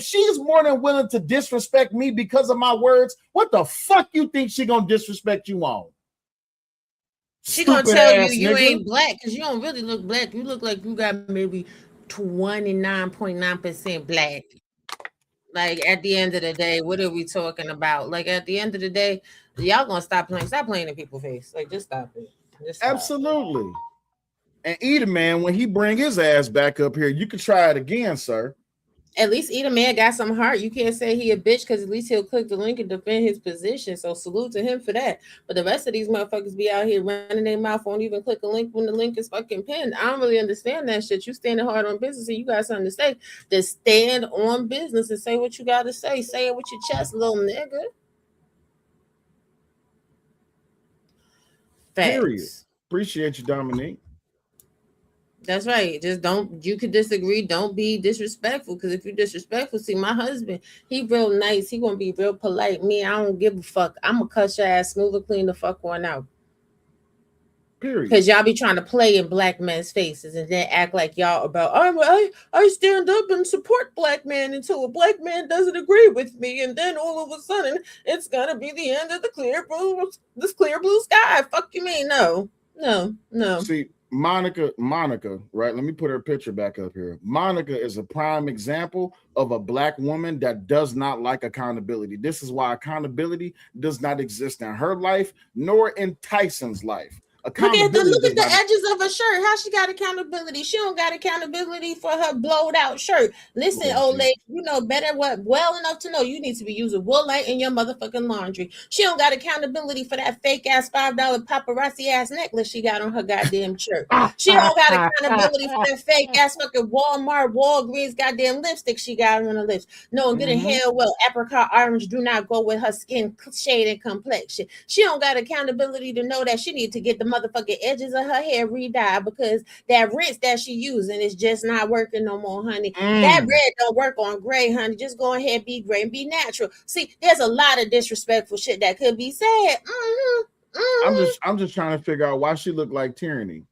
she's more than willing to disrespect me because of my words, what the fuck you think she gonna disrespect you on? She gonna tell you ain't black because you don't really look black. You look like you got maybe 29.9% black. Like at the end of the day, what are we talking about? Like at the end of the day, y'all gonna stop playing in people's face. Like just stop it. Just stop. Absolutely. And Eda Man, when he bring his ass back up here, you can try it again, sir. At least Eda Man got some heart. You can't say he a bitch because at least he'll click the link and defend his position. So salute to him for that. But the rest of these motherfuckers be out here running their mouth, won't even click a link when the link is fucking pinned. I don't really understand that shit. You standing hard on business and you got something to say. Just stand on business and say what you got to say. Say it with your chest, little nigga. Facts. Period. Appreciate you, Dominique. That's right. Just don't, you could disagree. Don't be disrespectful. Because if you're disrespectful, see, my husband, he real nice. He gonna be real polite. Me, I don't give a fuck. I'm gonna cut your ass smooth and clean the fuck one out. Period. Because y'all be trying to play in black men's faces and then act like y'all about, I stand up and support black men until a black man doesn't agree with me. And then all of a sudden, it's gonna be the end of the clear blue sky. Fuck you mean? No. See, Monica, right? Let me put her picture back up here. Monica is a prime example of a black woman that does not like accountability. This is why accountability does not exist in her life, nor in Tyson's life. Look at the edges of her shirt. How she got accountability? She don't got accountability for her blowed out shirt. Listen, old lady, you know better well enough to know you need to be using Woolite in your motherfucking laundry. She don't got accountability for that fake ass $5 paparazzi ass necklace she got on her goddamn shirt. She don't got accountability for that fake ass fucking Walgreens goddamn lipstick she got on her lips. No, good and hell well, apricot orange do not go with her skin shade and complexion. She don't got accountability to know that she need to get the motherfucking edges of her hair re-dyed because that rinse that she using is just not working no more, honey. That red don't work on gray, honey. Just go ahead, be gray and be natural. See, there's a lot of disrespectful shit that could be said. I'm just trying to figure out why she looked like tyranny.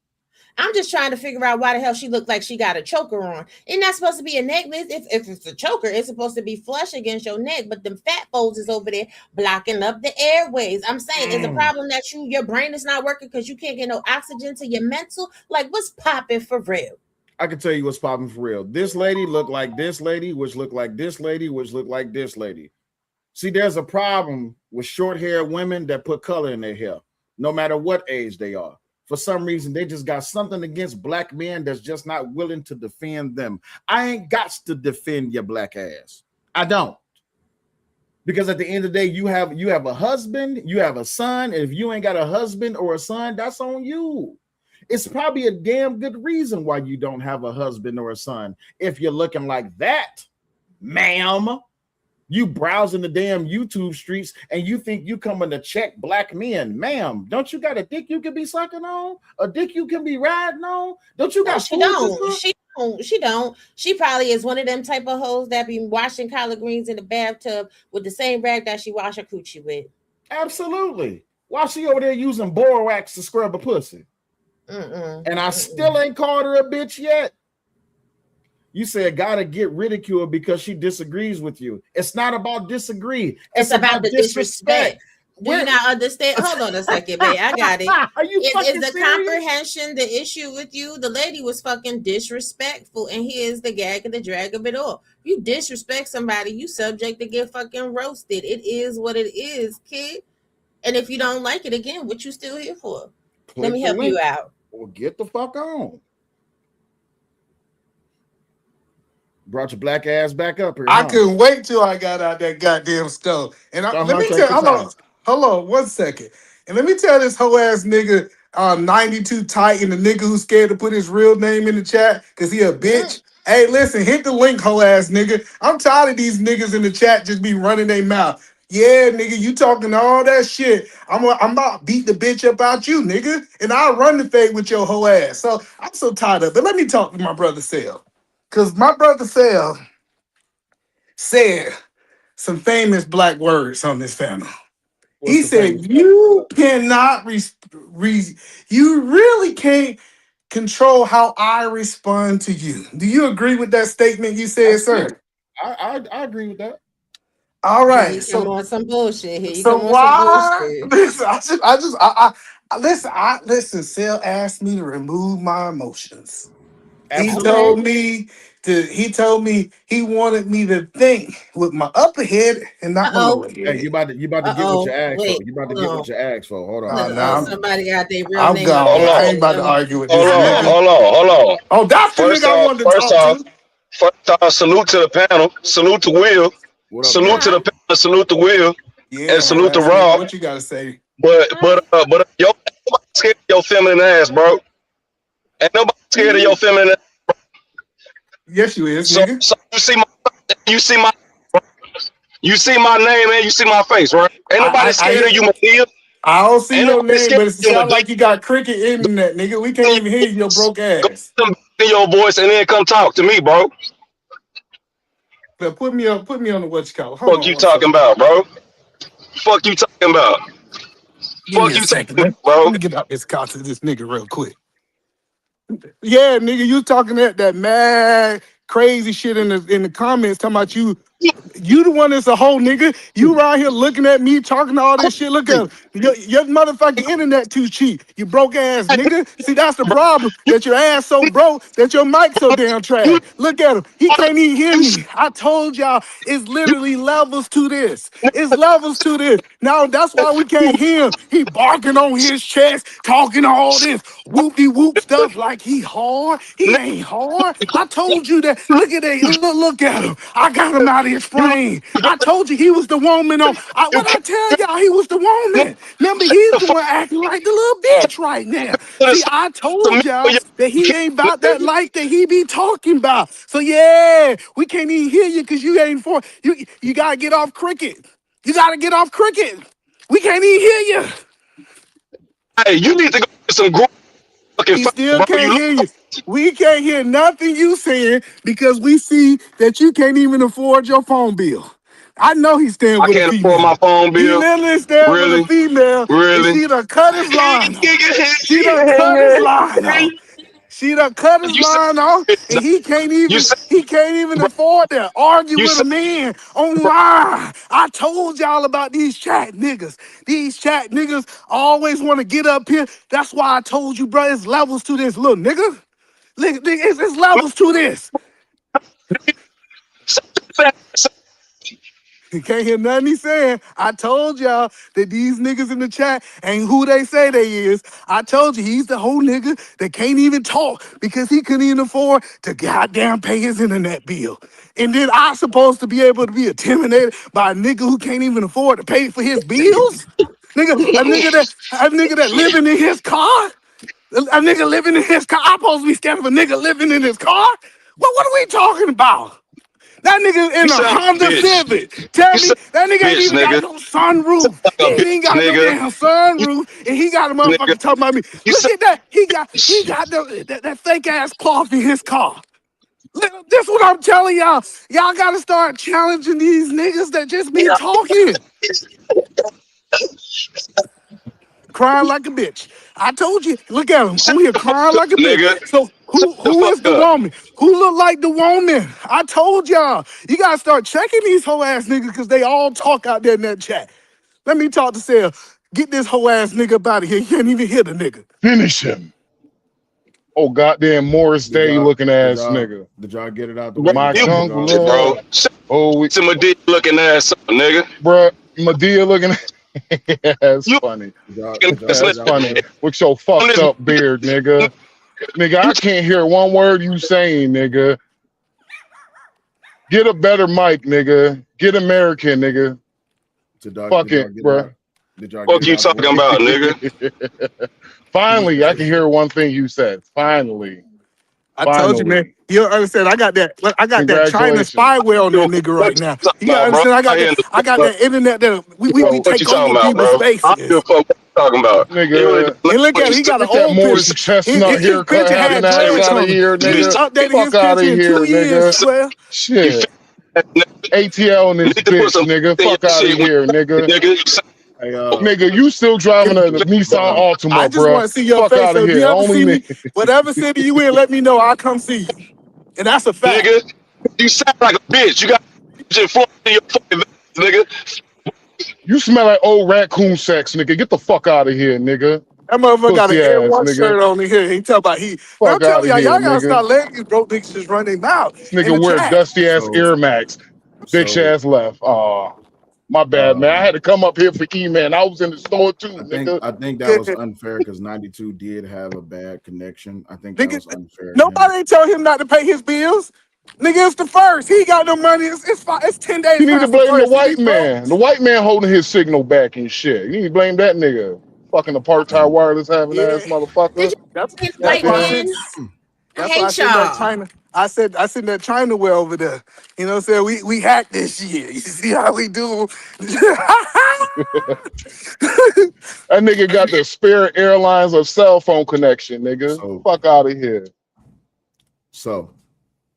I'm just trying to figure out why the hell she looked like she got a choker on. It's not supposed to be a necklace. If it's a choker, it's supposed to be flush against your neck, but them fat folds is over there blocking up the airways. I'm saying it's a problem that your brain is not working because you can't get no oxygen to your mental. Like, what's popping for real? I can tell you what's popping for real. This lady looked like this lady, which looked like this lady, which looked like this lady. See, there's a problem with short-haired women that put color in their hair, no matter what age they are. For some reason, they just got something against black men that's just not willing to defend them. I ain't got to defend your black ass. I don't. Because at the end of the day, you have a husband, you have a son. And if you ain't got a husband or a son, that's on you. It's probably a damn good reason why you don't have a husband or a son. If you're looking like that, ma'am. You browsing the damn YouTube streets and you think you coming to check black men. Ma'am, don't you got a dick you can be sucking on? A dick you can be riding on? Don't you got She don't. She probably is one of them type of hoes that be washing collard greens in the bathtub with the same rag that she wash her coochie with. Absolutely. Why she over there using borax to scrub a pussy? And I still ain't called her a bitch yet. You said gotta get ridiculed because she disagrees with you. It's not about disagree. It's about the disrespect. Do you not understand? Hold on a second, babe. I got it. Is the comprehension the issue with you? The lady was fucking disrespectful, and here's the gag and the drag of it all. You disrespect somebody, you subject to get fucking roasted. It is what it is, kid. And if you don't like it, again, what you still here for? Let me help you out. Well, get the fuck on. Brought your black ass back up here. I couldn't wait till I got out that goddamn stove. And let me tell, hold on 1 second. And let me tell this whole ass nigga 92 Titan, the nigga who's scared to put his real name in the chat because he a bitch. Hey, listen, hit the link, whole ass nigga. I'm tired of these niggas in the chat just be running their mouth. Yeah, nigga, you talking all that shit. I'm about to beat the bitch up out you, nigga. And I'll run the fade with your whole ass. So I'm so tired of it. But let me talk to my brother Sel. Because my brother Sel said some famous black words on this panel. He said, you cannot, you really can't control how I respond to you. Do you agree with that statement you said, sir? I agree with that. All right. He come on some bullshit here. You So come on why? some bullshit. Listen. Sel asked me to remove my emotions. Absolutely. He told me he wanted me to think with my upper head and not my lower Hey, head. you about to get what you asked for. You about to get what you asked for. Hold on. Nah, Somebody got their real I'm name. gone. Hold I on. ain't about to argue with Hold this on. nigga. Hold on. Oh, that's the nigga I wanted to talk to. First off, salute to the panel. Salute to Will. What up, Salute to the panel. Salute to Will. Yeah, And salute to ass nigga. Raw. What you gotta say? But yo, nobody scared of your feminine ass, bro. Ain't nobody scared of your feminine ass. Yes, you is, So nigga. you see my name and you see my face, right? Ain't nobody scared of you, Madea. I don't see Ain't your nobody name, scared but of it you, sounds Madea. like you got cricket internet, nigga. We can't even hear your broke Go ass. in your voice and then come talk to me, bro. But put me on the what you call it. Hold Fuck on you one second. talking about, bro? Fuck you talking about? Give me Fuck a you second, talking man. about, bro? Let me get out this car to this nigga real quick. Yeah, nigga, you talking that mad crazy shit in the comments talking about you the one that's a whole nigga. You right here looking at me talking all this shit. Look at him. Your motherfucking internet too cheap. You broke ass nigga. See, that's the problem. That your ass so broke that your mic so damn trash. Look at him. He can't even hear me. I told y'all it's literally levels to this. It's levels to this. Now that's why we can't hear him. He barking on his chest, talking all this whoop-de-whoop stuff like he hard. He ain't hard. I told you that. Look at that. Look at him. I got him out of his frame. I told you he was the woman on. What I tell y'all, he was the woman. Remember, he's the one acting like the little bitch right now. See, I told y'all that he ain't about that life that he be talking about. So yeah, we can't even hear you because you ain't for you. You gotta get off cricket. You gotta get off cricket. We can't even hear you. Hey, you need to go get some group fucking He facts, still bro. can't You hear you. We can't hear nothing you saying because we see that you can't even afford your phone bill. I know he's staying I with a can't afford female. my phone He bill. literally staying with a Really? female, and Really? she done cut his line off. She done cut his line off. She done cut his You said line off, and he can't you even said bro, afford to argue you with a said man online. I told y'all about these chat niggas. These chat niggas always want to get up here. That's why I told you, bro, it's levels to this, little nigga. It's levels to this. You can't hear nothing he's saying. I told y'all that these niggas in the chat ain't who they say they is. I told you he's the whole nigga that can't even talk because he couldn't even afford to goddamn pay his internet bill. And then I supposed to be able to be intimidated by a nigga who can't even afford to pay for his bills? A nigga that living in his car? A nigga living in his car? I'm supposed to be scared of a nigga living in his car? What are we talking about? That nigga you in a sound like a Honda bitch. Civic. Tell You me sound that nigga like a ain't bitch, even got nigga. no sunroof. Like He a ain't bitch, got no nigga. damn You sunroof, and he got a nigga. motherfucker talking about me. You Look sound at that. He got that fake ass cloth in his car. This what I'm telling y'all. Y'all gotta start challenging these niggas that just be talking. Crying like a bitch. I told you, look at him on here crying like a bitch. nigga. So The who fuck is the up. woman? Who look like the woman? I told y'all. You gotta start checking these hoe ass niggas because they all talk out there in that chat. Let me talk to Sarah. Get this hoe ass nigga up out of here. You can't even hear the nigga. Finish him. Oh, goddamn Morris Day looking ass nigga. Did y'all get it out the Bro, way? My Did y'all you move tongue on from bro. that? love. Oh, To my dick looking ass up, nigga. bruh, Medea looking. Yeah, that's You funny. fucking ass That's nigga. funny. With your On fucked this up beard, nigga. Nigga, I can't hear one word you saying, nigga. Get a better mic, nigga. Get American, nigga. Fuck Did y'all it, get it bruh. out? Did y'all get fuck it you out the talking way? about, nigga. Finally, I can hear one thing you said. Finally. I told you, man. Finally. You don't understand. I got that China Congratulations. spyware on that Yo, nigga what right you now. talking You gotta about, bro? understand. I got I hear that. in the I got that internet that we So, what you take talking over about, people's bro? I don't give spaces. a fuck what you talking about. You really nigga, And look what at you it. He said. got an get that old Morris picture. Chestnut His haircut picture having had ass dreads out of on it. here, He ain't nigga. updated his Fuck out of picture in here, 2 years, nigga. swear. You Shit. fat ass nigga. ATL in You this need to put bitch, some nigga. in Fuck your out of shit, here, nigga. nigga. You sound Hey, Nigga, you still driving a Nissan Bob. I Altima, just bruh. want to see your Fuck face. out So of if you here. ever Only see me, nigga. whatever city you in, let me know. I'll come see you. And that's a fact. nigga. You sound like a bitch. You got Just flowing in your fucking veins, nigga. You smell like old raccoon sex, nigga. Get the fuck out of here, nigga. That motherfucker got an Pussy Air ass, One nigga. shirt on in here. He talk about he. Man, I'm Fuck out telling of y'all, here, y'all gotta nigga. stop letting these broke niggas just run their mouth This in nigga the wear chat. dusty ass So, Air Max. Bitch so ass left. Oh, my bad, man. I had to come up here for E-Man. I was in the store too, nigga. I think that was unfair because 92 did have a bad connection. I think that Nigga, was unfair to him. nobody ain't tell him not to pay his bills. Nigga, it's the first. He got no money. It's fine. It's 10 days You need to past the blame the first. white He's broke. man. The white man holding his signal back and shit. You need to blame that nigga. Fucking apartheid wireless having Yeah, ass motherfucker. Did you see the that's white why I Yeah. said. men's? I That's why I hate sent that y'all. China. I sent that China well over there. You know what I'm saying? We hacked this shit. You see how we do? That nigga got the Spirit Airlines or cell phone connection, nigga. So, Fuck out of here. so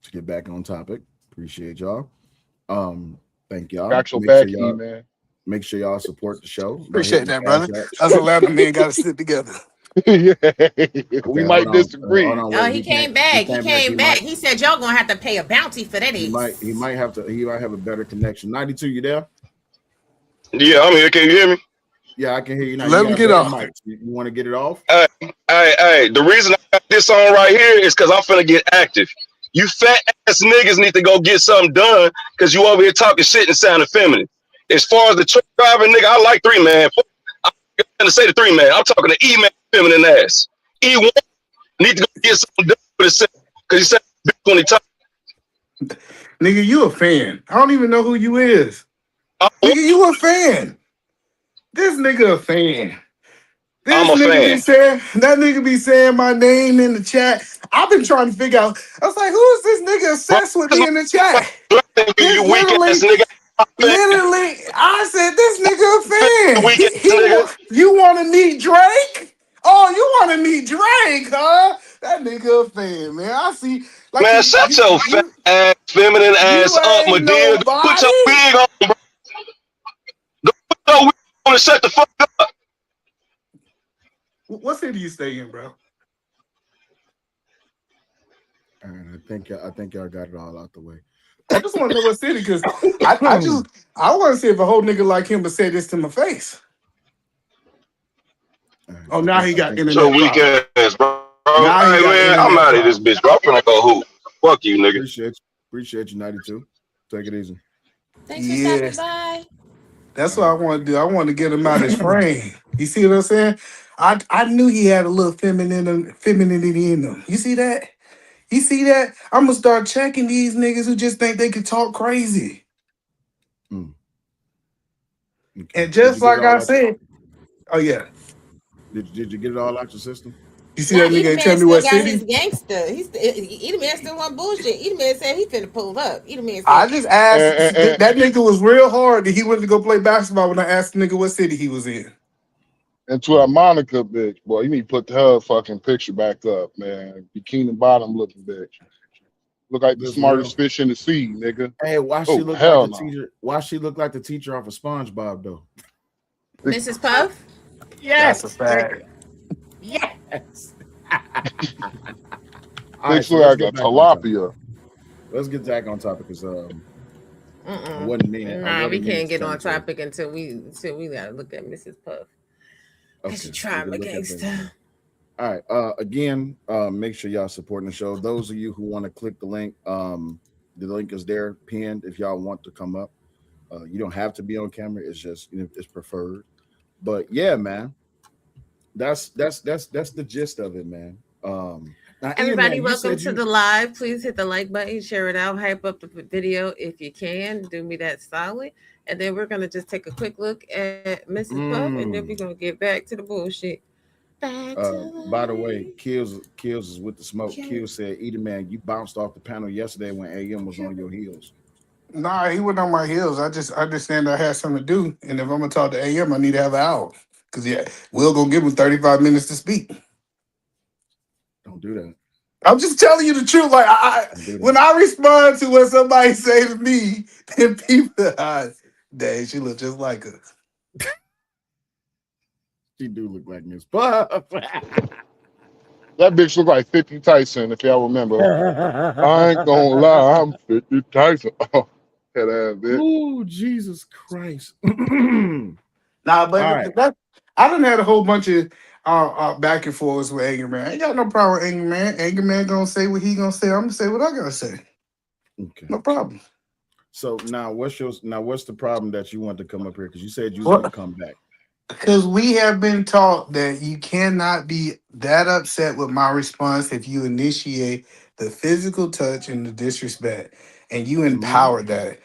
to get back on topic, appreciate y'all. Thank y'all. Got your back, man. Make sure y'all support the show. By Appreciate hitting that, the Cash brother. App. Us Atlanta men got to sit together. Yeah. We Okay, might disagree. Hold on, Oh, wait. he came back. He came back. He said y'all gonna have to pay a bounty for that. He might have a better connection. 92, you there? Yeah, I'm here. Can you hear me? Yeah, I can hear you now. Let You him got get better off. mics. You want to get it off? Hey, the reason I got this on right here is because I'm finna get active. You fat ass niggas need to go get something done because you over here talking shit and sounding feminine. As far as the truck driver, nigga, I like 3-man. I'm gonna say the 3-man. I'm talking to E-man feminine ass. E1 need to go get something done for the second because he said bitch when he talk. Nigga, you a fan. I don't even know who you is. Nigga, you a fan. This nigga a fan. I'm This a nigga be fan. saying, that nigga be saying my name in the chat. I've been trying to figure out. I was like, who is this nigga Bro, obsessed with this me in the chat? you This weak ass literally, nigga. I said, this nigga a fan. Weak ass nigga. You want to meet Drake? Oh, you want to meet Drake, huh? That nigga a fan, man. I see. Like Man, shut your fat ass, feminine ass you up, my ain't dear. Go put your nobody. wig on, bro. Go put your wig on and shut the fuck up. What city you stay in, bro? And I think y'all got it all out the way. I just want to know what city, because I want to see if a whole nigga like him would say this to my face. Oh, now he got Shut your internet weak problems. ass, bro. Now he Hey, got man, I'm internet out of this problems. bitch, bro. I'm finna go hoop. Fuck you, nigga. Appreciate you, 92. Take it easy. Thanks for stopping by. That's what I want to do. I want to get him out his frame. You see what I'm saying? I knew he had a little femininity in him. You see that? You see that? I'm gonna start checking these niggas who just think they can talk crazy. Okay. And just like I said, oh yeah. Did you get it all out your system? You see Nah, that nigga Edie ain't tell Man me still what got his city? gangster. Edie Man still want bullshit. Edie Man said he finna pull up. Edie Man I said just asked. And That nigga was real hard that he went to go play basketball when I asked the nigga what city he was in. to that Monica bitch, boy, you need to put her fucking picture back up, man. Bikini bottom looking bitch. Look like the This real. smartest fish in the sea, nigga. Hey, why she Oh, look like hell the no. teacher? Why she look like the teacher off of SpongeBob though? Mrs. Puff. That's a Yes. fact. Yes. All right, Bitch so look let's like get a back on topic. tilapia. Let's get back on topic because I wasn't meaning. Nah, we can't to get on turn topic until we gotta look at Mrs. Puff. Cause she Okay, trying we to can look at gangster. All right. Again, make sure y'all supporting the show. Those of you who want to click the link is there pinned if y'all want to come up. You don't have to be on camera. It's just it's preferred. But yeah, man, that's the gist of it, man. Now, Everybody, man, welcome to the live. Please hit the like button, share it out, hype up the video if you can. Do me that solid. And then we're gonna just take a quick look at Mrs. Puff, and then we're gonna get back to the bullshit. By the way, Kills is with the smoke. Kills said, "Edie man, you bounced off the panel yesterday when AM was on your heels." Nah, he wasn't on my heels. I just understand I had something to do, and if I'm gonna talk to AM, I need to have an hour. Cause Will gonna give him 35 minutes to speak. Don't do that. I'm just telling you the truth. Like when I respond to what somebody say to me, then people, dang, she look just like her. She do look like Miss Puff. That bitch look like 50 Tyson, if y'all remember. I ain't gonna lie, I'm 50 Tyson. Head ass bitch. Oh, Jesus Christ. Nah, but All right. that I done had a whole bunch of back and forths with Anger Man. I ain't got no problem with Anger Man. Anger Man gonna say what he gonna say. I'm gonna say what I gotta say. Okay. No problem. So now what's the problem that you want to come up here? Because you said you was What? gonna come back. Because we have been taught that you cannot be that upset with my response if you initiate the physical touch and the disrespect, and you To me? empower that.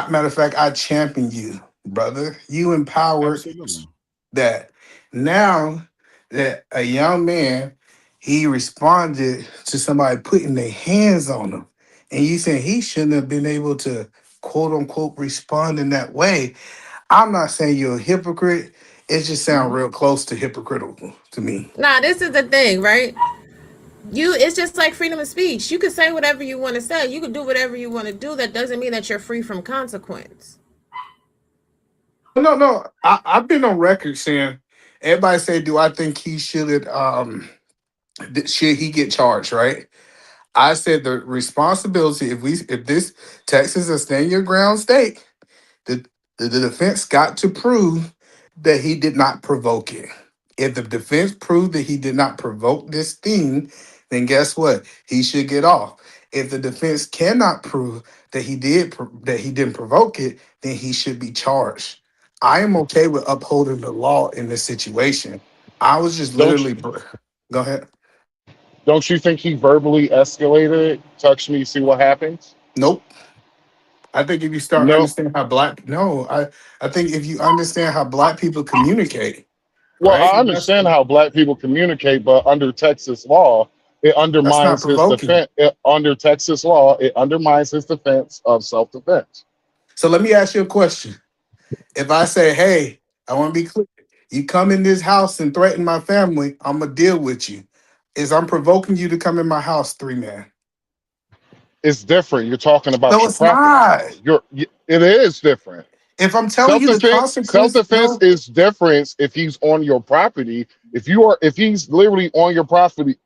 Matter of fact, I champion you, brother. You empowered Absolutely. that. Now that a young man, he responded to somebody putting their hands on him, and you saying he shouldn't have been able to quote unquote respond in that way. I'm not saying you're a hypocrite. It just sounds Mhm. real close to hypocritical to me. Nah, this is the thing, right? It's just like freedom of speech. You can say whatever you want to say. You can do whatever you want to do. That doesn't mean that you're free from consequence. No. I've been on record saying everybody say, do I think he should he get charged, right? I said the responsibility, if this Texas is a stand your ground state, the, the defense got to prove that he did not provoke it. If the defense proved that he did not provoke this thing, then guess what? He should get off. If the defense cannot prove that that he didn't provoke it, then he should be charged. I am okay with upholding the law in this situation. I was just Don't you, literally go ahead. don't you think he verbally escalated it? Touch me, see what happens. Nope. I think if you start No. understanding how black no, I think if you understand how black people communicate, Well, right? I See, that's understand how black people communicate, but under Texas law, it That's not undermines his provoking. defense. Under Texas law, it undermines his defense of self-defense. So let me ask you a question. If I say, hey, I want to be clear, you come in this house and threaten my family, I'm gonna deal with you. Is I'm provoking you to come in my house, 3 man. It's different. You're talking about No, your it's property. not. It is different. If I'm telling you the Self-defense, consequence, self-defense no. is different if he's on your property. If he's literally on your property,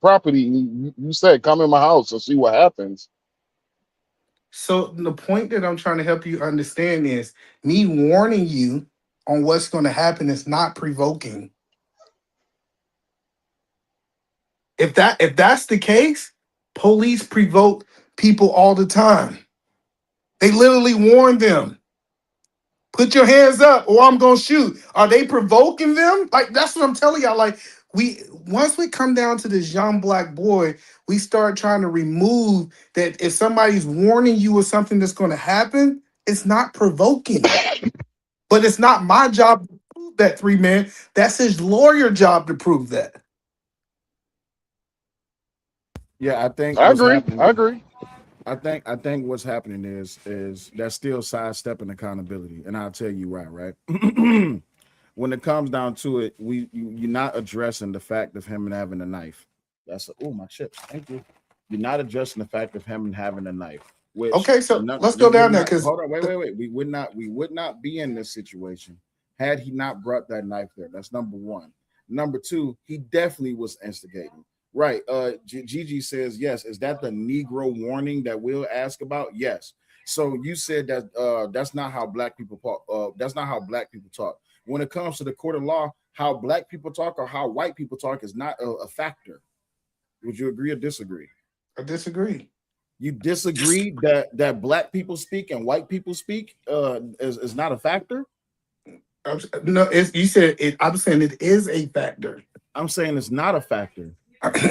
and you said, come in my house and see what happens. So the point that I'm trying to help you understand is me warning you on what's going to happen is not provoking. If that's the case, police provoke people all the time. They literally warn them, put your hands up or I'm gonna shoot. Are they provoking them? Like that's what I'm telling y'all. Like once we come down to this young black boy, we start trying to remove that if somebody's warning you of something that's gonna happen, it's not provoking. But it's not my job to prove that, 3 man. That's his lawyer job to prove that. yeah, I think I what's agree. happening I is agree. I think what's happening is that's still sidestepping accountability. And I'll tell you why, right? When it comes down to it, you're not addressing the fact of him having a knife. Oh, my chips. Thank you. You're not addressing the fact of him having a knife, which Okay, so let's go we would down there not because hold on, wait. We would not be in this situation had he not brought that knife there. That's number one. Number two, he definitely was instigating. Right. Gigi says yes. Is that the Negro warning that we'll ask about? Yes. So you said that that's not how black people talk. That's not how black people talk. When it comes to the court of law, how black people talk or how white people talk is not a factor. Would you agree or disagree? I disagree. You disagree that black people speak and white people speak is not a factor? No, you said it. I'm saying it is a factor. I'm saying it's not a factor.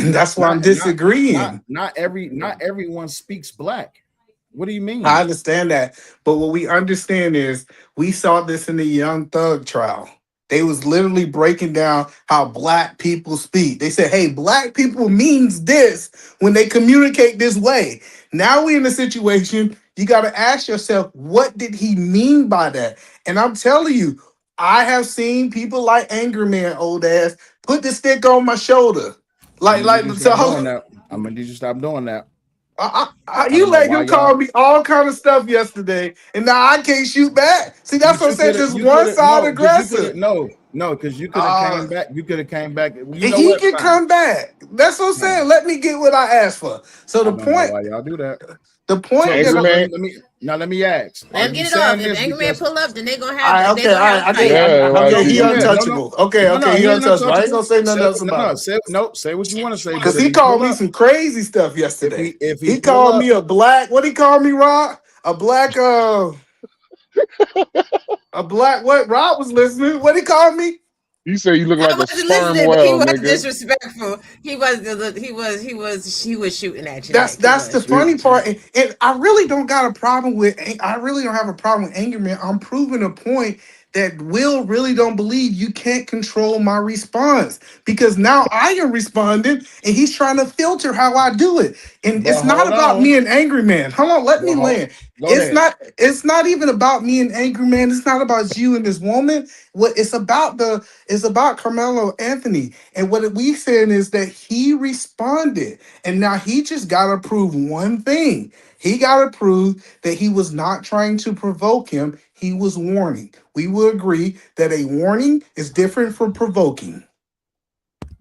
That's why Not I'm not not disagreeing. not everyone speaks black. What do you I mean? understand that, but what we understand is we saw this in the Young Thug trial. They was literally breaking down how black people speak. They said, "Hey, black people means this when they communicate this way." Now we in a situation you got to ask yourself, what did he mean by that? And I'm telling you, I have seen people like Anger Man, old ass, put the stick on my shoulder, I'm like gonna need you to stop doing so. that. I'm gonna need you to stop doing that. I You don't know let why him call y'all. me all kind of stuff yesterday, and now I can't shoot back. See, that's But what I'm you saying. could have. This You could one have. side No, because you could have. aggressive. No, No, because you could have came back. You could have came back. You know He what? can Fine. come back. That's what I'm saying. Fine. Let me get what I asked for. So I don't know why y'all do that. the So point Angry that so man. let me ask. Are Let him you get it off. saying If this Angry Man because pull up, then they gonna all have right, they okay, all gonna have right, a fight. Yeah, like okay, no, he go ahead. No, no, untouchable. Okay, no, no, okay, he he untouchable. I ain't untouchable. gonna say Say nothing else no, no. about him. Say what you want to say. But Cause if he he called pull me up, some crazy stuff yesterday. if he He pull called up, me a black, what he called me, Rob? A black what? Rob was listening. What he called me? You say you look I like a wasn't sperm listening, but he whale, was nigga. disrespectful. He was shooting at you, That's Mac. He that's the was shooting funny at you. part, and I really don't got a problem with. I really don't have a problem with anger, man. I'm proving a point that Will really don't believe you can't control my response because now I am responding, and he's trying to filter how I do it. And but it's not hold about on. me and angry man. Hold on, let me But hold, land. go It's ahead. not. It's not even about me and angry man. It's not about you and this woman. What it's about it's about Carmelo Anthony. And what we saying is that he responded. And now he just got to prove one thing. He got to prove that he was not trying to provoke him. He was warning. We will agree that a warning is different from provoking.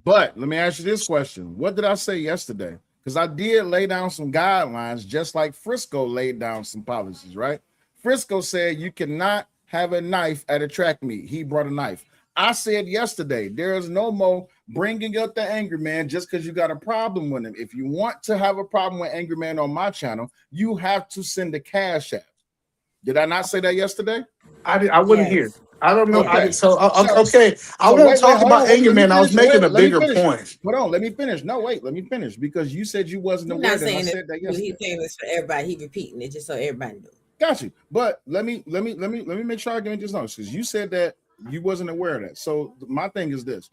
But let me ask you this question. What did I say yesterday? Because I did lay down some guidelines, just like Frisco laid down some policies, right? Frisco said you cannot have a knife at a track meet. He brought a knife. I said yesterday, there is no more bringing up the angry man just because you got a problem with him. If you want to have a problem with angry man on my channel, you have to send a cash app. Did I not say that yesterday? I wouldn't hear. Yes. I don't know. Okay. So Okay. I so won't wait, talk hold about on, wait, anger let me man. I was finish. making a Let me bigger finish. point. Hold on, let me finish. No, wait, let me finish because you said you wasn't He's aware not that I saying it. said that He's yesterday. saying this for everybody. He repeating it just so everybody knows. Got you. But let me make sure I get this notice because you said that you wasn't aware of that. So my thing is this: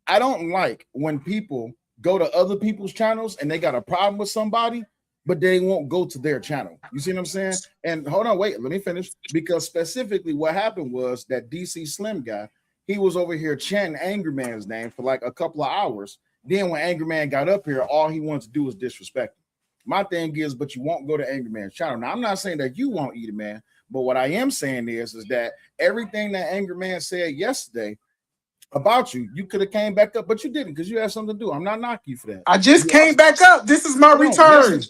I don't like when people go to other people's channels and they got a problem with somebody, but they won't go to their channel. You see what I'm saying? And hold on, wait, let me finish. Because specifically, what happened was that DC Slim guy, he was over here chanting Angry Man's name for like a couple of hours. Then when Angry Man got up here, all he wants to do is disrespect him. My thing is, but you won't go to Angry Man's channel. Now, I'm not saying that you won't eat a man, but what I am saying is that everything that Angry Man said yesterday about you, you could have came back up, but you didn't because you had something to do. I'm not knocking you for that. I just You came also, back up. This is my hold on, yes, return.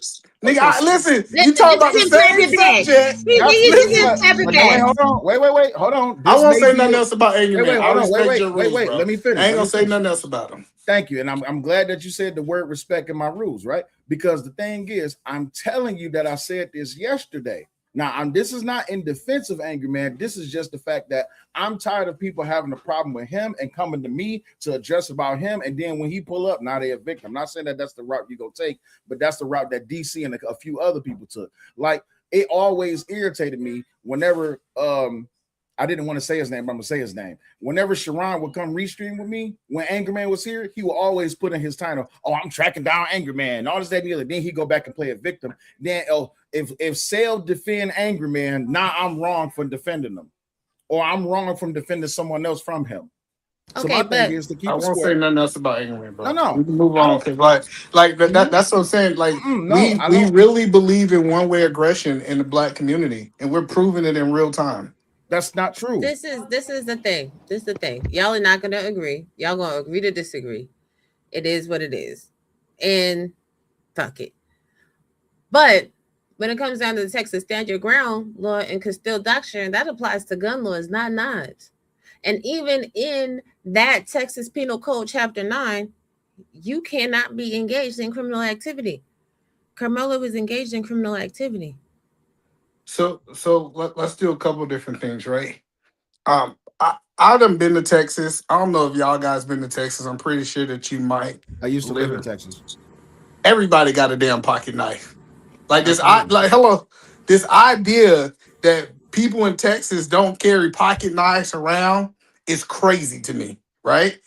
Nigga, okay, so listen, you Listen, talk this about is the his happy same bag. subject. This is Listen, his but happy no, wait, bag. hold on, wait, hold on. I This won't may say be nothing else about Angry wait, Man. I hold on, respect your rules, wait. bro. Let me I finish. ain't Let gonna me say finish. nothing else about him. Thank you. And I'm glad that you said the word respect in my rules, right? Because the thing is, I'm telling you that I said this yesterday. Now, this is not in defense of Angry Man. This is just the fact that I'm tired of people having a problem with him and coming to me to address about him. And then when he pull up, now they're a victim. I'm not saying that that's the route you go take, but that's the route that DC and a few other people took. Like, it always irritated me whenever I didn't want to say his name, but I'm gonna say his name. Whenever Sharon would come restream with me, when Angry Man was here, he would always put in his title, "Oh, I'm tracking down Angry Man," all this, that, and the other. Then he go back and play a victim. Then, oh, if Sale defend Angry Man, now I'm wrong for defending him, or I'm wrong from defending someone else from him. So Okay, my thing but is to I keep it won't say square. nothing else about Angry Man, No, bro. We no, can move I on don't. because that's what I'm saying. Like No, I we don't. really believe in one way aggression in the black community, and we're proving it in real time. That's not true. this is the thing. This is the thing. Y'all are not gonna agree. Y'all gonna agree to disagree. It is what it is. And fuck it. But when it comes down to the Texas Stand Your Ground law and Castile Doctrine, that applies to gun laws, not knives. And even in that Texas Penal Code Chapter 9, you cannot be engaged in criminal activity. Carmelo was engaged in criminal activity. Let's do a couple different things, right? I done been to Texas. I don't know if y'all guys been to Texas. I'm pretty sure that you might I used to live in live. Texas. Everybody got a damn pocket knife. Like Absolutely. hello, this idea that people in Texas don't carry pocket knives around is crazy to me, right?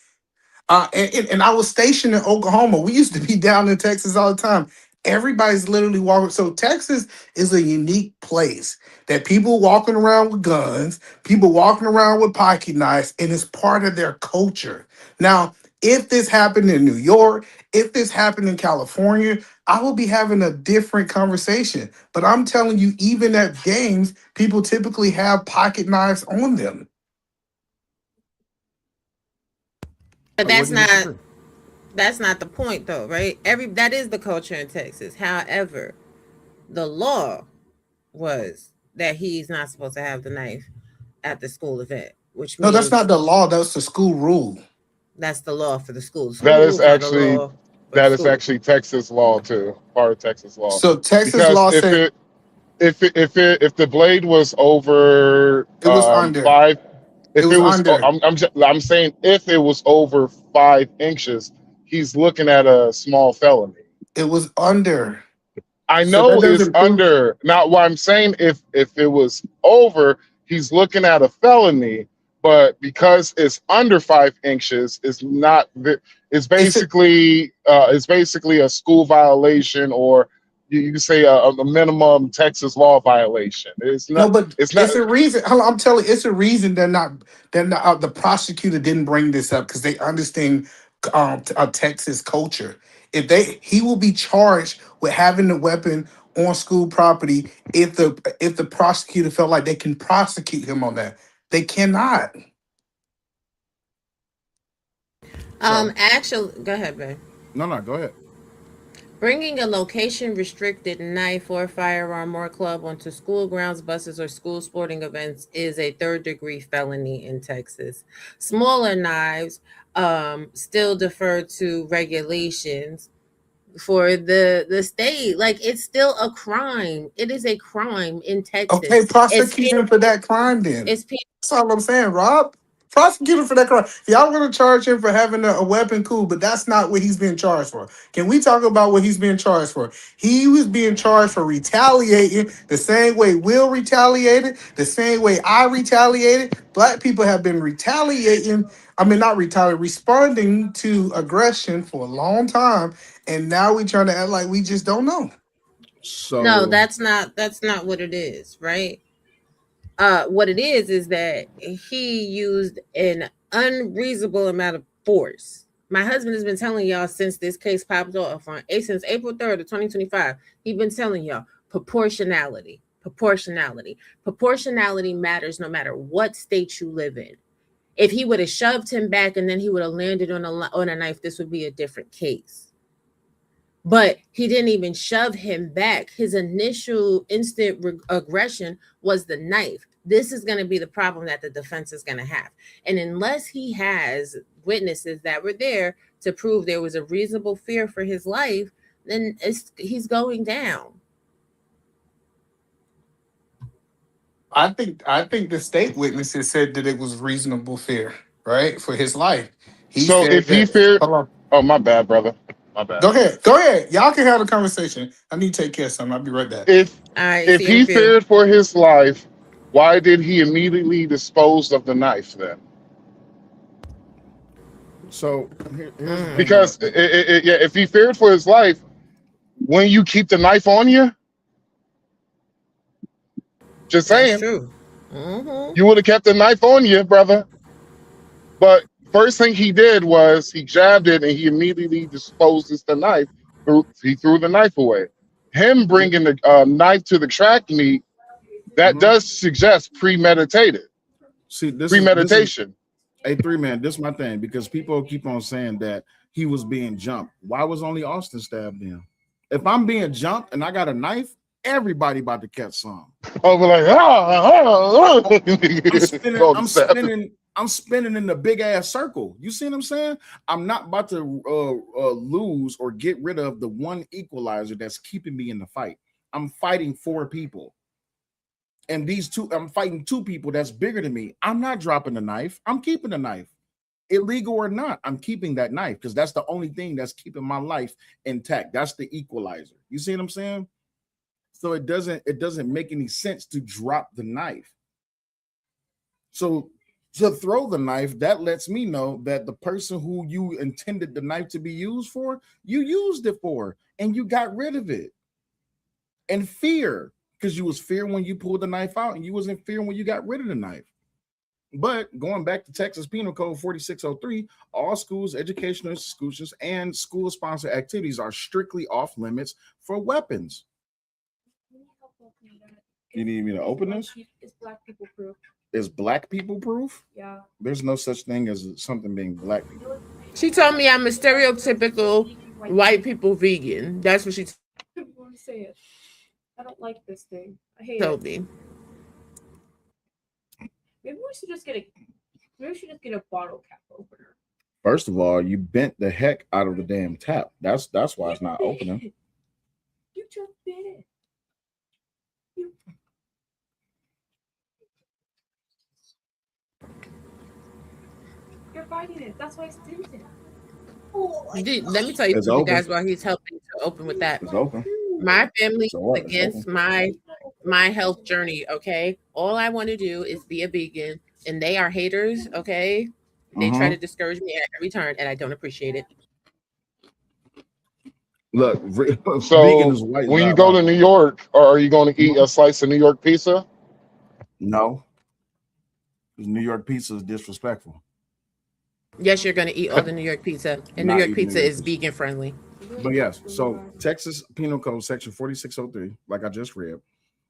And I was stationed in Oklahoma. We used to be down in Texas all the time. Everybody's literally walking. So Texas is a unique place that people walking around with guns, people walking around with pocket knives, and it's part of their culture. Now, if this happened in New York, if this happened in California, I will be having a different conversation. But I'm telling you, even at games, people typically have pocket knives on them. But that's not the point though, right? That is the culture in Texas. However, the law was that he's not supposed to have the knife at the school event, which No, that's means not the law. That's the school rule. that's the law for the school. School That is rules are the actually law for the school. Texas law too, part of Texas law. So Texas Because law said if the blade was over it was under. 5, It if it was was, under. I'm saying if it was over 5 inches, he's looking at a small felony. It was under. I So that know it's doesn't prove. under. Now, what I'm saying, if it was over, he's looking at a felony. But because it's under 5 inches, it's not. It's basically a school violation, or you can say a minimum Texas law violation. It's No, not. but It's not. it's a reason. I'm telling you, it's a reason they're not. The prosecutor didn't bring this up because they understand Texas culture. He will be charged with having the weapon on school property if the prosecutor felt like they can prosecute him on that. They cannot. Actually, go ahead, babe. No, go ahead. Bringing a location restricted knife or firearm or club onto school grounds, buses, or school sporting events is a third-degree felony in Texas. Smaller knives still defer to regulations for the state. Like, it's still a crime. It is a crime in Texas. Okay, prosecute him for that crime then. It's That's all I'm saying, Rob. Prosecute him for that crime. If y'all want to charge him for having a weapon, cool, but that's not what he's being charged for. Can we talk about what he's being charged for? He was being charged for retaliating the same way Will retaliated, the same way I retaliated. Black people have been retaliating. I mean, not retaliating, responding to aggression for a long time, and now we trying to act like we just don't know. So No, that's not what it is, right? What it is that he used an unreasonable amount of force. My husband has been telling y'all since this case popped off since April 3rd of 2025. He's been telling y'all proportionality matters no matter what state you live in. If he would have shoved him back and then he would have landed on a knife, this would be a different case. But he didn't even shove him back. His initial instant aggression was the knife. This is going to be the problem that the defense is going to have. And unless he has witnesses that were there to prove there was a reasonable fear for his life, then he's going down. I think the state witnesses said that it was reasonable fear, right, for his life. So if he feared, oh my bad, brother. My bad. Go ahead. Y'all can have a conversation. I need to take care of something. I'll be right back. If he feared for his life, why did he immediately dispose of the knife then? So because if he feared for his life, when you keep the knife on you, just saying, that's true. Mm-hmm. You would have kept the knife on you, brother. But first thing he did was he jabbed it and he immediately disposed of the knife. He threw the knife away. Him bringing the knife to the track meet, that does suggest premeditated. See, premeditation. Hey, 3-man, this is my thing, because people keep on saying that he was being jumped. Why was only Austin stabbed him? If I'm being jumped and I got a knife, everybody about to catch some. Oh, we're like, I'm spinning in the big ass circle. You see what I'm saying? I'm not about to lose or get rid of the one equalizer that's keeping me in the fight. I'm fighting 4 people. And I'm fighting 2 people that's bigger than me. I'm not dropping the knife. I'm keeping the knife. Illegal or not, I'm keeping that knife because that's the only thing that's keeping my life intact. That's the equalizer. You see what I'm saying? So it doesn't make any sense to drop the knife. So to throw the knife, that lets me know that the person who you intended the knife to be used for, you used it for, and you got rid of it. And fear, because you was fear when you pulled the knife out, and you was in fear when you got rid of the knife. But going back to Texas Penal Code 4603, all schools, educational institutions, and school-sponsored activities are strictly off limits for weapons. You need me to open this? It's black people proof. Is black people proof? Yeah. There's no such thing as something being black people. She told me I'm a stereotypical white people vegan. That's what she want to say it. I don't like this thing. I hate told it. me. Maybe we should just get a. Maybe we should just get a bottle cap opener. First of all, you bent the heck out of the damn tap. That's why it's not opening. You just did it. You... You're biting it. That's why it's tinted. Let me tell you something, guys, while he's helping to open with that. It's open. My family is against my health journey, okay? All I want to do is be a vegan, and they are haters, okay? They try to discourage me at every turn, and I don't appreciate it. Look, so vegan is white. When you go to New York, are you going to eat a slice of New York pizza? No. Because New York pizza is disrespectful. Yes, you're going to eat all the New York pizza, and New York pizza is vegan friendly. But yes, so Texas Penal Code Section 4603, like I just read.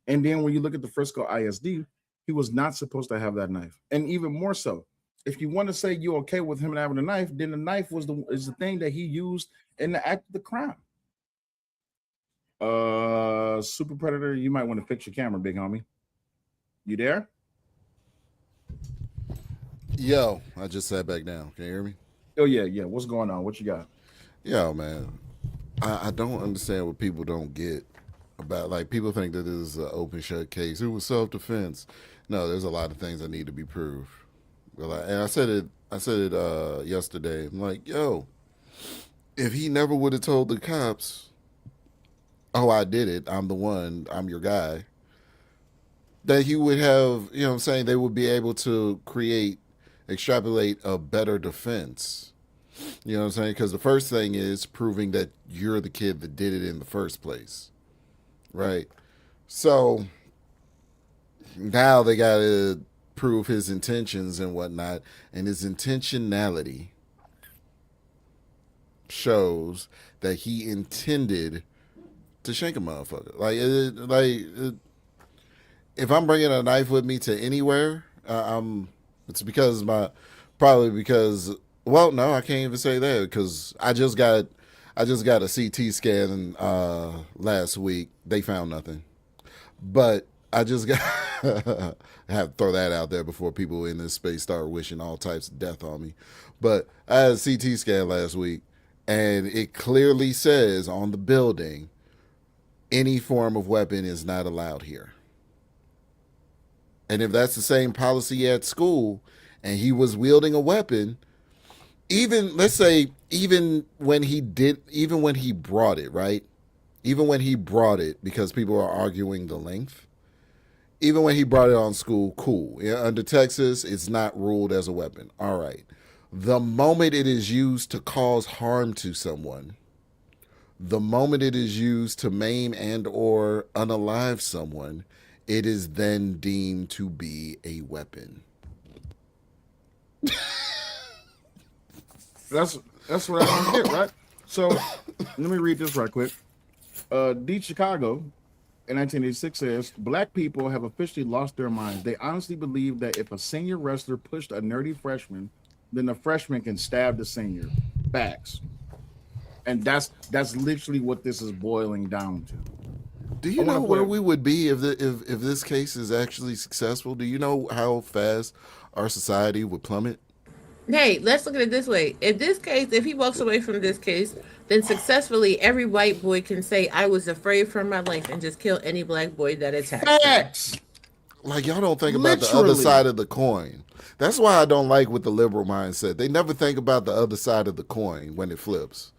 And then when you look at the Frisco ISD, he was not supposed to have that knife. And even more so, if you want to say you're okay with him having a knife, then the knife is the thing that he used in the act of the crime. Super Predator, you might want to fix your camera, big homie. You there? Yo, I just sat back down. Can you hear me? Oh, yeah. What's going on? What you got? Yo, man. I don't understand what people don't get about, like, people think that this is an open shut case. It was self-defense. No, there's a lot of things that need to be proved. And I said it yesterday. I'm like, yo, if he never would have told the cops, oh, I did it, I'm the one, I'm your guy, that he would have, you know what I'm saying, they would be able to extrapolate a better defense. You know what I'm saying? Because the first thing is proving that you're the kid that did it in the first place. Right? So now they got to prove his intentions and whatnot. And his intentionality shows that he intended to shank a motherfucker. If I'm bringing a knife with me to anywhere, it's because well, no, I can't even say that because I just got a CT scan last week. They found nothing, but I just got I have to throw that out there before people in this space start wishing all types of death on me. But I had a CT scan last week, and it clearly says on the building, any form of weapon is not allowed here. And if that's the same policy at school, and he was wielding a weapon, even when he brought it, right? Even when he brought it, because people are arguing the length, even when he brought it on school, cool. Yeah, under Texas, it's not ruled as a weapon. All right. The moment it is used to cause harm to someone, the moment it is used to maim and or unalive someone, it is then deemed to be a weapon. That's what I don't get, right? So let me read this right quick. D Chicago in 1986 says, Black people have officially lost their minds. They honestly believe that if a senior wrestler pushed a nerdy freshman, then the freshman can stab the senior. Facts. And that's literally what this is boiling down to. Do you know where we would be if this case is actually successful? Do you know how fast our society would plummet? Hey, let's look at it this way. If he walks away from this case, then successfully every white boy can say, I was afraid for my life, and just kill any black boy that attacks. Facts. Like, y'all don't think about the other side of the coin. That's why I don't like with the liberal mindset. They never think about the other side of the coin when it flips.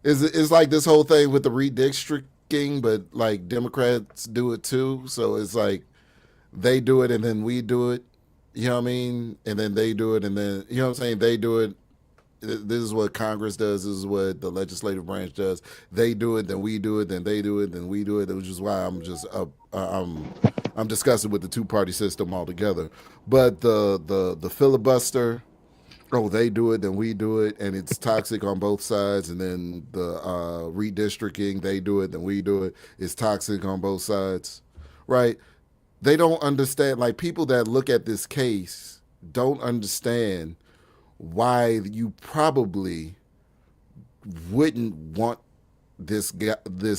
It's like this whole thing with the redistricting, but like Democrats do it too. So it's like they do it and then we do it. You know what I mean? And then they do it, and then, you know what I'm saying? They do it. This is what Congress does. This is what the legislative branch does. They do it, then we do it, then they do it, then we do it. Which is why I'm just I'm discussing with the two-party system altogether. But the filibuster, oh, they do it, then we do it, and it's toxic on both sides. And then the redistricting, they do it, then we do it. It's toxic on both sides, right? They don't understand, like, people that look at this case don't understand why you probably wouldn't want this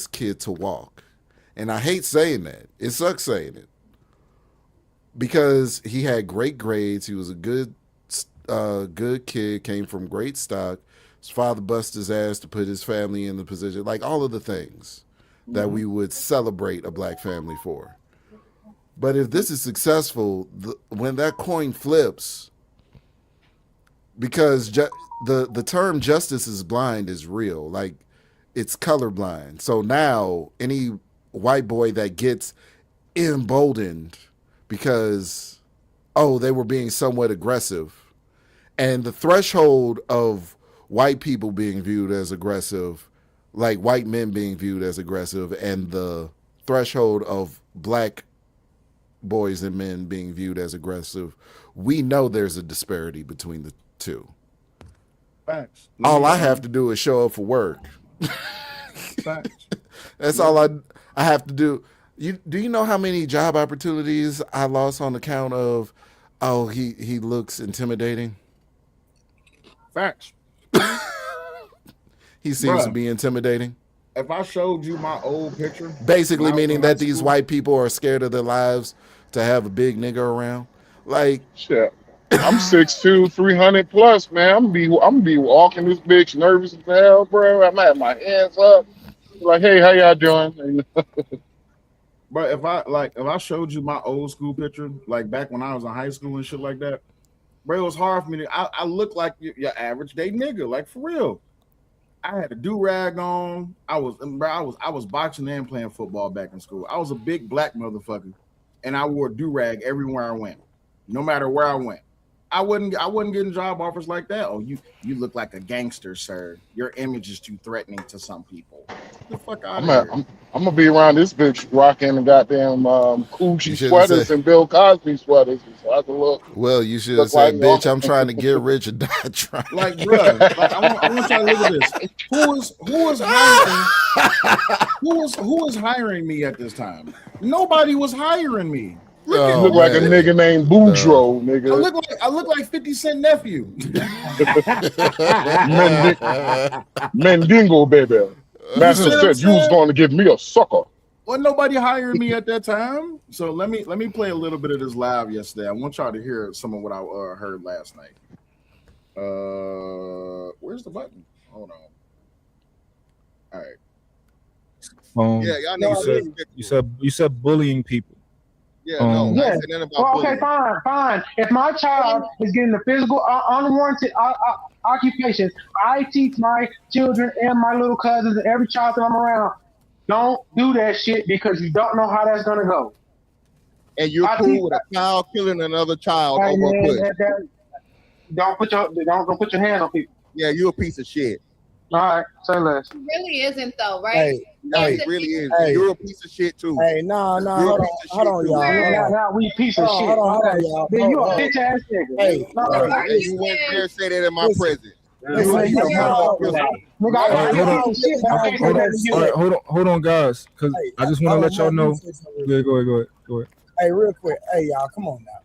kid to walk. And I hate saying that. It sucks saying it. Because he had great grades. He was a good kid, came from great stock. His father busted his ass to put his family in the position. Like all of the things that we would celebrate a black family for. But if this is successful, when that coin flips, because the term justice is blind is real. Like, it's colorblind. So now any white boy that gets emboldened because, they were being somewhat aggressive, and the threshold of white people being viewed as aggressive, like white men being viewed as aggressive, and the threshold of black boys and men being viewed as aggressive, we know there's a disparity between the two. Facts. All I have to do is show up for work. Facts. That's all I have to do. Do you know how many job opportunities I lost on account of, he looks intimidating? Facts. He seems to be intimidating. If I showed you my old picture, basically meaning that these white people are scared of their lives to have a big nigga around. Like, shit. I'm 6'2", 300 plus, man. I'm gonna be walking this bitch nervous as hell, bro. I'm have my hands up, like, hey, how y'all doing? But if I showed you my old school picture, like back when I was in high school and shit like that, bro, it was hard for me to. I look like your average day nigga, like for real. I had a do-rag on. I was boxing and playing football back in school. I was a big black motherfucker, and I wore a do-rag everywhere I went, no matter where I went. I wasn't getting job offers like that. Oh, you look like a gangster, sir. Your image is too threatening to some people. Get the fuck out of here. I'm gonna be around this bitch rocking the goddamn Coochie sweaters and Bill Cosby sweaters, so I can look. Well, you should have said, "Bitch, I'm trying to get rich and not trying." Like, bro, like, I want y'all to look at this. Who is hiring? Who was hiring me at this time? Nobody was hiring me. You look like a nigga named Boudreaux, nigga. I look like 50 Cent nephew. Mendingo, baby. Master said you was going to give me a sucker. Well, nobody hired me at that time. So let me play a little bit of this live yesterday. I want y'all to hear some of what I heard last night. Where's the button? Hold on. All right. Yeah, y'all know you said bullying people. Yeah, no. Yeah. Well, okay, fine. If my child is getting a physical, unwarranted occupation, I teach my children and my little cousins and every child that I'm around, don't do that shit because you don't know how that's gonna go. And you're cool with a child killing another child over a push. Don't put your hands on people. Yeah, you a piece of shit. All right, say less. It really isn't though, right? It really is. Hey. You're a piece of shit too. Hey, no, hold on, y'all. Now we piece of shit. Hold on, y'all. Then you a bitch ass nigga. Hey, you went there and say that in my presence. Hold on, guys, because I just want to let y'all know. Yeah, go ahead. Hey, real quick. Hey, y'all, come on now.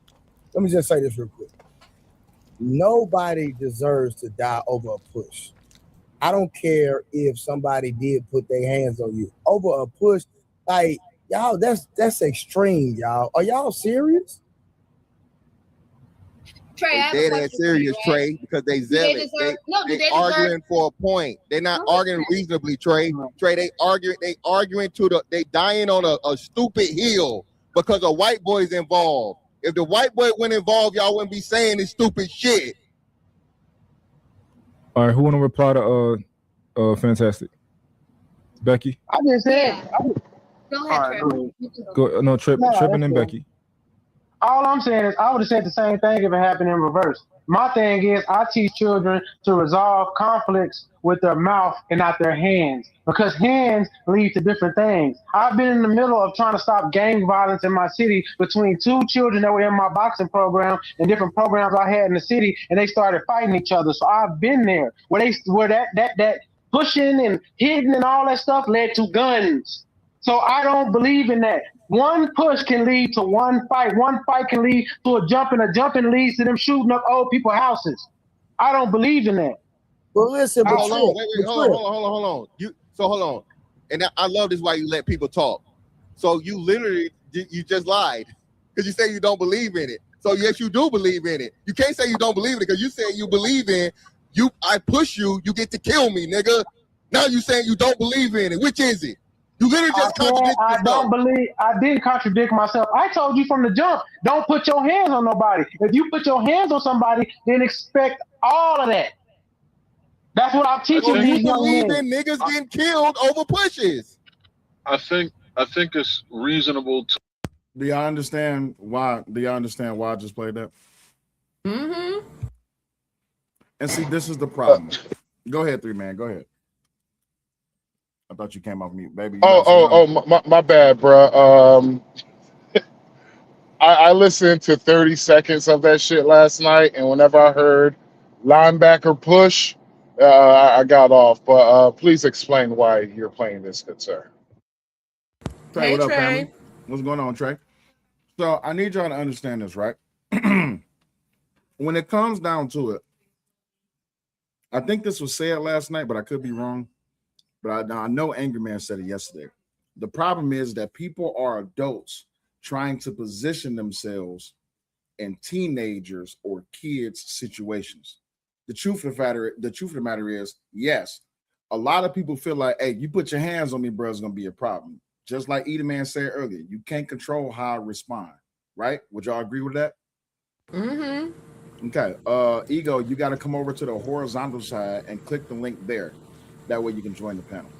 Let me just say this real quick. Nobody deserves to die over a push. I don't care if somebody did put their hands on you over a push. Like, y'all, that's extreme, y'all. Are y'all serious? Trey, they're that serious, Trey, because they zealous. They arguing for a point. They're not arguing reasonably, Trey. Trey, they arguing they dying on a stupid hill because a white boy is involved. If the white boy wasn't involved, y'all wouldn't be saying this stupid shit. All right, who want to reply to Fantastic? Becky? I just said. Go ahead, Trey. Trip and then Becky. All I'm saying is I would have said the same thing if it happened in reverse. My thing is I teach children to resolve conflicts with their mouth and not their hands, because hands lead to different things. I've been in the middle of trying to stop gang violence in my city between two children that were in my boxing program and different programs I had in the city, and they started fighting each other. So I've been there where that pushing and hitting and all that stuff led to guns. So I don't believe in that. One push can lead to one fight. One fight can lead to a jumping. A jumping leads to them shooting up old people's houses. I don't believe in that. But listen, but hold on. Hold on. And I love this why you let people talk. So you literally you just lied because you say you don't believe in it. So yes, you do believe in it. You can't say you don't believe in it because you say you believe in you. I push you, you get to kill me, nigga. Now you saying you don't believe in it. Which is it? You literally just contradict yourself. I don't believe. I didn't contradict myself. I told you from the jump. Don't put your hands on nobody. If you put your hands on somebody, then expect all of that. That's what I'm teaching these young men. Niggas getting killed over pushes. I think it's reasonable to. Do y'all understand why? I just played that? Mm-hmm. And see, this is the problem. Go ahead, 3 man. Go ahead. I thought you came off mute, baby. My bad, bro. I listened to 30 seconds of that shit last night, and whenever I heard linebacker push, I got off. But please explain why you're playing this, good sir. Trey, what up, family? What's going on, Trey? So I need y'all to understand this, right? When it comes down to it, I think this was said last night, but I could be wrong. But I know Angry Man said it yesterday. The problem is that people are adults trying to position themselves in teenagers or kids' situations. The truth of the matter is, yes, a lot of people feel like, hey, you put your hands on me, bro, it's gonna be a problem. Just like Edie Man said earlier, you can't control how I respond, right? Would y'all agree with that? Mm-hmm. Okay. Ego, you got to come over to the horizontal side and click the link there. That way you can join the panel.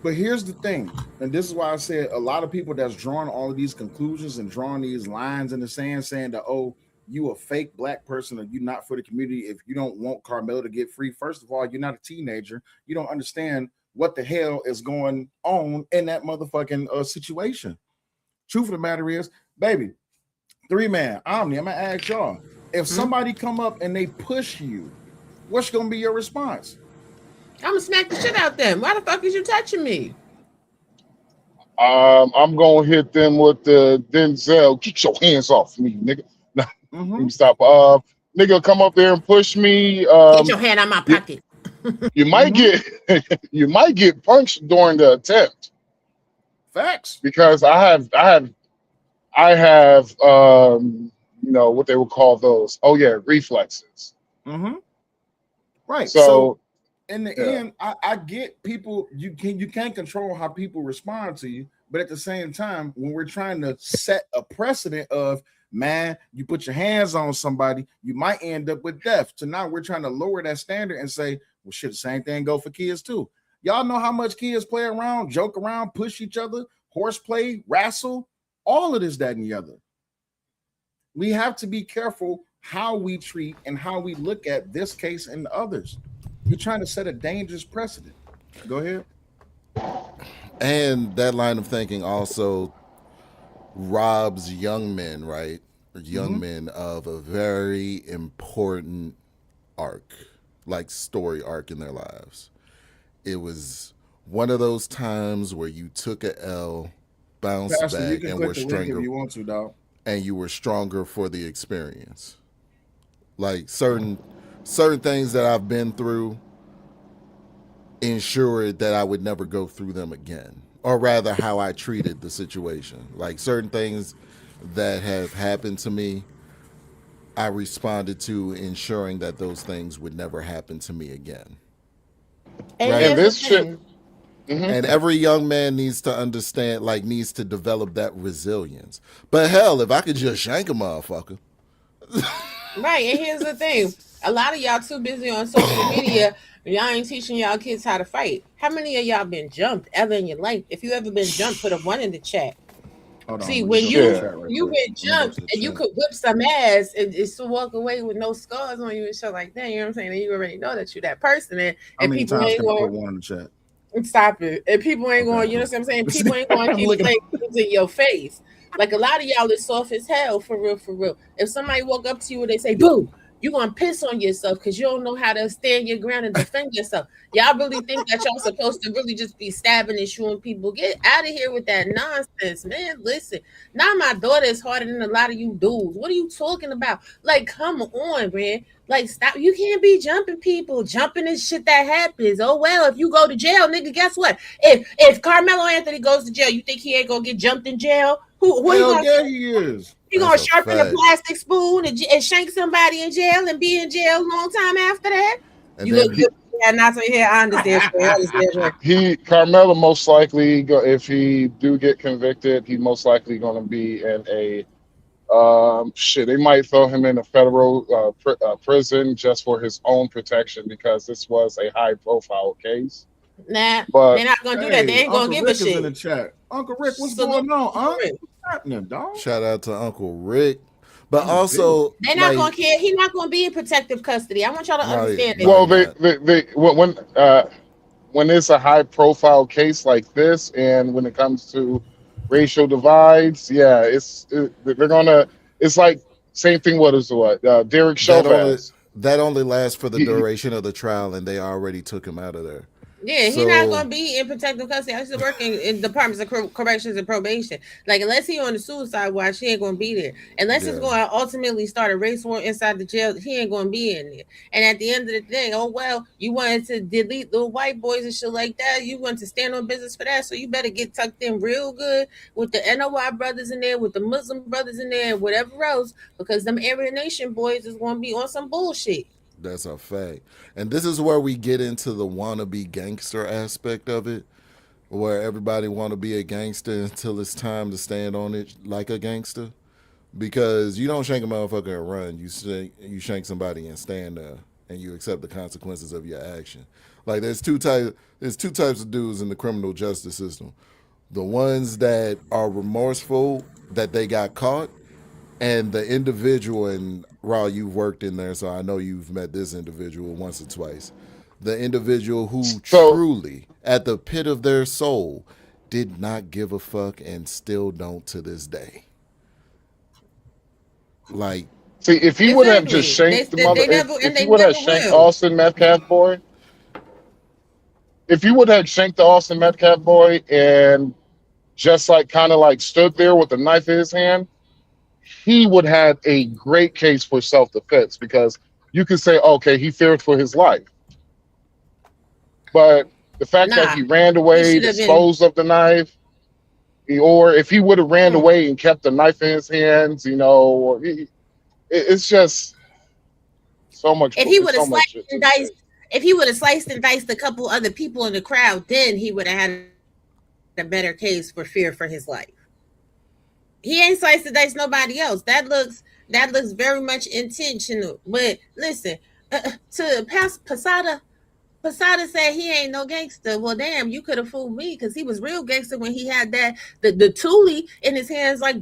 But here's the thing, and this is why I said a lot of people that's drawing all of these conclusions and drawing these lines in the sand saying that, oh, you a fake black person or you not for the community if you don't want Karmelo to get free. First of all, you're not a teenager. You don't understand what the hell is going on in that motherfucking situation. Truth of the matter is, baby, 3 man, Omni, I'm gonna ask y'all, if somebody come up and they push you, what's gonna be your response? I'm gonna smack the shit out them. Why the fuck is you touching me? I'm gonna hit them with the Denzel. Get your hands off me, nigga. Let me stop. Nigga, come up there and push me. Get your hand out my pocket. You might get punched during the attempt. Facts. Because I have you know what they would call those. Oh yeah, reflexes. Right. So in the end, I get people. You can't control how people respond to you, but at the same time, when we're trying to set a precedent of, man, you put your hands on somebody, you might end up with death. So now we're trying to lower that standard and say, well, shit, the same thing go for kids too. Y'all know how much kids play around, joke around, push each other, horseplay, wrestle, all of this, that, and the other. We have to be careful how we treat and how we look at this case and others. You're trying to set a dangerous precedent. Go ahead. And that line of thinking also robs young men, right? Young men of a very important arc, like story arc in their lives. It was one of those times where you took a L, bounced back, and were stronger. If you want to, dog. And you were stronger for the experience. Like certain things that I've been through ensured that I would never go through them again, or rather how I treated the situation. Like certain things that have happened to me, I responded to ensuring that those things would never happen to me again. And right? And this shit. And every young man needs to understand, like, needs to develop that resilience. But hell, if I could just shank a motherfucker. Right, and here's the thing. A lot of y'all too busy on social media. Y'all ain't teaching y'all kids how to fight. How many of y'all been jumped ever in your life? If you ever been jumped, put a 1 in the chat. See, when you been jumped and you could whip some ass and still walk away with no scars on you and shit like that, you know what I'm saying? And you already know that you're that person. And people ain't going to put 1 in the chat. Stop it. And people ain't going, you know what I'm saying? People ain't going to keep playing in your face. Like a lot of y'all is soft as hell, for real, for real. If somebody walk up to you and they say, boo, you're gonna piss on yourself because you don't know how to stand your ground and defend yourself. Y'all really think that y'all supposed to really just be stabbing and shooting people? Get out of here with that nonsense, man. Listen, now my daughter is harder than a lot of you dudes. What are you talking about? Like, come on, man. Like, stop. You can't be jumping people. Jumping is shit that happens. Oh, well, if you go to jail, nigga, guess what? If Karmelo Anthony goes to jail, you think he ain't gonna get jumped in jail? Who Hell yeah, he is. You gonna sharpen a plastic spoon and shank somebody in jail and be in jail a long time after that? And you look good. Yeah, not so here. I understand. Karmelo most likely if he do get convicted, he most likely going to be in a they might throw him in a federal prison just for his own protection because this was a high profile case. Nah, but they're not gonna do that. They ain't gonna give Rick a shit. In the chat. Uncle Rick, what's going on? What's happening, dog? Shout out to Uncle Rick. But also, they're not gonna care. He's not gonna be in protective custody. I want y'all to understand that. Well, when it's a high profile case like this, and when it comes to racial divides, it's like same thing. Derek Chauvin. That only lasts for the duration of the trial, and they already took him out of there. Yeah, he's not going to be in protective custody. I used to work in departments of corrections and probation. Like, unless he on the suicide watch, he ain't going to be there. Unless it's going to ultimately start a race war inside the jail, he ain't going to be in there. And at the end of the day, oh, well, you wanted to delete little white boys and shit like that. You want to stand on business for that. So you better get tucked in real good with the NOI brothers in there, with the Muslim brothers in there, and whatever else, because them Aryan Nation boys is going to be on some bullshit. That's a fact. And this is where we get into the wannabe gangster aspect of it, where everybody want to be a gangster until it's time to stand on it like a gangster. Because you don't shank a motherfucker and run. You shank somebody and stand there, and you accept the consequences of your action. Like, there's two types of dudes in the criminal justice system. The ones that are remorseful that they got caught, and the individual, and Raul, you've worked in there, so I know you've met this individual once or twice. The individual who truly, at the pit of their soul, did not give a fuck and still don't to this day. Like, see, if he would have just shanked the mother, if he would have shanked Austin Metcalf boy, if you would have shanked the Austin Metcalf boy and just kind of stood there with a knife in his hand, he would have a great case for self-defense because you could say, okay, he feared for his life. But the fact that he ran away, disposed of the knife, or if he would have ran away and kept the knife in his hands, it's just so much. If he would have sliced and diced a couple other people in the crowd, then he would have had a better case for fear for his life. He ain't sliced and diced nobody else. That looks very much intentional. But listen, to Posada said he ain't no gangster. Well, damn, you could have fooled me because he was real gangster when he had the toolie in his hands, like he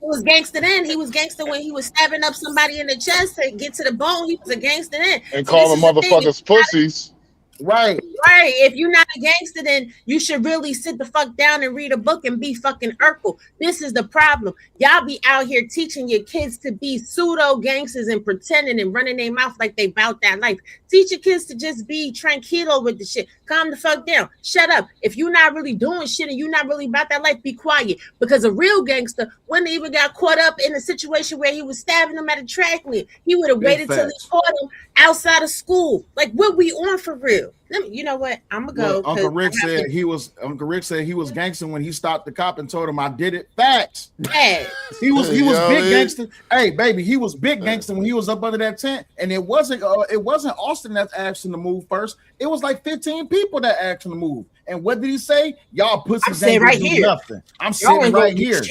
was gangster then. He was gangster when he was stabbing up somebody in the chest to get to the bone. He was a gangster then. And call them motherfuckers pussies. Right. If you're not a gangster, then you should really sit the fuck down and read a book and be fucking Urkel. This is the problem. Y'all be out here teaching your kids to be pseudo gangsters and pretending and running their mouth like they bout that life. Teach your kids to just be tranquilo with the shit. Calm the fuck down. Shut up. If you're not really doing shit and you're not really about that life, be quiet. Because a real gangster wouldn't even got caught up in a situation where he was stabbing them at a track meet. He would have waited till he caught him outside of school. Like, what we on for real? You know what? I'm gonna go. Uncle Rick said he was gangster when he stopped the cop and told him I did it. Facts. Hey. He was big gangster. Hey, baby, he was big gangster when he was up under that tent. And it wasn't Austin that asked him to move first. It was like 15 people that asked him to move. And what did he say? Y'all pussies ain't right here. Nothing. I'm sitting right here.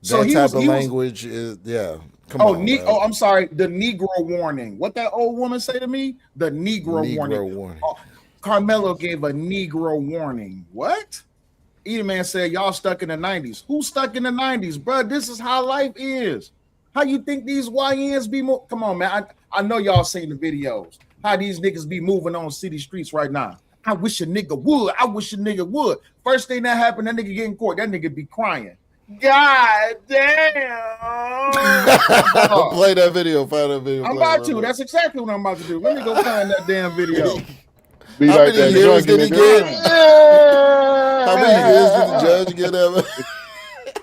So that type of language is Come on, I'm sorry. The Negro warning. What that old woman say to me? The Negro warning. Oh, Karmelo gave a Negro warning. What? E-Man said, y'all stuck in the 90s. Who stuck in the 90s, bro? This is how life is. How you think these YNs be more? Come on, man. I know y'all seen the videos. How these niggas be moving on city streets right now. I wish a nigga would. I wish a nigga would. First thing that happened, that nigga get in court. That nigga be crying. God damn. Play that video. Find that video. I'm about to. That's exactly what I'm about to do. Let me go find that damn video. Be How like many that years did he get? How many years did the judge get?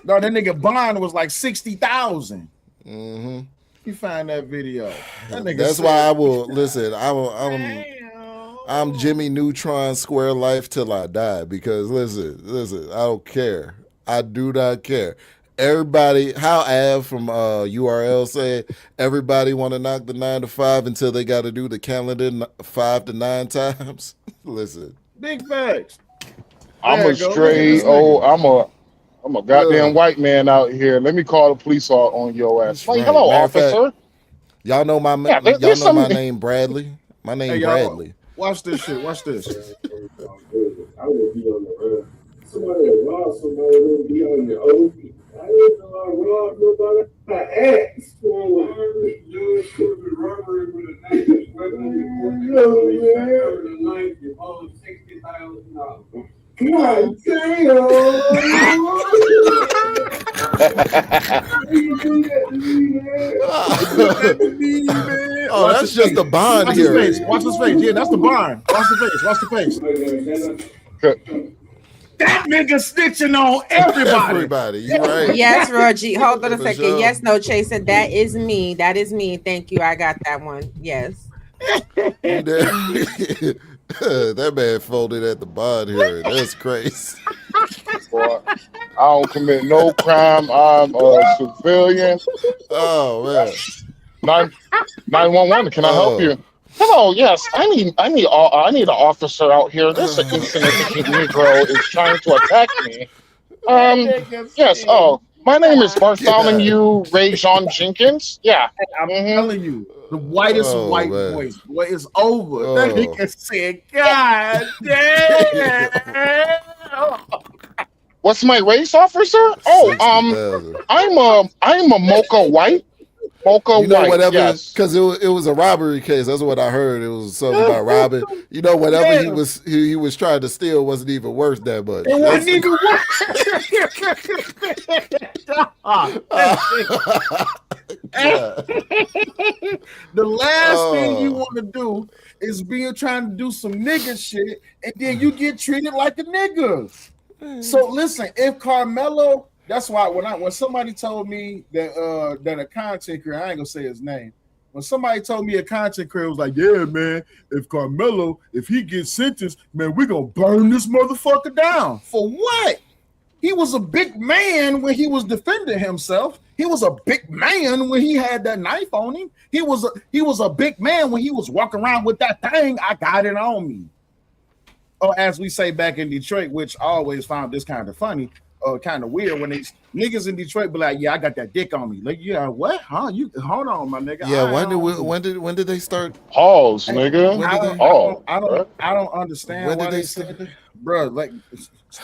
No, that nigga bond was like 60,000. Mm-hmm. You find that video. That nigga That's said, why I will listen. I'm Jimmy Neutron square life till I die because listen, I don't care. I do not care. Everybody, how Av from URL said, everybody want to knock the 9 to 5 until they got to do the calendar 5 to 9 times. Listen, big facts. I'm a goddamn white man out here. Let me call the police on your ass. Like, hello, officer. Fact, y'all know my my name Bradley. My name Bradley. Watch this shit. Watch this. I would be on the somebody that robbed somebody would be on the OP. I didn't know I robbed nobody. I asked for robbery with a knife. You owe $60,000. God damn! Oh, that's just the bond here. Watch his face. Yeah, that's the bond. Watch the face. That nigga snitching on everybody. You right. Yes, Rogie. Hold on a second. Sure. Yes, no, Chaser. That is me. Thank you. I got that one. Yes. That man folded at the bond here. That's crazy. Boy, I don't commit no crime. I'm a civilian. Oh man. 911. Can I help you? Hello. Yes, I need an officer out here. This insignificant Negro is trying to attack me. Yes. Oh, my name is Bartholomew Ray John Jenkins. Yeah. I'm telling you. The whitest white voice. What is over? That nigga said, God damn. What's my race, officer? Oh, I'm a mocha white. Mocha white. Whatever, because it was a robbery case. That's what I heard. It was something about robbing. Whatever he was trying to steal wasn't even worth that much. It wasn't even The last thing you want to do is be trying to do some nigga shit, and then you get treated like a nigga. So listen, if Karmelo, that's why when somebody told me that that a content creator, I ain't gonna say his name. When somebody told me a content creator was like, yeah, man, if Karmelo, if he gets sentenced, man, we're gonna burn this motherfucker down. For what? He was a big man when he was defending himself. He was a big man when he had that knife on him. He was a big man when he was walking around with that thing. I got it on me. Or as we say back in Detroit, which I always found this kind of funny, kind of weird when these niggas in Detroit be like, yeah, I got that dick on me. Like, yeah, what? Huh? You hold on, my nigga. Yeah, when did they start? Pause, nigga. I don't understand why they said that. Bro, like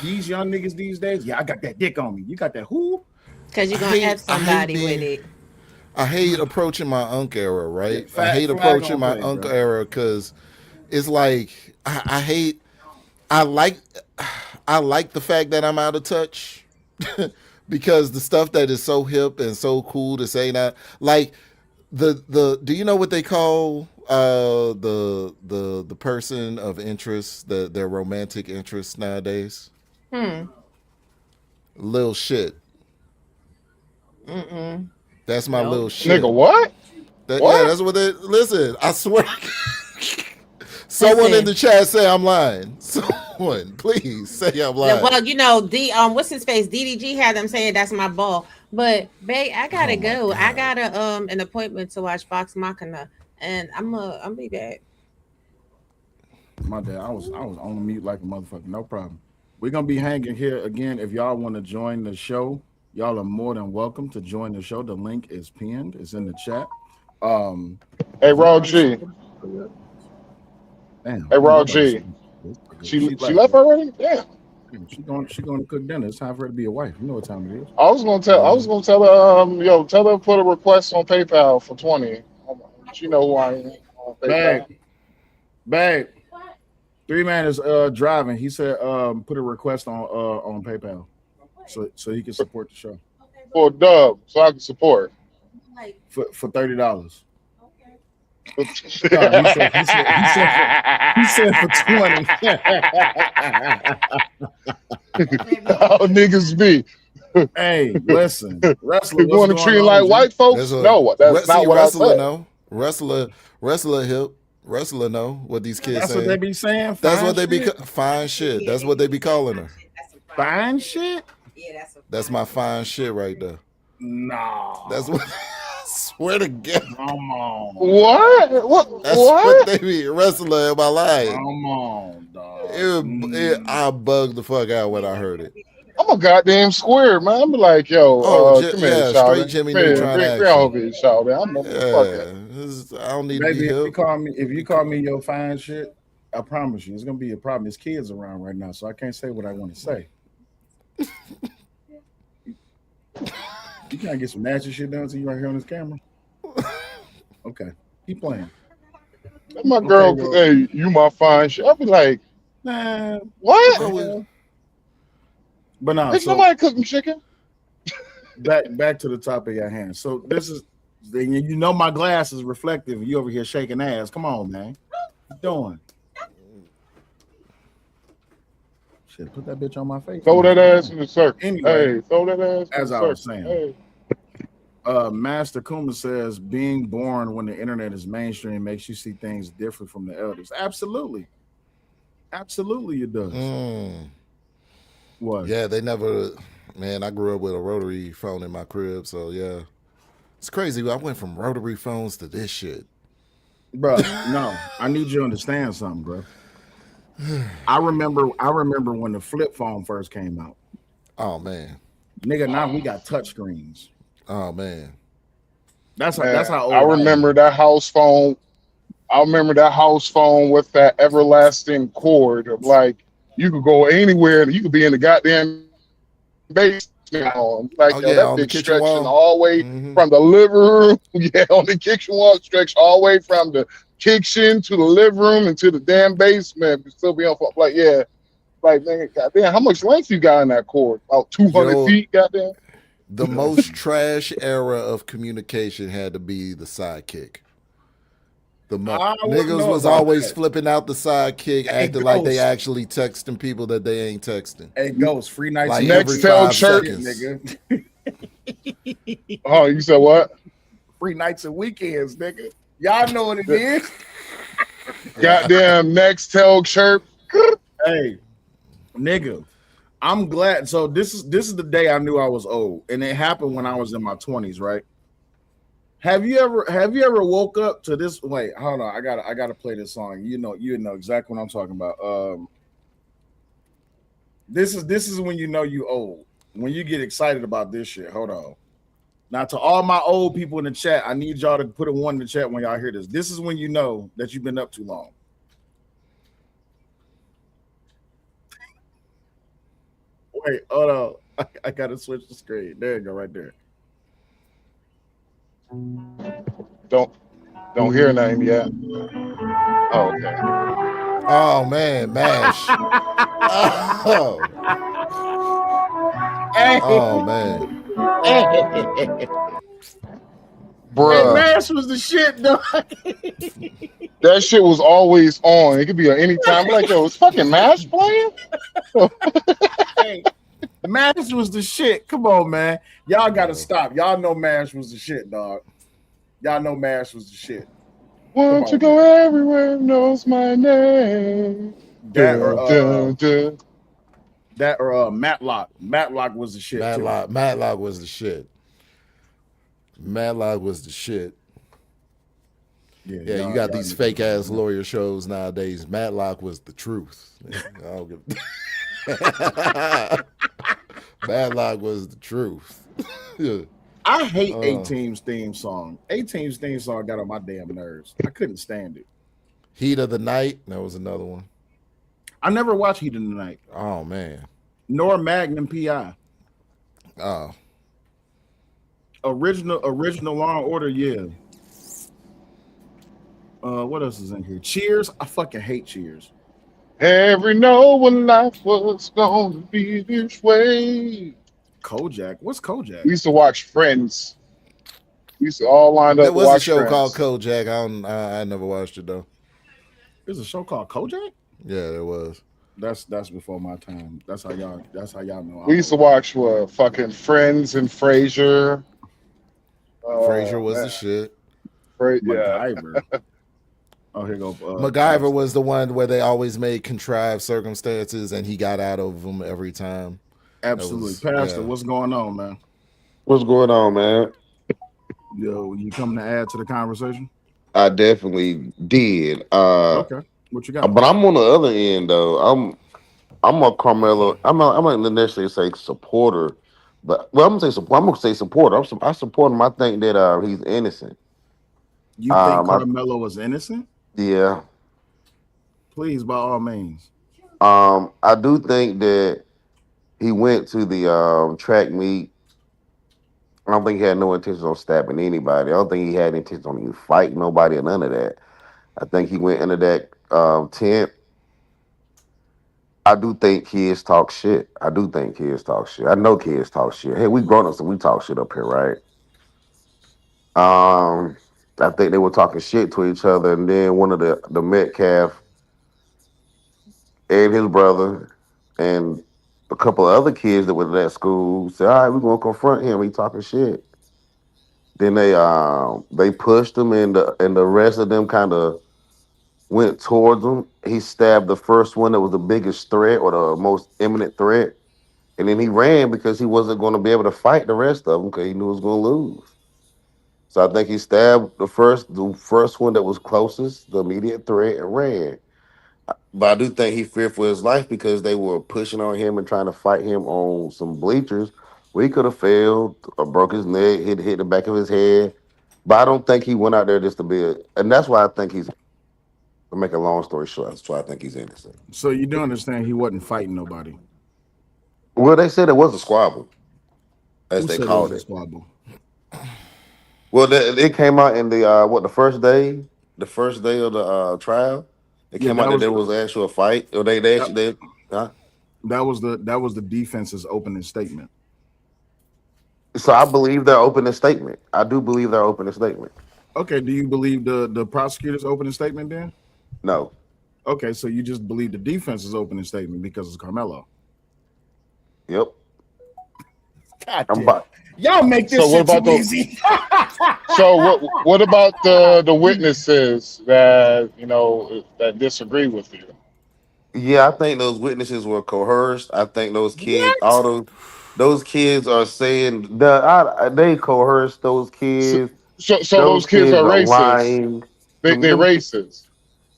these young niggas these days, yeah, I got that dick on me. You got that who? Because you're gonna have somebody with it. I hate approaching my unk era, right? I hate approaching my unk era because it's like I like the fact that I'm out of touch because the stuff that is so hip and so cool to say that, like the do you know what they call the person of interest, their romantic interest nowadays? Little shit. That's my little shit. Nigga, what? What? Yeah, that's what they listen. I swear. Someone in the chat say I'm lying. Someone, please say I'm lying. Well, what's his face? DDG had them saying that's my ball. But babe, I gotta go. God. I got an appointment to watch Vox Machina, and I'm be back. My bad. I was on mute like a motherfucker. No problem. We're gonna be hanging here again. If y'all want to join the show, y'all are more than welcome to join the show. The link is pinned. It's in the chat. Hey, Raw G. Damn. Hey, Raw G. She left already? Yeah. She going to cook dinner. It's time for her to be a wife. You know what time it is. I was gonna tell her, tell her to put a request on PayPal for 20. She know who I am. Babe. 3-Man is driving. He said put a request on PayPal so he can support the show. For Dub, so I can support. for $30. No, he said for 20. Oh, niggas be. Hey, listen, wrestler, you want to treat like white folks? No, that's not what I said. No, wrestler hip. Wrestler know what these kids That's saying. what they be saying. That's what they be shit? fine shit. That's what they be calling her. Fine shit. Yeah, that's my fine shit right there. No, that's what. Swear to God. Come on. What? That's what they be wrestler in my life. Come on, dog. I bugged the fuck out when I heard it. I'm a goddamn square, man. I'm like, yo, come here, straight Jimmy Neutron action. I'm I don't need Baby, to be if you call me your fine shit, I promise you, it's gonna be a problem. There's kids around right now, so I can't say what I want to say. You can't get some natural shit done to you right here on this camera. Okay, keep playing. My girl, hey, you my fine shit. I'll be like, man, what? But no, Is somebody cooking chicken? Back to the topic at hand. So this is, you know, my glass is reflective. You over here shaking ass. Come on, man. What you doing? Shit, put that bitch on my face. Throw that ass in the circle. Anyway, hey, throw that ass. As I was saying. Hey. Master Kuma says being born when the internet is mainstream makes you see things different from the elders. Absolutely it does. What? Yeah, they never, man, I grew up with a rotary phone in my crib, so yeah. It's crazy. I went from rotary phones to this shit. Bro, no, I need you to understand something, bro. I remember when the flip phone first came out. Oh man. Nigga, now we got touch screens. Oh man. That's how old I remember that house phone. I remember that house phone with that everlasting cord of like you could go anywhere and you could be in the goddamn basement. Like that bitch stretching all the way from the living room. Yeah, on the kitchen wall, stretched all the way from the kitchen to the living room and to the damn basement. Still be on like, yeah. Like, man, goddamn, how much length you got in that cord? About 200 feet, goddamn. The most trash era of communication had to be the sidekick. Niggas was always flipping out the sidekick, acting like they actually texting people that they ain't texting. Hey, Ghost, free nights like every 5 seconds, nigga. Oh, you said what? Free nights and weekends, nigga. Y'all know what it is. Goddamn Nextel chirp. Hey, nigga. I'm glad. So this is the day I knew I was old, and it happened when I was in my 20s, right? Have you ever woke up to this? Wait, hold on. I gotta play this song. You know exactly what I'm talking about. This is when you know you old. When you get excited about this shit. Hold on. Now to all my old people in the chat, I need y'all to put a 1 in the chat when y'all hear this. This is when you know that you've been up too long. Wait, hold on. I gotta switch the screen. There you go, right there. Don't hear nothing yet. Oh, okay. Oh man, MASH. Oh. Hey. Oh man. Bruh. Hey, MASH was the shit, dog. That shit was always on. It could be at any time. Like, yo, it's fucking MASH playing? Hey, MASH was the shit. Come on, man. Y'all gotta stop. Y'all know MASH was the shit, dog. Y'all know MASH was the shit. Won't you go everywhere knows my name? That or Matlock. Matlock was the shit. Matlock was the shit. Matlock was the shit. Yeah, you got these fake ass lawyer shows nowadays. Matlock was the truth. I don't give... Matlock was the truth. I hate A-Team's theme song. A-Team's theme song got on my damn nerves. I couldn't stand it. Heat of the Night, that was another one. I never watched Heat of the Night. Oh man. Nor Magnum P.I. Oh. Original Law and Order, yeah. What else is in here? Cheers. I fucking hate Cheers. Every know when life was gonna be this way. Kojak. What's Kojak? We used to watch Friends. We used to all lined up There to was a watch show called Friends. Kojak. I never watched it though. There's a show called Kojak. Yeah, there was. That's before my time. That's how y'all know We I'm used to old. watch fucking Friends and Frasier. Frasier Oh was the man, shit. Yeah. MacGyver. Oh, here go. MacGyver was the one where they always made contrived circumstances, and he got out of them every time. Absolutely, Pastor. Yeah. What's going on, man? What's going on, man? Yo, you coming to add to the conversation? I definitely did. Okay, what you got? But I'm on the other end though. I'm a Carmelo. I'm not necessarily say supporter, but well, I'm gonna say support. I'm gonna say supporter. I support him. I think that he's innocent. You think Karmelo was innocent? Yeah. Please, by all means. I do think that he went to the track meet. I don't think he had no intention on stabbing anybody. I don't think he had intention on even fighting nobody or none of that. I think he went into that tent. I do think kids talk shit. I do think kids talk shit. I know kids talk shit. Hey, we grown ups and we talk shit up here, right? I think they were talking shit to each other, and then one of the Metcalf and his brother and a couple of other kids that were at that school said, "All right, we're gonna confront him. He talking shit." Then they pushed him, and the rest of them kind of went towards him. He stabbed the first one that was the biggest threat or the most imminent threat. And then he ran because he wasn't going to be able to fight the rest of them because he knew he was going to lose. So I think he stabbed the first one that was closest, the immediate threat, and ran. But I do think he feared for his life because they were pushing on him and trying to fight him on some bleachers. We could have failed or broke his neck, hit the back of his head. But I don't think he went out there just to be and that's why I think he's, to make a long story short, that's why I think he's innocent. So you do understand he wasn't fighting nobody. Well, they said it was a squabble, as Who they said called it was a it. squabble? Well, it came out in the the first day of the trial. It Yeah, came out that there was actually a fight, or they actually huh? That was the defense's opening statement. So I believe their opening statement. I do believe their opening statement. Okay, do you believe the prosecutor's opening statement then? No. Okay, so you just believe the defense's opening statement because it's Karmelo. Yep. God damn. Y'all make this shit too easy. So what about the witnesses that that disagree with you? Yeah, I think those witnesses were coerced. I think those kids, all those kids are saying they coerced those kids. So Those those kids kids are are racist. lying. They racist.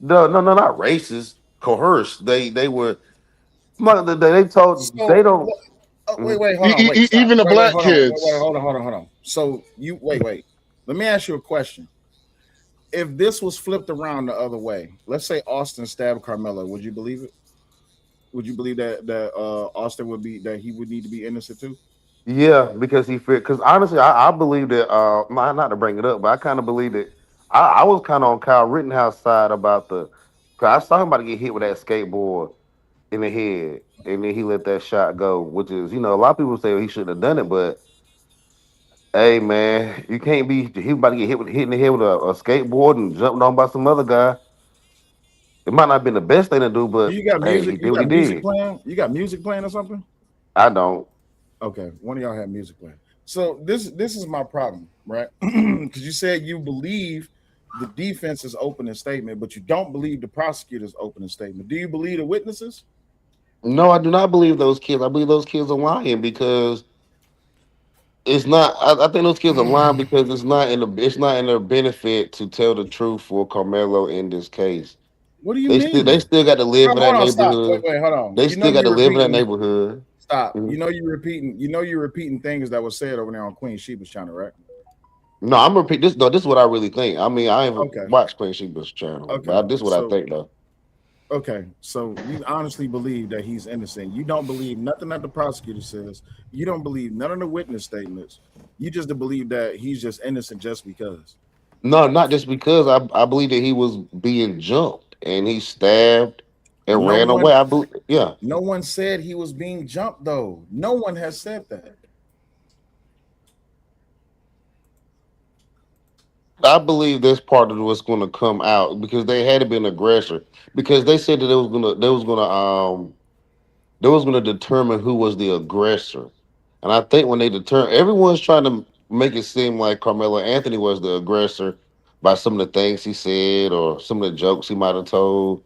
No, not racist. Coerced. They were. They told So, they don't. wait, hold on, wait, stop. Even the black kids. Hold on. So you wait. Let me ask you a question. If this was flipped around the other way, let's say Austin stabbed Karmelo, would you believe it? Would you believe that Austin would need to be innocent too? Yeah, because he fit. Because honestly, I believe that. Not to bring it up, but I kind of believe that. I was kind of on Kyle Rittenhouse side about the. Cause I saw him about to get hit with that skateboard in the head, and then he let that shot go. Which is, a lot of people say he shouldn't have done it, but hey, man, you can't be. He was about to get hit in the head with a skateboard and jumped on by some other guy. It might not have been the best thing to do, but You got hey, music. he did You what he got music did. playing. You got music playing or something? I don't. Okay, one of y'all have music playing. So this is my problem, right? Because you said you believe the defense's opening statement, but you don't believe the prosecutor's opening statement. Do you believe the witnesses? No, I do not believe those kids. I believe those kids are lying because it's not. I think those kids are lying because it's not in their benefit to tell the truth for Carmelo in this case. What do you They mean? still got to live in Hold that on, stop. neighborhood. Wait, hold on. They You know still got to you're live in that repeating. neighborhood. Stop. Mhm. You know you're repeating things that were said over there on Queen Sheba's channel, right? No, I'm repeat this. No, this is what I really think. I mean, I haven't Okay. watched Queen Sheba's channel, Okay. but this is what I So think though. okay, so you honestly believe that he's innocent. You don't believe nothing that the prosecutor says. You don't believe none of the witness statements. You just believe that he's just innocent just because. No, not just because I believe that he was being jumped and he stabbed and No ran one, away. I believe, yeah. no one said he was being jumped, though. No one has said that. I believe this part of what's going to come out because they had to be an aggressor because they said that they was gonna determine who was the aggressor, and I think when they determine, everyone's trying to make it seem like Carmelo Anthony was the aggressor by some of the things he said or some of the jokes he might have told,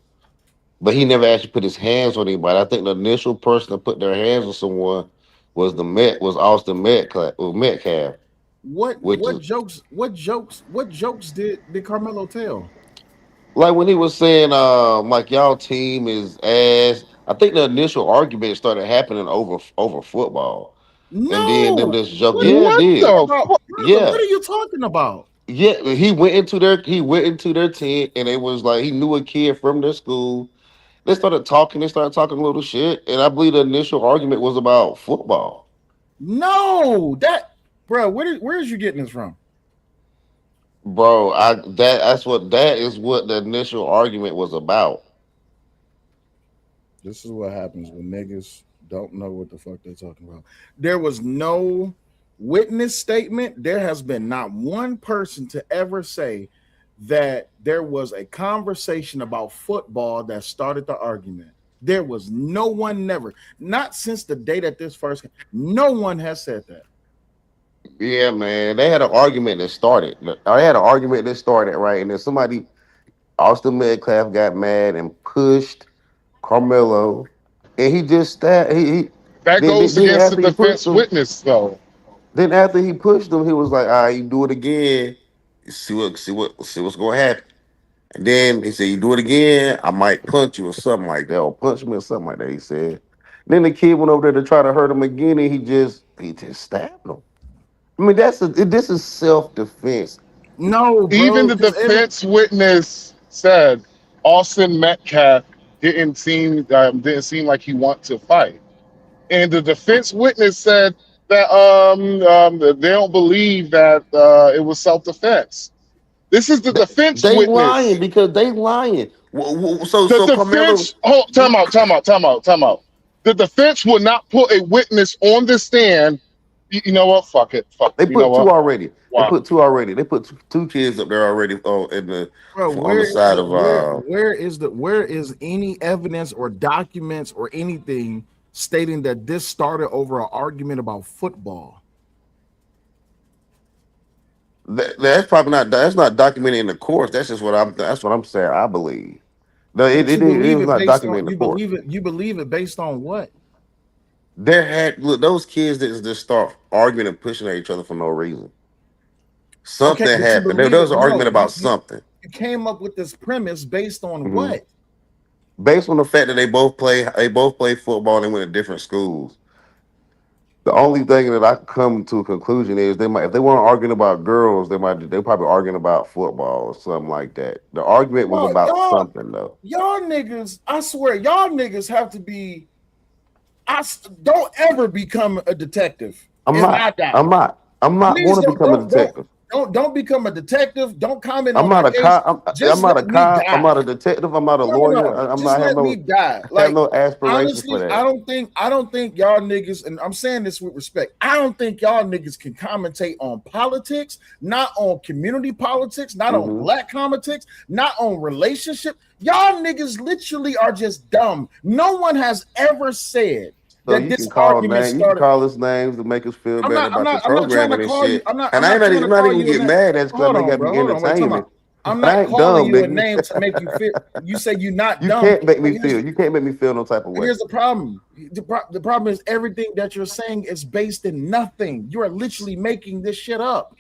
but he never actually put his hands on anybody. I think the initial person to put their hands on someone was Austin Metcalf, What which what is jokes what jokes what jokes did Carmelo tell? like when he was saying, like y'all team is ass. I think the initial argument started happening over football, and then them No. just joke. What are Yeah, it you What did. talking the about? fuck? Brother, Yeah, what are you talking about? yeah. He went into their tent, and it was like he knew a kid from their school. They started talking. They started talking a little shit, and I believe the initial argument was about football. No, bro, where is you getting this from? Bro, that is what the initial argument was about. This is what happens when niggas don't know what the fuck they're talking about. There was no witness statement. There has been not one person to ever say that there was a conversation about football that started the argument. There was no one, never, not since the day that this first came. No one has said that. Yeah, man. They had an argument that started. They had an argument that started, right? And then Austin Metcalf got mad and pushed Carmelo, and he just stabbed. That goes Then against the after he pushed defense him, witness, though. then after he pushed him, he was like, "All right, you do it again. See what's going to happen." And then he said, "You do it again, I might punch you or something like that, or punch me or something like that." He said. Then the kid went over there to try to hurt him again, and he just stabbed him. I mean, this is self defense. No, Even bro, the because defense witness said Austin Metcalf didn't seem like he want to fight, and the defense witness said that they don't believe that it was self defense. This is the defense They lying witness. because they lying. So The Carmelo, defense. Oh, time out. The defense would not put a witness on the stand. You know what? Fuck it. Fuck. they You know put two what? already. They Wow. put two already. They put two kids up there already. bro, On the side of where is any evidence or documents or anything stating that this started over an argument about football? that's not documented in the course. That's what I'm saying. I believe. No, But it was not documented in the course. you believe it based on what? Those kids that just start arguing and pushing at each other for no reason. Okay, Something but you happened. There believe was it. an No, argument about something. you came up with this premise based on Mhm. what? Based on the fact that they both play football and they went to different schools. The only thing that I come to a conclusion is if they weren't arguing about girls, they probably arguing about football or something like that. The argument was Well, about something though. y'all niggas, I swear, y'all niggas have to be. Don't ever become a detective. I'm If I not. die, I'm not. I'm not please going to become a detective. don't become a detective. Don't comment I'm on my not a case. cop. I'm Just not a let me cop. I'm die. not a detective. I'm not a lawyer. No. I'm Just not let me die. have Like, no aspirations for honestly, that. I don't think y'all niggas, and I'm saying this with respect, I don't think y'all niggas can commentate on politics, not on community politics, not on Mhm. black politics, not on relationship. Y'all niggas literally are just dumb. No one has ever said So that this argument you can started. call us names to make us feel better about your I'm not trying to programming and call you. shit. And I'm not trying I'm to not call even you a get name. mad at because I Hold know you on, gotta bro. be Hold on. Wait, time entertainment. out. I'm And I not ain't calling dumb, you a nigga. name to make you feel. You say you're not You dumb. can't make me But feel. You can't make me feel no type of way. here's the problem. The problem is everything that you're saying is based in nothing. You are literally making this shit up.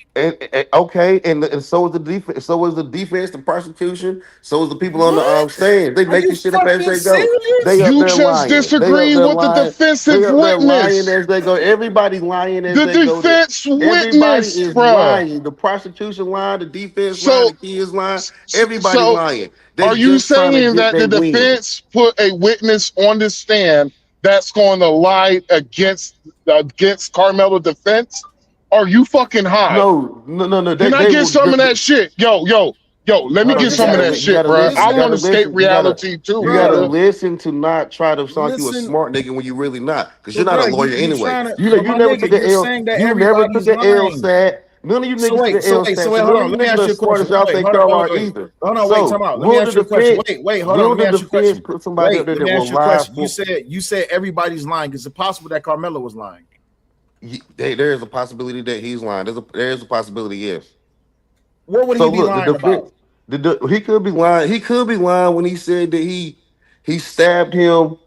Okay, and so is the defense. So is the defense, the prosecution. So is the people on the What? stand. They Are you making shit up as fucking they go. They serious? up You there just lying. They up disagree there with the lying. They defensive up there lying witness. as they go. Everybody lying as The they go. defense Everybody witness, is bruh. lying. The prosecution lying. The defense lying. So, The kids lying. Everybody so lying. They are you just trying to saying get that the their win. defense put a witness on the stand that's going to lie against Carmelo defense? Are you fucking high? No. Can I They get will. some of that shit? Yo, let me Bro, get this some of that every You shit, gotta bruh. listen. this I You want gotta to escape listen. reality too, You gotta bro. nigga. listen to not try to sound like you a Listen, smart nigga when you really not, because you're but not a bro, lawyer you anyway. trying to, You but you my never nigga, took an you're L. saying that You never took everybody's an lying. LSAT. None of you So niggas wait, can so L wait, so stats. wait, None hold of on. you Let me niggas ask you as a smart question. as y'all Wait, think hold on, y'all wait, are wait. either. Hold on, wait, So time out. Let me will the ask you a question. defense, Wait, hold on. will Let me the ask you a question. defense put somebody Wait, up there let me that ask will you a lie question. for? You said everybody's lying. Is it possible that Karmelo was lying? There is a possibility that he's lying. There is a possibility, yes. What would he So be look, the lying defense, about? he could be lying. He could be lying when he said that he stabbed him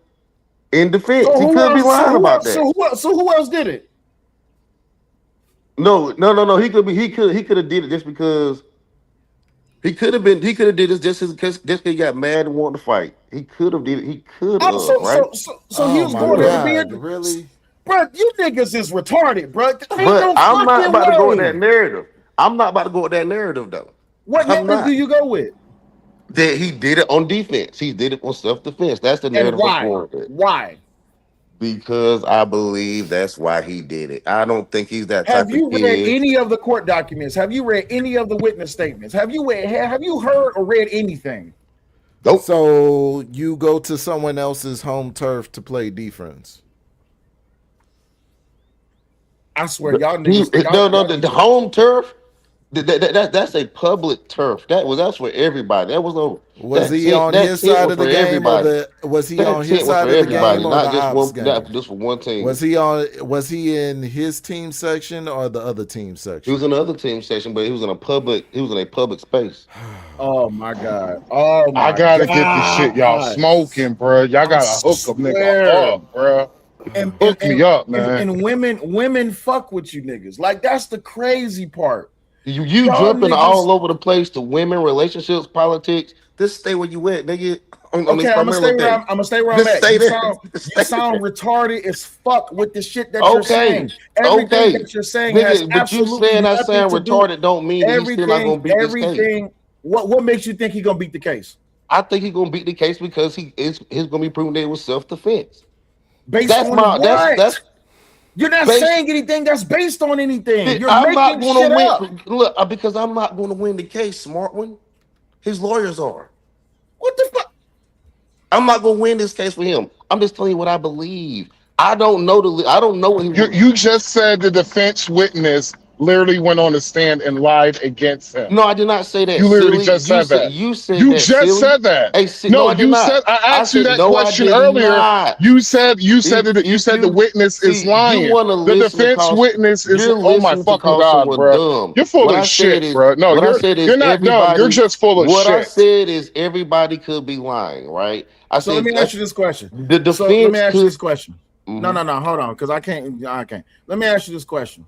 in So defense. He who could be else? So lying who about else? that. So who else did it? No. He could have did it just because he could have did this just because he got mad and wanted to fight. He could have did it. He could Oh, have, right? so he Oh was my going there to be God, really? bro. You niggas is retarded, bro. Ain't But no I'm not fucking about to go with that way. narrative. I'm not about to go with that narrative though. What I'm narrative do not. you go with? That he did it on defense. He did it on self-defense. That's the And narrative I'm why? going with. Why? Because I believe that's why he did it. I don't think he's that Have type of you read kid. any of the court documents? Have you read any of the witness statements? Have you heard or read anything? Nope. So you go to someone else's home turf to play defense. I swear, y'all niggas. The home turf. That's a public turf. That's for everybody. That was no Was he on that his tent side was of for the game or everybody. was he That on his tent was for side of the game everybody, or the not just ops one, game? not just for one team. Was he in his team section or the other team He section? was in the other team section, but he was in a public space. Oh my god! Oh I my gotta get the shit y'all god! smoking, bro. Y'all I gotta hook a nigga swear. up, bro. And and Hook and me up, man. and women fuck with you niggas. Like that's the crazy part. You Y'all jumping niggas. all over the place to women, relationships, politics. Just stay where you at, nigga. On Okay, this I'm gonna stay Carmelo where thing. I'm Just at. stay there. Just You stay sound there. retarded as fuck with the shit that you're Okay. saying. Everything Okay. that you're saying has Nigga, but you absolutely saying I nothing sound to do. retarded don't mean that he's still not gonna beat this case. Everything. What makes you think he gonna beat the case? I think he's gonna beat the case because he's gonna be proven that it was self-defense. Based That's on my what? that's You're not based. saying anything that's based on anything. You're I'm not making gonna shit win. up. Look, because I'm not gonna win the case, smart one. His lawyers are. What the fuck? I'm not gonna win this case for him. I'm just telling you what I believe. I don't know I don't know what he was. You just said the defense witness literally went on the stand and lied against him. No, I did not say that, You literally silly. just said that. You said You that, just silly. said that. Hey, no, No, I did you said not. I I asked you said that no, I question did earlier. not. You said If the you witness is see, you lying. want to The listen to defense cause witness is you're oh my listening to fucking call god, someone bro. dumb. You're full of shit, bro. No, What I said is you're not dumb. You're everybody. just full of What I shit. said is everybody could be lying, right? So let me ask you this question. The So let me defense ask you this could. question. No, hold on, because I can't. Let me ask you this question.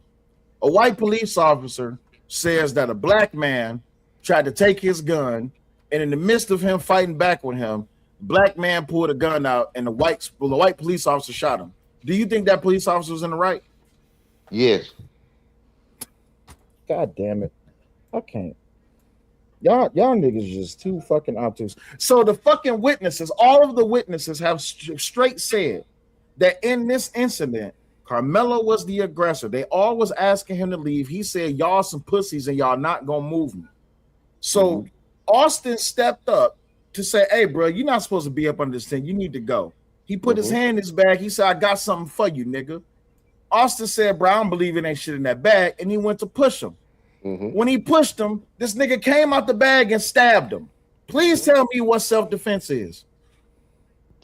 A white police officer says that a black man tried to take his gun, and in the midst of him fighting back with him, black man pulled a gun out, and the white police officer shot him. Do you think that police officer was in the right? Yes. God damn it! I can't. Y'all niggas just too fucking obtuse. So the fucking witnesses, all of the witnesses have straight said that in this incident, Karmelo was the aggressor. They all was asking him to leave. He said, y'all some pussies and y'all not gonna move me. So Austin stepped up to say, hey, bro, you're not supposed to be up under this thing. You need to go. He put his hand in his bag. He said, I got something for you, nigga. Austin said, bro, I don't believe it ain't shit in that bag. And he went to push him. When he pushed him, this nigga came out the bag and stabbed him. Please tell me what self-defense is.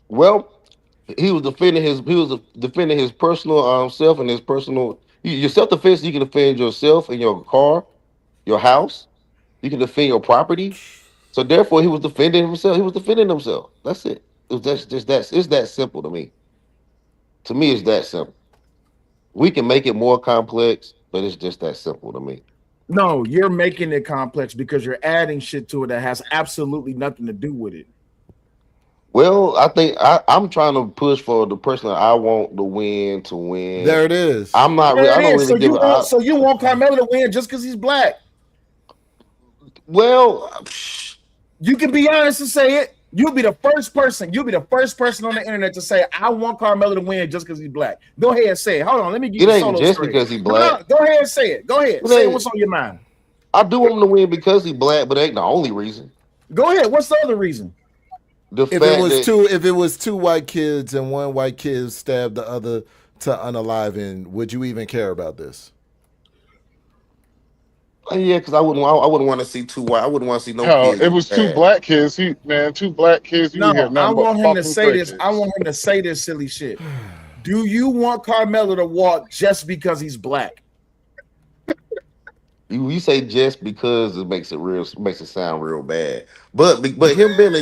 Well, he was defending his personal self and his personal. Your self-defense, you can defend yourself and your car, your house. You can defend your property. So therefore, he was defending himself. He was defending himself. That's it. It's that simple to me. To me, it's that simple. We can make it more complex, but it's just that simple to me. No, you're making it complex because you're adding shit to it that has absolutely nothing to do with it. Well, I think I'm trying to push for the person that I want to win to win. There it is. I'm not. There I it don't is. really give it. So you want Karmelo to win just because he's black? Well, you can be honest and say it. You'll be the first person. You'll be the first person on the internet to say, "I want Karmelo to win just because he's black." Go ahead and say it. Hold on, let me get it you ain't solo just straight. because he's black. No, go ahead and say it. Go ahead. Say what's on your mind. I do want him to win because he's black, but it ain't the only reason. Go ahead. What's the other reason? If it was two white kids and one white kid stabbed the other to unalive, would you even care about this? Yeah, because I wouldn't want to see two white. I wouldn't want to see no Hell, kids it get was two bad. black kids. Two black kids. You No, hear I nothing but want him to fucking say this. I crickets. want him to say this silly shit. Do you want Karmelo to walk just because he's black? You say just because it makes it sound real bad. But him being a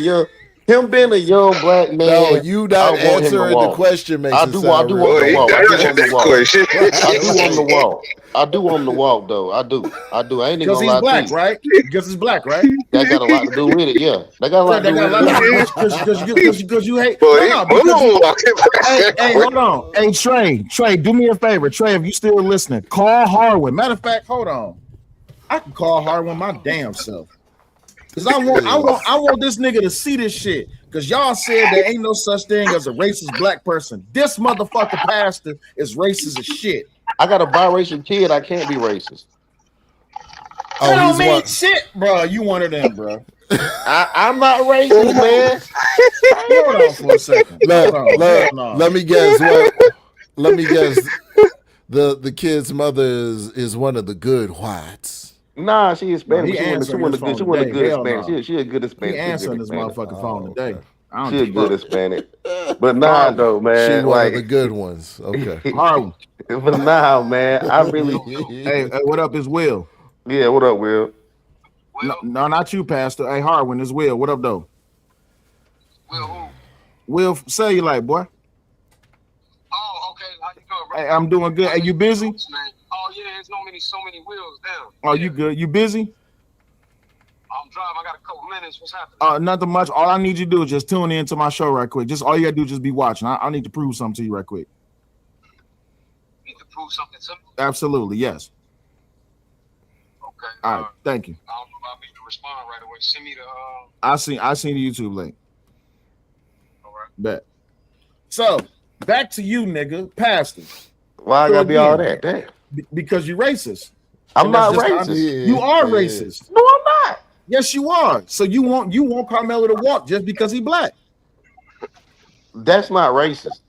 young black No, man, you I not want him to answering the walk. question makes I it do sound real want him to He walk. I bad. do want dodging him to that walk. question. I do want him to walk. I do want him to walk though. I do. I ain't even Because gonna he's lie to black, you. right? Because he's black, right? That got a lot to do with it. Yeah, that got a lot Yeah, to they do got a with lot it. of Yeah. because you hate. Boy, No, he because you. moonwalking. Hey, hold on. Hey, Trey, do me a favor. Trey, if you still listening, call Harwin. Matter of fact, hold on. I can call Harwin my damn self. Cause I want this nigga to see this shit. Cause y'all said there ain't no such thing as a racist black person. This motherfucker pastor is racist as shit. I got a biracial kid. I can't be racist. That don't mean shit, bro. You one of them, bro. I'm not racist, man. Hold on for a second. Let me guess. Let me guess. The kid's mother is one of the good whites. Nah, she Hispanic. No, he but she answering want his a good. phone She want a today. good Hell Hispanic. no. She a good Hispanic. He She a good answering his Hispanic. motherfucking phone today. I don't She a give good up. Hispanic. But nah, though, man. She one of the Like, good ones. Okay. Harwin. but nah, man. I really. Hey, what up is Will? Yeah, what up, Will? No, not you, Pastor. Hey, Harwin is Will. What up, though? Will Cellulite, boy. Oh, okay. How you doing, bro? Hey, I'm doing good. Hey, you busy? Oh yeah, there's so many wheels down. Oh, you good? You busy? I'm driving. I got a couple minutes. What's happening? Nothing much. All I need you to do is just tune in to my show right quick. Just all you gotta do is just be watching. I need to prove something to you right quick. You need to prove something to me? Absolutely, yes. Okay. All right, thank you. I don't know if I need to respond right away. Send me the I seen the YouTube link. All right. Bet. So back to you, nigga, Pastor. Why I gotta be all that? Damn. Because you're racist. I'm not racist. You are racist. No, I'm not. Yes, you are. So you want Karmelo to walk just because he's black. That's not racist.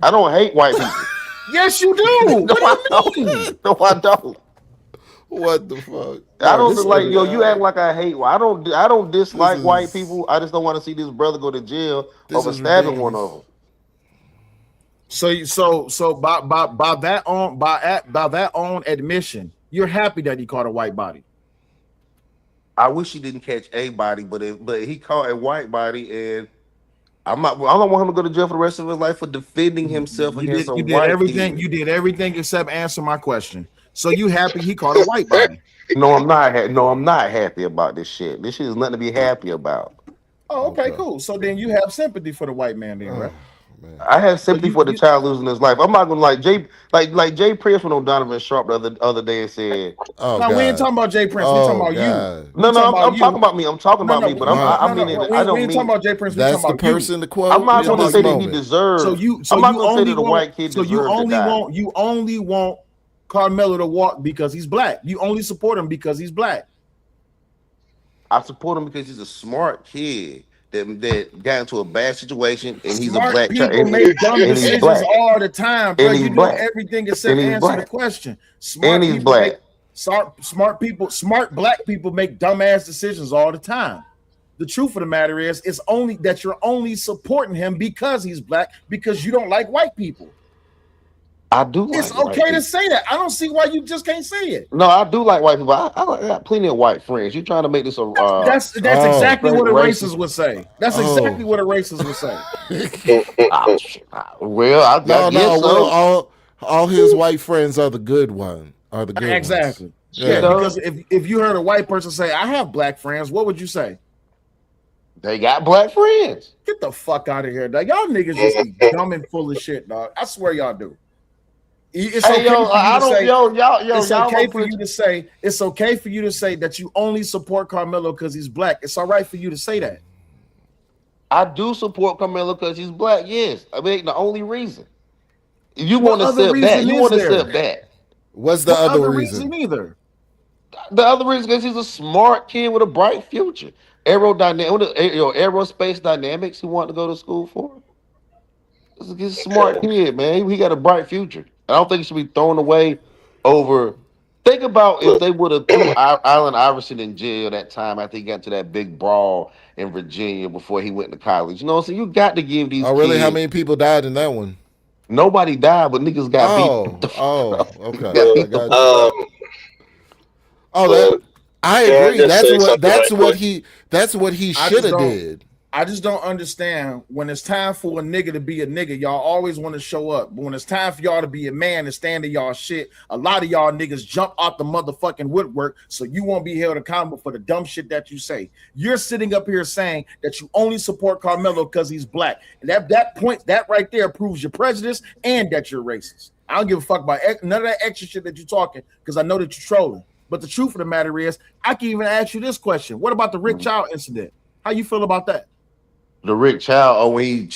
I don't hate white people. Yes, you do. No, I don't. No, I don't. What the fuck? I don't like you act like I hate. I don't dislike white people. I just don't want to see this brother go to jail over stabbing one of them. So by that own admission, you're happy that he caught a white body. I wish he didn't catch a body, but he caught a white body, and I don't want him to go to jail for the rest of his life for defending himself against a white kid. You did everything except answer my question. So you happy he caught a white body? No, I'm not. No, I'm not happy about this shit. This shit is nothing to be happy about. Oh, okay, cool. So then you have sympathy for the white man, then, right? I have sympathy for the child losing his life. I'm not gonna like Jay Prince went on Donovan Sharp the other day and said, "No, we ain't talking about Jay Prince. We talking about you." No, I'm talking about me. I'm talking about me, but I mean, I don't mean talking about Jay Prince. That's the person to quote. I'm not going to say that he deserves. I'm not going to say that the white kid deserves to die. You only want Karmelo to walk because he's black. You only support him because he's black. I support him because he's a smart kid that got into a bad situation, and he's Smart a black child. People make dumb decisions all the time, bro. You do everything except answer the question. Smart black people make dumbass decisions all the time. The truth of the matter is, it's only that you're only supporting him because he's black, because you don't like white people. I do. It's okay to say that. I don't see why you just can't say it. No, I do like white people. I got plenty of white friends. You're trying to make this a that's exactly what a racist would say. That's exactly what a racist would say. Well, I guess so. Well, all his white friends are the good one. Are the good exactly. ones. Yeah, because if you heard a white person say, "I have black friends," what would you say? They got black friends. Get the fuck out of here, dog. Y'all niggas just be dumb and full of shit, dog. I swear y'all do. It's okay for you to say it's okay for you to say that you only support Karmelo because he's black. It's all right for you to say that. I do support Karmelo because he's black. Yes, I mean the only reason. If you want to accept that, you want to accept that. What's the other reason? Either the other reason is he's a smart kid with a bright future. Aerospace dynamics. He wanted to go to school for. He's a smart kid, man. He got a bright future. I don't think he should be thrown away over Think about if they would have threw Allen Iverson in jail that time after he got to that big brawl in Virginia before he went to college. You know, so you got to give these Oh, really? How kids. many people died in that one? Nobody died, but niggas got beat. Okay. Got I beat the got fuck you. up. Oh, that I agree. That's what he should have did. I just don't understand when it's time for a nigga to be a nigga, y'all always want to show up. But when it's time for y'all to be a man and stand in y'all shit, a lot of y'all niggas jump out the motherfucking woodwork so you won't be held accountable for the dumb shit that you say. You're sitting up here saying that you only support Karmelo because he's black. And that right there proves your prejudice and that you're racist. I don't give a fuck about none of that extra shit that you're talking because I know that you're trolling. But the truth of the matter is, I can even ask you this question. What about the Rick Child incident? How you feel about that? The Rick Child, when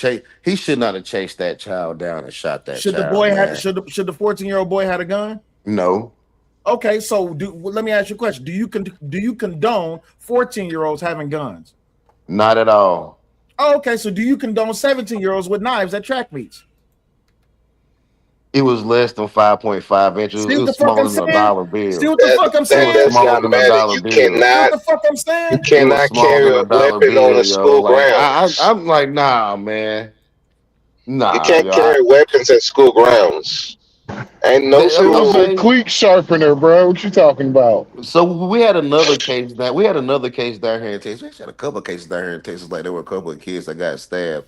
he should not have chased that child down and shot that should child. The boy should the 14-year-old boy had a gun? No. Okay, so let me ask you a question. Do you condone 14-year-olds having guns? Not at all. Oh, okay, so do you condone 17-year-olds with knives at track meets? It was less than 5.5 inches. It was smaller than a dollar bill. See what the fuck I'm saying? That's young man. You cannot. What the fuck I'm saying? You cannot carry a weapon on a school grounds. I'm like, nah, man. Nah, you can't carry weapons at school grounds. Ain't no. It was a cleat sharpener, bro. What you talking about? So we had another case down here in Texas. We had a couple of cases down here in Texas. Like there were a couple of kids that got stabbed,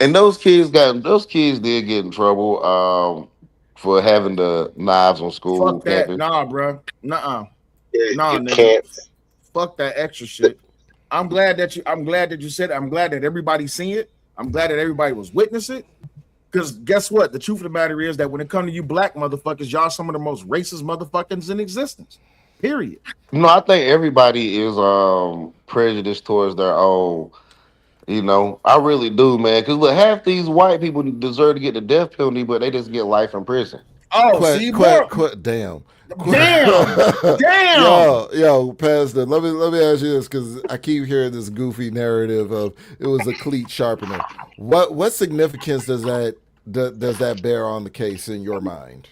and those kids did get in trouble. For having the knives on school. Fuck that. Campus. Nah, bro. Nuh-uh. Nah, you nigga. Can't. Fuck that extra shit. I'm glad that you said it. I'm glad that everybody seen it. I'm glad that everybody was witness it. Because guess what? The truth of the matter is that when it comes to you black motherfuckers, y'all some of the most racist motherfuckers in existence. Period. No, I think everybody is prejudiced towards their own. You know, I really do, man. Because look, half these white people deserve to get the death penalty, but they just get life in prison. Oh, damn. Yo, Pastor. Let me ask you this because I keep hearing this goofy narrative of it was a cleat sharpener. What significance does that bear on the case in your mind?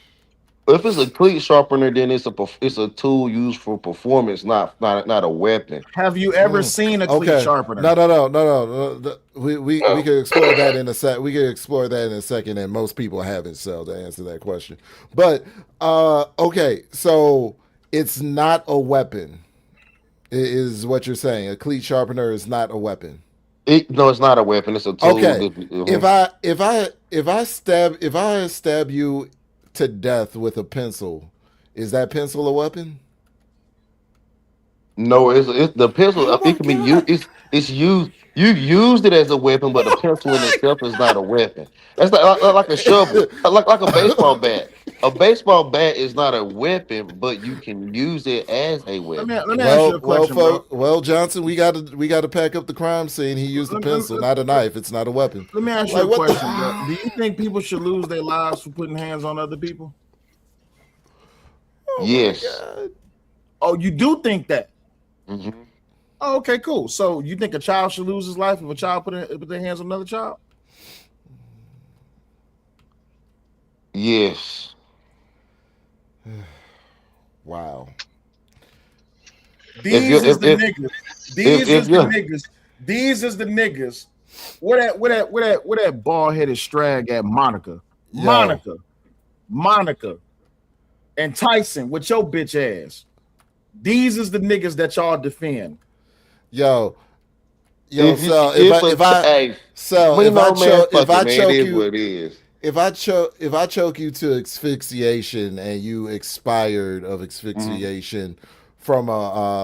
If it's a cleat sharpener, then it's a tool used for performance, not a weapon. Have you ever seen a cleat sharpener? No. We could explore that in a sec. We could explore that in a second, and most people haven't. So to answer that question, but okay, so it's not a weapon, is what you're saying? A cleat sharpener is not a weapon. No, it's not a weapon. It's a tool. Okay, if I stab you to death with a pencil, is that pencil a weapon? No, it's the pencil. It can be used. It's used. You used it as a weapon, but the pencil in itself is not a weapon. That's like a shovel, like a baseball bat. A baseball bat is not a weapon, but you can use it as a weapon. Let me ask you a question, well, Johnson, we got to pack up the crime scene. He used a pencil, not a knife. It's not a weapon. Let me ask you a question, bro. Do you think people should lose their lives for putting hands on other people? Yes. Oh, you do think that? Mm-hmm. Oh, okay, cool. So you think a child should lose his life if a child put their hands on another child? Yes. Wow. These is the niggas. These is the niggas. Where that bald-headed strag at Monica? Yo. Monica. And Tyson with your bitch ass. These is the niggas that y'all defend. Yo, so if I choke you to asphyxiation and you expired of asphyxiation from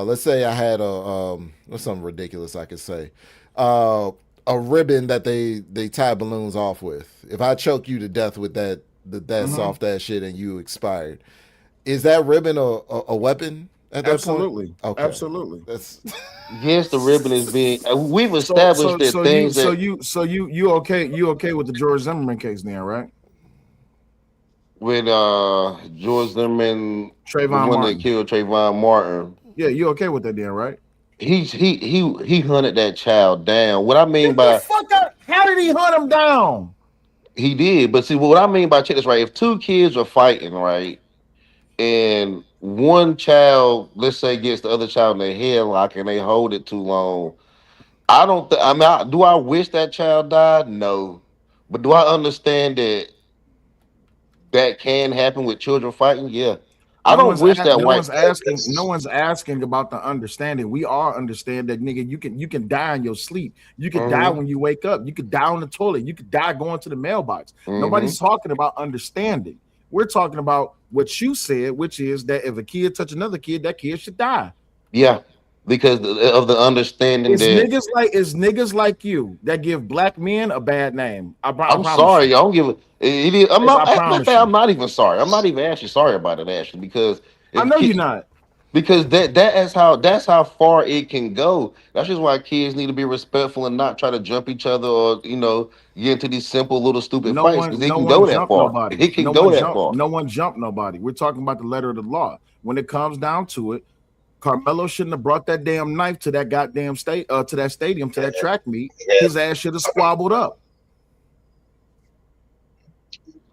let's say I had what's something ridiculous I could say, a ribbon that they tie balloons off with. If I choke you to death with that soft ass shit and you expired, is that ribbon a weapon? Absolutely. Okay. Absolutely. That's yes, the ribbon is being. We've established that things. So you okay? You okay with the George Zimmerman case now, right? With George Zimmerman, Trayvon when Martin. they killed Trayvon Martin. Yeah, you okay with that then, right? He hunted that child down. What I mean Get by the fuck out. How did he hunt him down? he did, but see what I mean by check this right. If two kids are fighting, right, and one child, let's say, gets the other child in their headlock and they hold it too long, I don't. I mean, do I wish that child died? No, but do I understand that that can happen with children fighting? Yeah, I don't wish that no white. one's asking about the understanding. We all understand that, nigga. You can die in your sleep. You could die when you wake up. You could die on the toilet. You could die going to the mailbox. Nobody's talking about understanding. We're talking about what you said, which is that if a kid touch another kid, that kid should die. Yeah, because of the understanding It's that niggas like you that give black men a bad name. I I'm promise sorry, you. I don't give a. I'm not. I promise you. I'm not even sorry. I'm not even actually sorry about it actually because I know you're not. Because that's how far it can go. That's just why kids need to be respectful and not try to jump each other or get into these simple little stupid fights because it No can one go that jumped far. nobody. It can go that far. No one jumped nobody. We're talking about the letter of the law. When it comes down to it, Karmelo shouldn't have brought that damn knife to that goddamn to that stadium, to that track meet. His ass should have squabbled up.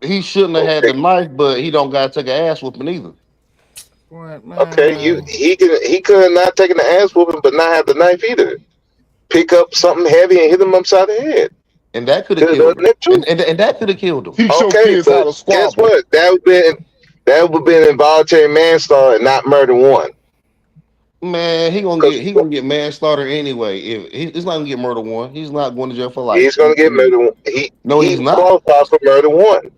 He shouldn't have had the knife, but he don't gotta take an ass whooping either. What, Okay, he could have not taken the ass whooping, but not have the knife either. Pick up something heavy and hit him upside the head. And that could have killed him. And that could have killed him. Okay, but guess what? That would have been involuntary manslaughter and not murder one. Man, he gonna get manslaughter anyway. If he's not gonna get murder one, he's not going to jail for life. He's gonna get murder one. He's not qualified for murder one.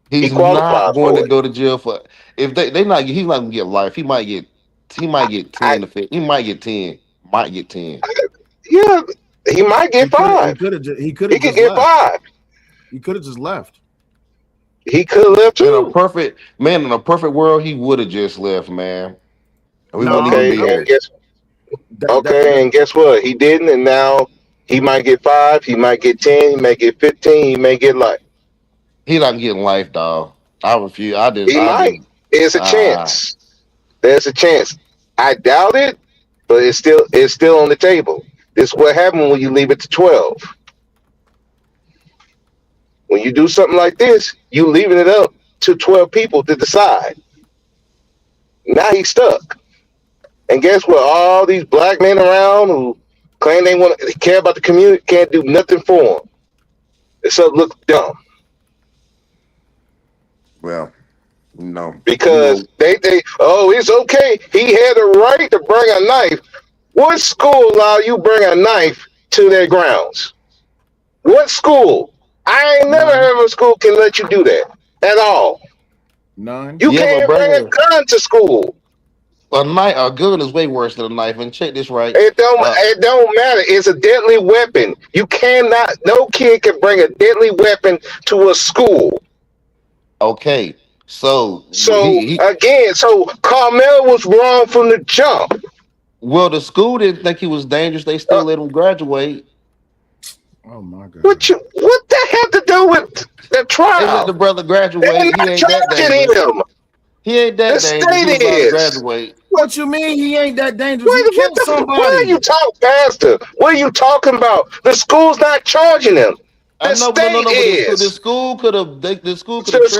He's not going to go to jail for if he's not gonna get life. He might get 10 to 15. He might get 10. Might get 10. Yeah, he might get 5. He could get 5. He could have just left. He could have left too. In a perfect world, he would have just left, man. And and guess what? He didn't, and now he might get 5. He might get 10. He may get 15. He may get life. He's not getting life, dog. I refuse. He might. There's a chance. There's a chance. I doubt it, but it's still on the table. This is what happens when you leave it to 12. When you do something like this, you leaving it up to 12 people to decide. Now he's stuck. And guess what? All these black men around who claim they care about the community can't do nothing for them. Except look dumb. Well, no. Because they it's okay. He had a right to bring a knife. What school allow you bring a knife to their grounds? What school? I ain't never heard of a school can let you do that at all. None. You can't bring a gun to school. A gun is way worse than a knife. And check this right. It don't matter. It's a deadly weapon. No kid can bring a deadly weapon to a school. Okay. So Karmelo was wrong from the jump. Well, the school didn't think he was dangerous. They still let him graduate. Oh my God! What that have to do with the trial? They let the brother graduate. He ain't that dangerous. He ain't that dangerous. He was graduate. What you mean? He ain't that dangerous? He killed somebody. Why are you talking, Pastor? What are you talking about? The school's not charging him. The school could have. The school could have.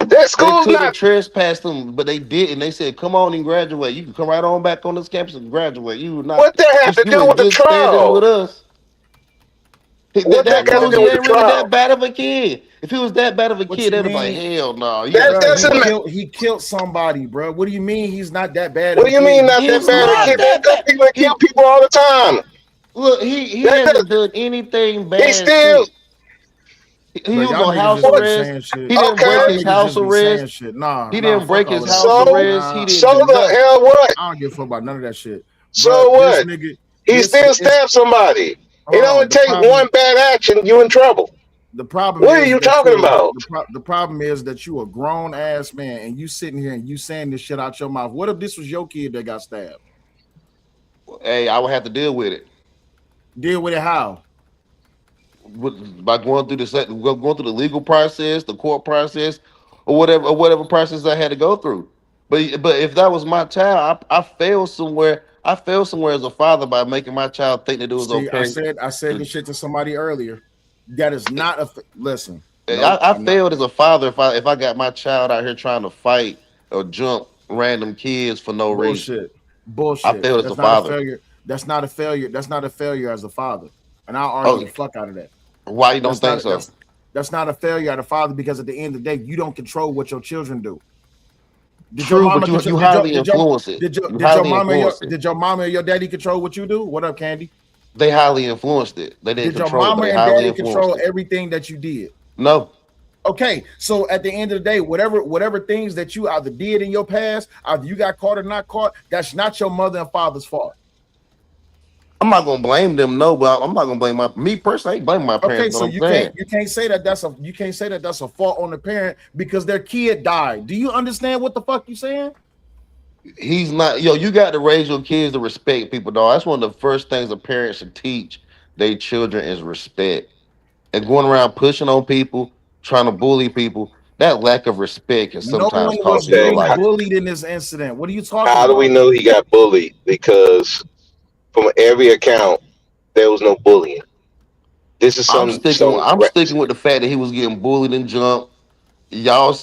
That school's not trespassed them, but they didn't. They said, "Come on and graduate. You can come right on back on this campus and graduate." You not. What that have to do with the trial? With us. What that got to do with the trial? That bad of a kid. If he was that bad of a kid, they'd be like, "Hell no." He killed somebody, bro. What do you mean he's not that bad? What do you mean not that bad? People kill people all the time. Look, he hasn't done anything bad. He was on house arrest. He didn't break his house arrest. He didn't break his house arrest. So the hell what? I don't give a fuck about none of that shit. So what? He still stabbed somebody. It only takes one bad action, you in trouble. The problem. What are you talking about? The problem is that you a grown ass man and you sitting here and you saying this shit out your mouth. What if this was your kid that got stabbed? Hey, I would have to deal with it. Deal with it how? By going through the legal process, the court process, or whatever process I had to go through. But if that was my child, I failed somewhere. I failed somewhere as a father by making my child think that it was okay. I said this shit to somebody earlier. That is not a listen. I failed as a father if I got my child out here trying to fight or jump random kids for no reason. Bullshit. I failed as That's a not a father. failure. That's not a failure. That's not a failure as a father. And I'll argue Oh, the fuck out of that. why you don't That's think not so? that's not a failure as a father, because at the end of the day, you don't control what your children do. Did your True, mama but you highly influence it. You highly influence it. did your mama and your daddy control what you do? What up, Candy? They highly influenced it. They didn't Did your control it, but mama they and highly daddy influenced control it. everything that you did? No. Okay, so at the end of the day, whatever things that you either did in your past, either you got caught or not caught, that's not your mother and father's fault. I'm not gonna blame them, no, but I'm not gonna blame me personally. I ain't blaming my Okay, parents, but so I'm you saying can't say that that's a fault on the parent because their kid died. Do you understand what the fuck you saying? he's not. Yo, you got to raise your kids to respect people, dog. That's one of the first things a parent should teach their children is respect. And going around pushing on people, trying to bully people, that lack of respect can No sometimes one cost was you your Okay, getting life. bullied in this incident. What are you talking how do we about? know he got bullied? Because from every account, there was no bullying. This is I'm some sticking. some I'm sticking with the fact that he was getting bullied and jumped.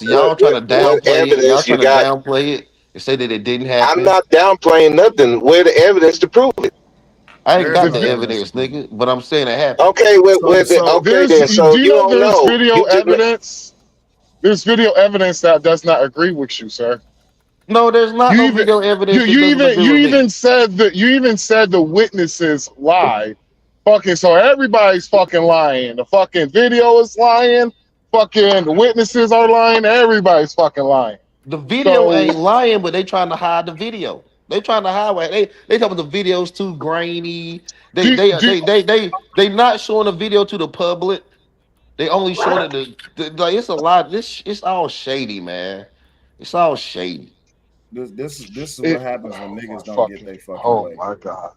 what Y'all trying to what downplay it. Y'all evidence you trying to got? downplay it and say that it didn't I'm happen. not downplaying nothing. Where the evidence to prove it? I ain't There's got no the evidence to evidence, prove it. nigga, but I'm saying it happened. Okay, So okay There's then. do So you you know don't there's know. video You just evidence? There's video evidence that does not agree with you, sir. No, there's not You no even video evidence that doesn't agree you with me. even said that you even said the witnesses lie. Fucking so everybody's fucking lying. The fucking video is lying. Fucking the witnesses are lying. Everybody's fucking lying. The video So ain't lying, but they trying to hide the video. They trying to hide it. They talking the video's too grainy. They do, they do, they they they they not showing the video to the public. They only showing it like it's a lot. It's all shady, man. It's all shady. this is what it, happens when niggas don't get fucking their fucking oh way. my god.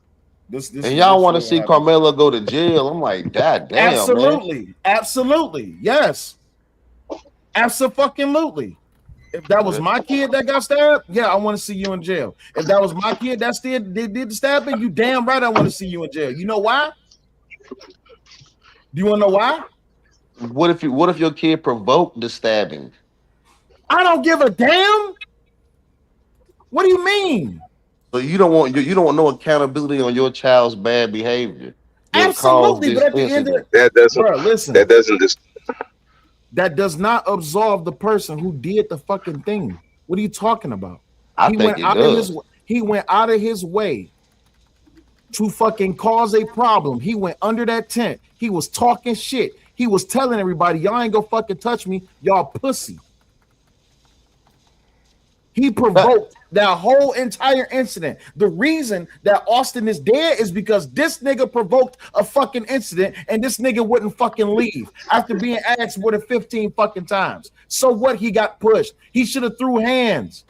This And is y'all want to literally what see happens. Carmelo go to jail? I'm like, God damn, man. Absolutely, yes, absolutely. If that was my kid that got stabbed, yeah, I want to see you in jail. If that was my kid that did the stabbing, you damn right I want to see you in jail. You know why? Do you want to know why? What if your kid provoked the stabbing? I don't give a damn. What do you mean? So you don't want no accountability on your child's bad behavior that caused Absolutely, but this at the end of incident. that doesn't bro, listen, that doesn't just that does not absolve the person who did the fucking thing. What are you talking about? I He think went it out of his does. way to fucking cause a problem. He went under that tent. He was talking shit. He was telling everybody, y'all ain't gonna fucking touch me, y'all pussy. He provoked that whole entire incident. The reason that Austin is dead is because this nigga provoked a fucking incident and this nigga wouldn't fucking leave after being asked more than 15 fucking times. So what? He got pushed. He should have threw hands.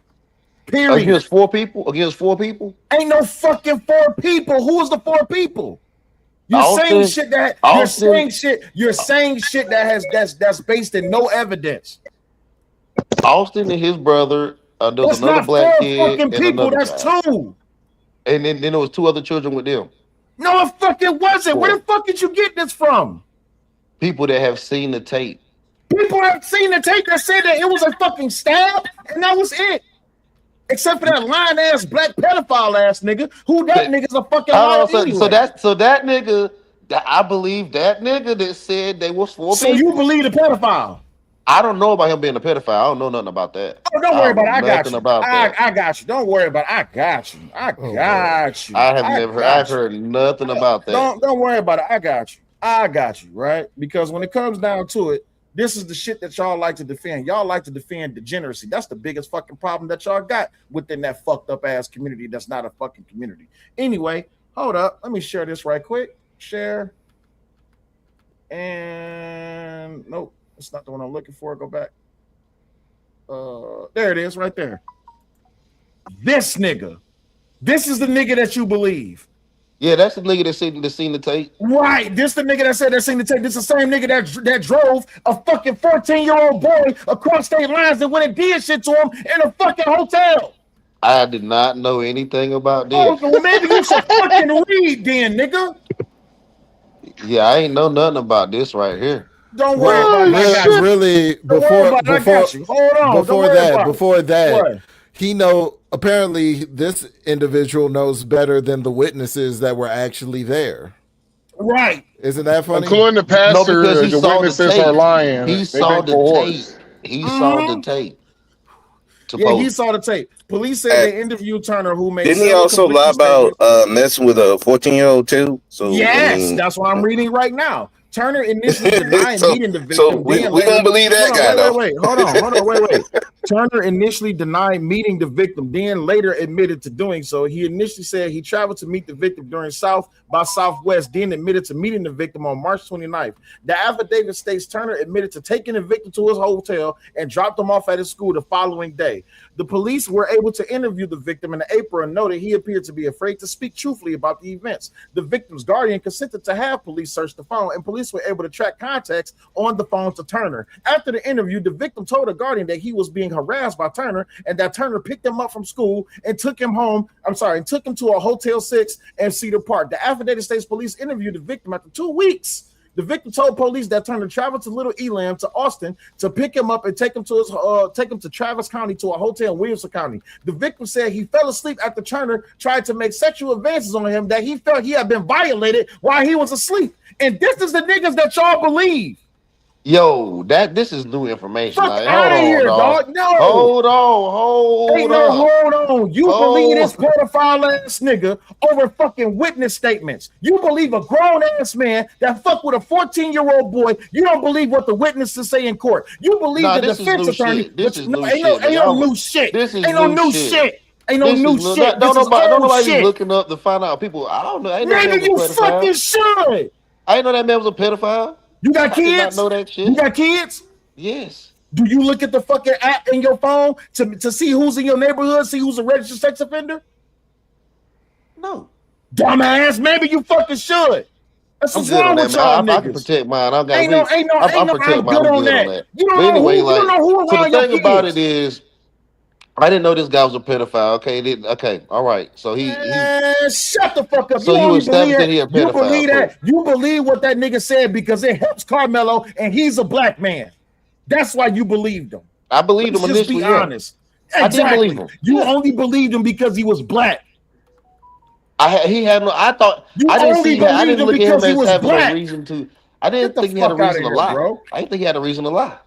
Period. Against four people? Against four people? Ain't no fucking four people. Who is the four people? You're saying shit that you're saying shit that has that's based in no evidence. Austin and his brother, there's That's another not black four kid fucking and people. another That's child. two. And then there was two other children with them. No, it fucking wasn't. Where the fuck did you get this from? People that have seen the tape. People have seen the tape that said that it was a fucking stab, and that was it. Except for that lying ass black pedophile ass nigga, who that nigga's a fucking liar anyway. So that nigga, I believe that nigga that said they was four people. So you believe the pedophile? I don't know about him being a pedophile. I don't know nothing about that. Oh, don't worry about it. I got you. That. I got you. Don't worry about it. I got you. I got you. I've heard nothing about that. Don't worry about it. I got you. I got you, right? Because when it comes down to it, this is the shit that y'all like to defend. Y'all like to defend degeneracy. That's the biggest fucking problem that y'all got within that fucked up ass community that's not a fucking community. Anyway, hold up. Let me share this right quick. Share. And nope, it's not the one I'm looking for. Go back. There it is, right there. This nigga. This is the nigga that you believe. Yeah, that's the nigga that seen the tape. Right. This the nigga that said that seen the tape. This is the same nigga that drove a fucking 14-year-old boy across state lines and went and did shit to him in a fucking hotel. I did not know anything about this. Oh, well, maybe you should fucking read then, nigga. Yeah, I ain't know nothing about this right here. Don't worry about it. I got you. Really, Don't worry about it. I got you. Hold on. Before that, apparently this individual knows better than the witnesses that were actually there. Right. Isn't that funny? Including the pastor, because he the saw the witnesses are tape. lying. He They saw beg the for tape. horse. He saw the tape. Yeah, he saw the tape. Police said they interviewed Turner, who made Didn't he several also lie conflicting about statements. messing with a 14-year-old too? So Yes, that's what I'm reading right now. Turner initially denied so meeting the victim. we Then later, gonna believe that guy though. wait. Hold on, wait. Turner initially denied meeting the victim, then later admitted to doing so. He initially said he traveled to meet the victim during South by Southwest, then admitted to meeting the victim on March 29th. The affidavit states Turner admitted to taking the victim to his hotel and dropped him off at his school the following day. The police were able to interview the victim in April and noted he appeared to be afraid to speak truthfully about the events. The victim's guardian consented to have police search the phone, and police were able to track contacts on the phone to Turner. After the interview, the victim told a guardian that he was being harassed by Turner and that Turner picked him up from school and took him to a Hotel 6 in Cedar Park. The affidavit states police interviewed the victim after 2 weeks. The victim told police that Turner traveled to Little Elam to Austin to pick him up and take him to Travis County to a hotel in Williamson County. The victim said he fell asleep after Turner tried to make sexual advances on him, that he felt he had been violated while he was asleep. And this is the niggas that y'all believe. Yo, this is new information. Fuck like, out of here, dog. No. Hold on. You believe this pedophile ass nigga over fucking witness statements. You believe a grown ass man that fuck with a 14-year-old boy. You don't believe what the witnesses say in court. You believe the defense attorney. Ain't no new shit. Ain't no new shit. Don't nobody looking up to find out. People, I don't know. Nigga, you fucking should. I didn't know that man was a pedophile. You got kids? I did not know that shit. You got kids? Yes. Do you look at the fucking app in your phone to see who's in your neighborhood, see who's a registered sex offender? No. Dumbass, maybe you fucking should. That's what's wrong with y'all niggas. I can protect mine. I'm good on that. You don't know who around so the your thing about it is, I didn't know this guy was a pedophile. Okay, all right. So he shut the fuck up. So you established that he a pedophile. You believe that? You believe what that nigga said because it helps Karmelo and he's a black man. That's why you believed him. I believed him initially. Just be honest. Exactly. I didn't believe him. You only believed him because he was black. I didn't look at him as having a reason to. I didn't think he had a reason to lie. Bro. I didn't think he had a reason to lie.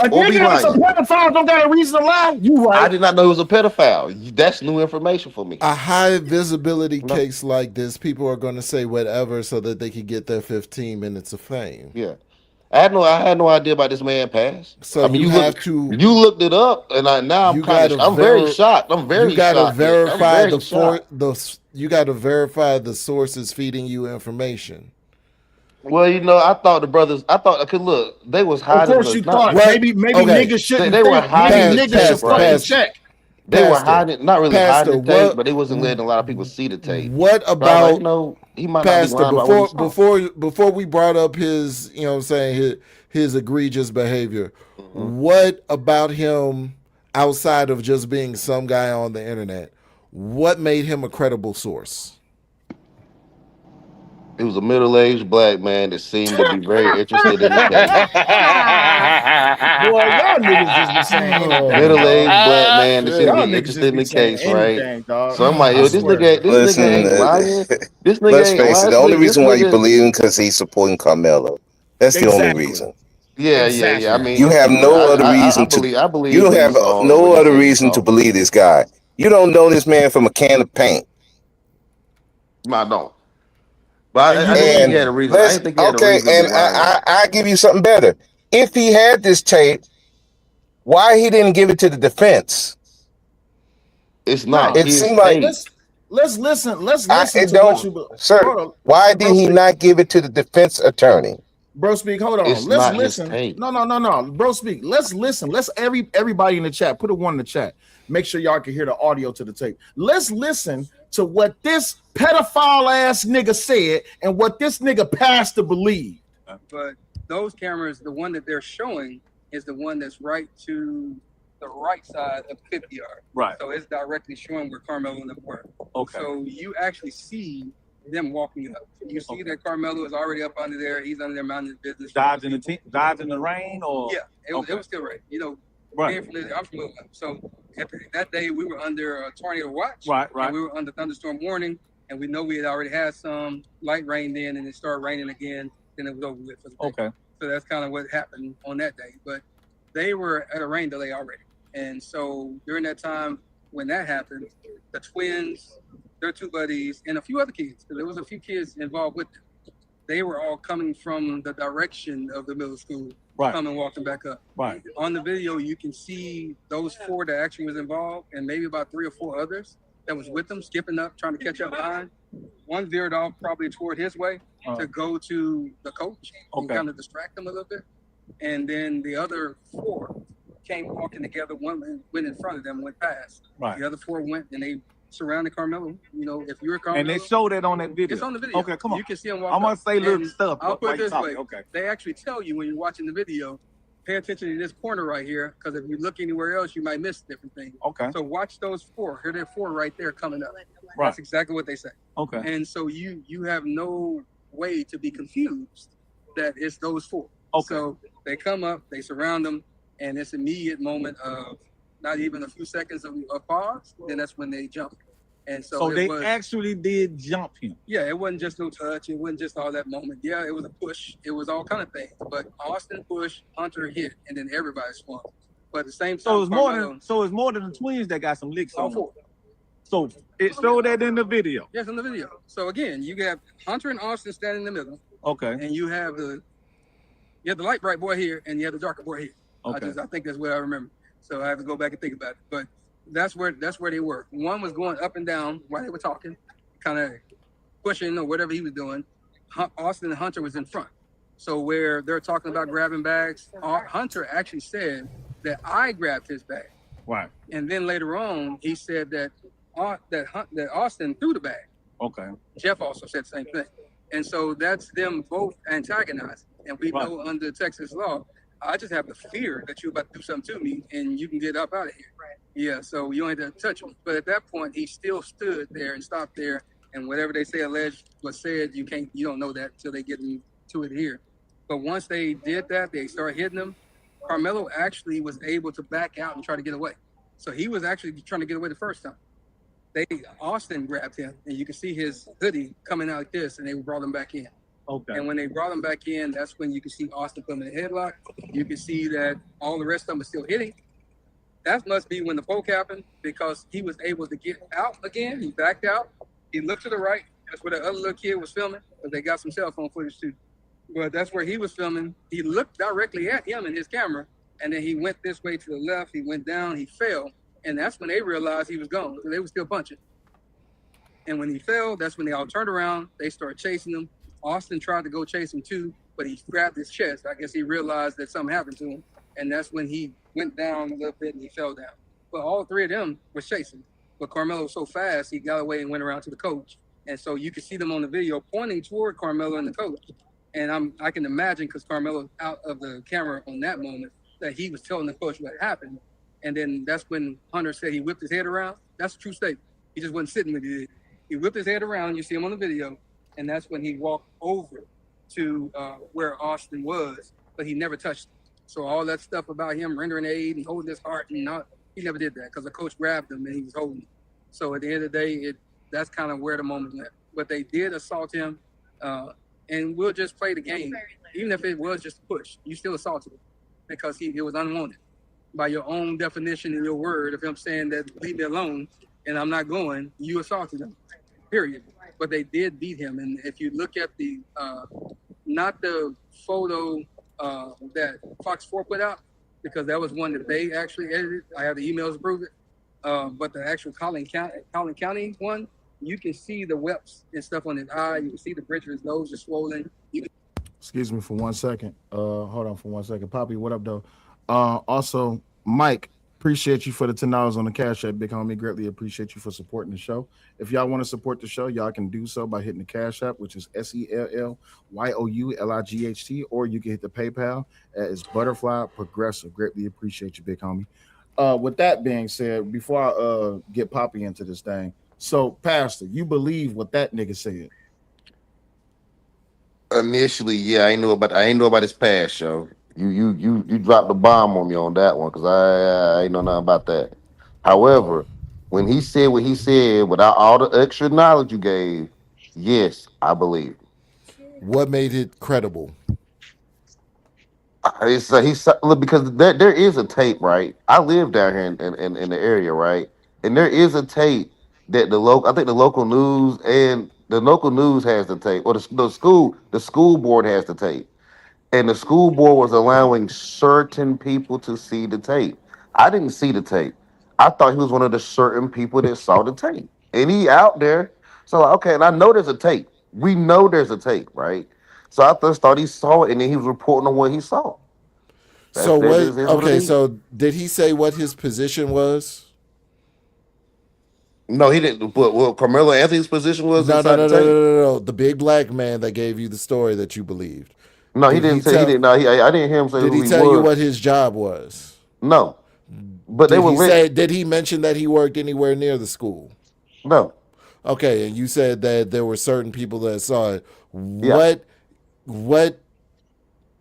A nigga that's a pedophile don't got a reason to lie. You right. I did not know he was a pedophile. That's new information for me. A high visibility case like this, people are going to say whatever so that they can get their 15 minutes of fame. Yeah. I had no idea about this man past. So I mean, you looked it up, and I'm very shocked. I'm very shocked. You got to verify the sources feeding you information. Well, I thought the brothers. Look, they was hiding. Of course, you thought maybe niggas shouldn't. They were hiding. Maybe niggas should fucking check. They were hiding, not really hiding the tape, but they wasn't letting a lot of people see the tape. What about he might Pastor? not be Before we brought up his, his egregious behavior. What about him outside of just being some guy on the internet? What made him a credible source? He was a middle-aged black man that seemed to be very interested in the case. Boy, y'all niggas just be saying middle-aged black man that seemed to be interested in the case, right? So I'm like, yo, this nigga ain't lying. This nigga let's face it, the only reason why you believe him because he's supporting Karmelo. That's the only reason. Yeah. I mean, you have no other reason you don't have no other reason to believe this guy. You don't know this man from a can of paint. I don't. But I think he had a reason. I give you something better. If he had this tape, why he didn't give it to the defense? It's not. It seemed like let's listen. Let's listen to what you. Sir, why did he not give it to the defense attorney? Bro, speak. Hold on. Let's listen. No. Bro, speak. Let's listen. Let's everybody in the chat. Put a 1 in the chat. Make sure y'all can hear the audio to the tape. Let's listen to what this pedophile ass nigga said and what this nigga pastor believed. But those cameras, the one that they're showing is the one that's right to the right side of 50 yard. Right. So it's directly showing where Karmelo and them were. Okay. So you actually see them walking up. You see that Karmelo is already up under there. He's under there minding his business. Dodging the rain, or yeah, it was still rain. right. I'm familiar with him. So that day we were under a tornado watch. Right. And we were under thunderstorm warning, and we know we had already had some light rain then, and it started raining again. Then it was over with for the day. Okay. So that's kind of what happened on that day. But they were at a rain delay already, and so during that time when that happened, the twins, their two buddies, and a few other kids, because there was a few kids involved with them. They were all coming from the direction of the middle school, coming walking back up. Right. On the video, you can see those four that actually was involved, and maybe about 3 or 4 others that was with them, skipping up, trying to catch up behind. One veered off probably toward his way to go to the coach and kind of distract him a little bit. And then the other 4 came walking together. One went in front of them, went past. Right. The other 4 went, and they surrounded Karmelo. You know, if you're Karmelo, And they showed it on that video. it's on the video. Okay, come on. You can see them walk I'm gonna up. say little And stuff. I'll put while it you this talking. way. Okay. They actually tell you when you're watching the video, pay attention to this corner right here, because if you look anywhere else, you might miss different things. Okay. So watch those 4. Here they're 4 right there coming up. Right. That's exactly what they say. Okay. And so you have no way to be confused that it's those 4. Okay. So they come up, they surround them, and this immediate moment of not even a few seconds of pause, then that's when they jump. And so they actually did jump him. Yeah, it wasn't just no touch. It wasn't just all that moment. Yeah, it was a push. It was all kind of things. But Austin pushed, Hunter hit, and then everybody swung. But at the same time, So it's more than the twins that got some licks all on. 4. So it showed that in the video. Yes, in the video. So again, you have Hunter and Austin standing in the middle. Okay. And you have the light bright boy here, and you have the darker boy here. Okay. I think that's what I remember. So I have to go back and think about it. But that's where they were. One was going up and down while they were talking, kind of pushing or whatever he was doing. Austin and Hunter was in front. So where they're talking about grabbing bags, Hunter actually said that I grabbed his bag. Right. And then later on, he said that Austin threw the bag. Okay. Jeff also said the same thing. And so that's them both antagonizing. And we know under Texas law, I just have the fear that you're about to do something to me and you can get up out of here. Right. Yeah, so you don't have to touch me. But at that point, he still stood there and stopped there. And whatever they say alleged was said, you don't know that until they get into it here. But once they did that, they started hitting him. Karmelo actually was able to back out and try to get away. So he was actually trying to get away the first time. Austin grabbed him, and you can see his hoodie coming out like this, and they brought him back in. Okay. And when they brought him back in, that's when you can see Austin put him in a headlock. You can see that all the rest of them are still hitting. That must be when the poke happened, because he was able to get out again. He backed out. He looked to the right. That's where the other little kid was filming, but they got some cell phone footage too. But that's where he was filming. He looked directly at him in his camera, and then he went this way to the left. He went down. He fell. And that's when they realized he was gone. So they were still punching. And when he fell, that's when they all turned around. They started chasing him. Austin tried to go chase him too, but he grabbed his chest. I guess he realized that something happened to him. And that's when he went down a little bit and he fell down. But all 3 of them were chasing. But Karmelo was so fast, he got away and went around to the coach. And so you can see them on the video pointing toward Karmelo and the coach. And I can imagine, because Karmelo was out of the camera on that moment, that he was telling the coach what happened. And then that's when Hunter said he whipped his head around. That's a true statement. He just wasn't sitting with it. He whipped his head around. You see him on the video. And that's when he walked over to where Austin was, but he never touched him. So all that stuff about him rendering aid and holding his heart, he never did that, because the coach grabbed him and he was holding him. So at the end of the day, that's kind of where the moment went. But they did assault him, and we'll just play the game. Even if it was just a push, you still assaulted him, because it was unwanted. By your own definition in your word of him saying that leave me alone and I'm not going, you assaulted him, period. But they did beat him. And if you look at the, not the photo that Fox 4 put out, because that was one that they actually edited. I have the emails to prove it. But the actual Collin County one, you can see the webs and stuff on his eye. You can see the bridge of his nose is swollen. Excuse me for 1 second. Hold on for 1 second. Poppy, what up, though? Also, Mike, appreciate you for the $10 on the Cash App, big homie. Greatly appreciate you for supporting the show. If y'all want to support the show, y'all can do so by hitting the Cash App, which is SELLYOULIGHT, or you can hit the PayPal as Butterfly Progressive. Greatly appreciate you, big homie. With that being said, before I get Poppy into this thing, so Pastor, you believe what that nigga said? Initially, yeah, I ain't know about his past, yo. You dropped the bomb on me on that one, because I ain't know nothing about that. However, when he said what he said, without all the extra knowledge you gave, yes, I believe. What made it credible? He's look, because there is a tape, right? I live down here in the area, right? And there is a tape that I think the local news has the tape, or the school board has the tape, and the school board was allowing certain people to see the tape. I didn't see the tape. I thought he was one of the certain people that saw the tape, and he out there. So like, okay, and I know there's a tape. We know there's a tape, right? So I just thought he saw it, and then he was reporting on what he saw. So That what? is what it Okay, is. so did he say what his position was? No, he didn't. But what Carmelo Anthony's position was No, no, inside the no, no, no, tape. no, no. The big black man that gave you the story that you believed. No, he Did he didn't say he tell? didn't. No, I didn't hear him say Did who he he tell you was. what his job was? No, but they Did were he lit. say? Did he mention that he worked anywhere near the school? No. Okay, and you said that there were certain people that saw it. Yeah.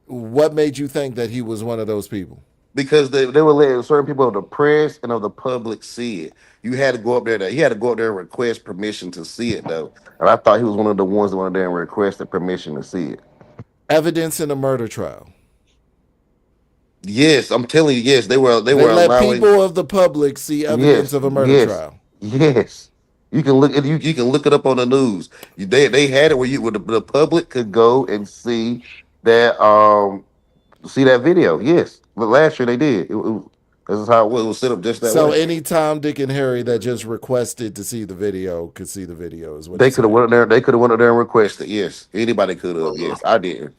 What made you think that he was one of those people? Because they were letting certain people of the press and of the public see it. You had to go up there. He had to go up there and request permission to see it, though. And I thought he was one of the ones that went up there and requested permission to see it. Evidence in a murder trial. Yes, I'm telling you. Yes, they were Let allowing. people of the public see evidence Yes, of a murder yes, trial. yes. You can look at you can look it up on the news. They had it where the public could go and see that video. Yes, but last year they did. This is how it was set up just that So way. any Tom, Dick, and Harry that just requested to see the video could see the video. Is what They you're could have saying. went up there. They could have went up there and requested. Yes, anybody could have. Yes, I didn't.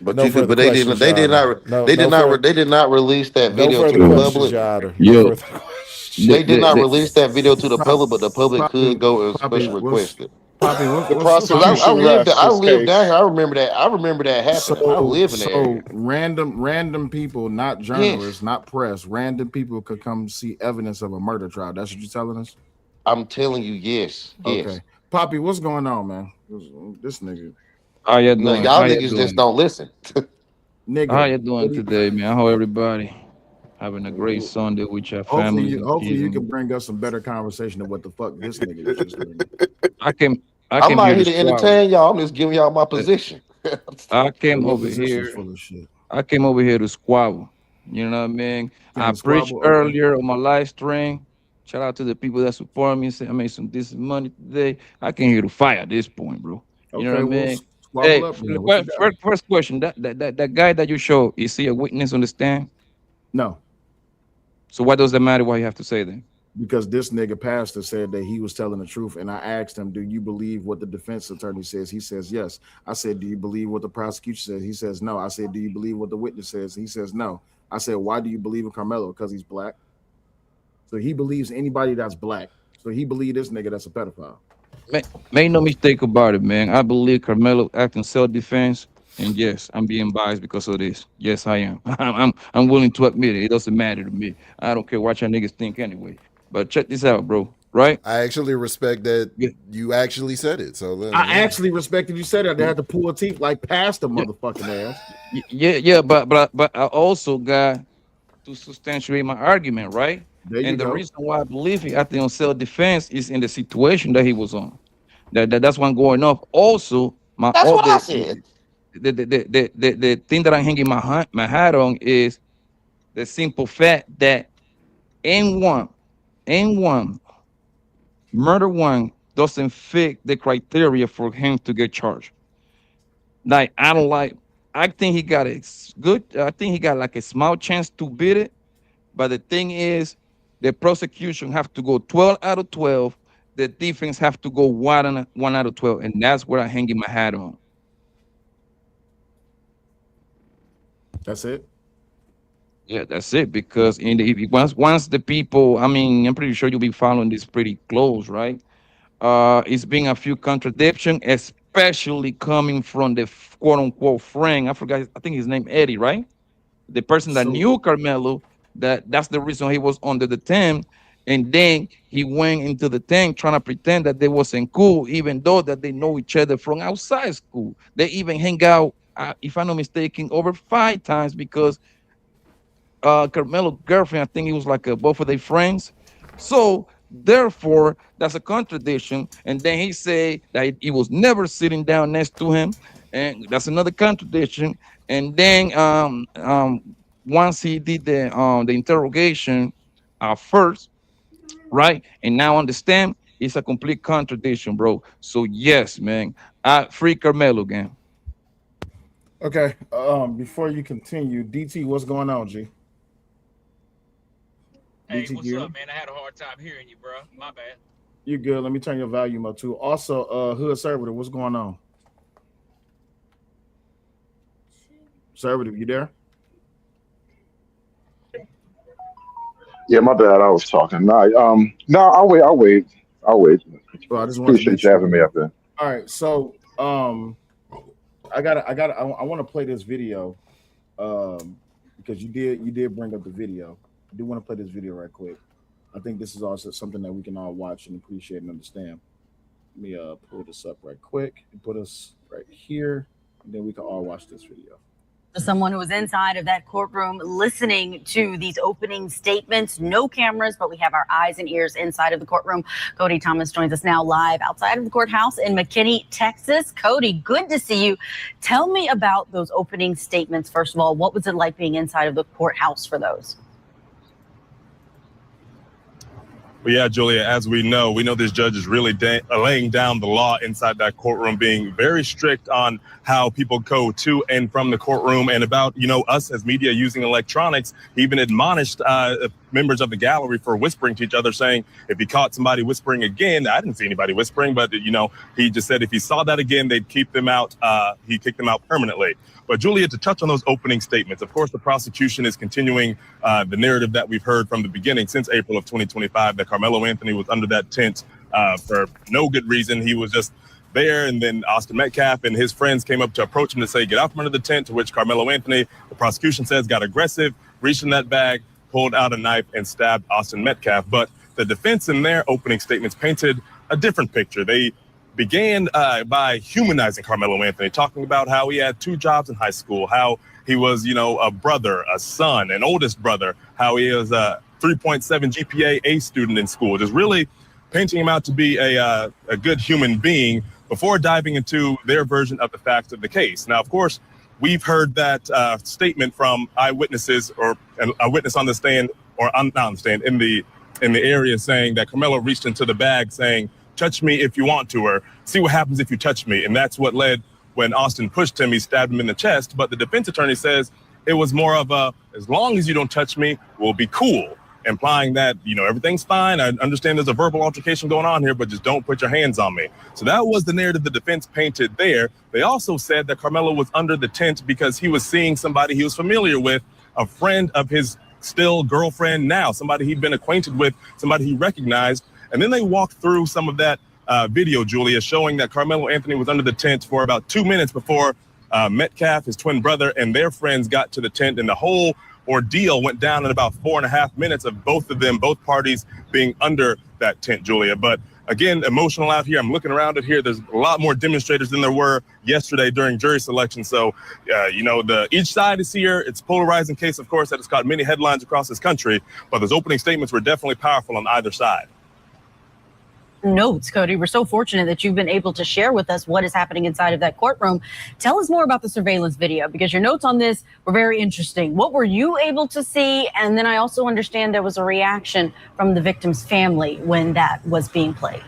But No you could. further But they didn't. questions, They Your did Honor. not. No, They did no not. further. They did not release that No video to further the questions, public. Your Honor. No Yo, further questions. They did not the, release that video to the public, but the public Poppy, could go and Poppy, special request it. The what's Because I prosecution lived. rests I this lived down here. case. I remember that. I remember that happening. I live in the area. so random people, not Yes, journalists, not press, random people could come see evidence of a murder trial. That's what you're telling us? I'm telling you. Yes, yes. Okay. Poppy, what's going on, man? This nigga. How you No, doing? y'all How you niggas just doing? don't listen. How Nigga. you doing today, man? How everybody? Having a great Sunday with your Hopefully families you and hopefully you kids. can bring us some better conversation than what the fuck this nigga was just doing. I came I'm here not to here to squabble. entertain y'all. I'm just giving y'all my position. I came Your over position's here. full of shit. I came over here to squabble. You know what I mean? Can I you preached squabble? Okay. earlier on my live stream. Shout out to the people that support me and say I made some decent money today. I came here to fight at this point, bro. You know what I Okay, well mean? squabble Hey, up then. What you got? first question. That guy that you show, is he a witness on the stand? No, So what does that matter what you have to say then? because this nigga pastor said that he was telling the truth, and I asked him, "Do you believe what the defense attorney says?" He says yes. I said, "Do you believe what the prosecution says?" He says no. I said, "Do you believe what the witness says?" He says no. I said, "Why do you believe in Carmelo?" Because he's black. So he believes anybody that's black. So he believed this nigga that's a pedophile. Make no mistake about it, man. I believe Carmelo act in self-defense, and yes, I'm being biased because of this. Yes, I am. I'm willing to admit it. It doesn't matter to me. I don't care what your niggas think anyway. But check this out, bro. Right? I actually respect that you actually said it. So I actually respected you said that. They had to pull teeth like past the motherfucking ass. Yeah. But I also got to substantiate my argument, right? There you And the go. reason why I believe he acted on self-defense is in the situation that he was on. That's why I'm going off. Also, That's what I said. The thing that I'm hanging my hat on is the simple fact that N1 murder one doesn't fit the criteria for him to get charged. Like I don't like. I think he got good. I think he got like a small chance to beat it. But the thing is, the prosecution have to go 12 out of 12. The defense have to go 1 out of 12, and that's where I'm hanging my hat on. That's it. Yeah, that's it. Because once the people, I mean, I'm pretty sure you'll be following this pretty close, right? It's been a few contradictions, especially coming from the quote unquote friend. I forgot. I think his name Eddie, right? The person that knew Carmelo. That's the reason he was under the tent, and then he went into the tent trying to pretend that they wasn't cool, even though that they know each other from outside school. They even hang out, if I'm not mistaken, over 5 times because Carmelo's girlfriend. I think it was like both of their friends. So therefore, that's a contradiction. And then he say that he was never sitting down next to him, and that's another contradiction. And then once he did the interrogation first, right? And now understand it's a complete contradiction, bro. So yes, man, I free Carmelo again. Okay. Before you continue, DT, what's going on, G? Hey, DT what's Gear? up, man? I had a hard time hearing you, bro. My bad. You good? Let me turn your volume up too. Also, Hood Servitor, what's going on? Servitor, you there? Yeah, my bad. I was talking. No, I'll wait. Well, I just wanted to Appreciate make you sure. having me up there. All right, so I want to play this video because you did bring up the video. I do want to play this video right quick. I think this is also something that we can all watch and appreciate and understand. Let me pull this up right quick and put us right here, and then we can all watch this video. Someone who was inside of that courtroom listening to these opening statements. No cameras, but we have our eyes and ears inside of the courtroom. Cody Thomas joins us now live outside of the courthouse in McKinney, Texas. Cody, good to see you. Tell me about those opening statements. First of all, what was it like being inside of the courthouse for those? Well, yeah, Julia, as we know this judge is really laying down the law inside that courtroom, being very strict on how people go to and from the courtroom, and about, us as media using electronics. He even admonished members of the gallery for whispering to each other, saying if he caught somebody whispering again, I didn't see anybody whispering, but, he just said if he saw that again, they'd keep them out. He'd kick them out permanently. But Julia, to touch on those opening statements, of course, the prosecution is continuing the narrative that we've heard from the beginning since April of 2025, that Karmelo Anthony was under that tent for no good reason. He was just there, and then Austin Metcalf and his friends came up to approach him to say, get out from under the tent, to which Karmelo Anthony, the prosecution says, got aggressive, reached in that bag, pulled out a knife, and stabbed Austin Metcalf. But the defense in their opening statements painted a different picture. They began by humanizing Karmelo Anthony, talking about how he had 2 jobs in high school, how he was, a brother, a son, an oldest brother, how he was a 3.7 GPA A student in school, just really painting him out to be a good human being before diving into their version of the facts of the case. Now, of course, we've heard that statement from eyewitnesses, or a witness on the stand, or not on the stand, in the area, saying that Karmelo reached into the bag saying, touch me if you want to, or see what happens if you touch me. And that's what led, when Austin pushed him, he stabbed him in the chest. But the defense attorney says it was more of a, as long as you don't touch me, we'll be cool, implying that, everything's fine. I understand there's a verbal altercation going on here, but just don't put your hands on me. So that was the narrative the defense painted there. They also said that Karmelo was under the tent because he was seeing somebody he was familiar with, a friend of his still girlfriend now, somebody he'd been acquainted with, somebody he recognized. And then they walked through some of that video, Julia, showing that Karmelo Anthony was under the tent for about 2 minutes before Metcalf, his twin brother, and their friends got to the tent. And the whole ordeal went down in about 4.5 minutes of both parties being under that tent, Julia. But again, emotional out here. I'm looking around it here. There's a lot more demonstrators than there were yesterday during jury selection. So, each side is here. It's a polarizing case, of course, that has caught many headlines across this country. But those opening statements were definitely powerful on either side. Notes, Cody. We're so fortunate that you've been able to share with us what is happening inside of that courtroom. Tell us more about the surveillance video, because your notes on this were very interesting. What were you able to see? And then I also understand there was a reaction from the victim's family when that was being played.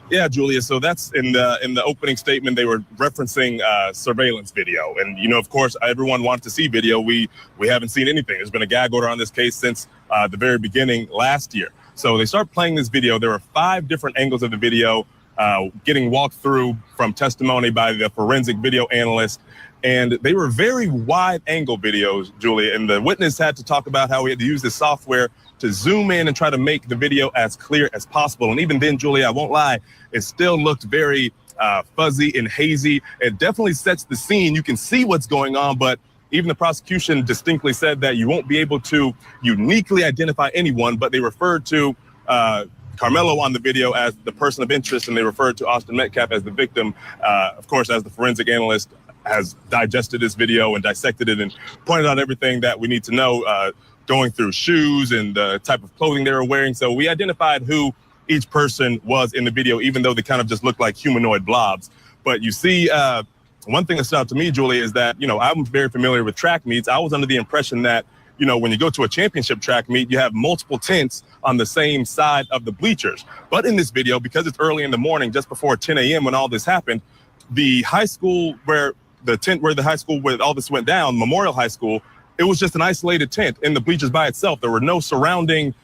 Yeah, Julia. So that's in the opening statement. They were referencing surveillance video, and of course, everyone wanted to see video. We haven't seen anything. There's been a gag order on this case since the very beginning last year. So they start playing this video. There are 5 different angles of the video getting walked through from testimony by the forensic video analyst. And they were very wide angle videos, Julia. And the witness had to talk about how he had to use this software to zoom in and try to make the video as clear as possible. And even then, Julia, I won't lie, it still looked very fuzzy and hazy. It definitely sets the scene. You can see what's going on, but even the prosecution distinctly said that you won't be able to uniquely identify anyone, but they referred to Karmelo on the video as the person of interest, and they referred to Austin Metcalf as the victim, of course, as the forensic analyst has digested this video and dissected it and pointed out everything that we need to know, going through shoes and the type of clothing they were wearing. So we identified who each person was in the video, even though they kind of just looked like humanoid blobs. But you see, one thing that stood out to me, Julia, is that, I'm very familiar with track meets. I was under the impression that, when you go to a championship track meet, you have multiple tents on the same side of the bleachers. But in this video, because it's early in the morning, just before 10 a.m. when all this happened, the high school where all this went down, Memorial High School, it was just an isolated tent in the bleachers by itself. There were no surrounding,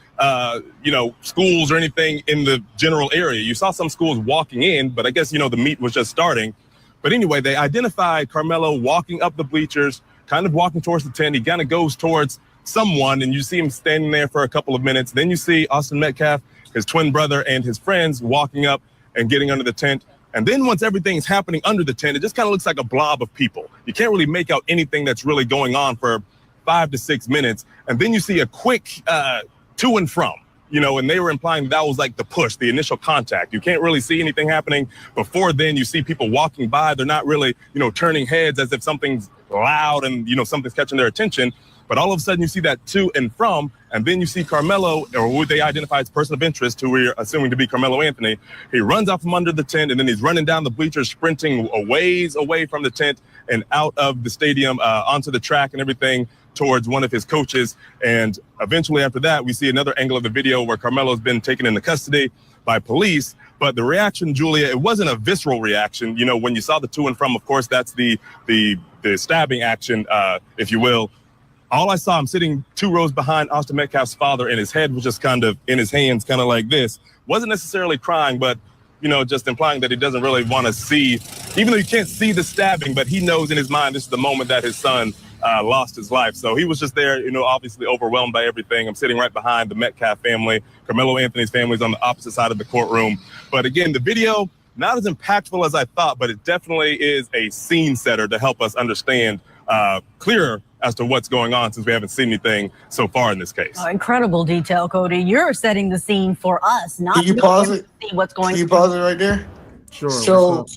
schools or anything in the general area. You saw some schools walking in, but I guess, the meet was just starting. But anyway, they identified Karmelo walking up the bleachers, kind of walking towards the tent. He kind of goes towards someone, and you see him standing there for a couple of minutes. Then you see Austin Metcalf, his twin brother, and his friends walking up and getting under the tent. And then once everything's happening under the tent, it just kind of looks like a blob of people. You can't really make out anything that's really going on for 5 to 6 minutes. And then you see a quick to and from, and they were implying that was like the push, the initial contact. You can't really see anything happening before then. You see people walking by. They're not really, turning heads as if something's loud and, something's catching their attention. But all of a sudden you see that to and from, and then you see Karmelo, or who they identify as person of interest, who we're assuming to be Carmelo Anthony. He runs out from under the tent, and then he's running down the bleachers, sprinting a ways away from the tent and out of the stadium, onto the track and everything, towards one of his coaches. And eventually after that, we see another angle of the video where Carmelo's been taken into custody by police. But the reaction, Julia, it wasn't a visceral reaction. When you saw the to and from, of course, that's the stabbing action, if you will. All I saw him sitting 2 rows behind Austin Metcalf's father, and his head was just kind of in his hands, kind of like this. Wasn't necessarily crying, but, just implying that he doesn't really want to see, even though you can't see the stabbing, but he knows in his mind this is the moment that his son lost his life. So he was just there, obviously overwhelmed by everything. I'm sitting right behind the Metcalf family. Carmelo Anthony's family is on the opposite side of the courtroom. But again, the video, not as impactful as I thought, but it definitely is a scene setter to help us understand clearer as to what's going on, since we haven't seen anything so far in this case. Incredible detail, Cody. You're setting the scene for us, not Can you pause it? See what's going on. Can you pause it right there? Sure. So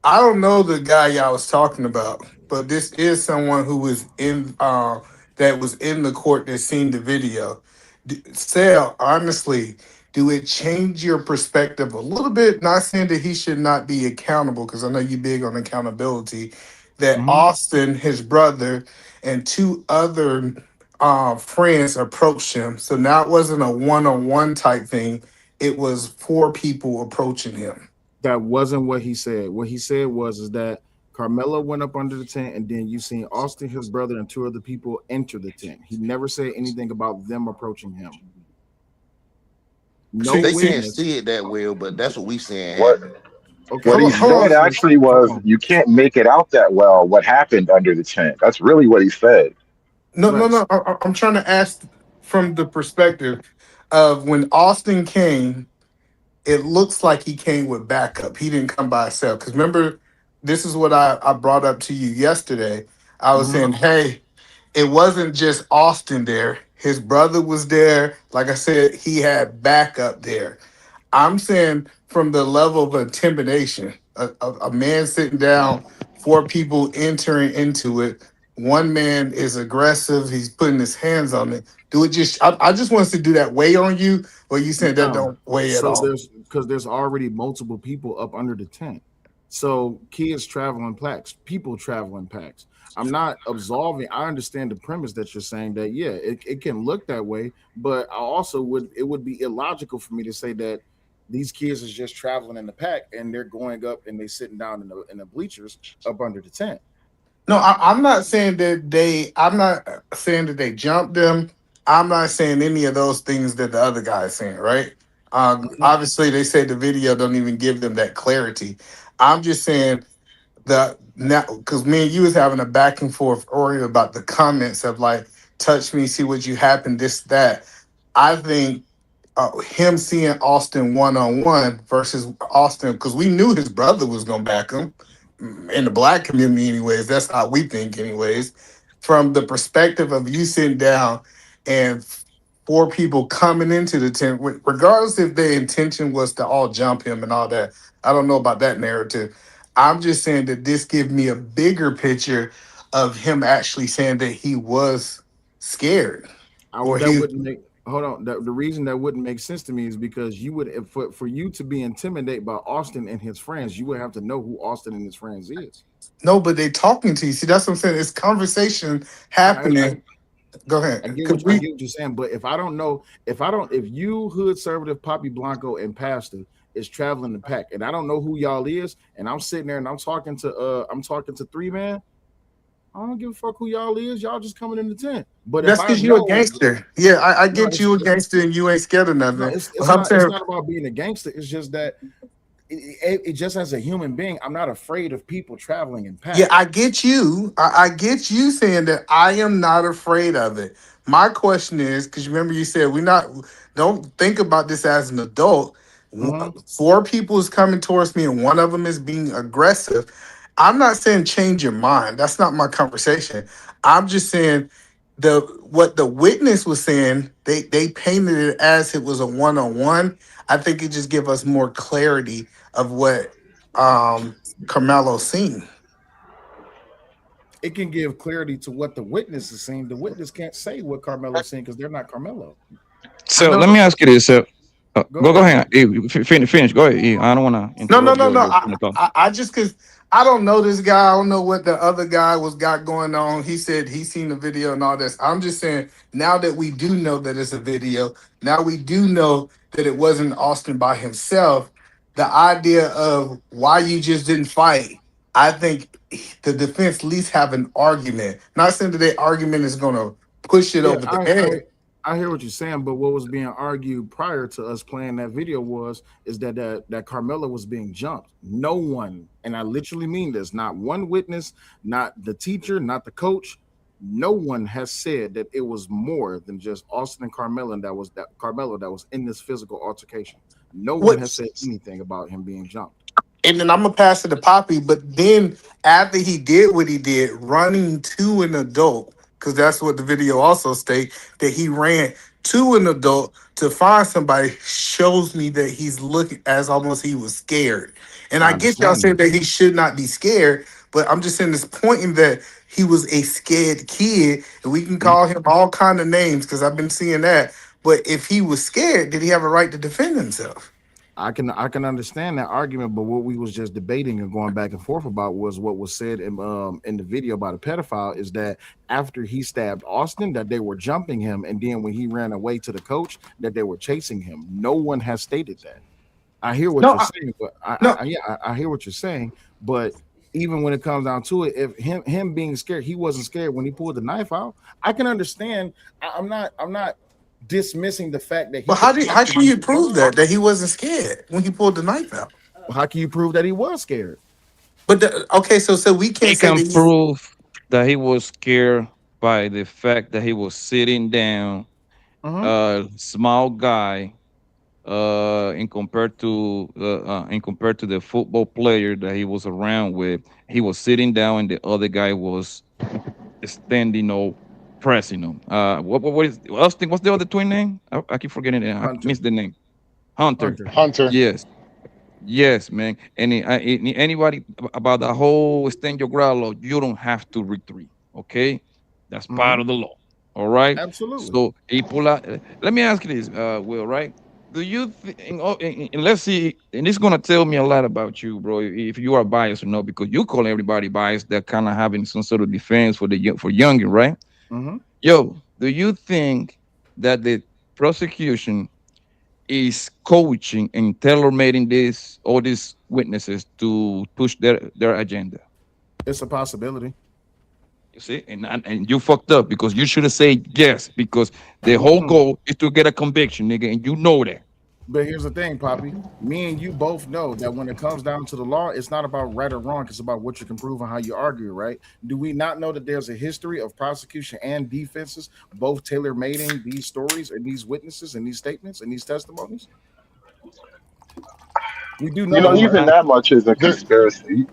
I don't know the guy y'all was talking about, but this is someone who was in that was in the court that seen the video. Sal, honestly, do it change your perspective a little bit? Not saying that he should not be accountable, because I know you big on accountability. That Austin, his brother, and 2 other friends approached him. So now it wasn't a one-on-one type thing. It was 4 people approaching him. That wasn't what he said. What he said is that Carmelo went up under the tent, and then you seen Austin, his brother, and 2 other people enter the tent. He never said anything about them approaching him. No, they can't see it that well, but that's what we saying. Okay. What he said actually was, you can't make it out that well what happened under the tent. That's really what he said. No. I'm trying to ask from the perspective of when Austin came, it looks like he came with backup. He didn't come by himself. Because remember, this is what I brought up to you yesterday. I was saying, hey, it wasn't just Austin there. His brother was there. Like I said, he had backup there. I'm saying from the level of intimidation, a man sitting down, 4 people entering into it. One man is aggressive. He's putting his hands on it. Do it just? I just want us to do that weigh on you, or you said that don't weigh at all? Because there's already multiple people up under the tent. So kids traveling packs, people traveling packs. I'm not absolving. I understand the premise that you're saying that, yeah, it can look that way, but I also it would be illogical for me to say that these kids is just traveling in the pack and they're going up and they sitting down in the bleachers up under the tent. No, I'm not saying that they jumped them. I'm not saying any of those things that the other guy is saying, right? Obviously, they say the video don't even give them that clarity. I'm just saying that now, because me and you was having a back and forth earlier about the comments of like, touch me, see what you happen, this, that. I think him seeing Austin one-on-one versus Austin, because we knew his brother was going to back him. In the Black community anyways, that's how we think anyways. From the perspective of you sitting down and 4 people coming into the tent, regardless if their intention was to all jump him and all that, I don't know about that narrative. I'm just saying that this gives me a bigger picture of him actually saying that he was scared, or That he. wouldn't make hold on. The reason that wouldn't make sense to me is because you would if for you to be intimidated by Austin and his friends, you would have to know who Austin and his friends is. No, but they talking to you. See, that's what I'm saying. It's conversation I happening. Go ahead. Cause I we get what you're saying, but if I don't know, if you hood conservative Poppy Blanco and Pastor is traveling the pack, and I don't know who y'all is, and I'm sitting there and I'm talking to three man, I don't give a fuck who y'all is. Y'all just coming in the tent. But if that's I because you a know, gangster. Yeah, I no, get you a gangster and you ain't scared of no, nothing. But I'm it's saying, not about being a gangster. It's just that it just as a human being, I'm not afraid of people traveling in yeah, packs. I get you. I get you saying that I am not afraid of it. My question is, because remember you said don't think about this as an adult. Mm-hmm. Four people is coming towards me and one of them is being aggressive. I'm not saying change your mind. That's not my conversation. I'm just saying what the witness was saying, they painted it as it was a one-on-one. I think it just give us more clarity of what Carmelo seen. It can give clarity to what the witness is saying. The witness can't say what Carmelo's saying because they're not Carmelo. I So know. let me ask you this. Go Go ahead, ahead. King. Finish. Go ahead. I don't want to interrupt No. your train of thought. I just because I don't know this guy. I don't know what the other guy was got going on. He said he seen the video and all this. I'm just saying now that we do know that it's a video, now we do know that it wasn't Austin by himself. The idea of why you just didn't fight, I think the defense at least have an argument. Not saying that their argument is gonna push it Yeah, over the head. I hear what you're saying, but what was being argued prior to us playing that video is that Carmelo was being jumped. No one, and I literally mean this, not one witness, not the teacher, not the coach. No one has said that it was more than just Austin and Carmelo that was in this physical altercation. No one has What said anything about him being jumped. and then I'm gonna pass it to Poppy. But then after he did what he did, running to an adult, because that's what the video also state that he ran to an adult to find somebody, shows me that he's looking as almost he was scared. And I I get y'all understand saying that. that he should not be scared, but I'm just saying this pointing that he was a scared kid, and we can Mhm. call him all kind of names because I've been seeing that. But if he was scared, did he have a right to defend himself? I can understand that argument, but what we was just debating and going back and forth about was what was said in the video by the pedophile is that after he stabbed Austin, that they were jumping him, and then when he ran away to the coach, that they were chasing him. No one has stated that. I hear what No, you're saying, but no. I hear what you're saying, but even when it comes down to it, if him being scared, he wasn't scared when he pulled the knife out. I can understand. I'm not dismissing the fact that he But could how can possibly you be jumped. prove that he wasn't scared when he pulled the knife out? How can you prove that he was scared? But okay, so we He can't say can that he's prove that he was scared by the fact that he was sitting down, Uh-huh. small guy, in compared to the football player that he was around with. He was sitting down, and the other guy was standing or pressing him. What is Austin? What's the other twin name? I keep forgetting it. I Hunter. missed the name. Hunter. Hunter. Hunter. Yes. Yes, man. Anybody about the whole stand your ground law, you don't have to retreat. Okay, that's part Uh-huh. of the law. All right. Absolutely. So he pull out. Let me ask you this, Will. Right? Do you think? And let's see. And it's gonna tell me a lot about you, bro. If you are biased or not, because you call everybody biased. They're kind of having some sort of defense for for younger, right? Uh-huh. Yo, do you think that the prosecution is coaching and tailor-making all these witnesses to push their agenda? It's a possibility. You see, and you fucked up because you should have said yes, because the whole Mm-mm. goal is to get a conviction, nigga, and you know that. But here's the thing, Poppy. Me and you both know that when it comes down to the law, it's not about right or wrong. It's about what you can prove and how you argue, right? Do we not know that there's a history of prosecution and defenses, both tailor-making these stories and these witnesses and these statements and these testimonies? We do know You know, that, Um, right? even that much is a there, conspiracy.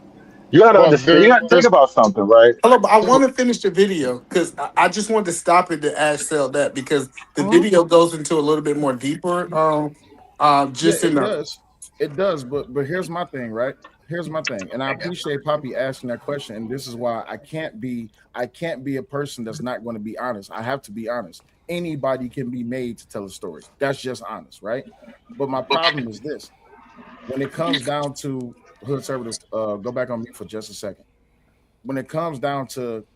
You got to well, understand. You got to think there's about something, right? hello, but I want to finish the video because I just want to stop it to ask Sel that because the Uh-huh. video goes into a little bit more deeper. Yeah, Just in it the does. It does, but here's my thing, right? here's my thing, and I appreciate Poppy asking that question, and this is why I can't be a person that's not going to be honest. I have to be honest. Anybody can be made to tell a story. That's just honest, right? But my problem is this: when it comes down to hood service, go back on mute for just a second. When it comes down to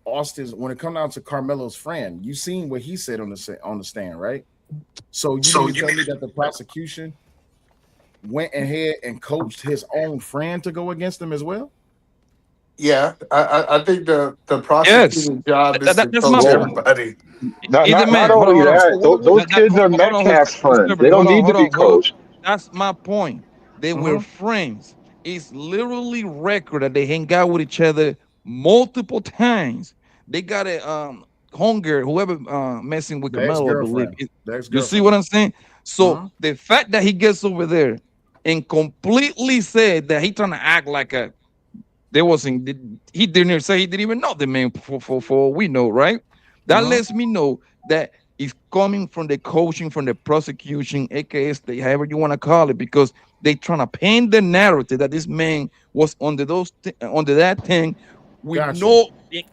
when it comes down to Karmelo's friend, you seen what he said on the stand, right? So you mean to tell me that the prosecution went ahead and coached his own friend to go against him as well? Yeah, I think the Yes, prosecuting job is to that's my coach point. everybody. Either man, Not hold on, only hold on. that, those kids are Hold on, Metcalf's friends. They hold don't on, need to hold be on, hold on. coached. That's my point. They were friends. It's literally record that they hang out with each other multiple times. They got a hunger, whoever messing with The Karmelo, I believe. ex-girlfriend. The You see ex-girlfriend. what I'm saying? So the fact that he gets over there and completely said that he trying to act like a there wasn't he didn't even say he didn't even know the man for we know, right? That lets me know that it's coming from the coaching, from the prosecution, aka state, however you want to call it, because they trying to paint the narrative that this man was under under that thing with Gotcha.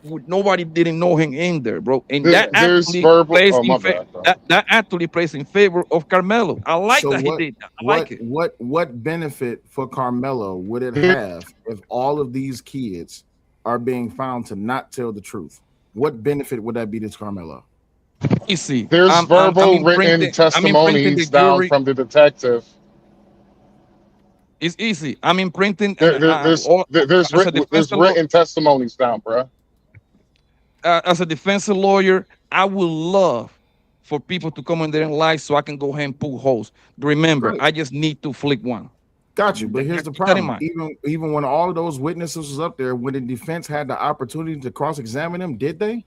with nobody didn't know him in there, bro. And that There's actually verbal. plays Oh, in my favor. bad, bro. That actually plays in favor of Karmelo. I like So that he did that. I like it. what benefit for Karmelo would it have if all of these kids are being found to not tell the truth? What benefit would that be to Karmelo? You see, There's verbal written I'm imprinting the testimonies down jury. from the detective. It's easy. I'm imprinting There's as a defense lawyer. written testimonies down, bro. As a defense lawyer, I would love for people to come in there and lie so I can go ahead and pull holes. Remember, Right. I just need to flick one. Got you. But here's the Keep that in problem. mind. Even when all of those witnesses was up there, when the defense had the opportunity to cross-examine them, did they?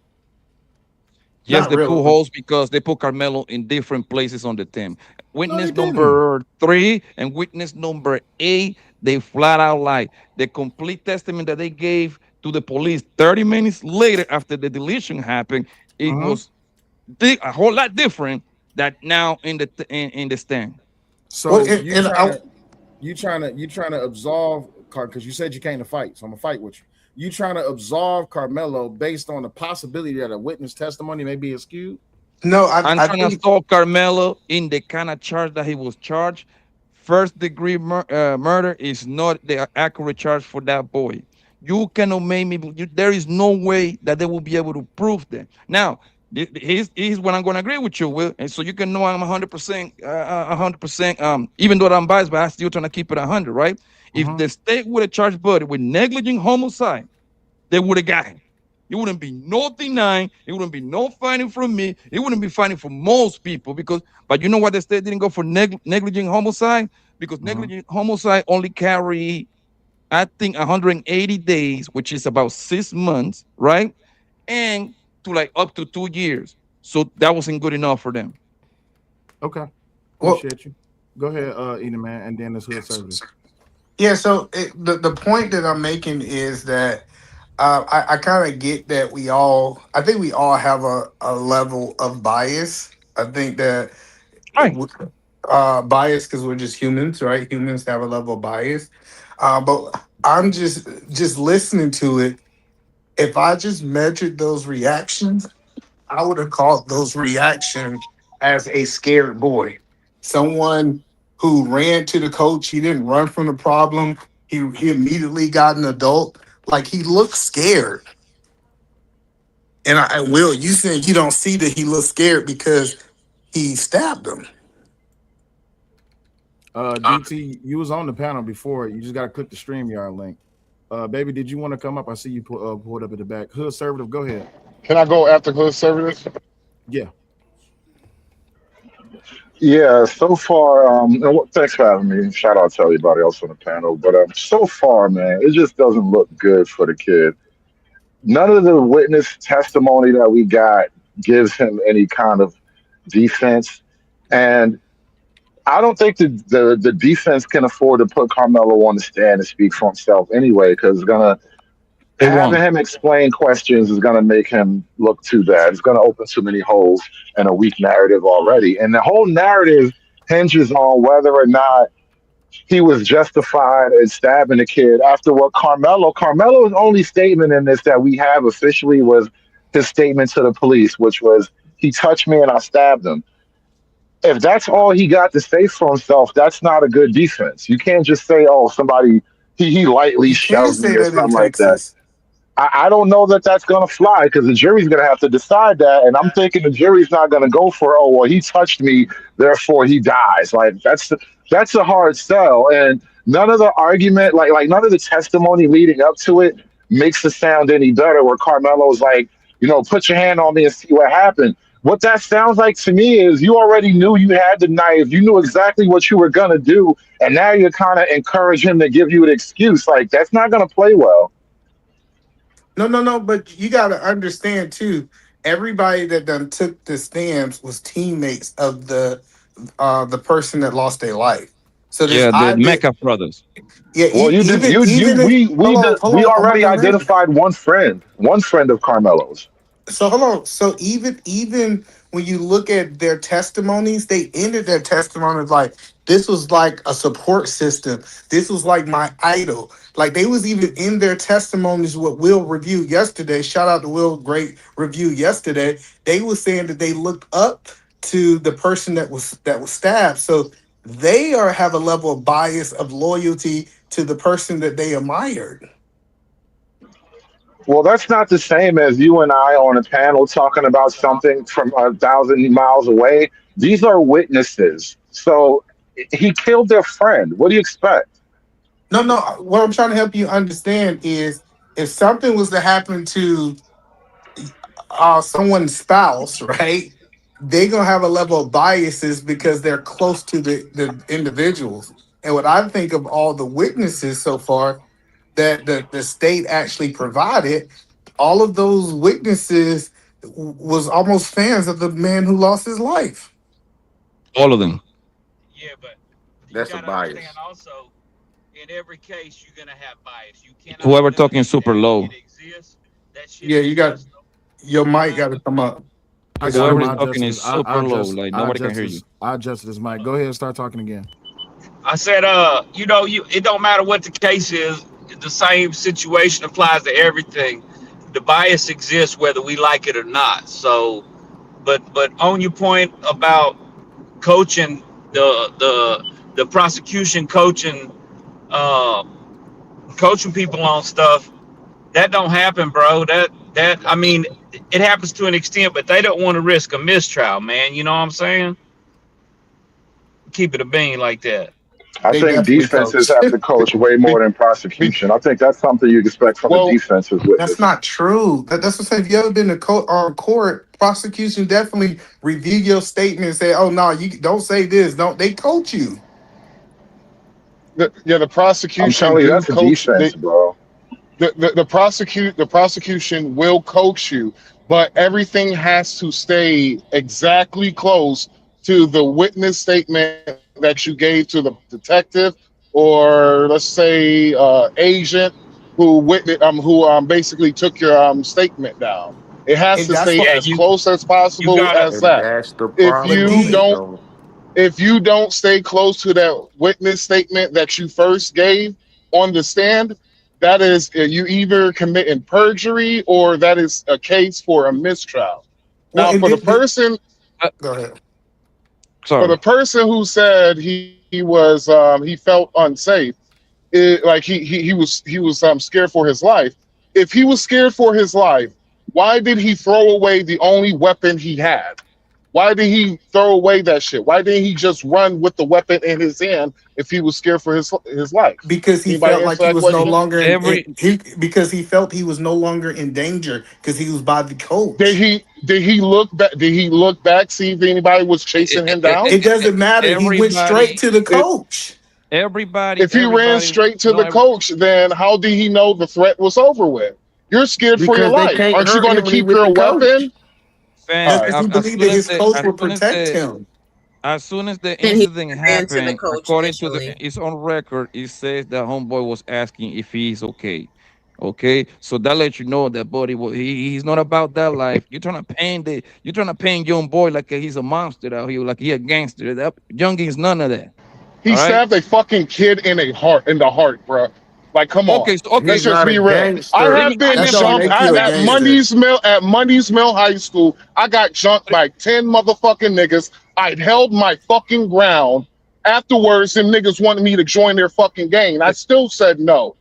Yes, Not they pull really. holes because they put Karmelo in different places on the team. No, Witness they didn't. number 3 and witness number 8, they flat out lie. The complete testament that they gave to the police 30 minutes later after the deletion happened, it was a whole lot different that now in the stand. So Well, you trying to absolve because you said you came to fight, so I'm gonna fight with you. You trying to absolve Karmelo based on the possibility that a witness testimony may be skewed? No, I'm I trying to think solve Karmelo in the kind of charge that he was charged. First degree murder is not the accurate charge for that boy. You cannot make me. There is no way that they will be able to prove that. Now, here's what I'm going to agree with you, Will, and so you can know I'm 100%, 100%. Even though I'm biased, but I'm still trying to keep it 100, right? If the state would have charged Buddy with negligent homicide, they would have got him. It wouldn't be no denying. It wouldn't be no fighting from me. It wouldn't be fighting for most people but you know why the state didn't go for negligent homicide? Because negligent homicide only carry, I think, 180 days, which is about 6 months, right? And to like up to 2 years. So that wasn't good enough for them. Okay, well, appreciate you. Go ahead, Eden man, and then this hood service. yeah. So the point that I'm making is that I kind of get that I think we all have a level of bias. I think that Right. bias because we're just humans, right? Humans have a level of bias. But I'm just listening to it. If I just measured those reactions, I would have called those reactions as a scared boy. Someone who ran to the coach. He didn't run from the problem. He immediately got an adult. Like he looked scared. And Will, you saying you don't see that he looked scared because he stabbed him. DT, you was on the panel before. You just got to click the StreamYard link. Baby, did you want to come up? I see you pulled up at the back. Hood Conservative, go ahead. Can I go after conservative? Yeah. Yeah, so far, thanks for having me. Shout out to everybody else on the panel. But so far, man, it just doesn't look good for the kid. None of the witness testimony that we got gives him any kind of defense. And I don't think the defense can afford to put Karmelo on the stand and speak for himself anyway, because having him explain questions is going to make him look too bad. It's going to open too many holes and a weak narrative already. And the whole narrative hinges on whether or not he was justified in stabbing the kid after what Carmelo's only statement in this that we have officially was his statement to the police, which was he touched me and I stabbed him. If that's all he got to say for himself, that's not a good defense. You can't just say, "Oh, somebody he lightly You can shoved say me" or that in something like that. Texas. I don't know that that's going to fly because the jury's going to have to decide that. And I'm thinking the jury's not going to go for, "Oh, well, he touched me, therefore he dies." Like that's a hard sell. And none of the argument, like none of the testimony leading up to it makes it sound any better. Where Carmelo's like, put your hand on me and see what happened. What that sounds like to me is you already knew you had the knife. You knew exactly what you were going to do. And now you're kind of encourage him to give you an excuse. Like, that's not going to play well. No. But you got to understand too. Everybody that done took the stands was teammates of the person that lost their life. So this Yeah, the idea, Mecca brothers. yeah, Well, you did. even if, hold We on, I'm not already even ready. identified one friend of Carmelo's. So hold on. So even when you look at their testimonies, they ended their testimonies like this was like a support system. This was like my idol. Like they was even in their testimonies what Will reviewed yesterday. Shout out to Will, great review yesterday. They were saying that they looked up to the person that was stabbed. So they have a level of bias of loyalty to the person that they admired. Well, that's not the same as you and I on a panel talking about something from 1,000 miles away. These are witnesses. So he killed their friend. What do you expect? No. What I'm trying to help you understand is if something was to happen to someone's spouse, right? They're gonna have a level of biases because they're close to the individuals. And what I think of all the witnesses so far that the state actually provided, all of those witnesses was almost fans of the man who lost his life. All of them. Yeah, but you That's a gotta understand bias. also, in every case, you're gonna have bias. You cannot Whoever talking eliminate super that. low. It exists. That shit Yeah, you got exists. your No mic got matter. to come up. I It's got Whoever him. is super. I talking adjusted is his. I super low. adjust. Like I nobody can adjusted hear his. you. I adjusted his mic. Go ahead. Start talking again. I said, it don't matter what the case is. The same situation applies to everything. The bias exists whether we like it or not. So, but on your point about coaching, the prosecution uh, coaching people on stuff, that don't happen, bro. That I mean, it happens to an extent, but they don't want to risk a mistrial, man. You know what I'm saying? Keep it a bean like that. I They think definitely defenses coach. have to coach way Be, more than be, prosecution. I think that's something you'd expect from the well, defense's That's witness. not true. That's what I'm saying. If you ever been to on court, prosecution definitely review your statement and say, "Oh no, you don't say this." Don't they coach you? the I'm prosecution telling you, do that's a coach. defense, bro. The prosecution will coach you, but everything has to stay exactly close to the witness statement that you gave to the detective, or let's say agent who basically took your statement down. It has And to that's stay what. Yeah, as close as you possible gotta. as And that. that's the If But problem, you D, don't Bleedo. if you don't stay close to that witness statement that you first gave on the stand, that is you either committing perjury or that is a case for a mistrial. well, Now, and Uh, go ahead. for sorry. the person who said he felt unsafe, like he was scared for his life. If he was scared for his life, why did he throw away the only weapon he had? Why did he throw away that shit? Why didn't he just run with the weapon in his hand if he was scared for his life? Because he Anybody felt like answer he that was no question? longer Every because he felt he was no longer in danger because he was by the Did coach. he look back? Did he look back see if anybody was chasing him down? It doesn't matter. He went straight everybody to the If coach everybody if he ran everybody straight to no the coach, then how did he know the threat was over with? You're scared for your Because they life. can't Aren't you hurt going to him when he keep with your the coach. weapon? just All fam. right. because he As believed soon that as his coach would protect the him. as soon as the Then he incident ran to the happened, coach according to the initially. it's on record, it says that homeboy was asking if he's okay. Okay, so that lets you know that buddy, he's not about that life. You're trying to paint young boy like he's a monster out here, like he a gangster. That young is none of that. He stabbed a fucking kid in the heart, bro. Like, come on. Okay, so, okay. Let's just be real. I have been jumped at Mondays Mill High School. I got jumped by 10 motherfucking niggas. I held my fucking ground. Afterwards, them niggas wanted me to join their fucking gang. I still said no.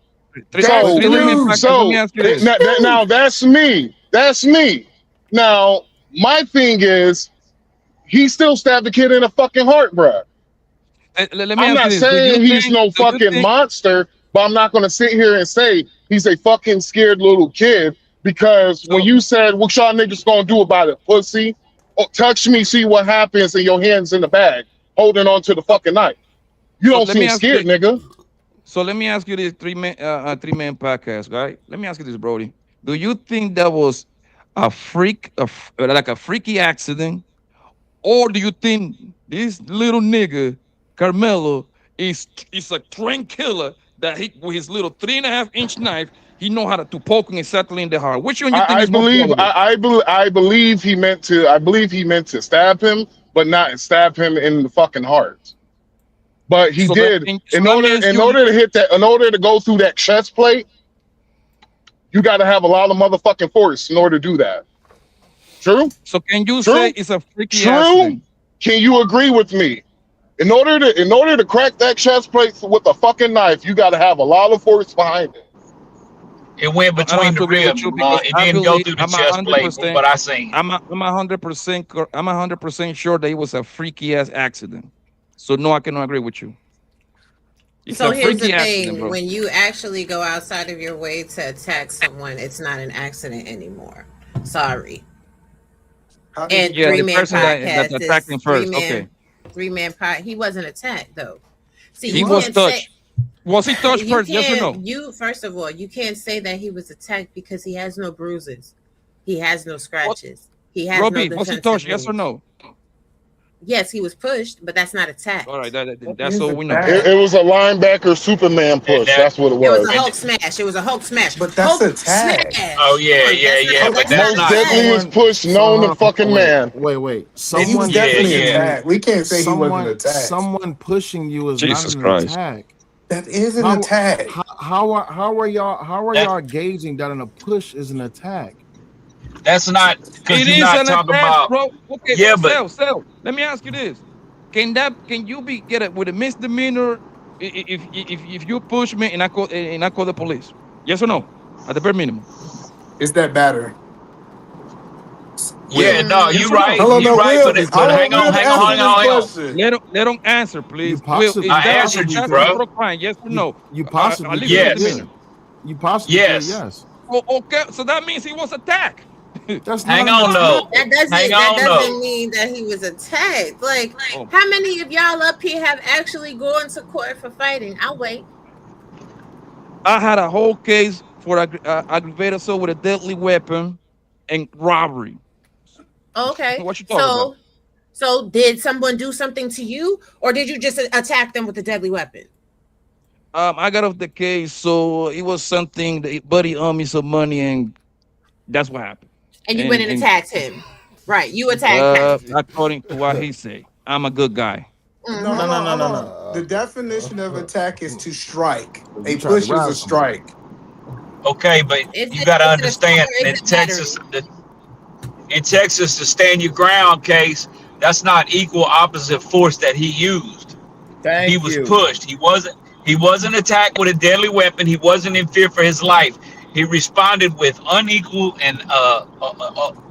Now that's me. That's me. Now, my thing is, he still stabbed the kid in the fucking heart, bro. I'm not saying he's no fucking monster, but I'm not going to sit here and say he's a fucking scared little kid, because when you said, what y'all niggas going to do about it, pussy? Oh, touch me, see what happens, and your hands in the bag, holding on to the fucking knife. You don't seem scared, nigga. So let me ask you this three-man podcast, right? Let me ask you this, Brody. Do you think that was a freaky accident, or do you think this little nigga Karmelo is a trained killer that he, with his little 3.5-inch knife, he know how to poke him exactly in the heart? Which one you think is more probable? I believe he meant to stab him, but not stab him in the fucking heart. But he did. In order to go through that chest plate, you got to have a lot of motherfucking force in order to do that. True? So can you say it's a freaky accident? Can you agree with me? In order to crack that chest plate with a fucking knife, you got to have a lot of force behind it. It went between the ribs. It didn't go through the chest plate. From what I seen, I'm 100% sure that it was a freaky ass accident. So no, I cannot agree with you. It's so here's the thing: when you actually go outside of your way to attack someone, it's not an accident anymore. Sorry. And yeah, the person that attacked him first. Three-man pot. He wasn't attacked though. See, he was touched. Was he touched first? Yes or no? First of all, you can't say that he was attacked because he has no bruises. He has no scratches. He has Robbie, no was he touched? Yes or no? Yes, he was pushed, but that's not attack. All right, that's all we know. It was a linebacker Superman push. That's what it was. It was a Hulk smash. It was a Hulk smash. But that's attack. Oh yeah. But that's most deadliest push known to fucking man. Wait. He was definitely attacked. We can't say he wasn't attacked. Someone pushing you is Jesus not an Christ. attack. That is an attack. How are y'all gauging that a push is an attack? That's not because it you're is not an talking attack, about. bro. Okay, yeah, but let me ask you this: Can you get it with a misdemeanor if you push me and I call the police? Yes or no? At the bare minimum. Is that better? Yeah, no, you're right. Hello, you're right. But hang on. Let them answer, please. I answered you, bro. Yes or no? You possibly yes. You possibly yes. Oh, okay, so that means he was attacked. Hang on, though. That doesn't mean that he was attacked. Like, how many of y'all up here have actually gone to court for fighting? I'll wait. I had a whole case for aggravated assault with a deadly weapon and robbery. Okay. What you talking about? So did someone do something to you, or did you just attack them with a deadly weapon? I got off the case, so it was something that buddy owed me some money, and that's what happened. And you went and attacked him. Right. You attacked him. According to what he say. I'm a good guy. No. The definition of attack is to strike. A push is a strike. Okay, but you got to understand that in Texas, the stand your ground case, that's not equal opposite force that he used. He was pushed. He wasn't attacked with a deadly weapon. He wasn't in fear for his life. He responded with unequal and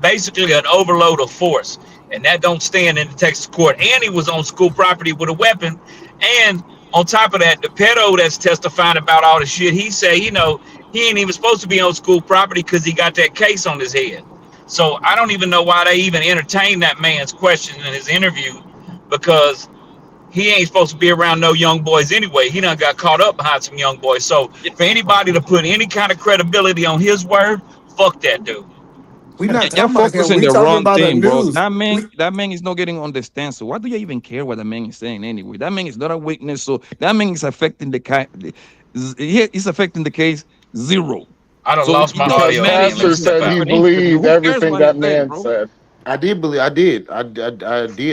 basically an overload of force, and that don't stand in the Texas court. And he was on school property with a weapon, and on top of that, the pedo that's testifying about all the shit, he say, he ain't even supposed to be on school property because he got that case on his head. So I don't even know why they even entertained that man's question in his interview, because he ain't supposed to be around no young boys anyway. He done got caught up behind some young boys. So for anybody to put any kind of credibility on his word, fuck that dude. We're not You're focusing the wrong thing, bro. News. That man is not getting on the stand. So why do you even care what the man is saying anyway? That man is not a witness. So that man is affecting he's affecting the case zero. I don't lost my audio. Pastor said he believed everything that man said. I did believe. I did. I did.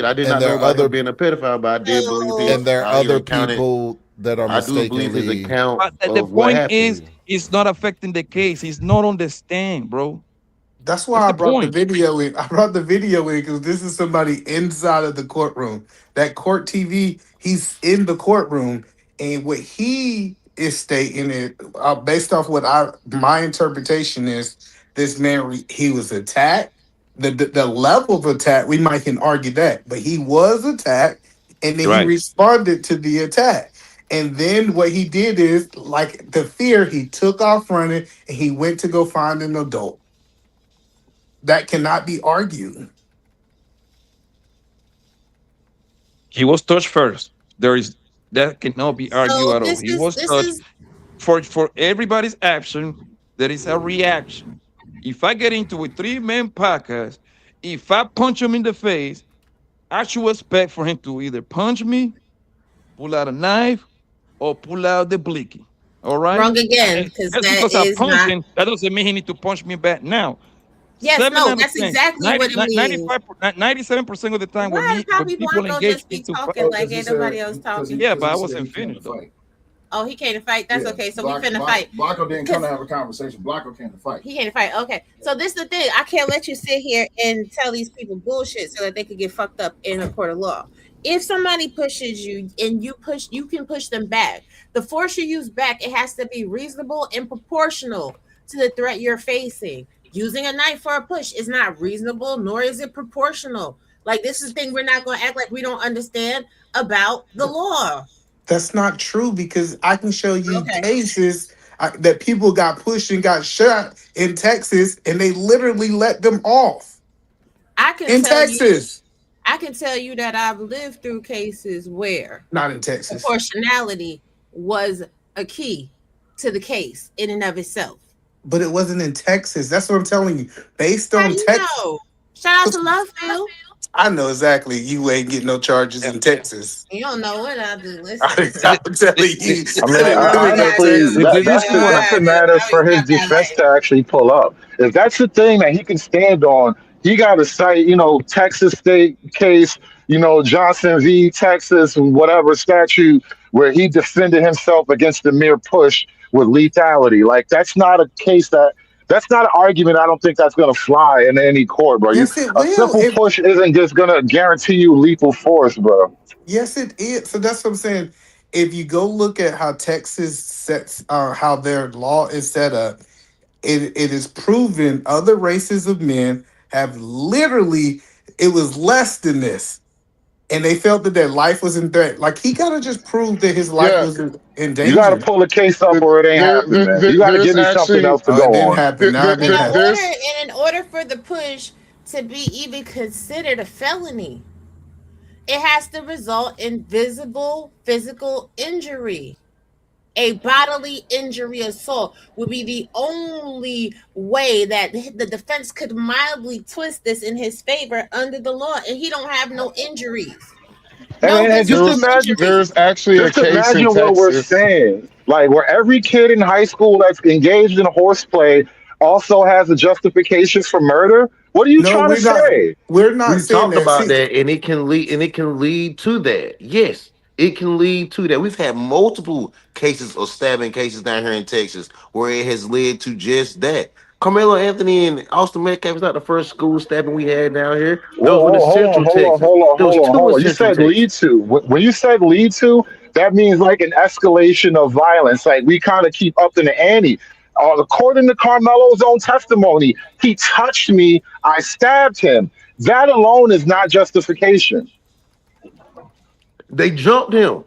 I did And not know there are about him other being a pedophile, but I did believe and there are his other account. people that are I do believe his mistakenly. account But the of what point is, happened. it's not affecting the case. It's not on the stand, bro. That's That's why I the brought the point. video in. I brought the video in because this is somebody inside of the courtroom. That court TV, he's in the courtroom, and what he is stating is based off what my interpretation is. This man, he was attacked. The level of attack, we might can argue that, but he was attacked, and then he Right. responded to the attack. And then what he did is, like the fear, he took off running and he went to go find an adult. That cannot be argued. He was touched first. That cannot be argued So at all. He was this touched. is For everybody's action, there is a reaction. If I get into a 3-man podcast, if I punch him in the face, I should expect for him to either punch me, pull out a knife, or pull out the blicky. All right? wrong again, because Just that because I is punch not. him, that doesn't mean he need to punch me back now. Yes, 7 no, out of that's 10, exactly what it means. 97% of the time when Why when Poppy people Blanco engage just be into talking like Because he ain't said, nobody else talking? yeah, but I he said he wasn't came to finished though. fight. Oh, he came to fight. That's Yeah, okay. So we finna fight. Blanco didn't come to Because have a conversation. Blanco came to fight. he came to fight. Okay. So this is the thing. I can't let you sit here and tell these people bullshit so that they could get fucked up in a court of law. If somebody pushes you and you can push them back. The force you use back, it has to be reasonable and proportional to the threat you're facing. Using a knife for a push is not reasonable, nor is it proportional. Like, this is the thing, we're not going to act like we don't understand about the law. That's not true because I can show you Okay. cases that people got pushed and got shot in Texas, and they literally let them off I can in tell you Texas. I can tell you that I've lived through cases where Not in Texas, proportionality was a key to the case in and of itself. but it wasn't in Texas. That's what I'm telling you. Based How on you Texas, know? Shout out to Lovefield. I know exactly you ain't getting no charges in Texas. You don't know what I do. Listen. I'm telling you. I mean, honestly, This that's is what enough matter for his defense to actually pull up. If that's the thing that he can stand on, he got to cite, Texas state case, Johnson v. Texas, whatever statute where he defended himself against the mere push with lethality. Like, that's not a case that's not an argument. I don't think that's going to fly in any court, bro. Yes, it A will. simple push isn't just going to guarantee you lethal force, bro. Yes, it is. So that's what I'm saying. If you go look at how Texas sets, how their law is set up, it is proven other races of men have literally, it was less than this. And they felt that their life was in threat. Like, he gotta just prove that his life Yeah. was in You got to danger. pull a case up or it ain't happening, man. You got to There's give me something actually else to Oh, go it didn't on. happen. Now it didn't happen. there's In order for the push to be even considered a felony, it has to result in visible physical injury. A bodily injury assault would be the only way that the defense could mildly twist this in his favor under the law, and he don't have no injuries. No And just visible imagine, injuries. there's actually a just case in imagine what we're Texas. saying. Like, where every kid in high school that's engaged in horseplay also has a justification for murder. What are you No, trying to say? we're not We saying talked that. about See, that, and it can lead to that. Yes, it can lead to that. We've had multiple cases of stabbing cases down here in Texas where it has led to just that. Carmelo Anthony and Austin Metcalf is not the first school stabbing we had down here. Those were in Hold on, Central hold on, Texas. hold on, There was hold on, two in hold on. You Central said Texas. lead to. When you said lead to, that means like an escalation of violence. Like, we kind of keep up in the ante. According to Carmelo's own testimony, he touched me, I stabbed him. That alone is not justification. They jumped him.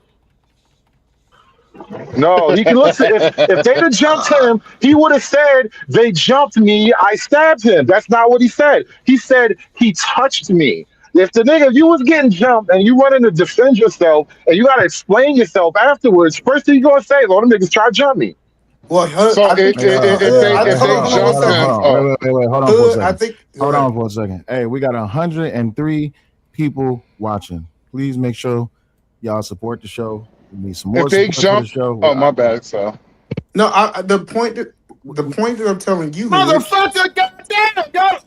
No, he can listen. If they'd have jumped him, he would have said, "They jumped me, I stabbed him." That's not what he said. He said he touched me. If the nigga, you was getting jumped and you running to defend yourself and you gotta explain yourself afterwards, first thing you gonna say, "Well, them niggas try to jump me." well, So I think if they hold on one jumped him, second. Wait, hold on for a second. I think Hold on for a second. Hey, we got 103 people watching. Please make sure y'all support the show. We need some more if they support for jump, the show. oh my bad, so no. The point that I'm telling you is, Motherfucker, goddamn, y'all.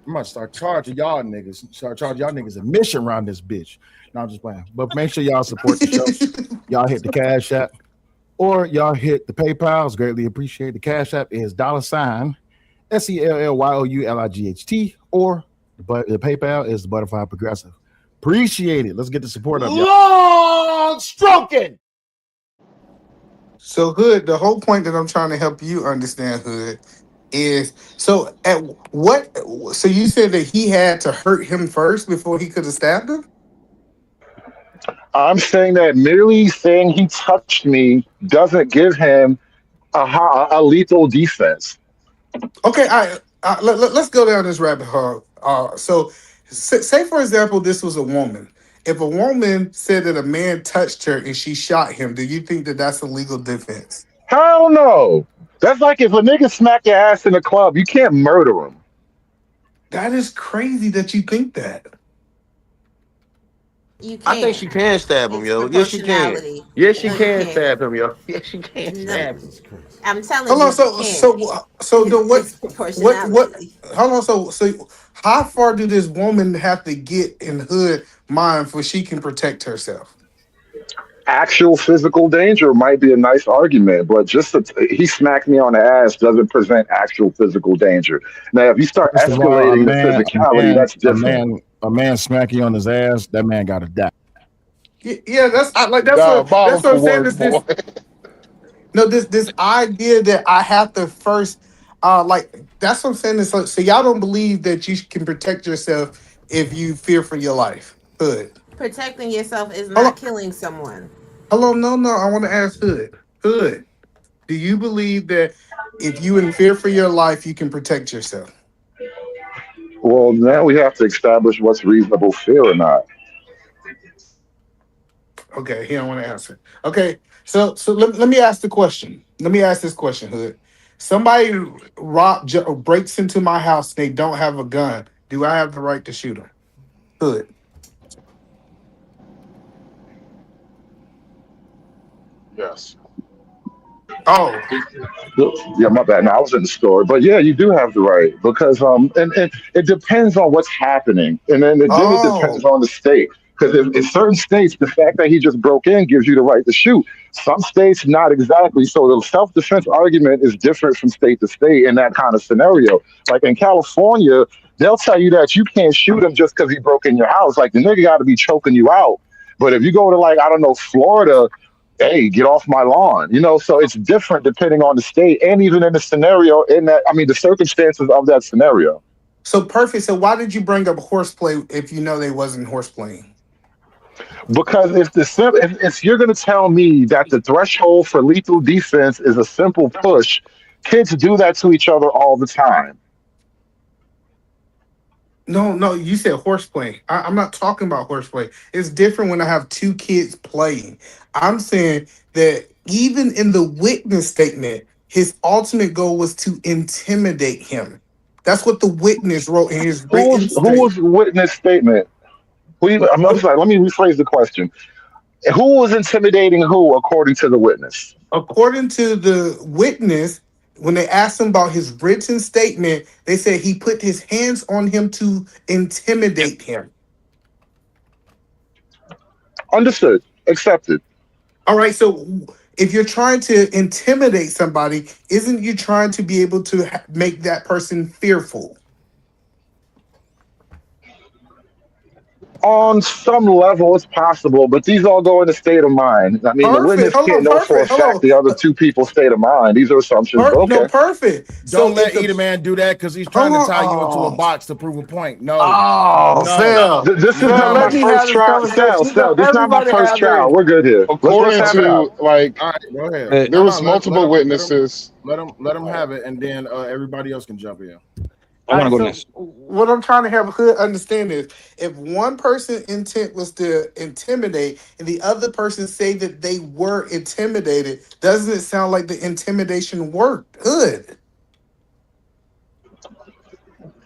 I'm gonna start charging y'all niggas. Start charging y'all niggas admission around this bitch. No, I'm just playing. But make sure y'all support the show. Y'all hit the Cash App or y'all hit the PayPal. It's greatly appreciated. The Cash App is $ SELLYOULIGHT or the PayPal is the Butterfly Progressive. Appreciate it. Let's get the support up, y'all. Long stroking. So, Hood, the whole point that I'm trying to help you understand, Hood, is so at what? So you said that he had to hurt him first before he could have stabbed him? I'm saying that merely saying he touched me doesn't give him a lethal defense. Okay, let's go down this rabbit hole. So, say for example, this was a woman. If a woman said that a man touched her and she shot him, do you think that that's a legal defense? Hell no. That's like if a nigga smack your ass in a club, you can't murder him. That is crazy that you think that. You can't. I think she can stab him, yo. Yes, she can. Yes, she can stab him, yo. Yes, she can stab him. I'm telling Hold you. on, so the what? Hold on, so how far do this woman have to get in Hood mind before she can protect herself? Actual physical danger might be a nice argument, but just he smacked me on the ass doesn't present actual physical danger. Now, if you start First of all, escalating the physicality, that's different. A man smacking you on his ass, that man got to die. Yeah, that's what I'm saying. This idea that I have to first, that's what I'm saying. So y'all don't believe that you can protect yourself if you fear for your life. Hood. Protecting yourself is not killing someone. Hello, no. I want to ask Hood. Hood, do you believe that if you in fear for your life, you can protect yourself? Well, now we have to establish what's reasonable fear or not. Okay, he don't want to answer. Okay, so let me ask the question. Let me ask this question, Hood. Somebody breaks into my house. They don't have a gun. Do I have the right to shoot them? Hood. Yes. Oh. Yeah, my bad. No, I was in the store, but yeah, you do have the right because and it depends on what's happening, and then it depends on the state. Because in certain states, the fact that he just broke in gives you the right to shoot. Some states, not exactly. So the self-defense argument is different from state to state in that kind of scenario. Like in California, they'll tell you that you can't shoot him just because he broke in your house. Like the nigga got to be choking you out. But if you go to I don't know, Florida, hey, get off my lawn. So it's different depending on the state and even in the scenario the circumstances of that scenario. So perfect. So why did you bring up horseplay if you know they wasn't horseplaying? Because if you're going to tell me that the threshold for lethal defense is a simple push, kids do that to each other all the time. No, you said horseplay. I'm not talking about horseplay. It's different when I have two kids playing. I'm saying that even in the witness statement, his ultimate goal was to intimidate him. That's what the witness wrote in his written statement. Who was witness statement? I'm sorry, let me rephrase the question. Who was intimidating who according to the witness? According to the witness, when they asked him about his written statement, they said he put his hands on him to intimidate him. Understood. Accepted. All right, so if you're trying to intimidate somebody, isn't you trying to be able to make that person fearful? On some level, it's possible, but these all go in the state of mind. I mean, the witness can't know for a fact the other two people's state of mind. These are assumptions. But okay. No, perfect. Don't let Eda Man do that because he's trying to tie you into a box to prove a point. No. This is not my first trial. Sal, this is not my first trial. We're good here. According to all right, go ahead. There was multiple witnesses. Let them have it, and then everybody else can jump in. I want to go next. What I'm trying to have Hood understand is if one person's intent was to intimidate and the other person say that they were intimidated, doesn't it sound like the intimidation worked? Hood.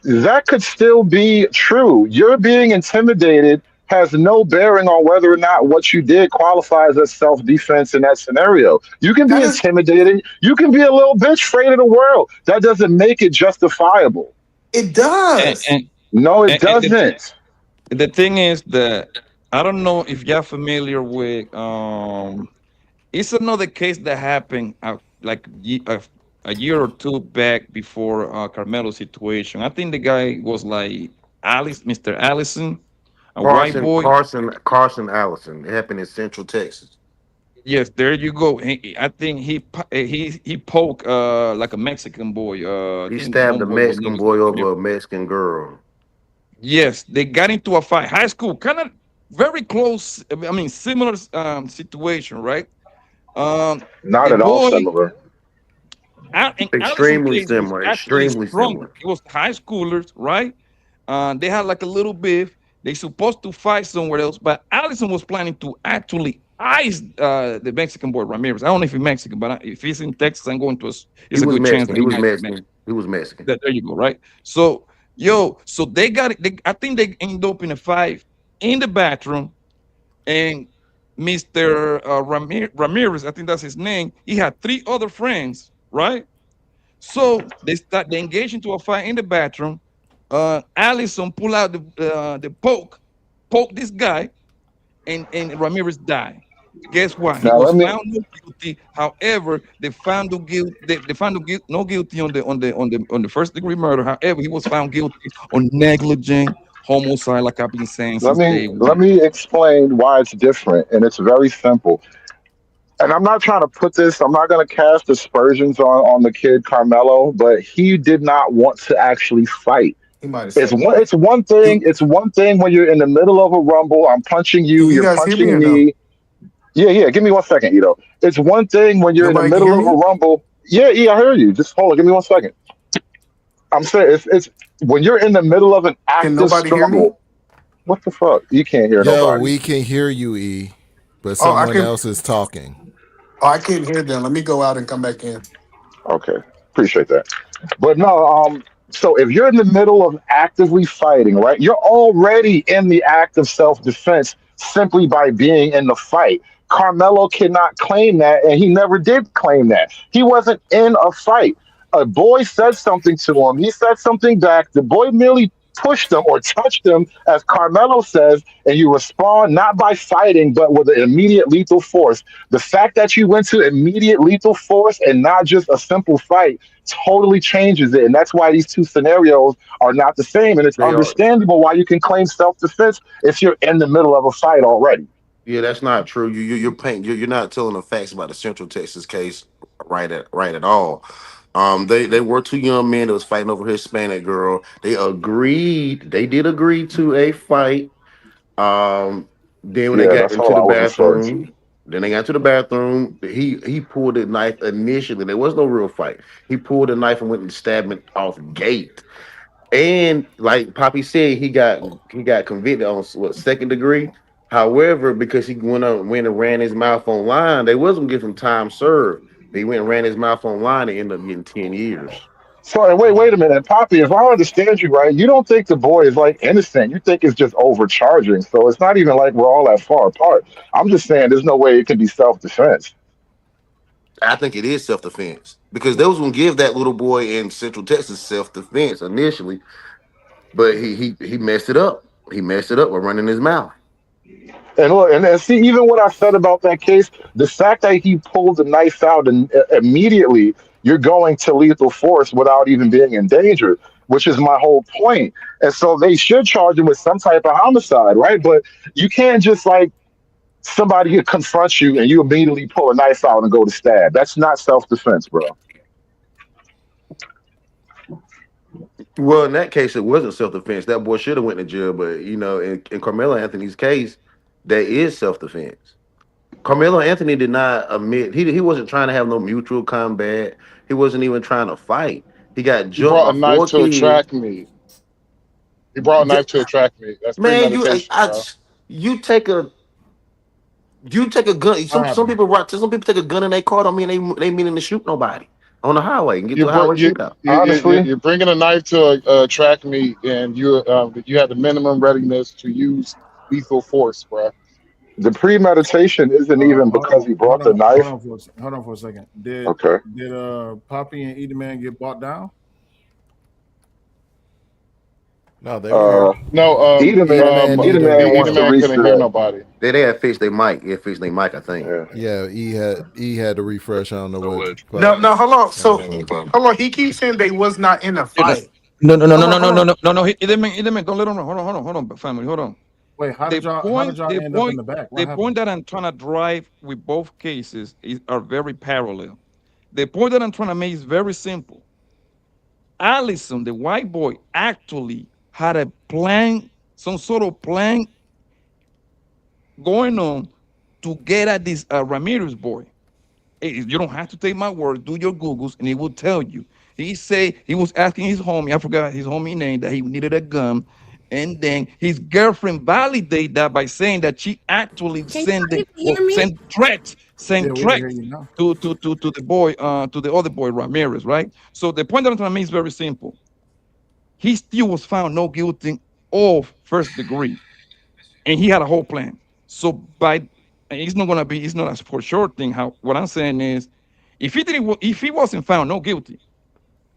That could still be true. You're being intimidated has no bearing on whether or not what you did qualifies as self-defense in that scenario. You can be intimidated. You can be a little bitch afraid of the world. That doesn't make it justifiable. It does. No, it And doesn't. the thing is that I don't know if you're familiar with it's another case that happened like a year or two back before Carmelo's situation. I think the guy was like Mr. Allison, a white Carson, boy. Carson, Carson Allison. It happened in Central Texas. Yes, there you go. I think he poked like a Mexican boy. I He think the stabbed a homeboy was Mexican named boy Ramiro. over a Mexican girl. Yes, they got into a fight. High school, kind of very close. I mean, similar situation, right? Not The at all boy similar. in Allison Extremely case was similar. actually Extremely stronger. similar. It was high schoolers, right? They had like a little beef. They supposed to fight somewhere else, but Allison was planning to actually ice the Mexican boy Ramirez. I don't know if he's Mexican, but if he's in Texas, I'm going to. He It's a was good chance Mexican. that He he was might be Mexican. Mexican. He was Mexican. There you go, right? So so they got it. I think they ended up in a fight in the bathroom, and Mr. Ramirez, I think that's his name. He had 3 other friends, right? So they engage into a fight in the bathroom. Allison pull out the poke this guy, and Ramirez died. Guess what? He Now was let me found not guilty. However, they found no guilty on the first degree murder. However, he was found guilty on negligent homicide, like I've been saying let since me day let one. me explain why it's different, and it's very simple. And I'm not trying to put this. I'm not going to cast aspersions on the kid Carmelo, but he did not want to actually fight. He might have It's said one. that. It's one thing. It's one thing when you're in the middle of a rumble. I'm punching Can you. you You're guys hear me punching or no? me. Yeah, yeah. Give me 1 second, Ito. It's one thing when you're in the Nobody can middle hear of a me? rumble. Yeah, yeah. I hear you. Just hold on. Give me 1 second. I'm saying it's when you're in the middle of an Can active nobody hear me? struggle. What the fuck? You can't hear Yo, nobody. we can hear you, E, but Oh, I someone can. else is talking. Oh, I can't hear them. Let me go out and come back in. Okay, appreciate that. But no, so if you're in the middle of actively fighting, right, you're already in the act of self defense simply by being in the fight. Carmelo cannot claim that, and he never did claim that. He wasn't in a fight. A boy said something to him. He said something back. The boy merely pushed him or touched him, as Carmelo says, and you respond not by fighting, but with an immediate lethal force. The fact that you went to immediate lethal force and not just a simple fight totally changes it. And that's why these two scenarios are not the same. And it's They are. understandable why you can claim self defense if you're in the middle of a fight already. Yeah, that's not true. You're not telling the facts about the Central Texas case right at all. They were 2 young men that was fighting over a Hispanic girl. They agreed. They did agree to a fight. Then when they Yeah, got that's into all the I was referring to. bathroom, then they got to the bathroom. He pulled a knife initially. There was no real fight. He pulled a knife and went and stabbed him off gate. And like Poppy said, he got convicted on what, second degree. However, because he went and ran his mouth online, they wasn't giving him time served. He went and ran his mouth online and ended up getting 10 years. So and wait a minute, Poppy. If I understand you right, you don't think the boy is like innocent. You think it's just overcharging. So it's not even like we're all that far apart. I'm just saying there's no way it can be self defense. I think it is self defense because they was gonna give that little boy in Central Texas self defense initially, but he messed it up. He messed it up by running his mouth. And look, and see, even what I said about that case, the fact that he pulled the knife out and immediately you're going to lethal force without even being in danger, which is my whole point. And so they should charge him with some type of homicide, right? But you can't just like somebody confronts you and you immediately pull a knife out and go to stab. That's not self defense, bro. Well, in that case, it wasn't self defense. That boy should have went to jail. But in Carmelo Anthony's case, that is self defense. Carmelo Anthony did not admit he wasn't trying to have no mutual combat. He wasn't even trying to fight. He got He jumped brought by a knife four to a kids. track meet. He brought a knife to a track meet. That's Man, premeditation, bro. you take a gun. What Some happened? people some people take a gun in their car. Don't mean they meaning to shoot nobody on the highway and get to You a brought highway shootout. Honestly, you're bringing a knife to a track meet, and you have the minimum readiness to use lethal force, bro. the premeditation isn't even because he brought the knife. Hold on for a second. Did Okay. Poppy and Eat Man get bought down? No, they were here. No, Edelman wants to Edelman couldn't hear reset. nobody. They had fixed their mic. It fixed their mic, I think. Yeah, he had to refresh. I don't know what. No, hold on. So hold on. He keeps saying they was not in a fight. No, no, no, no, Hold no, on, no, hold no, on. no, no, no. He didn't. Don't let him run. Hold on, family. Hold on. Wait, how The did y'all point, the end up in point, the back? What the happened? point that I'm trying to drive with both cases are very parallel. The point that I'm trying to make is very simple. Allison, the white boy, actually had a plan, some sort of plan going on to get at this Ramirez boy. You don't have to take my word. Do your Googles, and it will tell you. He say he was asking his homie. I forgot his homie name, that he needed a gun, and then his girlfriend validated that by saying that she actually Can y'all even hear me? sent threats, Yeah, we can hear you now. to the boy, to the other boy Ramirez, right? So the point that I'm trying to make is very simple. He still was found no guilty of first degree, and he had a whole plan. So it's not a for sure thing. How what I'm saying is, if he wasn't found no guilty,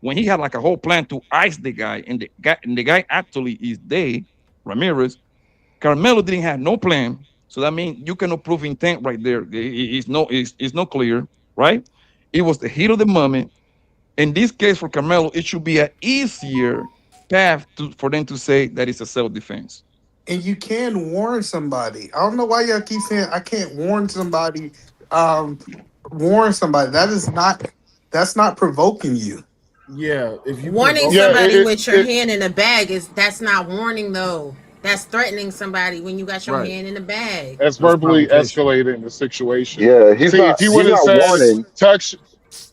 when he had like a whole plan to ice the guy, and the guy actually is dead, Ramirez, Karmelo didn't have no plan. So that means you cannot prove intent right there. It's not clear, right? It was the heat of the moment. In this case for Karmelo, it should be an easier path for them to say that it's a self-defense. And you can warn somebody. I don't know why y'all keep saying I can't warn somebody. Warn somebody. That's not provoking you. Yeah, if you Warning provoke- somebody with your hand in a bag that's not warning though. That's threatening somebody when you got your hand in the bag. That's verbally escalating the situation. Yeah, he's See, if he would have said warning. touch.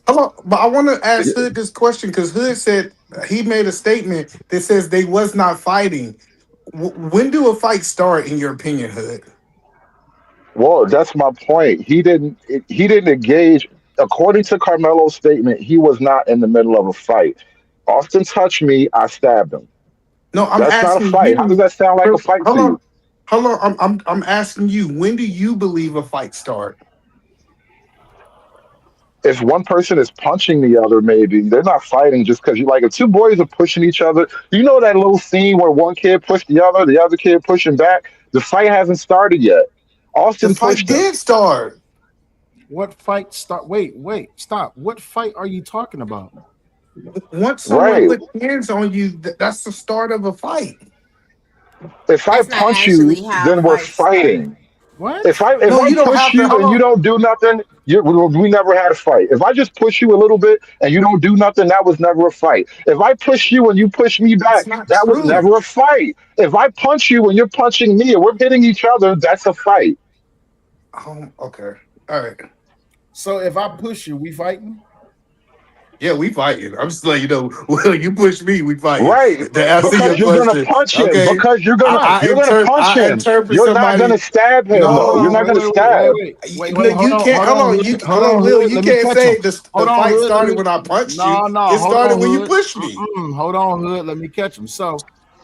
Hold on, but I want to ask Hood this question because Hood said he made a statement that says they was not fighting. When do a fight start, in your opinion, Hood? Well, that's my point. He didn't engage. According to Carmelo's statement, he was not in the middle of a fight. Austin touched me. I stabbed him. No, I'm That's not a asking fight. How does you. that sound like a fight to you? Hold on. I'm asking you. When do you believe a fight start? If one person is punching the other, maybe they're not fighting just because you like. If two boys are pushing each other, you know that little scene where one kid pushed the other kid pushing back. The fight hasn't started yet. Austin pushed him. Did start. What fight start? Wait, stop. What fight are you talking about? Once someone puts hands on you, that's the start of a fight. If I punch you, then we're fighting. What? If I you don't push have to- you hold and you on. don't do nothing, we never had a fight. If I just push you a little bit and you don't do nothing, that was never a fight. If I push you and you push me back, that was never a fight. If I punch you and you're punching me and we're hitting each other, that's a fight. Okay. All right. So if I push you, we fighting? Yeah, we fighting. I'm just letting you know. Well, you push me, we fighting. Right. To answer Because your you're question. gonna punch him. Okay. Because you're gonna punch him. You're not gonna stab him though. You're not gonna stab. Wait, you can't. Hold on. You hold on, Will. You can't say the fight started when I punched you. No, It started when you Hood. pushed me. Hold on, Hood. Let me catch him. So,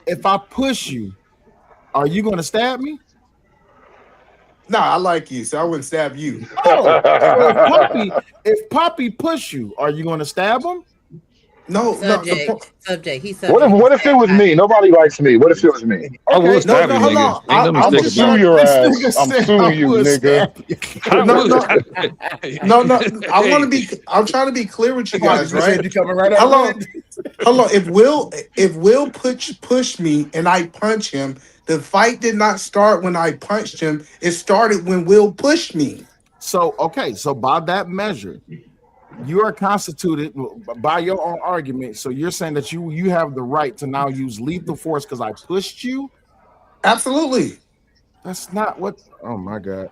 if I push you, are you going to stab me? Nah, I like you, so I wouldn't stab you. Oh, so if Poppy push you, are you going to stab him? No, Subject. He's What if it was me? Nobody likes me. What if it was me? I will stab you, hold nigga. on. Ain't no I'm mistake sue about it. your ass. I'm suing you, nigga. No. I'm trying to be clear with you guys, right? You coming right Hold up on. Hold on. If Will push me and I punch him, the fight did not start when I punched him. It started when Will pushed me. So by that measure, you are constituted by your own argument. So you're saying that you have the right to now use lethal force because I pushed you? Absolutely. That's not what. Oh my God.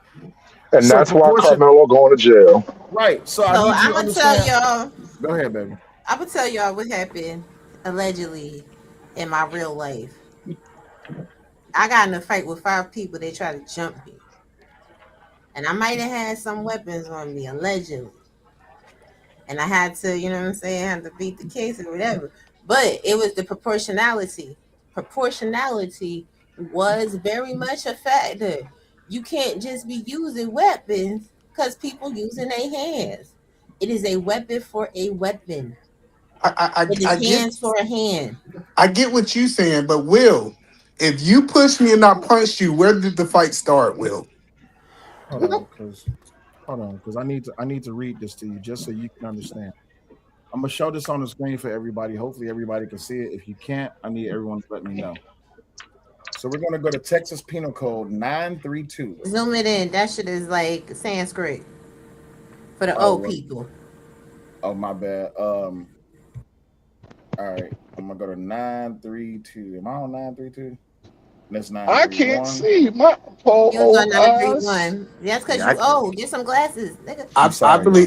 And that's why Karmelo going to jail. Right. So I'm gonna tell y'all. Go ahead, baby. I'm gonna tell y'all what happened allegedly in my real life. I got in a fight with 5 people. They tried to jump me, and I might have had some weapons on me allegedly. And I had to, you know what I'm saying, I had to beat the case or whatever. But it was the proportionality. Proportionality was very much a factor. You can't just be using weapons because people using their hands. It is a weapon for a weapon. With his hands for a hand. I get what you're saying, but Will, if you push me and I punch you, where did the fight start, Will? Hold on, because I need to read this to you just so you can understand. I'm gonna show this on the screen for everybody. Hopefully, everybody can see it. If you can't, I need everyone to let me know. So we're gonna go to Texas Penal Code 932. Zoom it in. That shit is like Sanskrit for the old people. Oh, my bad. All right, I'm gonna go to 932. Am I on 932? That's 931. I can't see my poor You was on old eyes. 931. That's because you old. Get some glasses, nigga.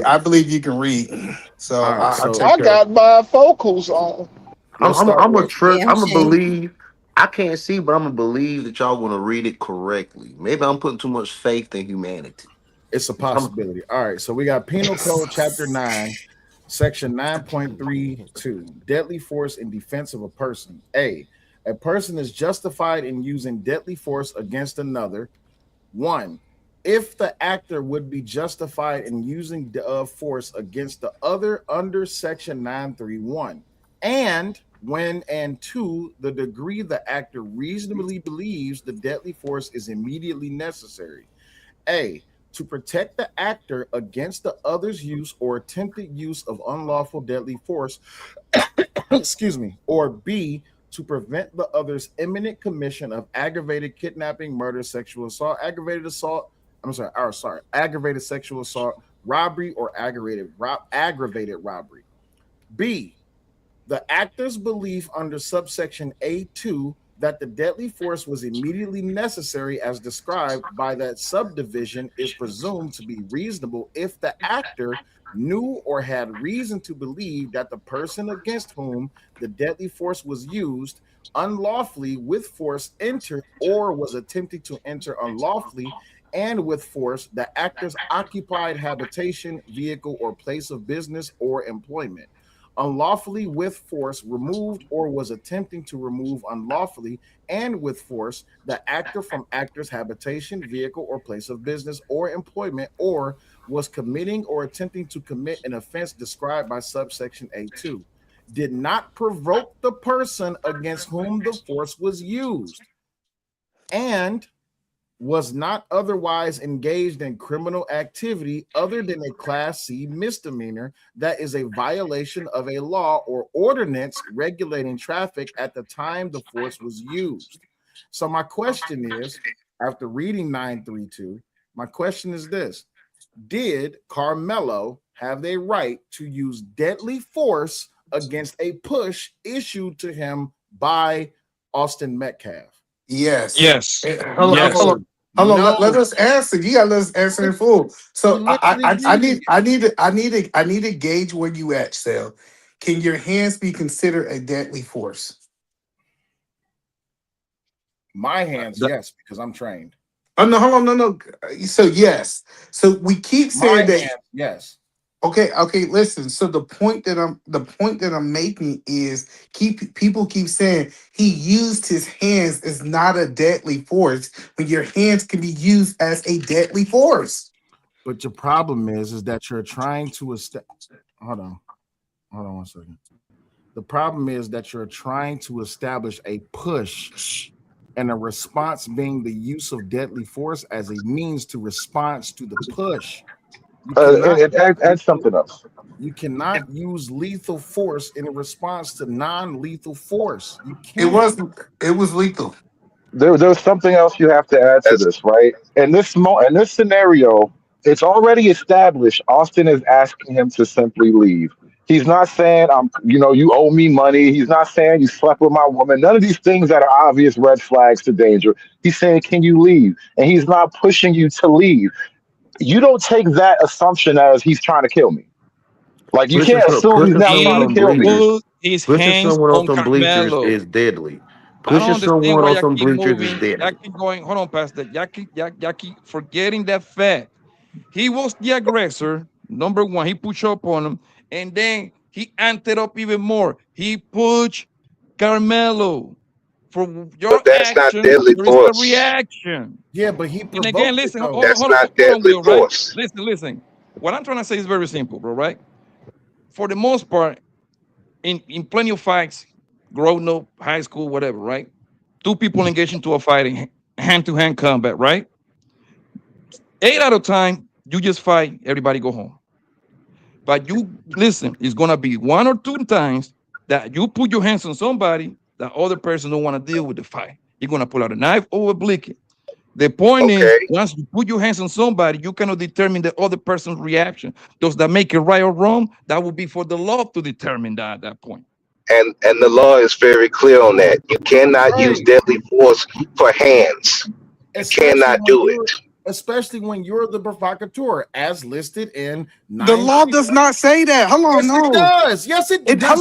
I believe you can read. So I got bifocals on. I'm gonna believe. I can't see, but I'm gonna believe that y'all gonna read it correctly. Maybe I'm putting too much faith in humanity. It's a possibility. All right, so we got Penal Code Chapter 9, Section 9.32. Deadly force in defense of a person. A person is justified in using deadly force against another. 1. If the actor would be justified in using force against the other under Section 931. And when, and 2, the degree the actor reasonably believes the deadly force is immediately necessary. A, to protect the actor against the other's use or attempted use of unlawful deadly force, excuse me, or B, to prevent the other's imminent commission of aggravated kidnapping, murder, sexual assault, aggravated sexual assault, robbery, or aggravated robbery. B, the actor's belief under subsection A2 that the deadly force was immediately necessary as described by that subdivision is presumed to be reasonable if the actor knew or had reason to believe that the person against whom the deadly force was used unlawfully with force entered or was attempting to enter unlawfully and with force the actor's occupied habitation, vehicle, or place of business or employment. Unlawfully with force removed or was attempting to remove unlawfully and with force the actor from actor's habitation, vehicle, or place of business or employment, or was committing or attempting to commit an offense described by subsection A2, did not provoke the person against whom the force was used, and was not otherwise engaged in criminal activity other than a Class C misdemeanor that is a violation of a law or ordinance regulating traffic at the time the force was used. So my question is, after reading 932, my question is this: did Karmelo have a right to use deadly force against a push issued to him by Austin Metcalf? Yes. Yes. Hold on. Let us answer. You gotta let us answer in full. So I need to gauge where you at, Sal. Can your hands be considered a deadly force? My hands, yes, because I'm trained. Oh no, hold on, no. So yes. So we keep saying that. Hands, yes. Okay. Listen. So the point that I'm making is people keep saying he used his hands as not a deadly force when your hands can be used as a deadly force. But your problem is that you're trying to hold on 1 second. The problem is that you're trying to establish a push and a response being the use of deadly force as a means to response to the push. Add something else. You cannot use lethal force in response to non-lethal force. You can't. It was lethal. There's something else you have to add to this, right? In this scenario, it's already established. Austin is asking him to simply leave. He's not saying you owe me money. He's not saying you slept with my woman. None of these things that are obvious red flags to danger. He's saying, can you leave? And he's not pushing you to leave. You don't take that assumption as he's trying to kill me. Like you can't assume he's now trying to kill me. Pushing someone on some bleachers is deadly. Pushing someone on some bleachers is deadly. Y'all keep going. Hold on, Pastor. Y'all keep forgetting that fact. He was the aggressor. Number one, he pushed up on him, and then he amped it up even more. He pushed Karmelo. For your that's action, not deadly there force. is a reaction. Yeah, but he and again, listen. That's not deadly force. Right? Listen. What I'm trying to say is very simple, bro. Right? For the most part, in plenty of fights, growing up, high school, whatever, right? Two people engage into a fighting, hand-to-hand combat, right? 8 out of time, you just fight, everybody go home. But you listen, it's gonna be 1 or 2 times that you put your hands on somebody, the other person don't want to deal with the fight. You're gonna pull out a knife or a blicky. The point is, once you put your hands on somebody, you cannot determine the other person's reaction. Does that make it right or wrong? That would be for the law to determine that at that point. And the law is very clear on that. You cannot use deadly force for hands. You cannot do it. Especially when you're the provocateur, as listed in The law does not say that. Hold on, yes, it does. Yes, it does.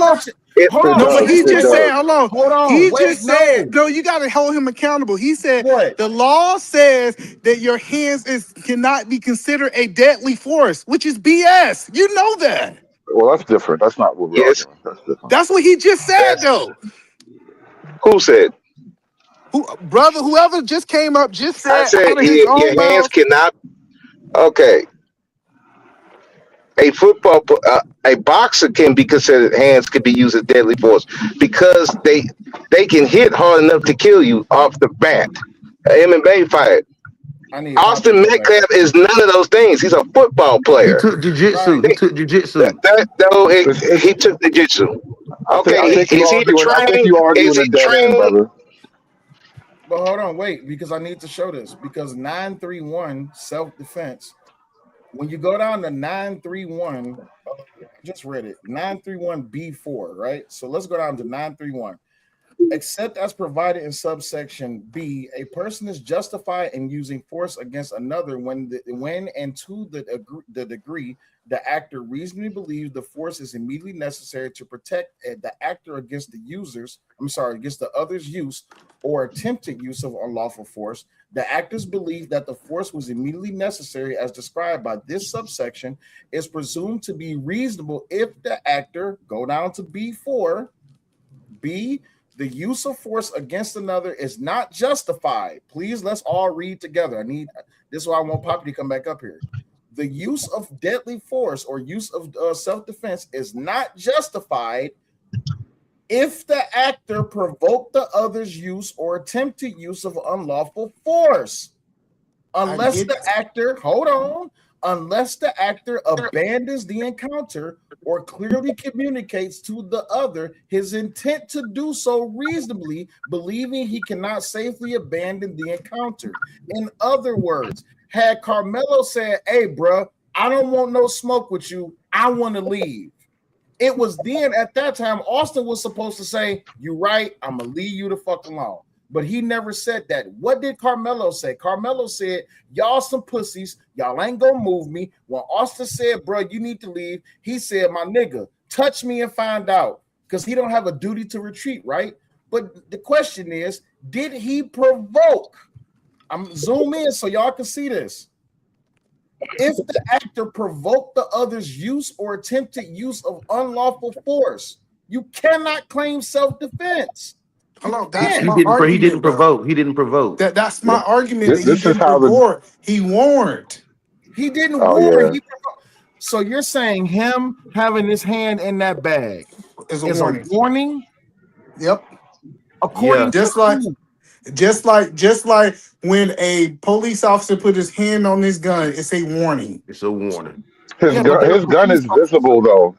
Hold on. No, but he just said, hold on. Hold on. He just said, no, you got to hold him accountable. He said, the law says that your hands cannot be considered a deadly force, which is BS. You know that. Well, that's different. That's not what we're arguing. That's different. That's what he just said, though. Who said? Brother, whoever just came up just said, I said your hands cannot. Okay. A boxer can be considered, hands can be used as deadly force because they can hit hard enough to kill you off the bat. MMA fight. Austin Metcalf is none of those things. He's a football player. He took jiu-jitsu. He took jiu-jitsu. He took jiu-jitsu. Okay, is he trained? Is he trained? Brother. But hold on, wait, because I need to show this. Because 931 self-defense, when you go down to 931, I just read it, 931B4, right? So let's go down to 931. Except as provided in subsection B, a person is justified in using force against another when and to the degree the actor reasonably believes the force is immediately necessary to protect the actor against against the other's use or attempted use of unlawful force. The actor's belief that the force was immediately necessary as described by this subsection is presumed to be reasonable if the actor, go down to B4, B, the use of force against another is not justified. Please, let's all read together. This is why I want Poppy to come back up here. The use of deadly force or use of self-defense is not justified if the actor provoked the other's use or attempted use of unlawful force. Unless the actor abandons the encounter or clearly communicates to the other his intent to do so reasonably, believing he cannot safely abandon the encounter. In other words, had Karmelo said, "Hey, bro, I don't want no smoke with you. I want to leave." It was then at that time Austin was supposed to say, "You're right. I'm gonna leave you the fuck alone." But he never said that. What did Karmelo say? Karmelo said, "Y'all some pussies. Y'all ain't gonna move me." When Austin said, "Bro, you need to leave," he said, "My nigga, touch me and find out," because he don't have a duty to retreat, right? But the question is, did he provoke? I'm zoom in so y'all can see this. If the actor provoked the other's use or attempted use of unlawful force, you cannot claim self-defense. He didn't provoke. He didn't provoke. That's my argument. That he didn't provoke. He warned. He didn't warn. So you're saying him having his hand in that bag is a warning? Yep. According to just like when a police officer put his hand on his gun, it's a warning. It's a warning. His gun is visible though.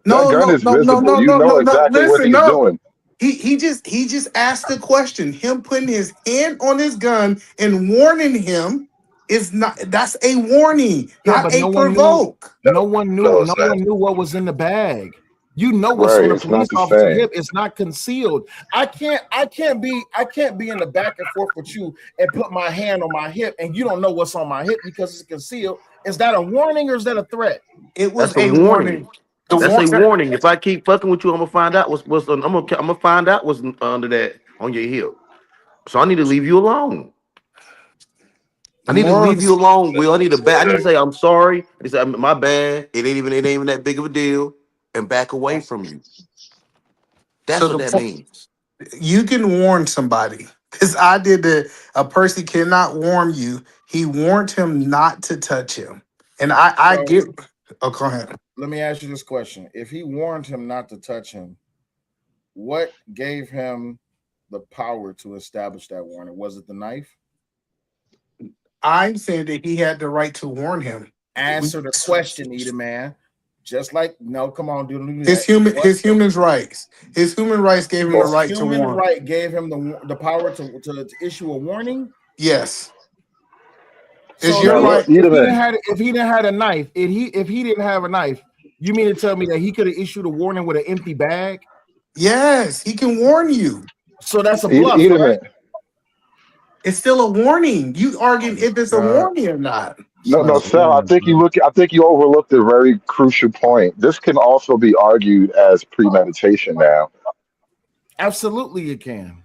No, gun is visible. You know exactly what he's doing. He just asked the question. Him putting his hand on his gun and warning him that's a warning, not a provoke. No one knew what was in the bag. You know what's on the police officer's hip. It's not concealed. I can't be in the back and forth with you and put my hand on my hip and you don't know what's on my hip because it's concealed. Is that a warning or is that a threat? It was a warning. That's a warning. If I keep fucking with you, I'm gonna find out what's I'm gonna find out what's under that on your hip. So I need to leave you alone. I need to leave you alone, Will. I need to say I'm sorry. I need to say my bad. It ain't even that big of a deal. And back away from you. That's what that means. You can warn somebody. Because I did that. A person cannot warn you. He warned him not to touch him. And I get Oh, go ahead. Let me ask you this question: if he warned him not to touch him, what gave him the power to establish that warning? Was it the knife? I'm saying that he had the right to warn him. Answer the question, Eda man. Just like no, come on, do His human rights. His human rights gave him the right to human warn. right gave him the power to issue a warning. Yes. So Is your right? If he didn't have a knife, if he didn't have a knife, you mean to tell me that he could have issued a warning with an empty bag? Yes, he can warn you. So that's a bluff, right? It's still a warning. You arguing if it's a warning or not. No, Sal. I think you overlooked a very crucial point. This can also be argued as premeditation now. Absolutely, it can.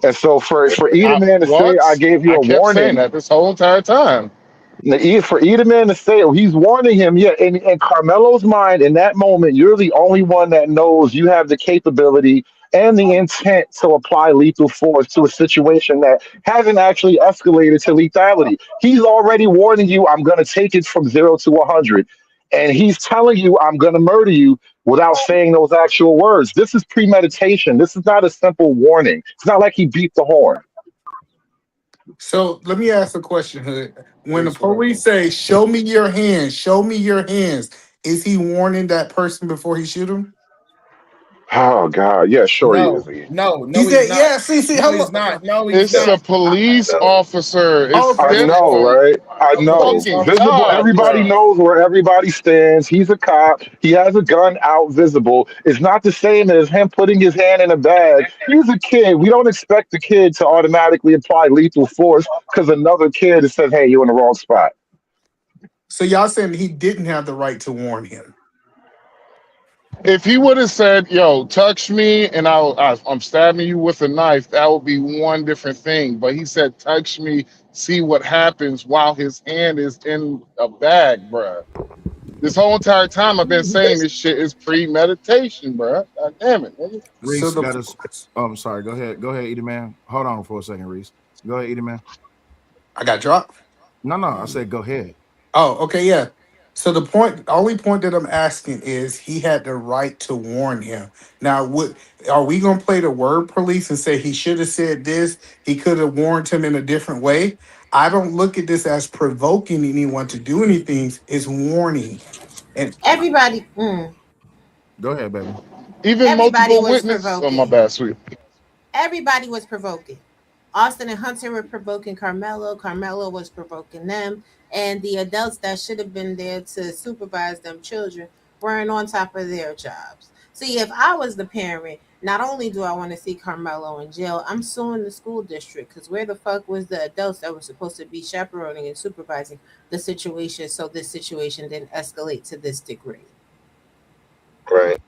And so for Eda Man to say, "I gave you a kept warning," saying that this whole entire time. For Eda Man to say, oh, he's warning him, yeah. In Carmelo's mind, in that moment, you're the only one that knows you have the capability and the intent to apply lethal force to a situation that hasn't actually escalated to lethality. He's already warning you, "I'm going to take it from 0 to 100." And he's telling you, "I'm going to murder you," without saying those actual words. This is premeditation. This is not a simple warning. It's not like he beat the horn. So let me ask a question, Hood. When the police say, "Show me your hands," "Show me your hands," is he warning that person before he shoot him? Oh God, yeah, sure he is. No, He said, "Yeah." See, no, he's not. No, he's It's not. a police officer. It's I know, right? I know. Fucking Visible. God, Everybody bro. knows where everybody stands. He's a cop. He has a gun out visible. It's not the same as him putting his hand in a bag. He's a kid. We don't expect the kid to automatically apply lethal force because another kid has said, "Hey, you're in the wrong spot." So y'all saying he didn't have the right to warn him? If he would have said, "Yo, touch me," and I'm stabbing you with a knife, that would be one different thing. But he said, "Touch me, see what happens," while his hand is in a bag, bruh. This whole entire time I've been saying this shit is premeditation, bruh. God damn it, nigga. Reese got us. Oh, I'm sorry. Go ahead, Eda man. Hold on for a second, Reese. Go ahead, Eda man. I got dropped. No, I said go ahead. Oh, okay, yeah. So the only point that I'm asking is he had the right to warn him. Now, are we gonna play the word police and say he should have said this? He could have warned him in a different way. I don't look at this as provoking anyone to do anything. It's warning. And everybody. Go ahead, baby. Even Everybody multiple was witnesses. Oh, my provoking. bad, sweet. Everybody was provoking. Austin and Hunter were provoking Karmelo. Karmelo was provoking them. And the adults that should have been there to supervise them children weren't on top of their jobs. See, if I was the parent, not only do I want to see Karmelo in jail, I'm suing the school district because where the fuck was the adults that were supposed to be chaperoning and supervising the situation so this situation didn't escalate to this degree? Right.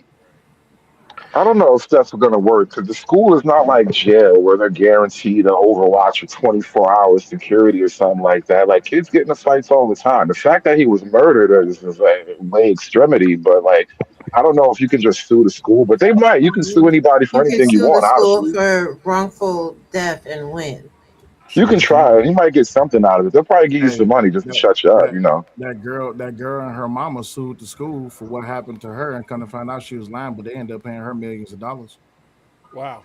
I don't know if that's going to work because the school is not like jail where they're guaranteed to overwatch for 24 hours security or something like that. Like kids get into fights all the time. The fact that he was murdered is like way extremity, but like I don't know if you can just sue the school, but they might. You can sue anybody for You can anything you sue the want, school honestly. for wrongful death and win. You can try it. You might get something out of it. They'll probably give you Hey, some money just to shut you up, you know. that girl and her mama sued the school for what happened to her and kind of find out she was lying, but they ended up paying her millions of dollars. Wow.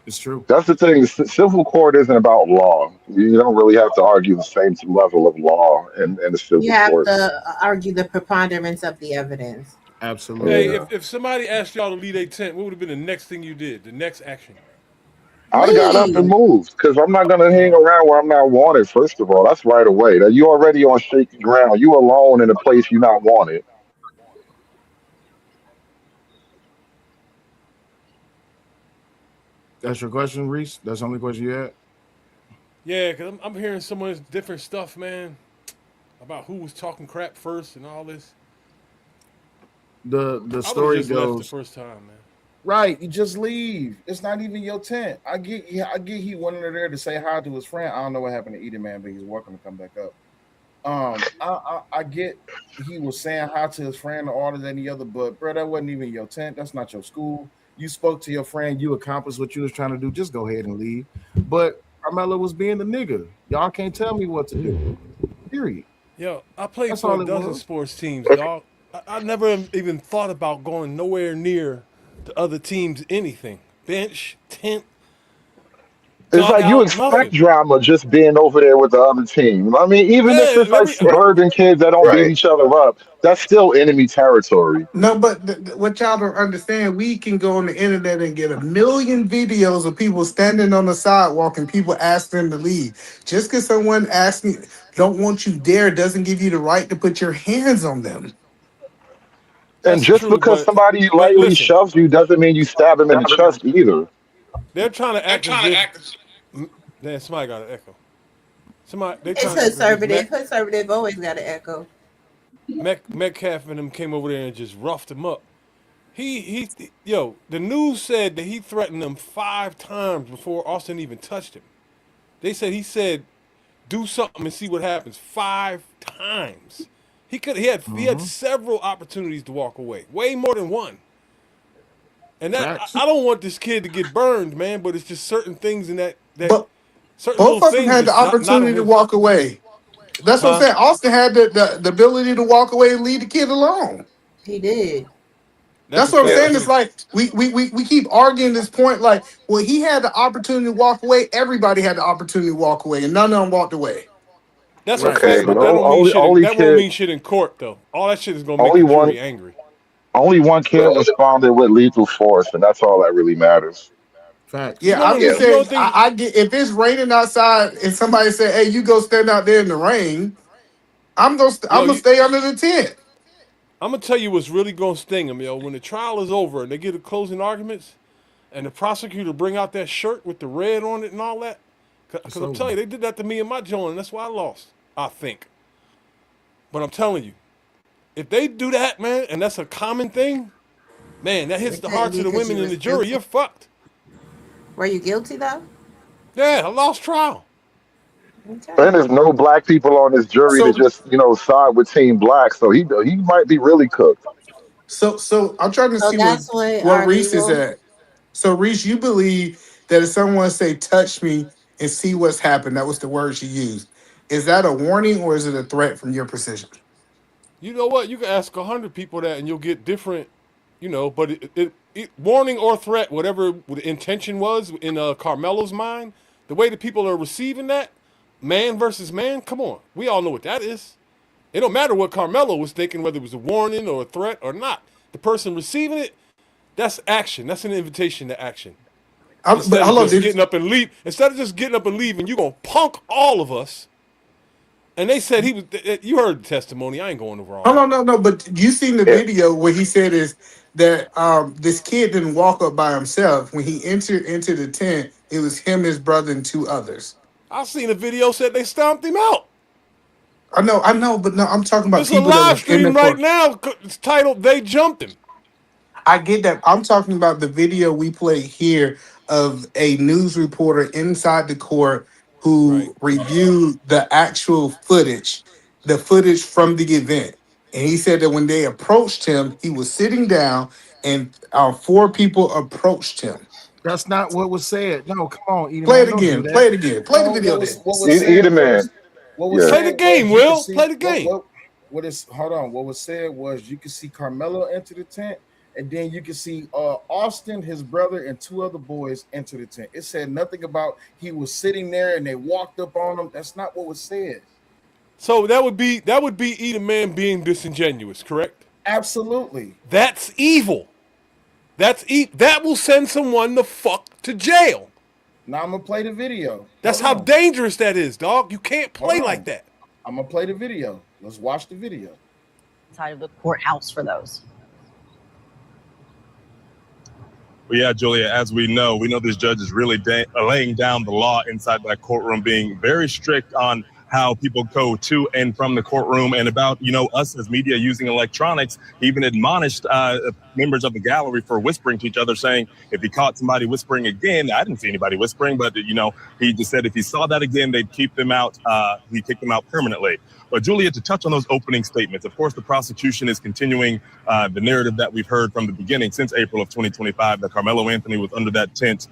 It's true. That's the thing. Civil court isn't about law. You don't really have to argue the same level of law in the You civil have court. to argue the preponderance of the evidence. Absolutely. Hey, if somebody asked y'all to leave a tent, what would have been the next thing you did? The next action? I'd have got up and moved because I'm not going to hang around where I'm not wanted. First of all, that's right away. That you already on shaky ground. You alone in a place you're not wanted. That's your question, Reese? That's the only question you had? Yeah, because I'm hearing some of this different stuff, man, about who was talking crap first and all this. The I story just left the goes first time, man. right. You just leave. It's not even your tent. I get he went under there to say hi to his friend. I don't know what happened to Eden Man, but he's welcome to come back up. I get he was saying hi to his friend or all of any other, but bro, that wasn't even your tent. That's not your school. You spoke to your friend. You accomplished what you was trying to do. Just go ahead and leave. But Carmelo was being the nigga. Y'all can't tell me what to do. Period. Yo, I played That's for a all it dozen was. sports teams, dog. I never even thought about going nowhere near the other teams' anything. Bench, tent, It's like you dugout, expect nothing. drama just being over there with the other team. I mean, even if Yeah, it's like suburban kids that don't beat Right. each other up, that's still enemy territory. No, but what y'all don't understand, we can go on the internet and get a million videos of people standing on the sidewalk and people asking them to leave. Just because someone asking don't want you there doesn't give you the right to put your hands on them. And that's just true. because But somebody but lightly listen, shoves you doesn't mean you stab him in the chest either. they're trying to act as if. Damn, somebody got an echo. Somebody they It's trying to act as if conservative. Conservative always got an echo. Metcalf and them came over there and just roughed him up. Yo, the news said that he threatened them 5 times before Austin even touched him. They said do something and see what happens 5 times. He had several opportunities to walk away, way more than one. And that Facts. I don't want this kid to get burned, man. But it's just certain things in that But certain both little of them things had the is not on opportunity to his. walk away. That's what I'm Huh? saying. Austin had the ability to walk away and leave the kid alone. He did. That's That's a what I'm fact saying. Yes. It's too. like we keep arguing this point. Like, well, he had the opportunity to walk away. Everybody had the opportunity to walk away, and none of them walked away. That's a Right. Yeah, fact, but but that don't mean shit. only That won't kid, mean shit in court though. All that shit is gonna make only the one, jury angry. only one kid responded with lethal force, and that's all that really matters. Facts. You Yeah, know I'm the just Yeah. you know saying. the thing. I get if it's raining outside and somebody say, "Hey, you go stand out there in the rain," I'm Yo, gonna stay under the tent. I'm gonna tell you what's really gonna sting him, yo. When the trial is over and they get the closing arguments, and the prosecutor bring out that shirt with the red on it and all that, It's because I'm over. telling you, they did that to me in my joint, and that's why I lost. I think. But I'm telling you, if they do that, man, and that's a common thing, man, that They hits the couldn't hearts of the because women you in was the jury. guilty. You're fucked. Were you guilty though? Yeah, I lost trial. Okay. And there's no black people on this jury to So just side with Team Black, so he might be really cooked. so I'm trying to So see that's what what our Reese is legal. at. So Reese, you believe that if someone say "touch me" and see what's happened, that was the word she used. Is that a warning or is it a threat from your position? You know what? You can ask 100 people that, and you'll get different. But warning or threat, whatever the intention was in Carmelo's mind, the way that people are receiving that, man versus man. Come on, we all know what that is. It don't matter what Carmelo was thinking, whether it was a warning or a threat or not. The person receiving it, that's action. That's an invitation to action. But Instead of hello, just did getting up and leaving, you gonna punk all of us. And they said he was. You heard the testimony. I ain't going over all hold that. on, no, but you seen the Yeah. video where he said is that this kid didn't walk up by himself. When he entered into the tent, it was him, his brother, and 2 others. I seen a video said they stomped him out. I know, but no, I'm talking about It's a people that live was in the stream right court. now. It's titled "They Jumped Him." I get that. I'm talking about the video we play here of a news reporter inside the court Right. who reviewed the actual footage, the footage from the event. And he said that when they approached him, he was sitting down and 4 people approached him. That's not what was said. No, come on, Edie, Play man. it Don't do again. that. Play it again. Play the No, video then. what was Eat said a man. was what was Yeah. Play the said was game, you could Will. see Play the game. what is hold on. What was said was you could see Carmelo enter the tent, and then you could see Austin, his brother, and 2 other boys enter the tent. It said nothing about he was sitting there and they walked up on him. That's not what was said. So that would be Eat a Man being disingenuous, correct? Absolutely. That's evil. That will send someone the fuck to jail. Now I'm gonna play the video. That's Hold how on. dangerous that is, dog. You can't Hold play like on. that. I'm gonna play the video. Let's watch the video. Inside of the courthouse for those. Well, yeah, Julia, as we know this judge is really laying down the law inside that courtroom, being very strict on how people go to and from the courtroom, and about, us as media using electronics. He even admonished members of the gallery for whispering to each other, saying if he caught somebody whispering again, I didn't see anybody whispering, but, he just said if he saw that again, they'd keep them out. He'd kick them out permanently. But Julia, to touch on those opening statements, of course, the prosecution is continuing the narrative that we've heard from the beginning since April of 2025, that Carmelo Anthony was under that tent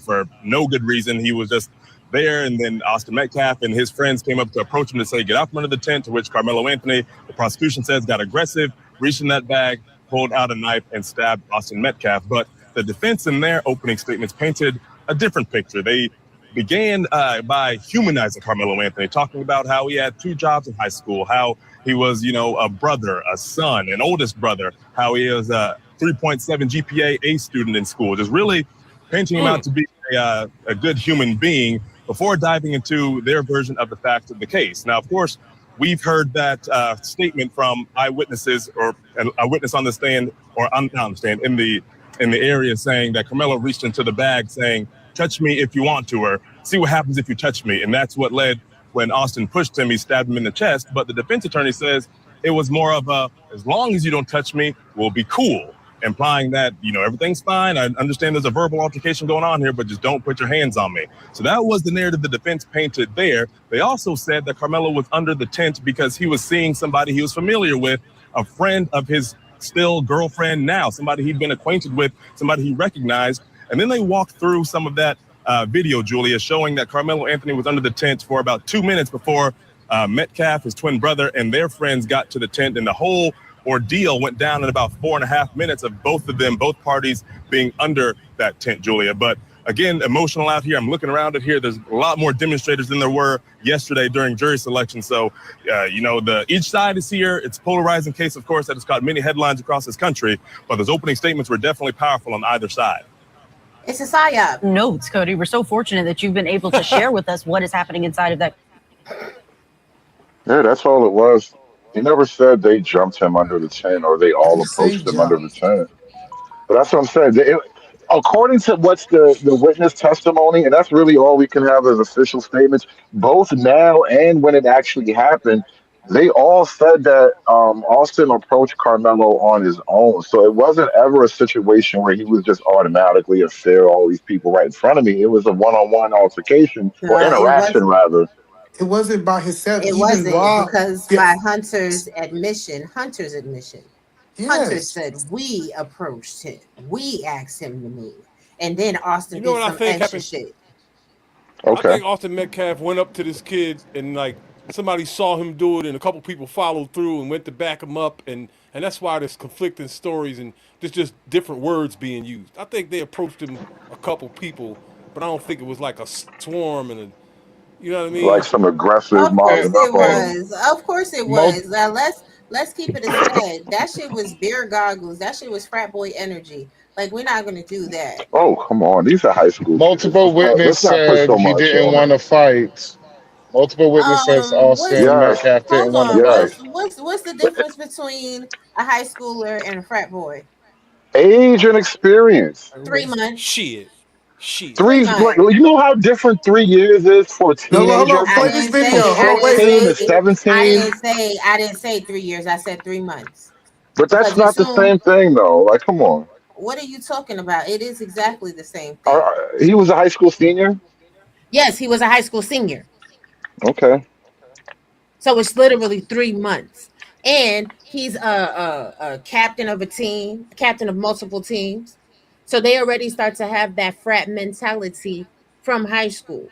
for no good reason. He was just there, and then Austin Metcalf and his friends came up to approach him to say, get out from under the tent, to which Karmelo Anthony, the prosecution says, got aggressive, reached in that bag, pulled out a knife, and stabbed Austin Metcalf. But the defense in their opening statements painted a different picture. They began by humanizing Karmelo Anthony, talking about how he had 2 jobs in high school, how he was, a brother, a son, an oldest brother, how he was a 3.7 GPA A student in school, just really painting him out to be a good human being before diving into their version of the facts of the case. Now, of course, we've heard that statement from eyewitnesses or a witness on the stand or on the stand in the area saying that Karmelo reached into the bag saying, touch me if you want to, or see what happens if you touch me. And that's what led when Austin pushed him, he stabbed him in the chest. But the defense attorney says it was more of a, as long as you don't touch me, we'll be cool. Implying that, everything's fine. I understand there's a verbal altercation going on here, but just don't put your hands on me. So that was the narrative the defense painted there. They also said that Karmelo was under the tent because he was seeing somebody he was familiar with, a friend of his still girlfriend now, somebody he'd been acquainted with, somebody he recognized. And then they walked through some of that video, Julia, showing that Karmelo Anthony was under the tent for about 2 minutes before Metcalf, his twin brother, and their friends got to the tent, and the whole ordeal went down in about 4.5 minutes of both parties being under that tent, Julia. But again, emotional out here. I'm looking around it here. There's a lot more demonstrators than there were yesterday during jury selection. So, each side is here. It's a polarizing case, of course, that has caught many headlines across this country. But those opening statements were definitely powerful on either side. It's a psyop. Notes, Cody. We're so fortunate that you've been able to share with us what is happening inside of that. Yeah, that's all it was. He never said they jumped him under the tent or they all approached him under the tent. But that's what I'm saying. According to what's the witness testimony, and that's really all we can have as official statements, both now and when it actually happened, they all said that Austin approached Karmelo on his own. So it wasn't ever a situation where he was just automatically affair all these people right in front of me. It was a one-on-one altercation or interaction, rather. It wasn't by himself. It wasn't because by Hunter's admission, Hunter said we approached him. We asked him to move. And then Austin did some extra shit. Okay. I think Austin Metcalf went up to this kid and somebody saw him do it and a couple people followed through and went to back him up and that's why there's conflicting stories and there's just different words being used. I think they approached him a couple people, but I don't think it was like a swarm and you know what I mean? Like some aggressive mob. Of course it was. Let's keep it a thread. That shit was beer goggles. That shit was frat boy energy. Like, we're not gonna do that. Oh, come on. These are high school. Multiple witnesses said he didn't want to fight. Multiple witnesses Austin Metcalf didn't want to fight. What's the difference between a high schooler and a frat boy? Age and experience. 3 months. Shit. 3 months. You know how different 3 years is for teenagers? Play this video. 14 to 17. I didn't say 3 years. I said 3 months. But that's not the same thing, though. Like, come on. What are you talking about? It is exactly the same thing. He was a high school senior? Yes, he was a high school senior. Okay. So it's literally 3 months. And he's a captain of a team, captain of multiple teams. So they already start to have that frat mentality from high school.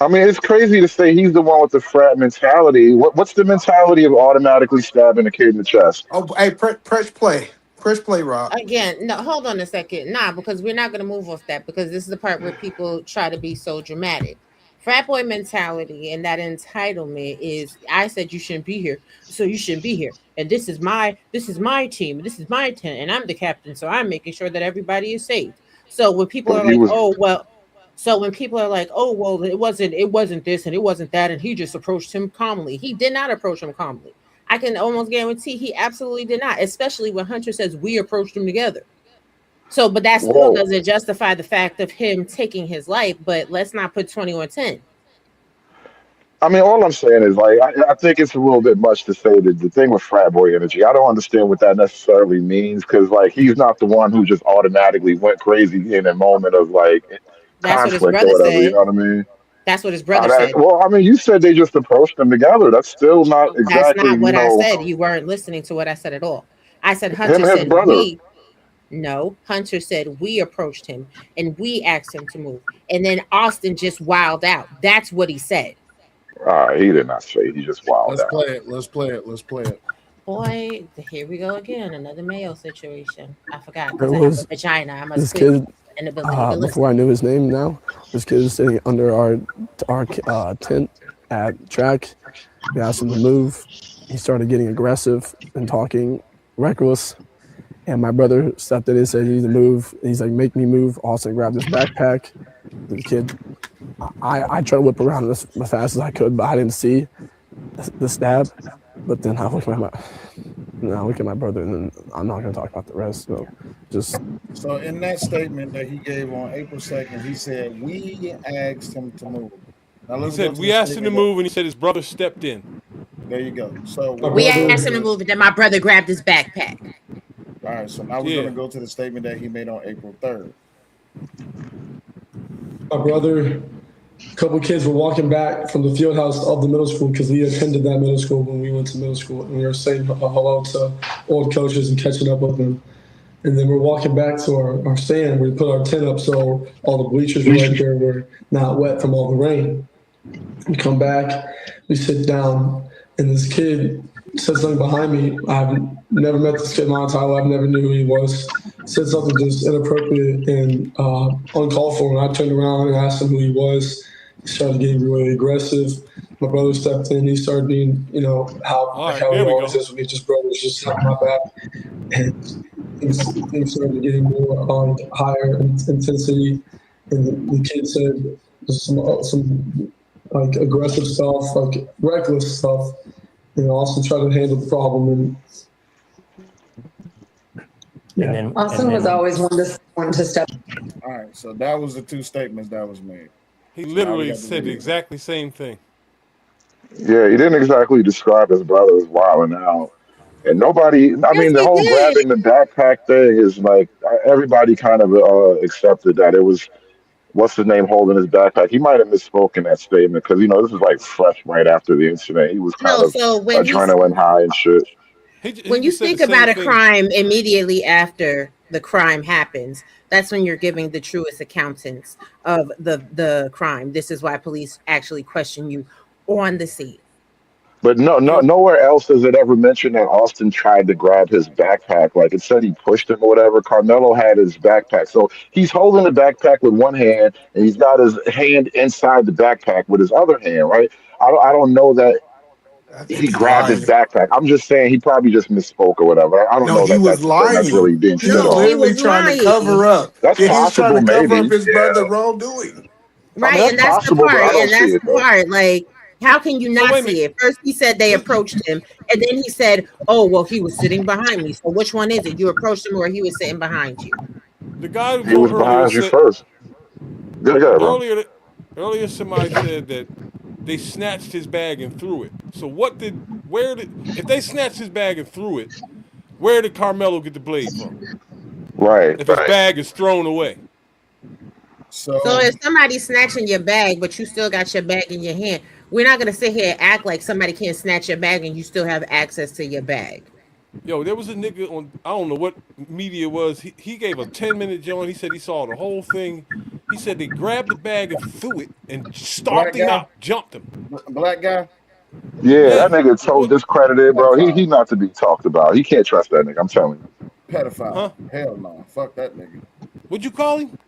I mean, it's crazy to say he's the one with the frat mentality. What's the mentality of automatically stabbing a kid in the chest? Oh, hey, press play. Press play, Rob. Again, no, hold on a second. Nah, because we're not going to move off that because this is the part where people try to be so dramatic. Frat boy mentality and that entitlement is, I said you shouldn't be here, so you shouldn't be here. And this is my team, this is my tent, and I'm the captain, so I'm making sure that everybody is safe. So when people are like, it wasn't this and it wasn't that, and he just approached him calmly. He did not approach him calmly. I can almost guarantee he absolutely did not, especially when Hunter says we approached him together. So, but that still doesn't justify the fact of him taking his life, but let's not put 20 on 10. I mean, all I'm saying is, like, I think it's a little bit much to say that the thing with frat boy energy, I don't understand what that necessarily means because, like, he's not the one who just automatically went crazy in a moment of, like, conflict or whatever, you know what I mean? That's what his brother said. Well, I mean, you said they just approached them together. That's still not exactly. That's not what I said. You weren't listening to what I said at all. I said Hunter said brother. we. No, Hunter said we approached him and we asked him to move. And then Austin just wilded out. That's what he said. He did not say. He just wilded Let's play out. it. Let's play it. Let's play it. Boy, here we go again. Another Mayo situation. I forgot It because I have a was vagina. I must this clear kid. inability to Before I listen. knew his name, now this kid is sitting under our tent at track. We asked him to move. He started getting aggressive and talking reckless. And my brother stepped in and said, "You need to move." And he's like, "Make me move." Austin grabbed his backpack. The kid, I tried to whip around as fast as I could, but I didn't see the stab. But then I look at my brother, and then I'm not going to talk about the rest. So just So in that statement that he gave on April 2nd, he said we asked him to move. Now He let's go said to we the asked him to statement. move, and he said his brother stepped in. There you go. So We asked him to move, and then my brother grabbed his backpack. All right, so now we're going to go to the statement that he made on April 3rd. My brother, a couple of kids were walking back from the field house of the middle school because we attended that middle school when we went to middle school, and we were saying hello to old coaches and catching up with them. And then we're walking back to our stand. We put our tent up so all the bleachers right there were not wet from all the rain. We come back, we sit down, and this kid said something behind me. I've never met this kid in my entire life. I never knew who he was. Said something just inappropriate and uncalled for. And I turned around and asked him who he was. He started getting really aggressive. My brother stepped in. He started being, how he always is with me. Just brothers just having my back. And things started getting more higher intensity. And the kid said some like aggressive stuff, like reckless stuff. Austin tried to handle the problem. And Austin was always one to step. All right, so that was the two statements that was made. He literally said the exactly same thing. Yeah, he didn't exactly describe his brother as wilding out. And nobody, I mean, the whole grabbing the backpack thing is like everybody kind of accepted that it was, what's his name, holding his backpack. He might have misspoken that statement because, this is like fresh right after the incident. He was kind of So when adrenaline high and shit. When you think about a crime immediately after the crime happens, that's when you're giving the truest accountants of the crime. This is why police actually question you on the scene. But nowhere else does it ever mention that Austin tried to grab his backpack. Like it said, he pushed him or whatever. Karmelo had his backpack, so he's holding the backpack with one hand, and he's got his hand inside the backpack with his other hand. Right? I don't know that he grabbed his backpack. I'm just saying he probably just misspoke or whatever. I don't know he that was that's the thing that's lying. really being He said was on. literally trying to cover up. That's He was trying possible, to cover maybe. up his Yeah. brother wrongdoing. Right, that's and that's possible, the but I part. don't And see that's it, the though. part. Like, how can you not see it? First, he said they approached him, and then he said, "Oh, well, he was sitting behind me." So, which one is it? You approached him, or he was sitting behind you? The guy He was behind you said, first. Go ahead, bro. Earlier, somebody said that they snatched his bag and threw it. So if they snatched his bag and threw it, where did Karmelo get the blade from? Right. If his bag is thrown away. So if somebody's snatching your bag, but you still got your bag in your hand, we're not gonna sit here and act like somebody can't snatch your bag and you still have access to your bag. Yo, there was a nigga on, I don't know what media it was. He gave a 10-minute joint. He said he saw the whole thing. He said they grabbed the bag and threw it and stalked him out, jumped him. Black guy? Yeah, that nigga so discredited, bro. He not to be talked about. He can't trust that nigga. I'm telling you. Pedophile. Huh? Hell no. Fuck that nigga. What'd you call him?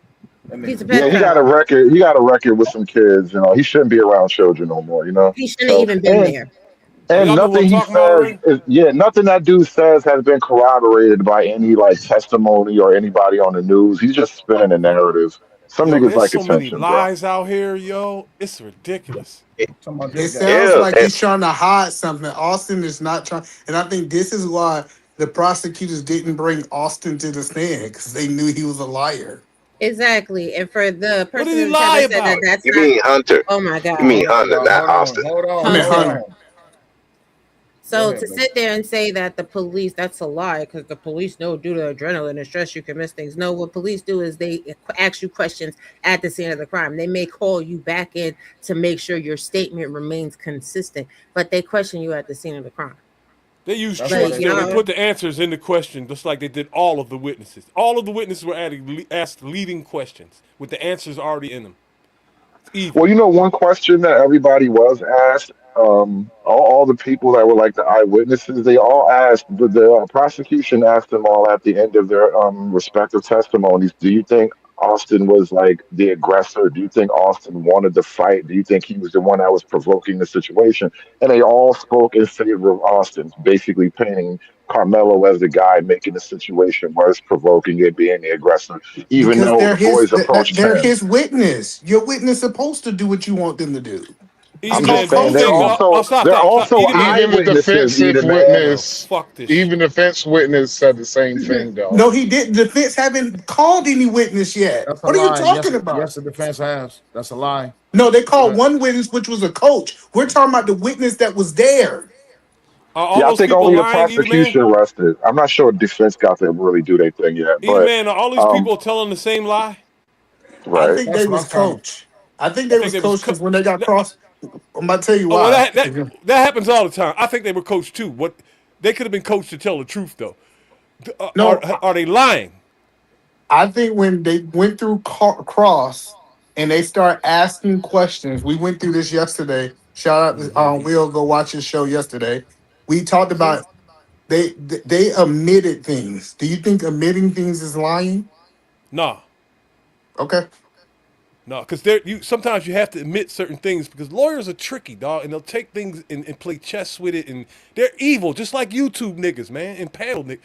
He's a Yeah, he got a record. He got a record with some kids. He shouldn't be around children no more. He shouldn't have even been there. And nothing he says, nothing that dude says has been corroborated by any like testimony or anybody on the news. He's just spinning a narrative. Some niggas There's like so many attention, bro. lies out here, yo. It's ridiculous. It sounds like he's trying to hide something. Austin is not trying, and I think this is why the prosecutors didn't bring Austin to the stand because they knew he was a liar. Exactly, and for the person he who lie said that, about? that's You not. mean Hunter? Oh my god! You mean Hunter, not Austin. Hold on. I mean Hunter. So to sit there and say that the police, that's a lie, because the police know due to adrenaline and stress you can miss things. No, what police do is they ask you questions at the scene of the crime. They may call you back in to make sure your statement remains consistent, but they question you at the scene of the crime. They use That's truth what it still. They is. put the answers in the question, just like they did all of the witnesses. All of the witnesses were asked leading questions with the answers already in them. It's evil. Well, one question that everybody was asked, all the people that were like the eyewitnesses, they all asked, but the prosecution asked them all at the end of their respective testimonies, do you think Austin was like the aggressor? Do you think Austin wanted to fight? Do you think he was the one that was provoking the situation? And they all spoke in favor of Austin, basically painting Carmelo as the guy making the situation worse, provoking it, being the aggressor, even Because though they're the his boys approached they're him. his witness. Your witness supposed to do what you want them to do. It's I'm Easy called man. just Do you saying think? coaching. Stop, they're stop, stop. also Easy man. Even the eyewitnesses, defensive Eden man. Yo, witness, fuck this even shit. the defense witness said the same thing though. No, he didn't. The defense haven't called any witness yet. That's a What are you lie. talking about? Yes, the defense has. That's a lie. No, they called one witness, which was a coach. We're talking about the witness that was there. Are all Yeah, I those think people only the lying, Easy man? prosecution rested. I'm not sure defense got to really do their thing yet, Easy but man, are all these um, people telling the same lie? I right. think That's they what was I'm trying to. coach. I think I they think was they was. coach because when they got crossed, I'm about to tell you Oh well, why. that happens all the time. I think they were coached too. What they could have been coached to tell the truth though. No, Are they lying? I think when they went through cross and they start asking questions, we went through this yesterday. Shout out to Will, go watch his show yesterday. We talked about they omitted things. Do you think omitting things is lying? Nah, Okay. no, because you sometimes you have to admit certain things because lawyers are tricky, dog, and they'll take things and play chess with it, and they're evil, just like YouTube niggas, man, and panel niggas.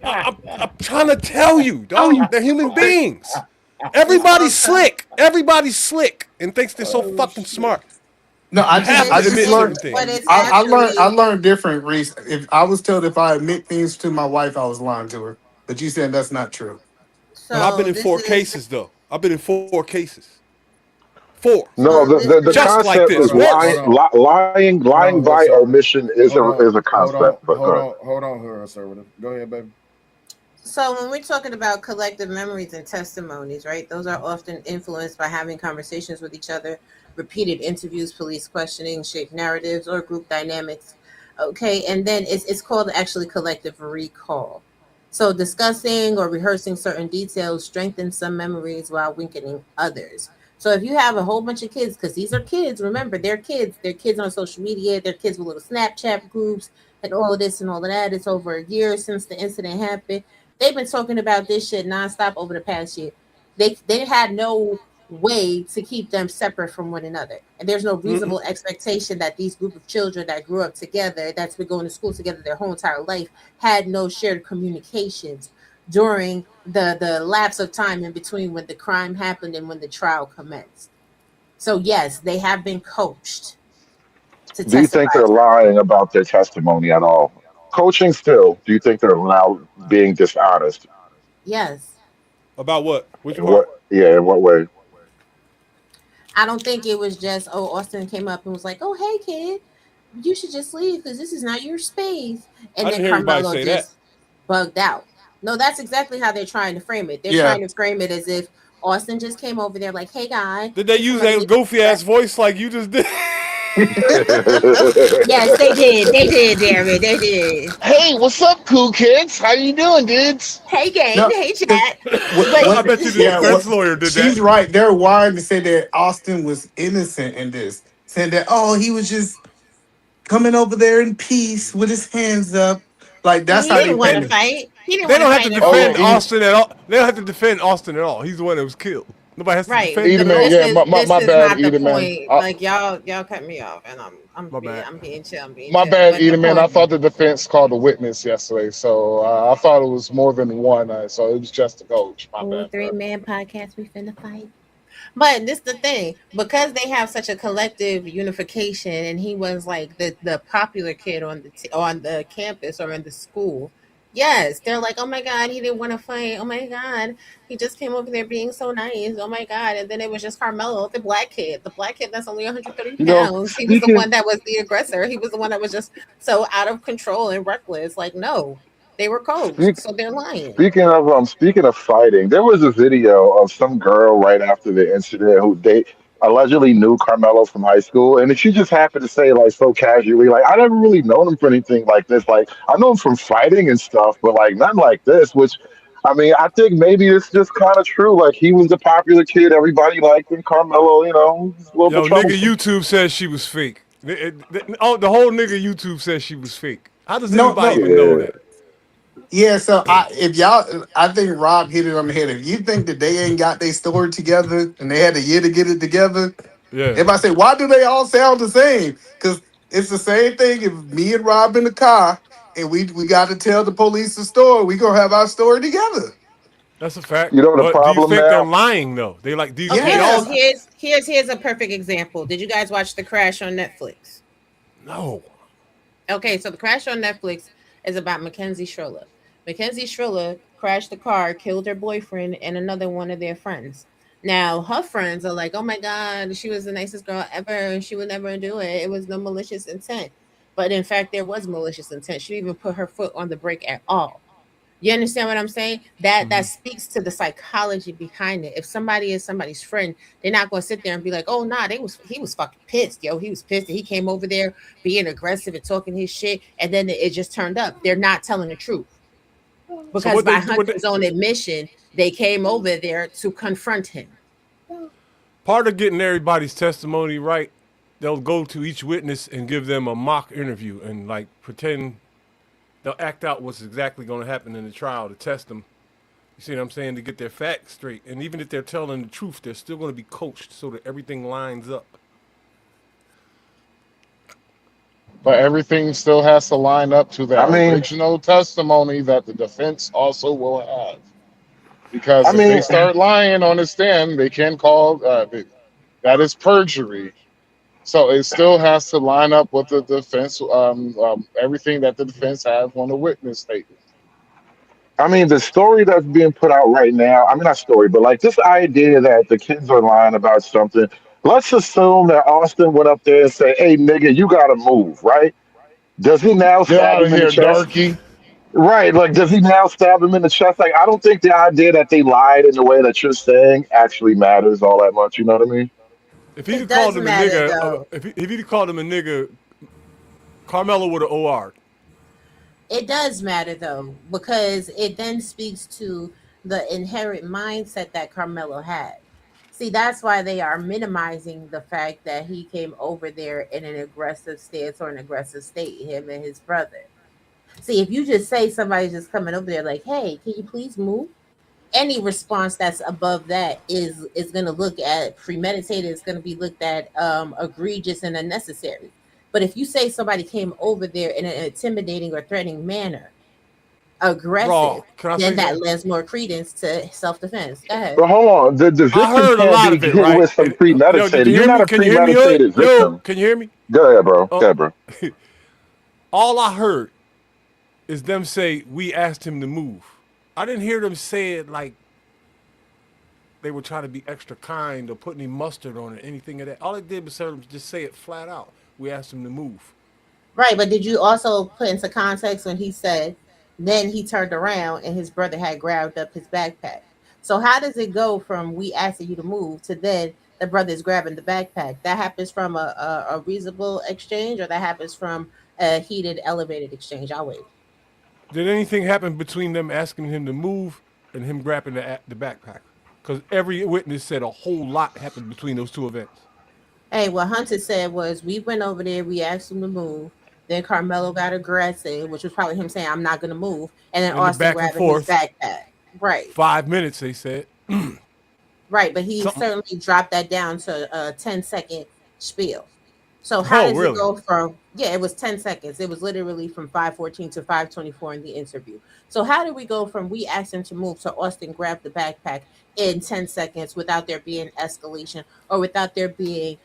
I'm trying to tell you, dog. They're human beings. Everybody's slick. Everybody's slick and thinks they're so fucking smart. No, You have I to just admit certain learned. But things. it's I actually learned different. Reese, if I was told if I admit things to my wife, I was lying to her. But you said that's not true. But I've been so in this four is cases though. I've been in four cases. Four. No, so this the is Just like concept this. is Worse. Hold lying on, her by server. omission is a concept. But go ahead. Hold on, her server. Go ahead, baby. So when we're talking about collective memories and testimonies, right? Those are often influenced by having conversations with each other, repeated interviews, police questioning, shaped narratives, or group dynamics. Okay, and then it's called actually collective recall. So discussing or rehearsing certain details strengthens some memories while weakening others. So if you have a whole bunch of kids, because these are kids, remember they're kids on social media, they're kids with little Snapchat groups and all of this and all of that. It's over a year since the incident happened. They've been talking about this shit nonstop over the past year. They had no way to keep them separate from one another. And there's no reasonable expectation that these group of children that grew up together, that's been going to school together their whole entire life, had no shared communications during the lapse of time in between when the crime happened and when the trial commenced. So yes, they have been coached to Do you think testify. they're lying about their testimony at all? Coaching still. Do you think they're now being dishonest? Yes. About what? Which In what? part? Yeah, in what way? I don't think it was just, oh, Austin came up and was like, oh, hey, kid, you should just leave because this is not your space. And I then didn't hear anybody Carmelo say that. just bugged out. No, that's exactly how they're trying to frame it. They're Yeah. trying to frame it as if Austin just came over there like, hey, guy. Did they use that goofy ass voice like you just did? Yes, they did. They did, Darren. They did. Hey, what's up, cool kids? How you doing, dudes? Hey, gang. No, Hey, chat. I bet you the defense lawyer did she's that. right. They're wired to say that Austin was innocent in this, saying that he was just coming over there in peace with his hands up. Like that's He how they didn't want to paint it. fight. He didn't They want to don't have fight to at Oh all. yeah, defend Austin at all. They don't have to defend Austin at all. He's the one that was killed. Nobody has to Right, defend but him at Edelman. all. Yeah, this my is bad, not the Edelman. point. Like y'all cut me off, and My bad. I'm being chill. I'm being My chill. bad, But the Edelman. I point, thought the defense called a witness yesterday, so I thought it was more than one. So it was just a coach. My bad, bro. 3-man podcast, we finna fight. But this the thing, because they have such a collective unification, and he was like the popular kid on on the campus or in the school. Yes, they're like, oh my god, he didn't want to fight. Oh my god, he just came over there being so nice. Oh my god, and then it was just Carmelo, the black kid that's only 130 pounds. He was the Speaking one that was the aggressor. He was the one that was just so out of control and reckless. Like, no, they were coached, speak, so they're lying. speaking of fighting, there was a video of some girl right after the incident who allegedly knew Carmelo from high school, and if she just happened to say like so casually, like I never really known him for anything like this. Like I know him from fighting and stuff, but like nothing like this. Which, I mean, I think maybe it's just kind of true. Like he was the popular kid, everybody liked him. Carmelo, you know, he's a little bit Yo, nigga, troublesome. YouTube says she was fake. The whole nigga YouTube says she was fake. How does No, anybody no. even know Yeah. that? Yeah, so I think Rob hit it on the head. If you think that they ain't got their story together and they had a year to get it together, Yeah. everybody say, why do they all sound the same? Because it's the same thing. If me and Rob in the car and we got to tell the police the story, we gonna have our story together. That's a fact. You know the But do you problem think they're now? lying though? They like these. Okay, They so all Yes. here's a perfect example. Did you guys watch The Crash on Netflix? no. Okay, so The Crash on Netflix is about Mackenzie Schroeder. Mackenzie Schroeder crashed the car, killed her boyfriend and another one of their friends. Now, her friends are like, oh my God, she was the nicest girl ever and she would never do it. It was no malicious intent. But in fact, there was malicious intent. She didn't even put her foot on the brake at all. You understand what I'm saying? That speaks to the psychology behind it. If somebody is somebody's friend, they're not going to sit there and be like, "Oh, nah, he was fucking pissed, yo. He was pissed that he came over there being aggressive and talking his shit, and then it just turned up." They're not telling the truth So because by Hunter's own admission, they came over there to confront him. part of getting everybody's testimony right, they'll go to each witness and give them a mock interview and like pretend they'll act out what's exactly going to happen in the trial to test them. You see what I'm saying? To get their facts straight. And even if they're telling the truth, they're still going to be coached so that everything lines up. But everything still has to line up to the I mean, original testimony that the defense also will have. I Because if they mean, start lying on the stand, they can call that is perjury. So it still has to line up with the defense, everything that the defense has on the witness statement. I mean, the story that's being put out right now, I mean, not story, but like this idea that the kids are lying about something. Let's assume that Austin went up there and said, hey, nigga, you got to move, right? Does he now Get stab out of him in the here, chest? darky. Right. Like, does he now stab him in the chest? Like, I don't think the idea that they lied in the way that you're saying actually matters all that much. You know what I mean? If he'd It have called does him a matter nigga, though. if he'd have called him a nigga, Carmelo would have OR'd. It does matter though, because it then speaks to the inherent mindset that Carmelo had. See, that's why they are minimizing the fact that he came over there in an aggressive stance or an aggressive state, him and his brother. See, if you just say somebody's just coming over there like, hey, can you please move? Any response that's above that is going to look at premeditated. It's going to be looked at egregious and unnecessary. But if you say somebody came over there in an intimidating or threatening manner, aggressive, Bro, can I then say that something? lends more credence to self-defense. Go ahead. But hold on. The I victim heard a can't lot be of it, hit right? with some Yo, did you premeditated. You're hear not me? a Can you hear me, Hood? premeditated Yo, victim. can you hear me? Go ahead, bro. Go ahead, bro. All I heard is them say, we asked him to move. I didn't hear them say it like they were trying to be extra kind or put any mustard on it, anything of that. All they did was just say it flat out. We asked him to move. Right, but did you also put into context when he said, then he turned around and his brother had grabbed up his backpack? So how does it go from we asking you to move to then the brother's grabbing the backpack? That happens from a reasonable exchange, or that happens from a heated, elevated exchange? I'll wait. Did anything happen between them asking him to move and him grabbing the backpack? Because every witness said a whole lot happened between those two events. Hey, what Hunter said was we went over there, we asked him to move. Then Carmelo got aggressive, which was probably him saying, I'm not going to move. And then And the Austin back and grabbing his forth. backpack. Right. 5 minutes, they said. Right, but he Something. certainly dropped that down to a 10-second spiel. So how Oh, does it really? go from it was 10 seconds. It was literally from 5:14 to 5:24 in the interview. So how did we go from we asked him to move to Austin grabbed the backpack in 10 seconds without there being escalation or without there being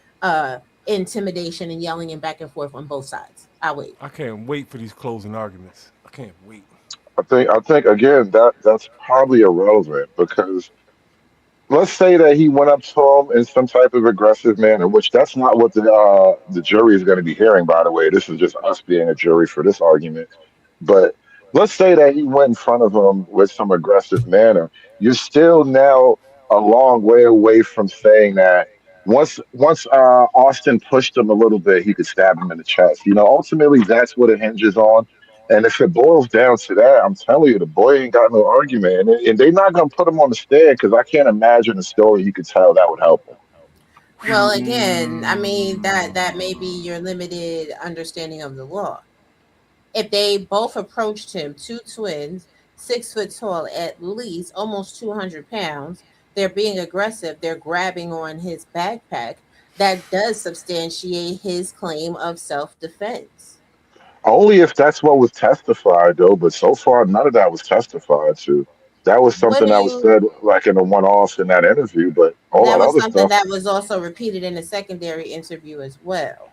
intimidation and yelling and back and forth on both sides? I'll wait. I can't wait for these closing arguments. I can't wait. I think again that's probably irrelevant because let's say that he went up to him in some type of aggressive manner, which that's not what the jury is going to be hearing. By the way, this is just us being a jury for this argument. But let's say that he went in front of him with some aggressive manner. You're still now a long way away from saying that Once Austin pushed him a little bit, he could stab him in the chest. Ultimately that's what it hinges on. And if it boils down to that, I'm telling you, the boy ain't got no argument, and they're not gonna put him on the stand because I can't imagine a story he could tell that would help him. Well, again, I mean that may be your limited understanding of the law. If they both approached him, two twins, 6 foot tall, at least almost 200 pounds, they're being aggressive, they're grabbing on his backpack, that does substantiate his claim of self-defense. Only if that's what was testified, though. But so far, none of that was testified to. That was What something do that was you said like in a one-off in that interview. But all That that was other something stuff, that was also repeated in a secondary interview as well.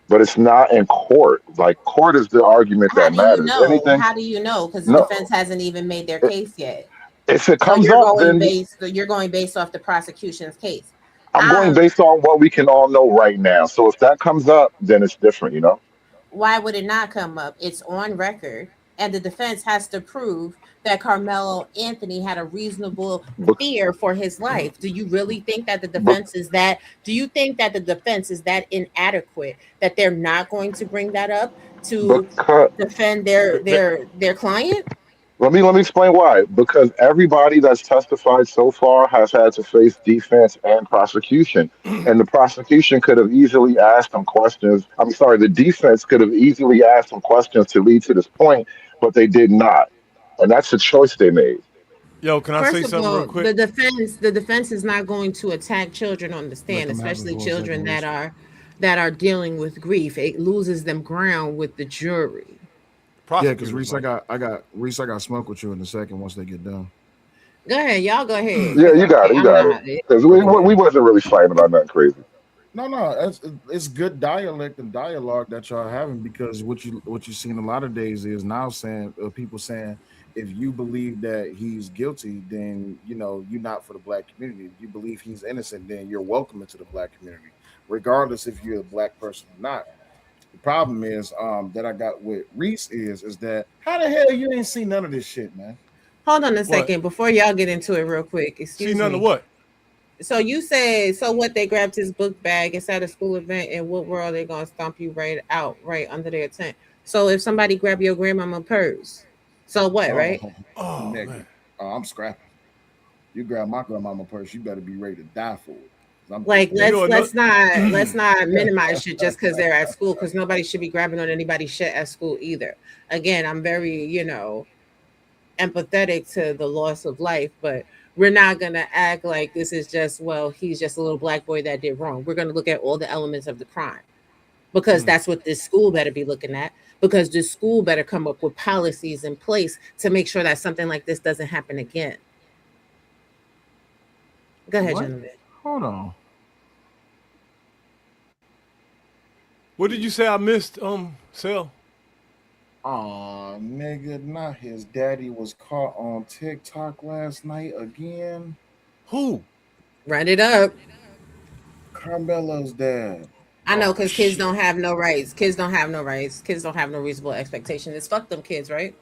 but it's not in court. Like court is the argument How that do you matters. know? Anything, How do you know? Because the no. defense hasn't even made their i- case yet. If it So comes up, then you're going based off the prosecution's case. I'm going Um, based on what we can all know right now. So if that comes up, then it's different. why would it not come up? It's on record, and the defense has to prove that Carmelo Anthony had a reasonable Bec- fear for his life. Do you really think that the bec- defense is that? Do you think that the defense is that inadequate that they're not going to bring that up to because defend their client? let me explain why. Because everybody that's testified so far has had to face defense and prosecution. And the prosecution could have easily asked them questions. I'm sorry, the defense could have easily asked them questions to lead to this point, but they did not. And that's a choice they made. Yo, can I First say of something real all, quick? the defense is not going to attack children on the Let stand, them have it especially for a second, children Reese. that are dealing with grief. It loses them ground with the jury. Yeah, because Prosecutors Reese, I might. got, I got Reese, I got smoke with you in a second once they get done. Go ahead, y'all. Go ahead, Yeah, because you got it. You I'm got it. not. Because Okay. we wasn't really fighting about nothing crazy. No, it's good dialect and dialogue that y'all having because what you seen a lot of days is now saying people saying if you believe that he's guilty, then you're not for the black community. If you believe he's innocent, then you're welcome into the black community, regardless if you're a black person or not. The problem is that I got with Reese is that how the hell you ain't seen none of this shit, man? Hold on a What? second before y'all get into it, real quick. See Excuse none of me. what? So you said, so what? They grabbed his book bag inside a school event, and what world they gonna stomp you right out, right under their tent? So if somebody grab your grandmama purse, so what, Oh, right? Oh nigga, man. I'm scrapping. You grab my grandmama purse, you better be ready to die for it. 'Cause I'm Like getting You that know let's shit. another. let's not minimize shit just because they're at school, because nobody should be grabbing on anybody's shit at school either. Again, I'm very empathetic to the loss of life, but we're not gonna act like this is just, well, he's just a little black boy that did wrong. We're gonna look at all the elements of the crime, because Mm. that's what this school better be looking at. Because this school better come up with policies in place to make sure that something like this doesn't happen again. Go ahead, What? gentlemen. Hold on. What did you say I missed? Sel. Oh, nigga, not his daddy was caught on TikTok last night again. Who? Run it up. Carmelo's dad. I know, Oh because kids shit. don't have no rights. Kids don't have no rights. Kids don't have no reasonable expectation. It's fuck them kids, right?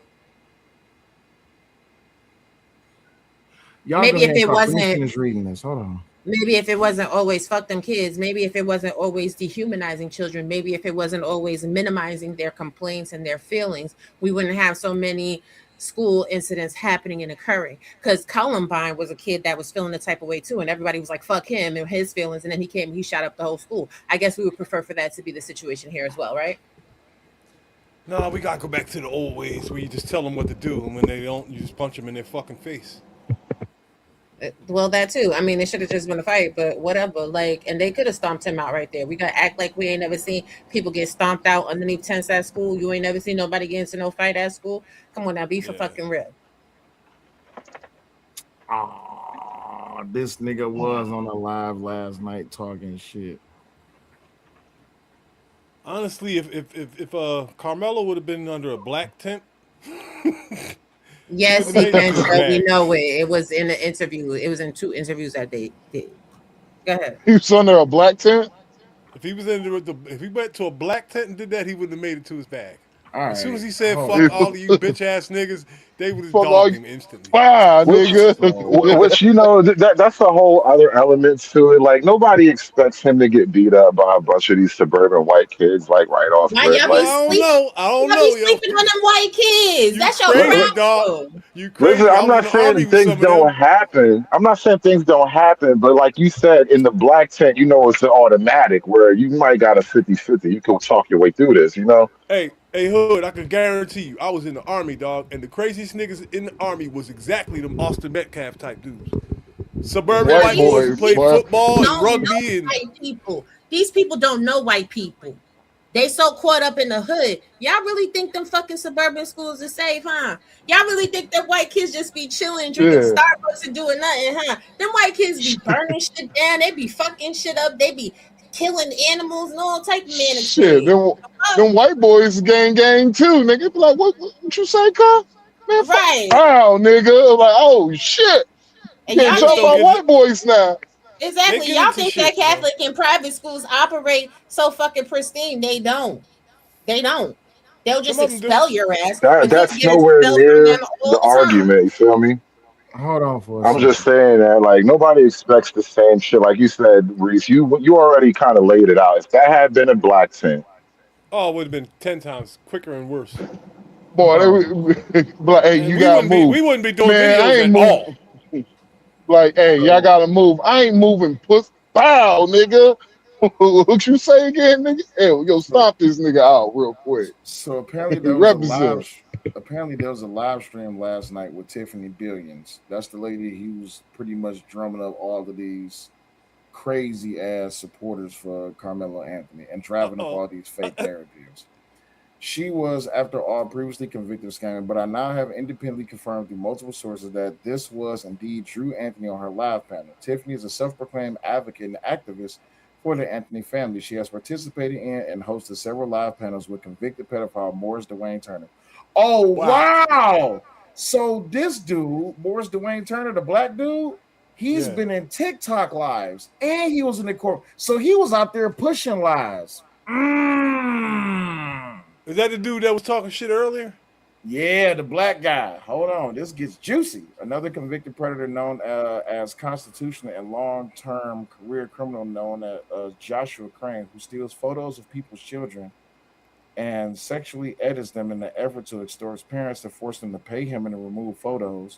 Y'all go Maybe ahead if and it talk. Let me wasn't finish reading this. Hold on. Maybe if it wasn't always fuck them kids, maybe if it wasn't always dehumanizing children, maybe if it wasn't always minimizing their complaints and their feelings, we wouldn't have so many school incidents happening and occurring. Because Columbine was a kid that was feeling the type of way too, and everybody was like, fuck him and his feelings, and then he came and he shot up the whole school. I guess we would prefer for that to be the situation here as well, right? No, we gotta go back to the old ways where you just tell them what to do, and when they don't, you just punch them in their fucking face. Well, that too. I mean, it should have just been a fight, but whatever. Like, and they could have stomped him out right there. We gotta act like we ain't never seen people get stomped out underneath tents at school. You ain't never seen nobody get into no fight at school. Come on now, be for Yeah. fucking real. Oh, this nigga was on a live last night talking shit. Honestly, if Carmelo would have been under a black tent, he would Yes, have he made it been to his sure. We bag. know it. It was in the interview. It was in 2 interviews that they did. Go ahead. He was under a black tent. If he was in if he went to a black tent and did that, he wouldn't have made it to his bag. All As soon as right, he said hold "fuck on. all of you bitch ass niggas," they would have Fuck all dogged you. him instantly. Wow, Which, nigga. So which that's a whole other element to it. Like nobody expects him to get beat up by a bunch of these suburban white kids like right off Why rip. y'all be Like I don't sleeping? know. I don't Y'all be know, yo. sleeping on them white kids. You That's your crazy, dog. problem. You listen, crazy. I I'm was in not the army saying with things some of don't them. happen. I'm not saying things don't happen, but like you said, in the black tent, it's an automatic where you might got a 50-50. You can talk your way through this, Hey, Hood, I can guarantee you, I was in the army, dog, and the craziest niggas in the army was exactly them Austin Metcalf type dudes. Suburban White white boys who boys, played boy. football and Don't know rugby and white people. These people don't know white people. They so caught up in the hood. Y'all really think them fucking suburban schools is safe, huh? Y'all really think that white kids just be chilling, drinking Yeah. Starbucks and doing nothing, huh? Them white kids be burning shit down. They be fucking shit up. They be killing animals and all type of man and Shit, shit. them white boys gang too, nigga. Be like, what you say, cuz? Man, fuck. Right. Wow, nigga. Like, oh shit. You And can't y'all niggas talk don't think about get white boys now. they exactly. get Y'all into think that shit, bro. Catholic and private schools operate so fucking pristine. They don't. They don't. They'll Some just of them do. expel your ass, that but you'll that's get nowhere expelled from them near the all the time. argument. You feel me? Hold on for a I'm just second. saying that like nobody expects the same shit. Like you said, Reese, you already kind of laid it out. If that had been a black tent, Oh, it would have been 10 times quicker and worse. Boy, Hold they be like, hey, And you gotta move. we wouldn't be doing Man, I videos ain't at moving. all. Like, hey, y'all on. gotta move. I ain't moving, puss. Bow, nigga. What you say again, nigga? Hey, yo, so stomp this nigga out real quick. so apparently there was a Represent. live stream last night with Tiffany Billions. That's the lady who was pretty much drumming up all of these crazy ass supporters for Carmelo Anthony and driving up Uh-oh. all these fake narratives. She was, after all, previously convicted of scamming, but I now have independently confirmed through multiple sources that this was indeed Drew Anthony on her live panel. Tiffany is a self-proclaimed advocate and activist for the Anthony family. She has participated in and hosted several live panels with convicted pedophile Morris Dwayne Turner. Oh, Wow. wow! So this dude, Morris Dwayne Turner, the black dude, he's Yeah. been in TikTok lives and he was in the court. So he was out there pushing lies. Is that the dude that was talking shit earlier? Yeah, the black guy. Hold on, this gets juicy. Another convicted predator known as constitutional and long-term career criminal known as Joshua Crane, who steals photos of people's children and sexually edits them in the effort to extort parents to force them to pay him and to remove photos.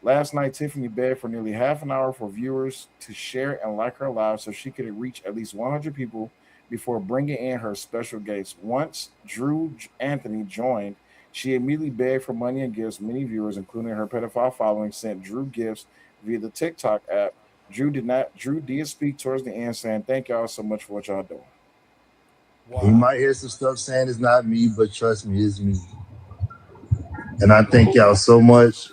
Last night, Tiffany begged for nearly half an hour for viewers to share and like her live so she could reach at least 100 people before bringing in her special guest. Once Drew Anthony joined, she immediately begged for money and gifts. Many viewers, including her pedophile following, sent Drew gifts via the TikTok app. Drew did speak towards the end, saying, "Thank y'all so much for what y'all doing." You Wow. might hear some stuff saying it's not me, but trust me, it's me. And I thank y'all so much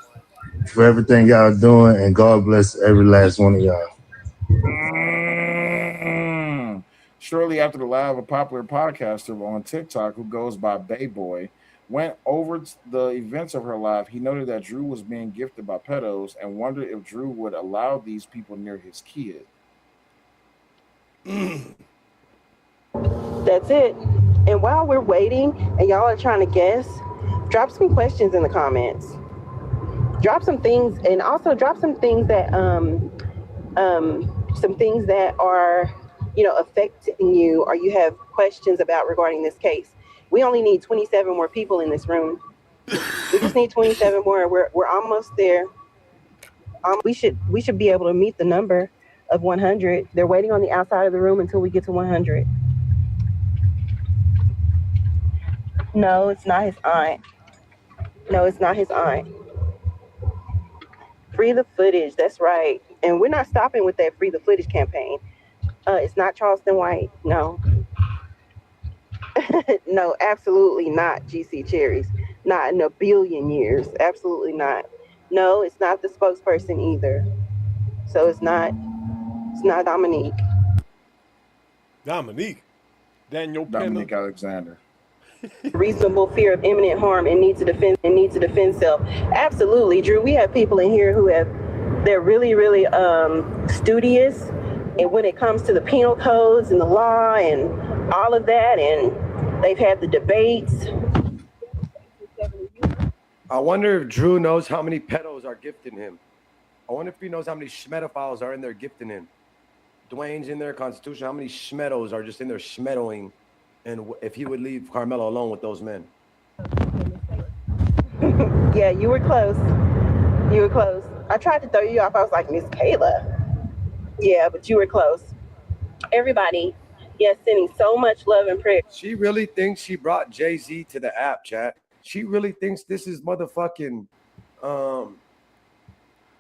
for everything y'all doing, and God bless every last one of y'all. Shortly after the live, a popular podcaster on TikTok who goes by Bayboy went over the events of her life. He noted that Drew was being gifted by pedos and wondered if Drew would allow these people near his kid. That's it. And while we're waiting and y'all are trying to guess, drop some questions in the comments. Drop some things, and also drop some things that are, affecting you, or you have questions about regarding this case. We only need 27 more people in this room. We just need 27 more. We're almost there. We should be able to meet the number of 100. They're waiting on the outside of the room until we get to 100. No, it's not his aunt. No, it's not his aunt. Free the footage. That's right. And we're not stopping with that free the footage campaign. It's not Charleston White. No. No, absolutely not GC Cherries. Not in a billion years. Absolutely not. No, it's not the spokesperson either. So it's not Dominique. Dominique. Daniel Penna. Dominique Alexander. Reasonable fear of imminent harm and need to defend self. Absolutely, Drew. We have people in here they're really, really studious, and when it comes to the penal codes and the law and all of that, and they've had the debates. I wonder if Drew knows how many pedos are gifting him. I wonder if he knows how many schmetophiles are in there gifting him. Dwayne's in there, Constitution. How many schmetos are just in there schmetoing? And if he would leave Karmelo alone with those men. Yeah, you were close. You were close. I tried to throw you off. I was like, Miss Kayla. Yeah, but you were close. Everybody, yes, sending so much love and prayer. She really thinks she brought Jay-Z to the app, chat. She really thinks this is motherfucking,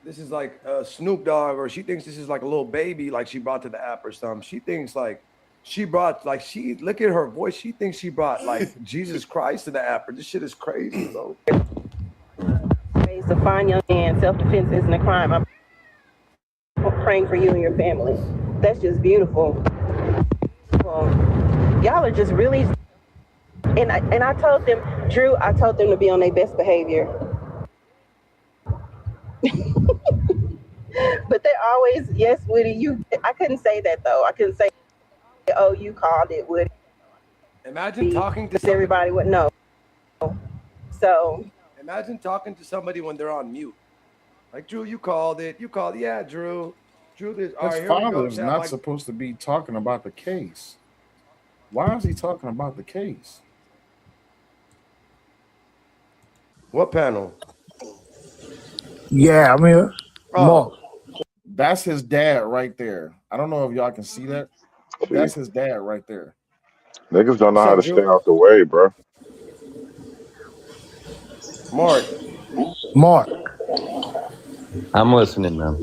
this is like Snoop Dogg, or she thinks this is like a little baby, like she brought to the app or something. She thinks like she brought, like look at her voice. She thinks she brought like Jesus Christ to the app. Or this shit is crazy, bro. Raise a fine young man. Self-defense isn't a crime. I'm praying for you and your family. That's just beautiful. Well, y'all are just really, and I told them, Drew, I told them to be on their best behavior. But they always, yes, Woody, I couldn't say that though. I couldn't say, oh, you called it, Woody. Imagine talking to somebody. Everybody would know. So. Imagine talking to somebody when they're on mute. Like, Drew, you called it. You called, yeah, Drew. Drew, this. All right, His here we go. father is not supposed to be talking about the case. Why is he talking about the case? What panel? Yeah, I'm here. Mark. That's his dad right there. I don't know if y'all can see that. That's his dad right there. Niggas don't know how to stay out the way, bro. Mark. I'm listening, man.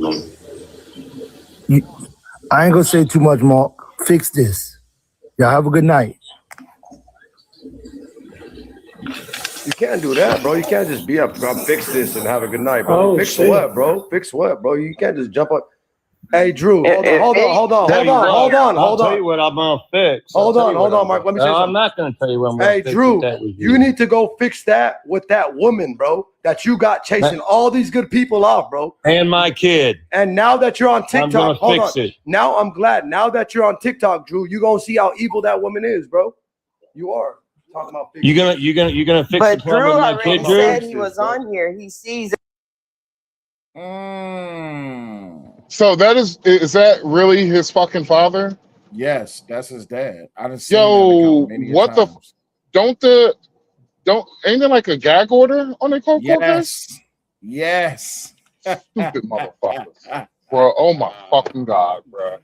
I ain't gonna say too much, Mark. Fix this. Y'all have a good night. You can't do that, bro. You can't just be up, fix this and have a good night, bro. Oh, Fix shit. what, bro? Fix what, bro? You can't just jump up. Hey, Drew, hold on. I'll tell you what I'm gonna fix. Hold on, Mark. Let me say something. I'm not gonna tell you what I'm gonna fix. Hey, Drew, that with you need to go fix that with that woman, bro, that you got chasing all these good people off, bro. And my kid. And now that you're on TikTok, I'm gonna fix it. Now I'm glad. Now that you're on TikTok, Drew, you're gonna see how evil that woman is, bro. You are talking about fixing. You're gonna fix But the problem Drew with my already kid, Drew? said he was on here. He sees it. So is that really his fucking father? Yes, that's his dad. I done seen that account many a What times. ain't there like a gag order on the court case? Yes. Stupid motherfuckers. Bro, oh my fucking God, bro.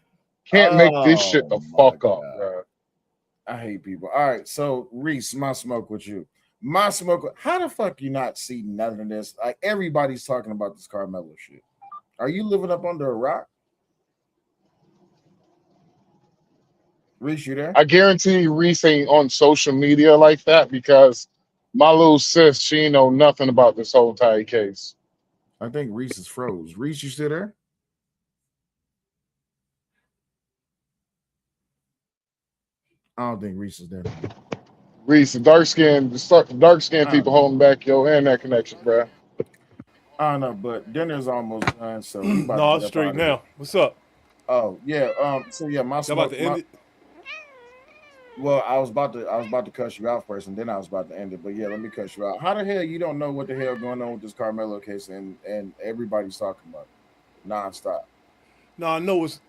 Can't make this shit the fuck up, bro. I hate people. All right, so Reese, my smoke with you. How the fuck you not see none of this? Like, everybody's talking about this Karmelo shit. Are you living up under a rock? Reese, you there? I guarantee Reese ain't on social media like that because my little sis, she ain't know nothing about this whole entire case. I think Reese is froze. Reese, you still there? I don't think Reese is there. Reese, the dark skinned people holding back your internet connection, bro. I don't know, but dinner's almost done, so we about No, to it's get up straight out of now. here. What's up? Oh yeah. So yeah, my Y'all smoke. about to end it? Well, I was about to cuss you out first, and then I was about to end it. But yeah, let me cuss you out. How the hell you don't know what the hell going on with this Karmelo case, and everybody's talking about it nonstop? No, I know it's.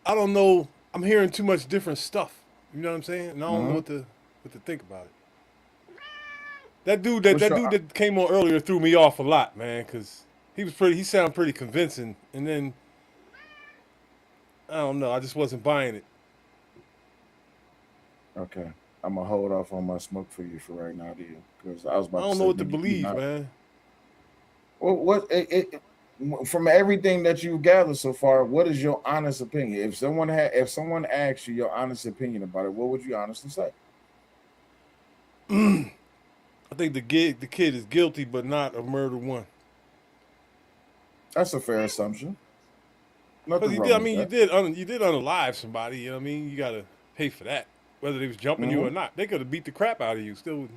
I don't know. I'm hearing too much different stuff. You know what I'm saying? And I don't know what to think about it. That dude that came on earlier threw me off a lot, man, because he sounded pretty convincing, and then I don't know, I just wasn't buying it. Okay, I'm gonna hold off on my smoke for you for right now, dude, because I was about. I don't know what to believe, man. Well, from everything that you've gathered so far, what is your honest opinion? If someone asked you your honest opinion about it, what would you honestly say? I think the kid is guilty, but not a murder one. That's a fair assumption. Because you did unalive somebody. You know what I mean? You got to pay for that, whether they was jumping you or not. They could have beat the crap out of you. Still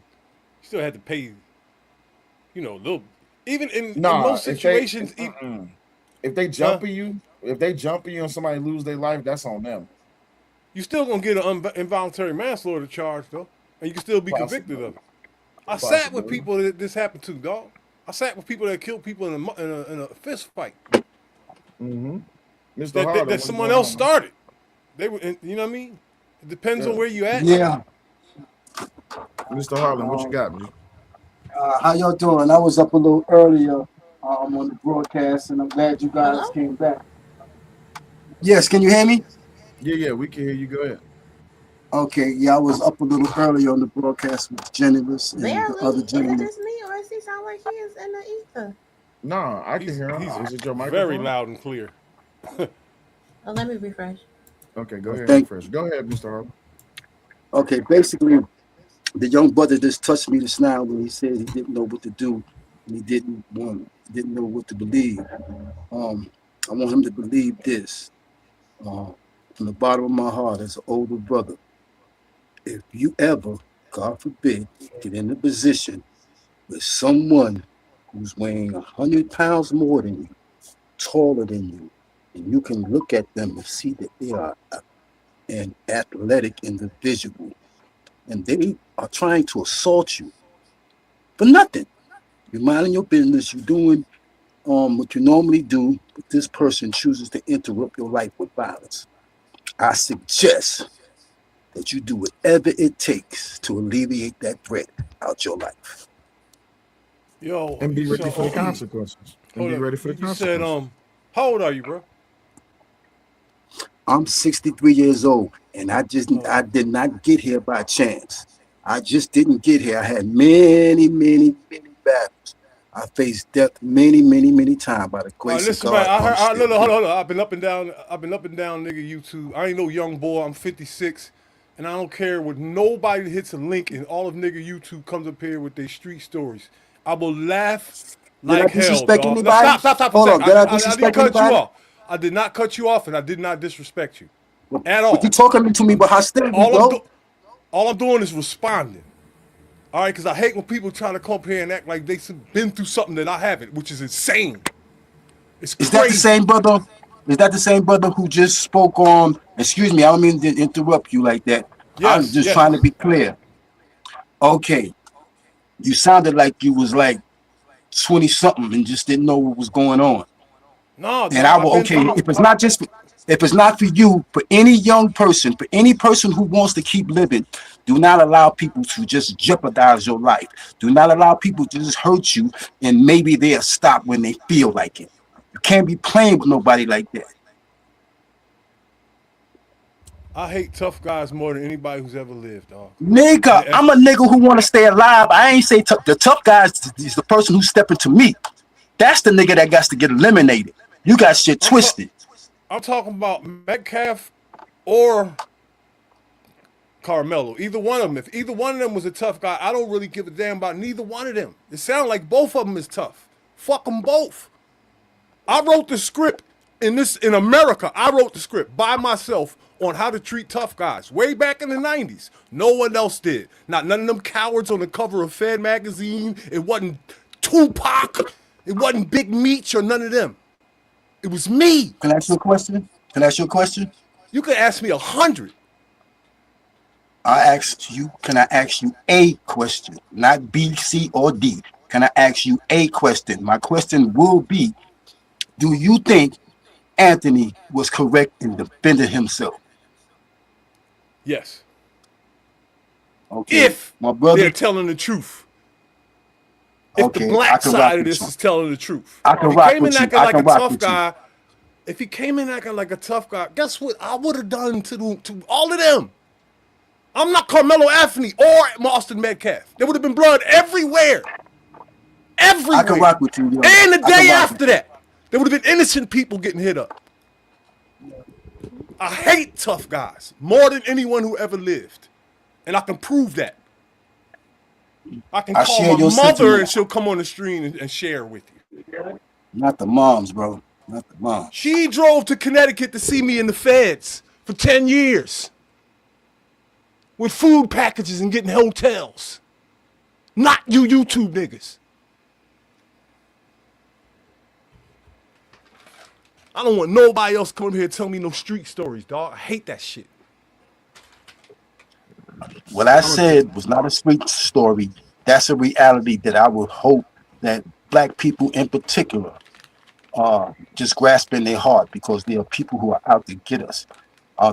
had to pay. You know, little. Even in most situations, if they jump you, and somebody lose their life, that's on them. You still gonna get an involuntary manslaughter charge though, and you can still be convicted of it. I sat with people that this happened to, dog. I sat with people that killed people in a fist fight. Mm-hmm. Mr. Harlan, That someone else started. They were, you know what I mean? It depends on where you at. Yeah. Mr. Harlan, what you got, man? How y'all doing? I was up a little earlier on the broadcast, and I'm glad you guys came back. Yes, can you hear me? Yeah, we can hear you. Go ahead. Okay, yeah, I was up a little earlier on the broadcast with Generous and Barely. the other Is it gentleman. just me, or does he sound like he is in the ether? No, I can hear him. Is it your microphone? Very loud and clear. Oh, let me refresh. Okay, go ahead. Refresh. Go ahead, Mr. Harlan. Okay, basically, the young brother just touched me just now when he said he didn't know what to do and he didn't know what to believe. I want him to believe this from the bottom of my heart as an older brother. If you ever, God forbid, get in a position with someone who's weighing 100 pounds more than you, taller than you, and you can look at them and see that they are an athletic individual, and they are trying to assault you for nothing. You're minding your business, you're doing what you normally do, but this person chooses to interrupt your life with violence. I suggest that you do whatever it takes to alleviate that threat out your life. Yo, And be ready for the consequences. You said, how old are you, bro? I'm 63 years old, and I did not get here by chance. I just didn't get here. I had many battles. I faced death many times by the grace of God. Hold on. I've been up and down, nigga, YouTube. I ain't no young boy. I'm 56, and I don't care what nobody hits a link, and all of nigga YouTube comes up here with their street stories. I will laugh like hell, dog. No, stop. Hold on, did I disrespect didn't cut anybody? you off. I did not cut you off, and I did not disrespect you at all. But you talking to me about hostility, bro. All I'm doing is responding. All right, because I hate when people try to come up here and act like they've been through something that I haven't, which is insane. It's crazy. Is that the same brother? Is that the same brother who just spoke on? Excuse me, I don't mean to interrupt you like that. Yes, I'm just trying to be clear. Okay, you sounded like you was like 20 something and just didn't know what was going on. No, and I will. Okay, if it's not for you, for any young person, for any person who wants to keep living, do not allow people to just jeopardize your life. Do not allow people to just hurt you, and maybe they'll stop when they feel like it. You can't be playing with nobody like that. I hate tough guys more than anybody who's ever lived, dog. Nigga, I'm a nigga who want to stay alive. I ain't say the tough guys is the person who's stepping to me. That's the nigga that got to get eliminated. You got shit twisted. I'm talking about Metcalf or Karmelo. Either one of them. If either one of them was a tough guy, I don't really give a damn about neither one of them. It sounds like both of them is tough. Fuck them both. I wrote the script in America. I wrote the script by myself on how to treat tough guys way back in the 90s. No one else did. Not none of them cowards on the cover of Fed magazine. It wasn't Tupac. It wasn't Big Meech or none of them. It was me. Can I ask you a question? You can ask me 100. Can I ask you a question? Not B, C, or D. Can I ask you a question? My question will be, do you think Anthony was correct in defending himself? Yes. Okay. If my brother, they're telling the truth. If the black side of this is telling the truth. I can rock with you. I can rock with you. If he came in acting like a tough guy, guess what I would have done to all of them? I'm not Carmelo Anthony or Austin Metcalf. There would have been blood everywhere. Everywhere. I can rock with you. Yo. And the day after that, there would have been innocent people getting hit up. I hate tough guys more than anyone who ever lived. And I can prove that. I can call my mother and she'll come on the stream and share with you. Not the moms, bro. Not the moms. She drove to Connecticut to see me in the feds for 10 years. With food packages and getting hotels. Not you YouTube niggas. I don't want nobody else coming here telling me no street stories, dog. I hate that shit. What I said was not a street story. That's a reality that I would hope that black people in particular are just grasping their heart because there are people who are out to get us.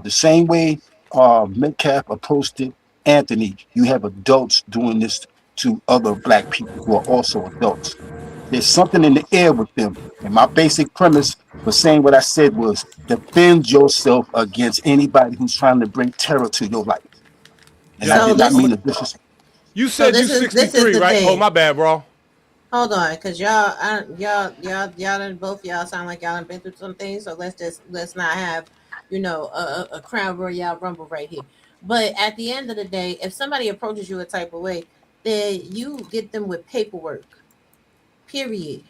The same way Metcalf approached it, Anthony, you have adults doing this to other black people who are also adults. There's something in the air with them. And my basic premise for saying what I said was defend yourself against anybody who's trying to bring terror to your life. And I did not mean to disrespect. You So said you this is 63, the right? Oh, thing. my bad, bro. Hold on, cause y'all both y'all sound like y'all have been through some things. So let's not have, a crown royale rumble right here. But at the end of the day, if somebody approaches you a type of way, then you get them with paperwork. Period.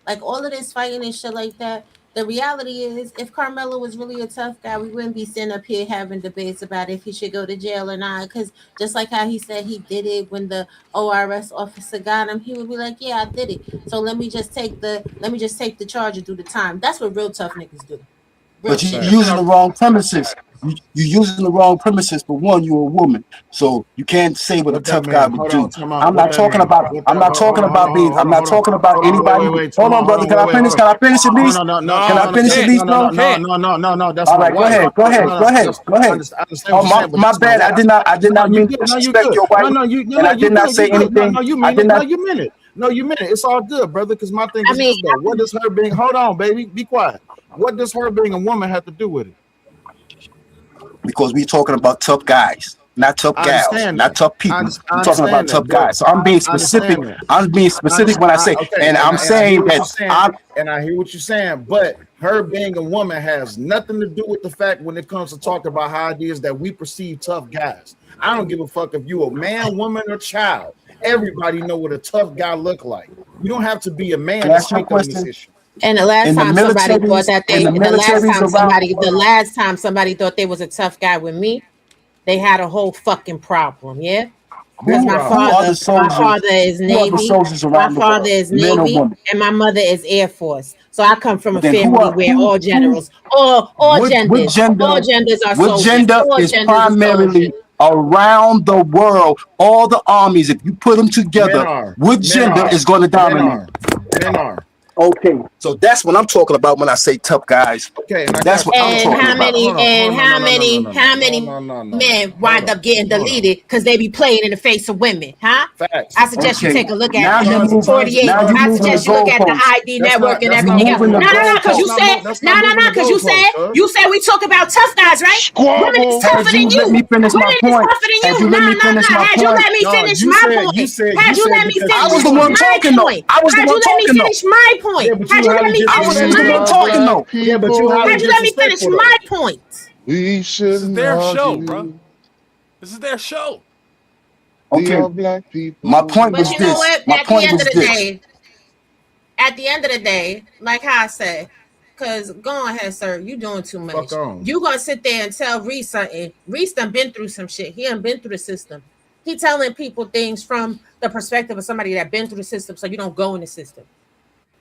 Like all of this fighting and shit like that. The reality is, if Karmelo was really a tough guy, we wouldn't be sitting up here having debates about if he should go to jail or not. Because just like how he said he did it when the ORS officer got him, he would be like, "Yeah, I did it. So let me just take the charge and do the time." That's what real tough niggas do. But you're using the wrong premises. You're using the wrong premises. For one, you're a woman, so you can't say what a tough guy would do. I'm not talking about. I'm not talking about being. I'm not talking about anybody. Hold on, brother. Can I finish? Can I finish at least? Can I finish at least, bro? No. That's all my right. Go wife. ahead. Go ahead. Go ahead. Go ahead. Oh, my bad. I did not mean to disrespect your wife. And I did not say anything. No, you meant it. No, you meant it. No, you meant it. It's all good, brother. Because my thing is this, though. What does her being? Hold on, baby. Be quiet. What does her being a woman have to do with it? Because we're talking about tough guys, not tough gals, not tough people. We're talking about tough guys. So I'm being specific. I'm being specific when I say, and I'm saying that and I hear what you're saying, but her being a woman has nothing to do with the fact when it comes to talking about how it is that we perceive tough guys. I don't give a fuck if you a man, woman, or child. Everybody know what a tough guy look like. You don't have to be a man to speak on this issue. And the last time somebody thought they was a tough guy with me, they had a whole fucking problem. Yeah. Because my father is Navy, and my mother is Air Force. So I come from a family where all generals, all genders are soldiers. What gender is primarily around the world? All the armies, if you put them together, what gender is going to dominate? Men are. Okay, so that's what I'm talking about when I say tough guys. Okay, that's what I'm talking about. How many men wind up getting deleted because they be playing in the face of women, huh? Facts. I suggest you take a look at 48. I suggest you look at the ID network and everything else. No, because you said we talk about tough guys, right? Women is tougher than you. Women is tougher than you. Had you let me finish my point. Had you let me finish I was the one talking though. I was the one talking though. Point. Had you let me finish my point? Yeah, but you had you let me finish my point? We should. This is their show, bro. This is their show. Okay. My point was you know this. What? My point was this. At the end of the day, like how I said, because go ahead, sir, you doing too much. You gonna sit there and tell Reese something. Reese done been through some shit. He done been through the system. He telling people things from the perspective of somebody that been through the system, so you don't go in the system.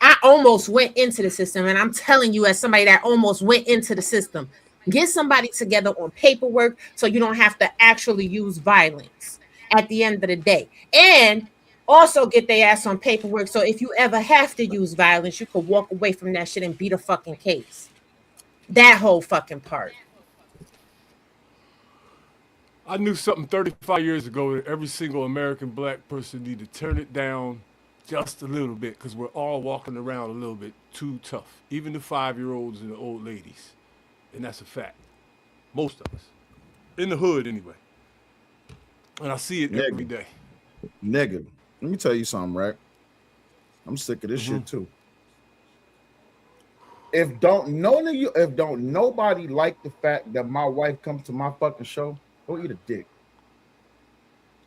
I almost went into the system, and I'm telling you, as somebody that almost went into the system, get somebody together on paperwork so you don't have to actually use violence at the end of the day. And also get their ass on paperwork so if you ever have to use violence, you can walk away from that shit and beat a fucking case. That whole fucking part. I knew something 35 years ago that every single American black person need to turn it down just a little bit, because we're all walking around a little bit too tough. Even the 5-year-olds and the old ladies. And that's a fact. Most of us. In the hood, anyway. And I see it every day. Nigga, let me tell you something, right? I'm sick of this shit, too. If nobody like the fact that my wife comes to my fucking show, go eat a dick.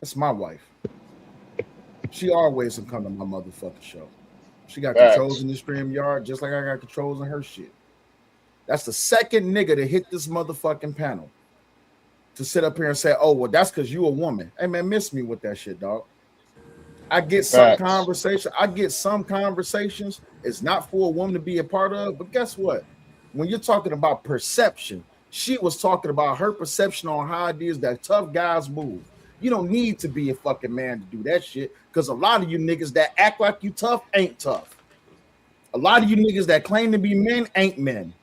That's my wife. She always can come to my motherfucking show. She got controls in the stream yard, just like I got controls in her shit. That's the second nigga to hit this motherfucking panel to sit up here and say, "Oh, well, that's because you a woman." Hey man, miss me with that shit, dog. I get some conversation. I get some conversations. It's not for a woman to be a part of, but guess what? When you're talking about perception, she was talking about her perception on how it is that tough guys move. You don't need to be a fucking man to do that shit, because a lot of you niggas that act like you tough ain't tough. A lot of you niggas that claim to be men ain't men.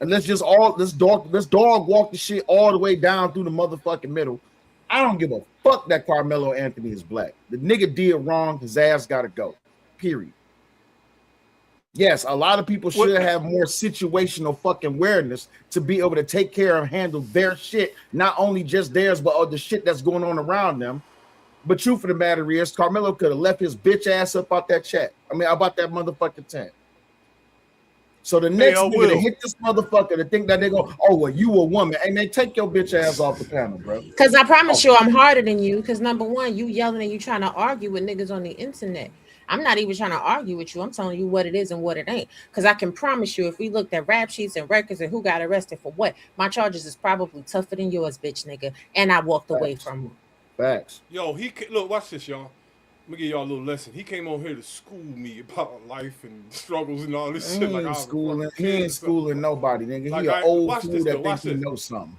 And let's dog walk the shit all the way down through the motherfucking middle. I don't give a fuck that Karmelo Anthony is black. The nigga did wrong. His ass gotta go. Period. Yes, a lot of people should have more situational fucking awareness to be able to take care and handle their shit, not only just theirs, but all the shit that's going on around them. But truth of the matter is, Karmelo could have left his bitch ass up out that chat. I mean, about that motherfucking tent. So the next nigga to hit this motherfucker to think that they go, oh, well, you a woman. And they take your bitch ass off the panel, bro. Because I promise you I'm harder than you. Because number one, you yelling and you trying to argue with niggas on the internet. I'm not even trying to argue with you. I'm telling you what it is and what it ain't. Because I can promise you, if we looked at rap sheets and records and who got arrested for what, my charges is probably tougher than yours, bitch nigga. And I walked away from them. Facts. Yo, look, watch this, y'all. Let me give y'all a little lesson. He came on here to school me about life and struggles and all this shit. He ain't schooling nobody, nigga. He an old fool that thinks he knows something.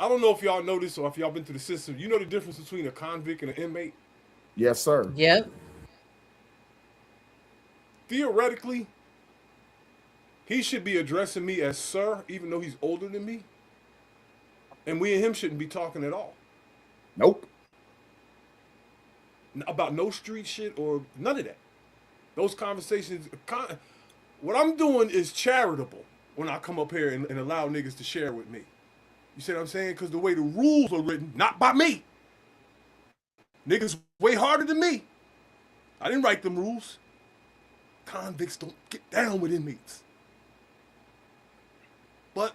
I don't know if y'all know this or if y'all been through the system. You know the difference between a convict and an inmate? Yes, sir. Yep. Theoretically, he should be addressing me as sir, even though he's older than me. And we and him shouldn't be talking at all. Nope. About no street shit or none of that. Those conversations, what I'm doing is charitable when I come up here and allow niggas to share with me. You see what I'm saying? Because the way the rules are written, not by me. Niggas way harder than me. I didn't write them rules. Convicts don't get down with inmates. But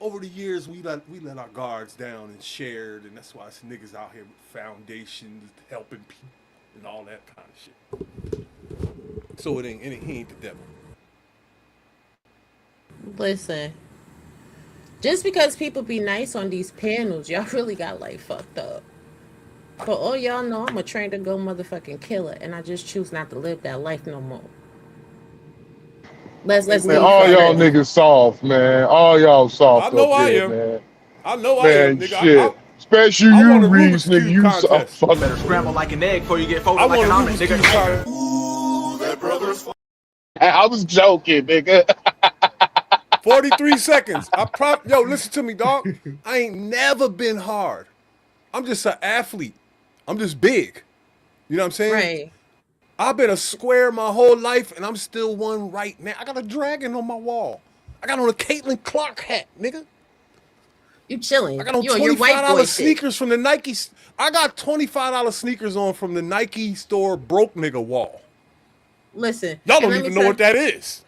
over the years, we let our guards down and shared, and that's why it's niggas out here with foundations helping people and all that kind of shit. So he ain't the devil. Listen, just because people be nice on these panels, y'all really got like fucked up. For all y'all know, I'm a trained to go motherfucking killer, and I just choose not to live that life no more. Let's man, all y'all niggas soft, man. All y'all soft. I know I am. Man. I know man, I am, nigga. Shit. Especially you, Reese, nigga. You soft. You better scramble like an egg before you get folded like an omelet, nigga. I was joking, nigga. 43 seconds. Yo, listen to me, dog. I ain't never been hard. I'm just an athlete. I'm just big. You know what I'm saying? Right. I've been a square my whole life, and I'm still one right now. I got a dragon on my wall. I got on a Caitlin Clark hat, nigga. You chilling. I got on $25 sneakers from the Nike. I got $25 sneakers on from the Nike store broke nigga wall. Listen. Y'all don't even know what that is.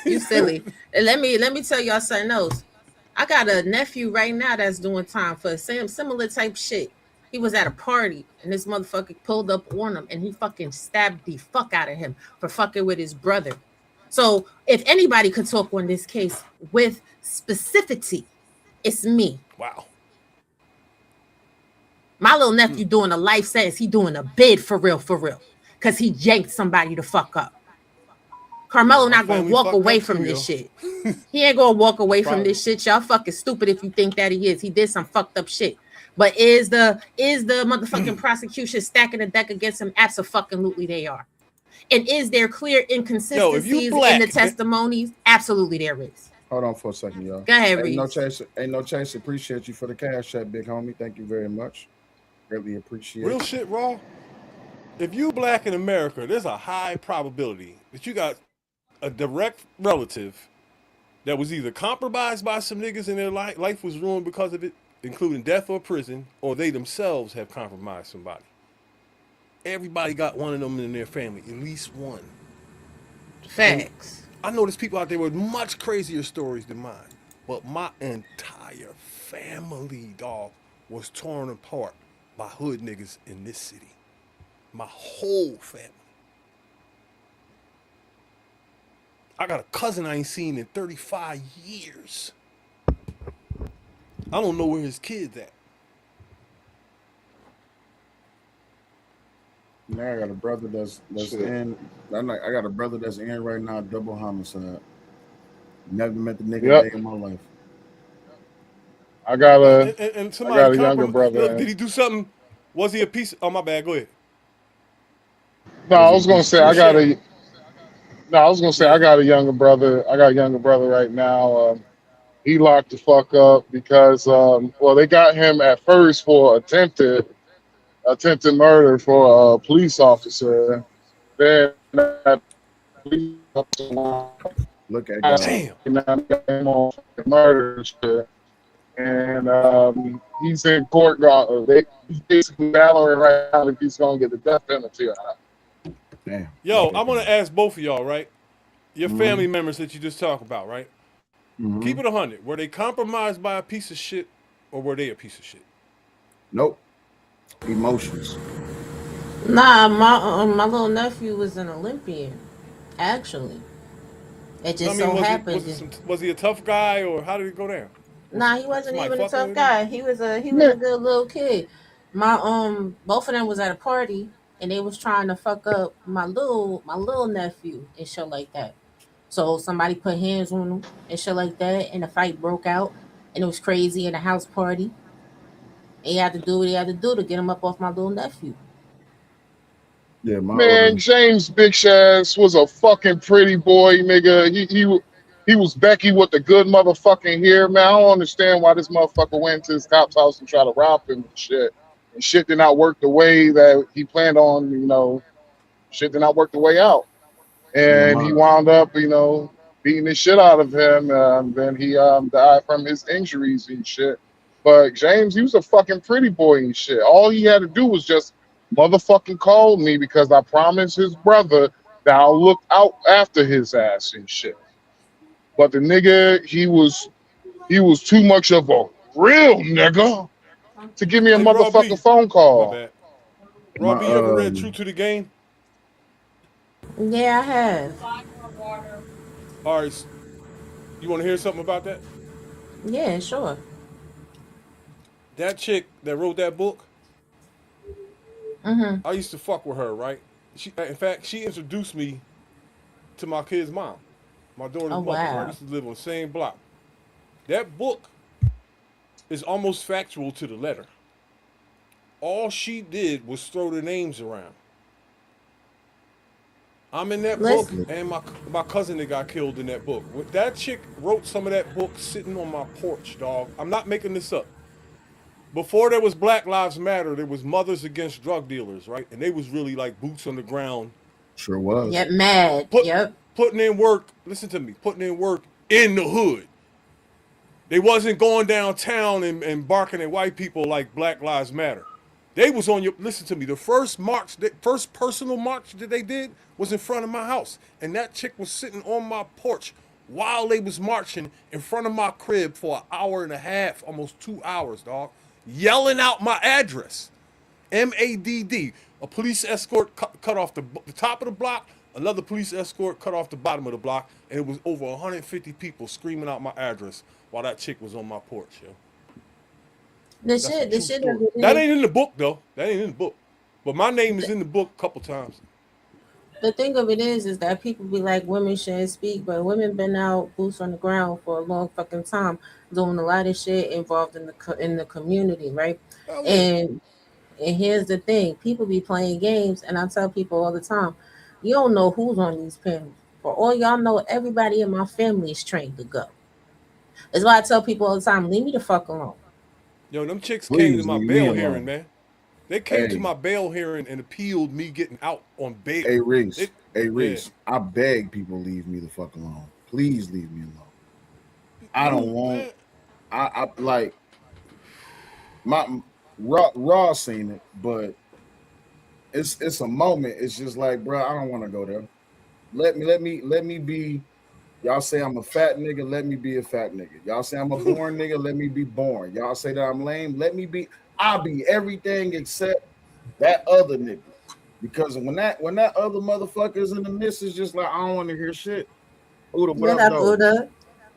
You silly. And let me tell y'all something else. I got a nephew right now that's doing time for similar type shit. He was at a party and this motherfucker pulled up on him and he fucking stabbed the fuck out of him for fucking with his brother. So if anybody could talk on this case with specificity, it's me. Wow. My little nephew doing a life sentence. He doing a bid for real. Because he yanked somebody to fuck up. Karmelo not going to walk away from this shit. He ain't going to walk away from this shit. Y'all fucking stupid if you think that he is. He did some fucked up shit. But is the motherfucking prosecution stacking the deck against him? Absolutely they are. And is there clear inconsistencies in the testimonies? Absolutely there is. Hold on for a second, y'all. Go ahead, Ain't Reese. no chase. Appreciate you for the cash app, big homie. Thank you very much. Really appreciate Real it. shit, Raw. If you black in America, there's a high probability that you got a direct relative that was either compromised by some niggas and their life was ruined because of it, including death or prison, or they themselves have compromised somebody. Everybody got one of them in their family, at least one. Facts. And I know there's people out there with much crazier stories than mine, but my entire family, dog, was torn apart by hood niggas in this city. My whole family. I got a cousin I ain't seen in 35 years. I don't know where his kid's at. Now I got a brother that's in. I got a brother that's in right now, double homicide. Never met the nigga a day in my life. I got a And I somebody got a younger Look, brother. did he do something? Was he a piece? Oh, my bad. Go ahead. No, Was I he a was gonna piece of say I got shit? a. No, I was gonna say Yeah. I got a younger brother. I got a younger brother right now. He locked the fuck up because well, they got him at first for attempted murder for a police officer. Then that police officer Look at God. Damn. on murder and shit. And he's in court. They basically battling right now if he's gonna get the death penalty or not. Damn. Yo, Look I at want God. to ask both of y'all, right? Your Mm-hmm. family members that you just talked about, right? Mm-hmm. Keep it 100. Were they compromised by a piece of shit, or were they a piece of shit? Nope. Emotions. Nah, my little nephew was an Olympian. Actually, it I just mean, so happened. was he a tough guy, or how did it go down? Was Nah, he wasn't somebody even a fucking tough with him? guy. He was a good little kid. My both of them was at a party and they was trying to fuck up my little nephew and shit like that. So somebody put hands on him and shit like that, and the fight broke out, and it was crazy in a house party. And he had to do what he had to do to get him up off my little nephew. Yeah, my Man, other. James Big Ass was a fucking pretty boy, nigga. He was Becky with the good motherfucking hair, man. I don't understand why this motherfucker went to his cop's house and tried to rob him and shit. And shit did not work the way that he planned on, shit did not work the way out. Yeah, And my. he wound up, beating the shit out of him. Then he died from his injuries and shit. But James, he was a fucking pretty boy and shit. All he had to do was just motherfucking call me because I promised his brother that I'll look out after his ass and shit. But the nigga, he was too much of a real nigga to give me a Hey, Raw motherfucking B. phone My call. bad. My Raw B, you ever read True to the Game? Yeah, I have. All right. You want to hear something about that? Yeah, sure. That chick that wrote that book, Mm-hmm. I used to fuck with her, right? In fact, she introduced me to my kid's mom, my daughter's Oh mother, right? We wow. used to live on the same block. That book is almost factual to the letter. All she did was throw the names around. I'm in that book, Let's and my cousin that got killed in that book. That chick wrote some of that book sitting on my porch, dog. I'm not making this up. Before there was Black Lives Matter, there was Mothers Against Drug Dealers, right? And they was really like boots on the ground, Sure was. get mad. Yep. putting in work. Listen to me, putting in work in the hood. They wasn't going downtown and barking at white people like Black Lives Matter. They was on your. Listen to me. The first march, the first personal march that they did was in front of my house, and that chick was sitting on my porch while they was marching in front of my crib for an hour and a half, almost 2 hours, dog, yelling out my address. MADD. A police escort cut off the top of the block. Another police escort cut off the bottom of the block, and it was over 150 people screaming out my address while that chick was on my porch, yo. The That's a shit, the true shit of story. it That is, ain't in the book though. That ain't in the book. But my name is in the book a couple times. the thing of it is that people be like women shouldn't speak, but women been out boots on the ground for a long fucking time, doing a lot of shit involved in the community, right? Hell yeah. And and here's the thing: people be playing games, and I tell people all the time, you don't know who's on these panels. For all y'all know, everybody in my family is trained to go. That's why I tell people all the time, leave me the fuck alone. Yo, them chicks came to Please my leave me bail hearing, alone. man. They came to Hey, my bail hearing and appealed me getting out on bail. hey, Reese. It, Hey, yeah. Reese. I beg people leave me the fuck alone. Please leave me alone. I don't Who, want. man? I like my raw seen it, but it's a moment. It's just like, bro, I don't want to go there. Let me be. Y'all say I'm a fat nigga, let me be a fat nigga. Y'all say I'm a born nigga, let me be born. Y'all say that I'm lame, let me be. I'll be everything except that other nigga. Because when that other motherfucker's in the midst, it's just like I don't want to hear shit. Buddha, what What up, up, though? Buddha?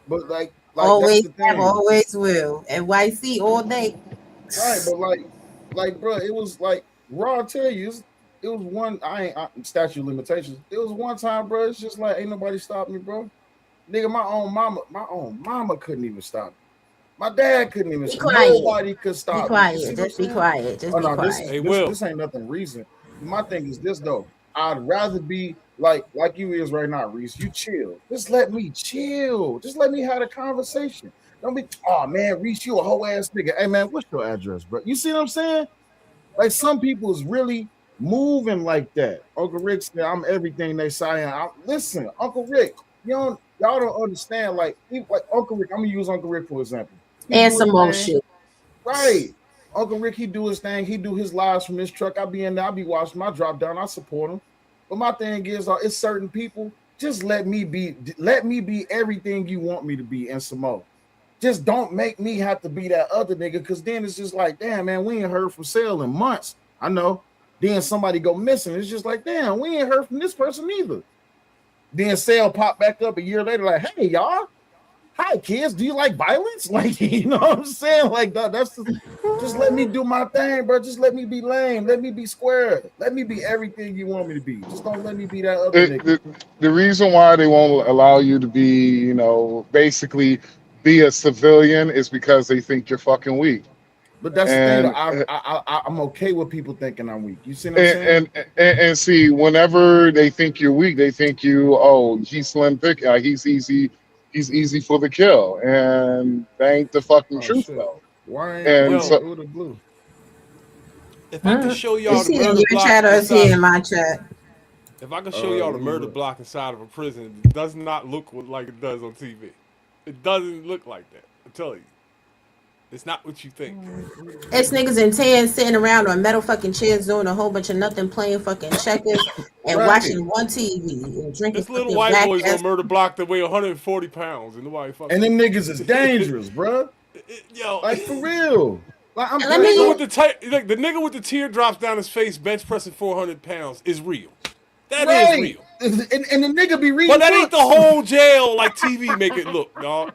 But like that's Always the have, thing, always will. NYC all day. right? But like, bro, it was like raw. I tell you, it was one. Statute of limitations. It was one time, bro. It's just like ain't nobody stop me, bro. Nigga, my own mama couldn't even stop me. My dad couldn't even. Be quiet. Nobody could Be stop me. You quiet. see what I'm Just be saying? quiet. Just Oh be no, this quiet. is this ain't nothing recent. My thing is this though. I'd rather be like you is right now, Reese. You chill. Just let me chill. Just let me have a conversation. Don't be, oh man, Reese, you a whole ass nigga. Hey man, what's your address, bro? You see what I'm saying? Like some people is really moving like that. Uncle Rick said, I'm everything they say. Listen, Uncle Rick, y'all don't understand. Like Uncle Rick, I'm gonna use Uncle Rick for example. He And do his some more thing. shit. Right. Uncle Rick, he do his thing. He do his lives from his truck. I be in there. I be watching my drop down. I support him. But my thing is, it's certain people. Just let me be everything you want me to be and some more. Just don't make me have to be that other nigga, because then it's just like, damn, man, we ain't heard from Sale in months. I know. Then somebody go missing. It's just like, damn, we ain't heard from this person either. Then Sale pop back up a year later, like, hey, y'all. Hi, kids. Do you like violence? Like, you know what I'm saying? Like, that's just let me do my thing, bro. Just let me be lame. Let me be square. Let me be everything you want me to be. Just don't let me be that other nigga. The reason why they won't allow you to be, basically be a civilian is because they think you're fucking weak. But that's the thing, though. I'm okay with people thinking I'm weak. You see what I'm saying? And see, whenever they think you're weak, they think he's slim pick, he's easy for the kill, and that ain't the fucking truth shit. though. Why And ain't so, the blue? If I could show y'all Is the he in murder your block chat or is he inside, in my chat? if I could show y'all the murder block inside of a prison, it does not look like it does on TV. It doesn't look like that. I tell you, it's not what you think. It's niggas in 10 sitting around on metal fucking chairs doing a whole bunch of nothing, playing fucking checkers and watching one TV and drinking There's little fucking white black boys ass. on murder block that weigh 140 pounds, and nobody fucking. And them niggas is dangerous, bro. Yo, like for real. Like the nigga with the teardrops down his face, bench pressing 400 pounds, is real. That is real. And the nigga be reading But that ain't the books. whole jail like TV make it look, dog.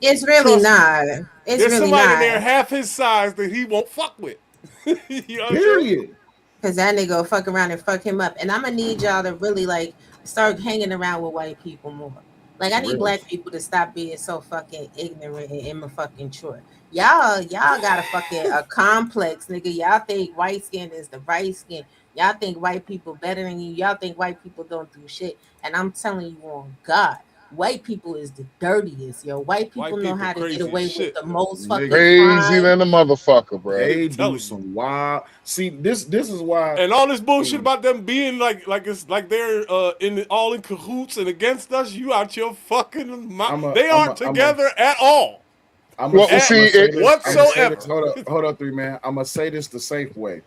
It's really Trust me. not. It's There's really somebody not. in there half his size that he won't fuck with. You know Period. Because that nigga will fuck around and fuck him up. And I'm going to need y'all to really like start hanging around with white people more. Like I need black people to stop being so fucking ignorant and immature. Y'all got a complex, nigga. Y'all think white skin is the right skin. Y'all think white people better than you. Y'all think white people don't do shit. And I'm telling you on God, white people is the dirtiest, yo. White people know how to get away with the most fucking crazy crime. than a motherfucker, bro. They do some wild. See, this is why. And all this bullshit about them being like it's like they're in cahoots and against us. You out your fucking mind. They aren't together at all. I'm gonna say this whatsoever. Hold up, 3 man. I'm gonna say this the safe way.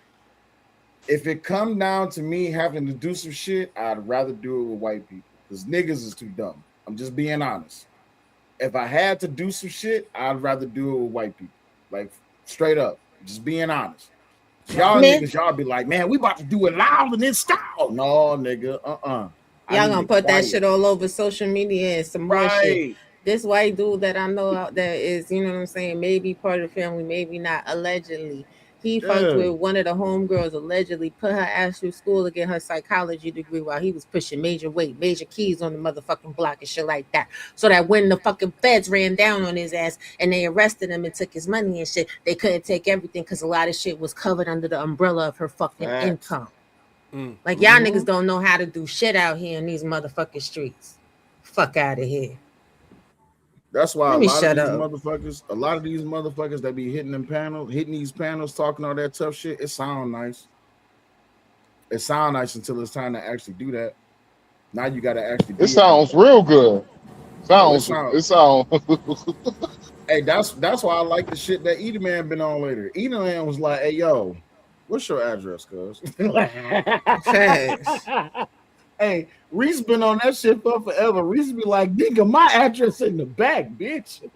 If it come down to me having to do some shit, I'd rather do it with white people because niggas is too dumb. I'm just being honest. If I had to do some shit, I'd rather do it with white people. Like straight up, just being honest. Y'all niggas, y'all be like, man, we about to do it loud and in style. No, nigga, Y'all gonna put that shit all over social media and some more shit. This white dude that I know out there is, you know what I'm saying, maybe part of the family, maybe not, allegedly. He fucked with one of the homegirls, allegedly put her ass through school to get her psychology degree while he was pushing major weight, major keys on the motherfucking block and shit like that. So that when the fucking feds ran down on his ass and they arrested him and took his money and shit, they couldn't take everything because a lot of shit was covered under the umbrella of her fucking income. Like y'all niggas don't know how to do shit out here in these motherfucking streets. Fuck out of here. That's why Let a me lot shut of up. these motherfuckers that be hitting these panels, talking all that tough shit, it sound nice. It sound nice until it's time to actually do that. Now you gotta actually It sounds real good. It sounds Hey, that's why I like the shit that Eda Man been on later. Eda Man was like, hey yo, what's your address, cuz? Hey, Reese been on that shit for forever. Reese be like, nigga, my address in the back, bitch.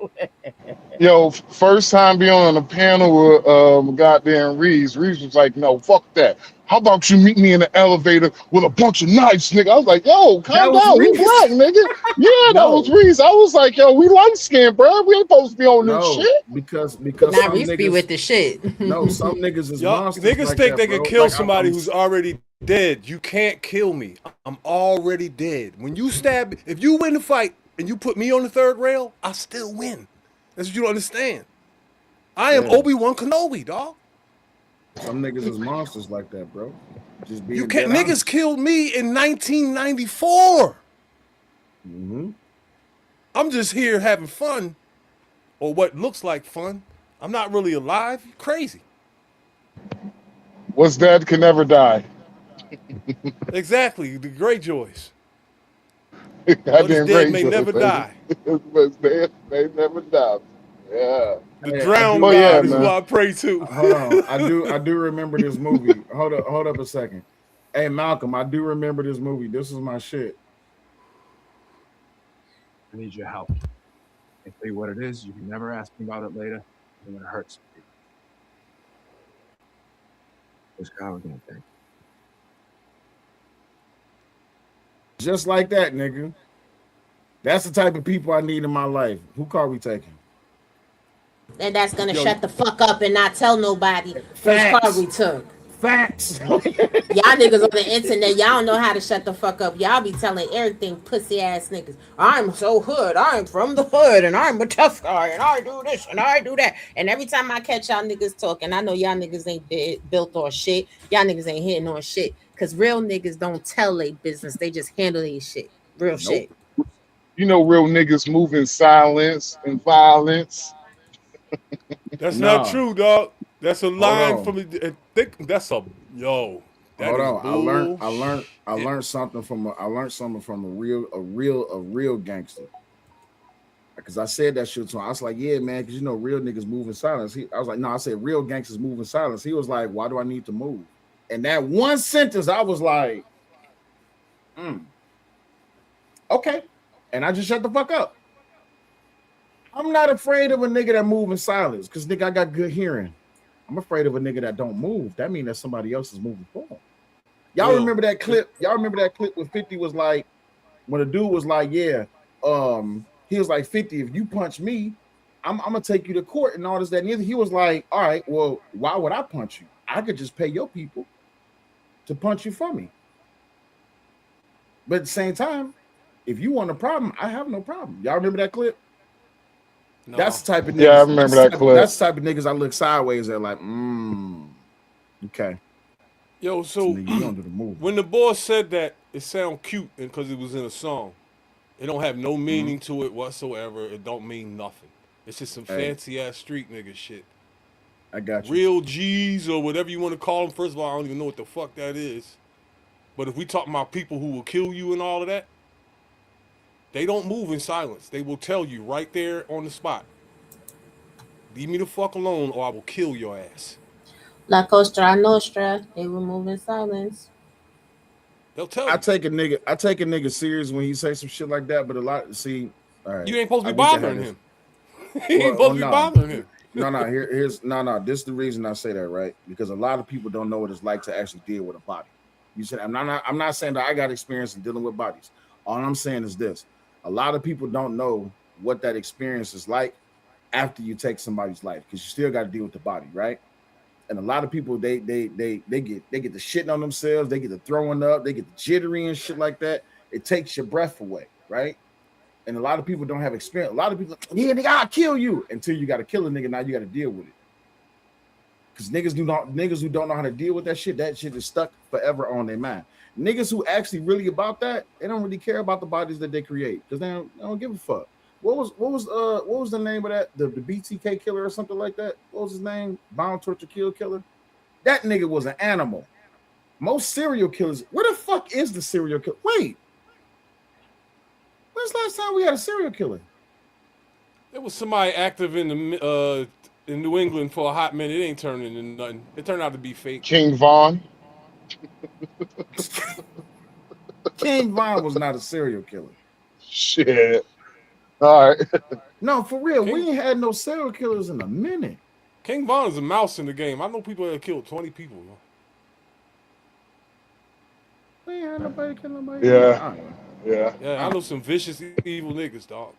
Yo, first time being on a panel with goddamn Reese. Reese was like, no, fuck that. How about you meet me in the elevator with a bunch of knives, nigga? I was like, yo, calm down. We black, nigga. Yeah, that was Reese. I was like, yo, we light skinned, bro. We ain't supposed to be on this shit. Because now Reese be with the shit. No, some niggas is monsters. Niggas like think that, they bro. can kill Like, somebody who's already dead. You can't kill me. I'm already dead. When you stab, if you win the fight and you put me on the third rail, I still win. That's what you don't understand. I am Obi-Wan Kenobi, dog. Some niggas is monsters like that, bro. Just being You can't. dead Niggas honest. killed me in 1994. I'm just here having fun, or what looks like fun. I'm not really alive. You're crazy. What's dead can never die. Exactly. The Greyjoys. Goddamn What is dead may never die. What's dead may never die. Yeah. The drowned Oh, God yeah, is man. who I pray to. Hold on. I do remember this movie. Hold up a second. Hey, Malcolm, I do remember this movie. This is my shit. I need your help. I tell you what it is. You can never ask me about it later. I'm gonna hurt some people. This guy we're gonna take. Just like that, nigga. That's the type of people I need in my life. Who car we taking? And that's gonna shut the fuck up and not tell nobody whose car we took. Facts. Y'all niggas on the internet, y'all don't know how to shut the fuck up. Y'all be telling everything, pussy ass niggas. I'm so hood. I'm from the hood, and I'm a tough guy, and I do this and I do that. And every time I catch y'all niggas talking, I know y'all niggas ain't built on shit. Y'all niggas ain't hitting on shit. Cause real niggas don't tell their business. They just handle their shit. Real shit. You know, real niggas move in silence and violence. That's not true, dog. That's a line from the. That's a yo. That Hold is on. bull. I learned something from a real gangster. Because I said that shit to him. I was like, yeah, man, because you know, real niggas move in silence. I was like, no, I said real gangsters move in silence. He was like, why do I need to move? And that one sentence, I was like, okay. And I just shut the fuck up. I'm not afraid of a nigga that move in silence because nigga, I got good hearing. I'm afraid of a nigga that don't move. That means that somebody else is moving for him. Y'all remember that clip? Y'all remember that clip when 50 was like, when a dude was like, yeah, he was like, 50, if you punch me, I'm gonna take you to court and all this, that, and the other. He was like, all right, well, why would I punch you? I could just pay your people to punch you for me. But at the same time, if you want a problem, I have no problem. Y'all remember that clip? No. That's the type of niggas. Yeah, I remember that clip. That's the type of niggas I look sideways at, like, okay. Yo, so when the boss said that, it sound cute because it was in a song. It don't have no meaning to it whatsoever. It don't mean nothing. It's just some fancy ass street nigga shit. I got you. Real G's or whatever you want to call them. First of all, I don't even know what the fuck that is. But if we talk about people who will kill you and all of that, they don't move in silence. They will tell you right there on the spot. Leave me the fuck alone or I will kill your ass. La Costa Nostra, they will move in silence. They'll tell you. I take a nigga serious when he say some shit like that, but a lot, all right. You ain't supposed to be bothering him. He ain't supposed to be bothering him. This is the reason I say that, right? Because a lot of people don't know what it's like to actually deal with a body. You said I'm not saying that I got experience in dealing with bodies. All I'm saying is this: a lot of people don't know what that experience is like after you take somebody's life, because you still got to deal with the body, right? And a lot of people they get the shitting on themselves, they get the throwing up, they get the jittery and shit like that. It takes your breath away, right? And a lot of people don't have experience. A lot of people, yeah, nigga, I'll kill you until you got to kill a nigga. Now you got to deal with it. Because niggas who don't know how to deal with that shit is stuck forever on their mind. Niggas who actually really about that, they don't really care about the bodies that they create because they don't give a fuck. What was the name of that? The BTK killer or something like that? What was his name? Bound, torture, kill killer. That nigga was an animal. Most serial killers. Where the fuck is the serial killer? Wait. When's the last time we had a serial killer? There was somebody active in New England for a hot minute. It ain't turning into nothing. It turned out to be fake. King Von. King Von was not a serial killer. Shit. All right. No, for real. We ain't had no serial killers in a minute. King Von is a mouse in the game. I know people that killed 20 people. We ain't had nobody kill nobody. Yeah. I know some vicious, evil niggas, dog.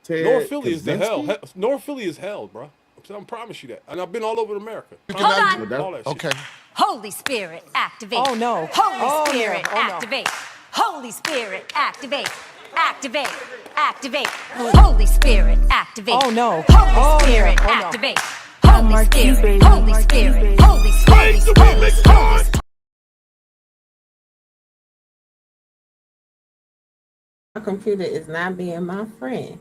Ted North Philly is the hell. North Philly is hell, bro. I promise you that. And I've been all over America. Hold on. All that shit. Okay. Holy Spirit, activate. Oh, no. Holy Oh, Spirit, no. Oh, no. activate. Holy Spirit, activate. activate, activate. Holy Spirit, activate. Oh no. Holy Spirit, activate. Holy Spirit, Holy Spirit, Holy Spirit, Holy Spirit. My computer is not being my friend.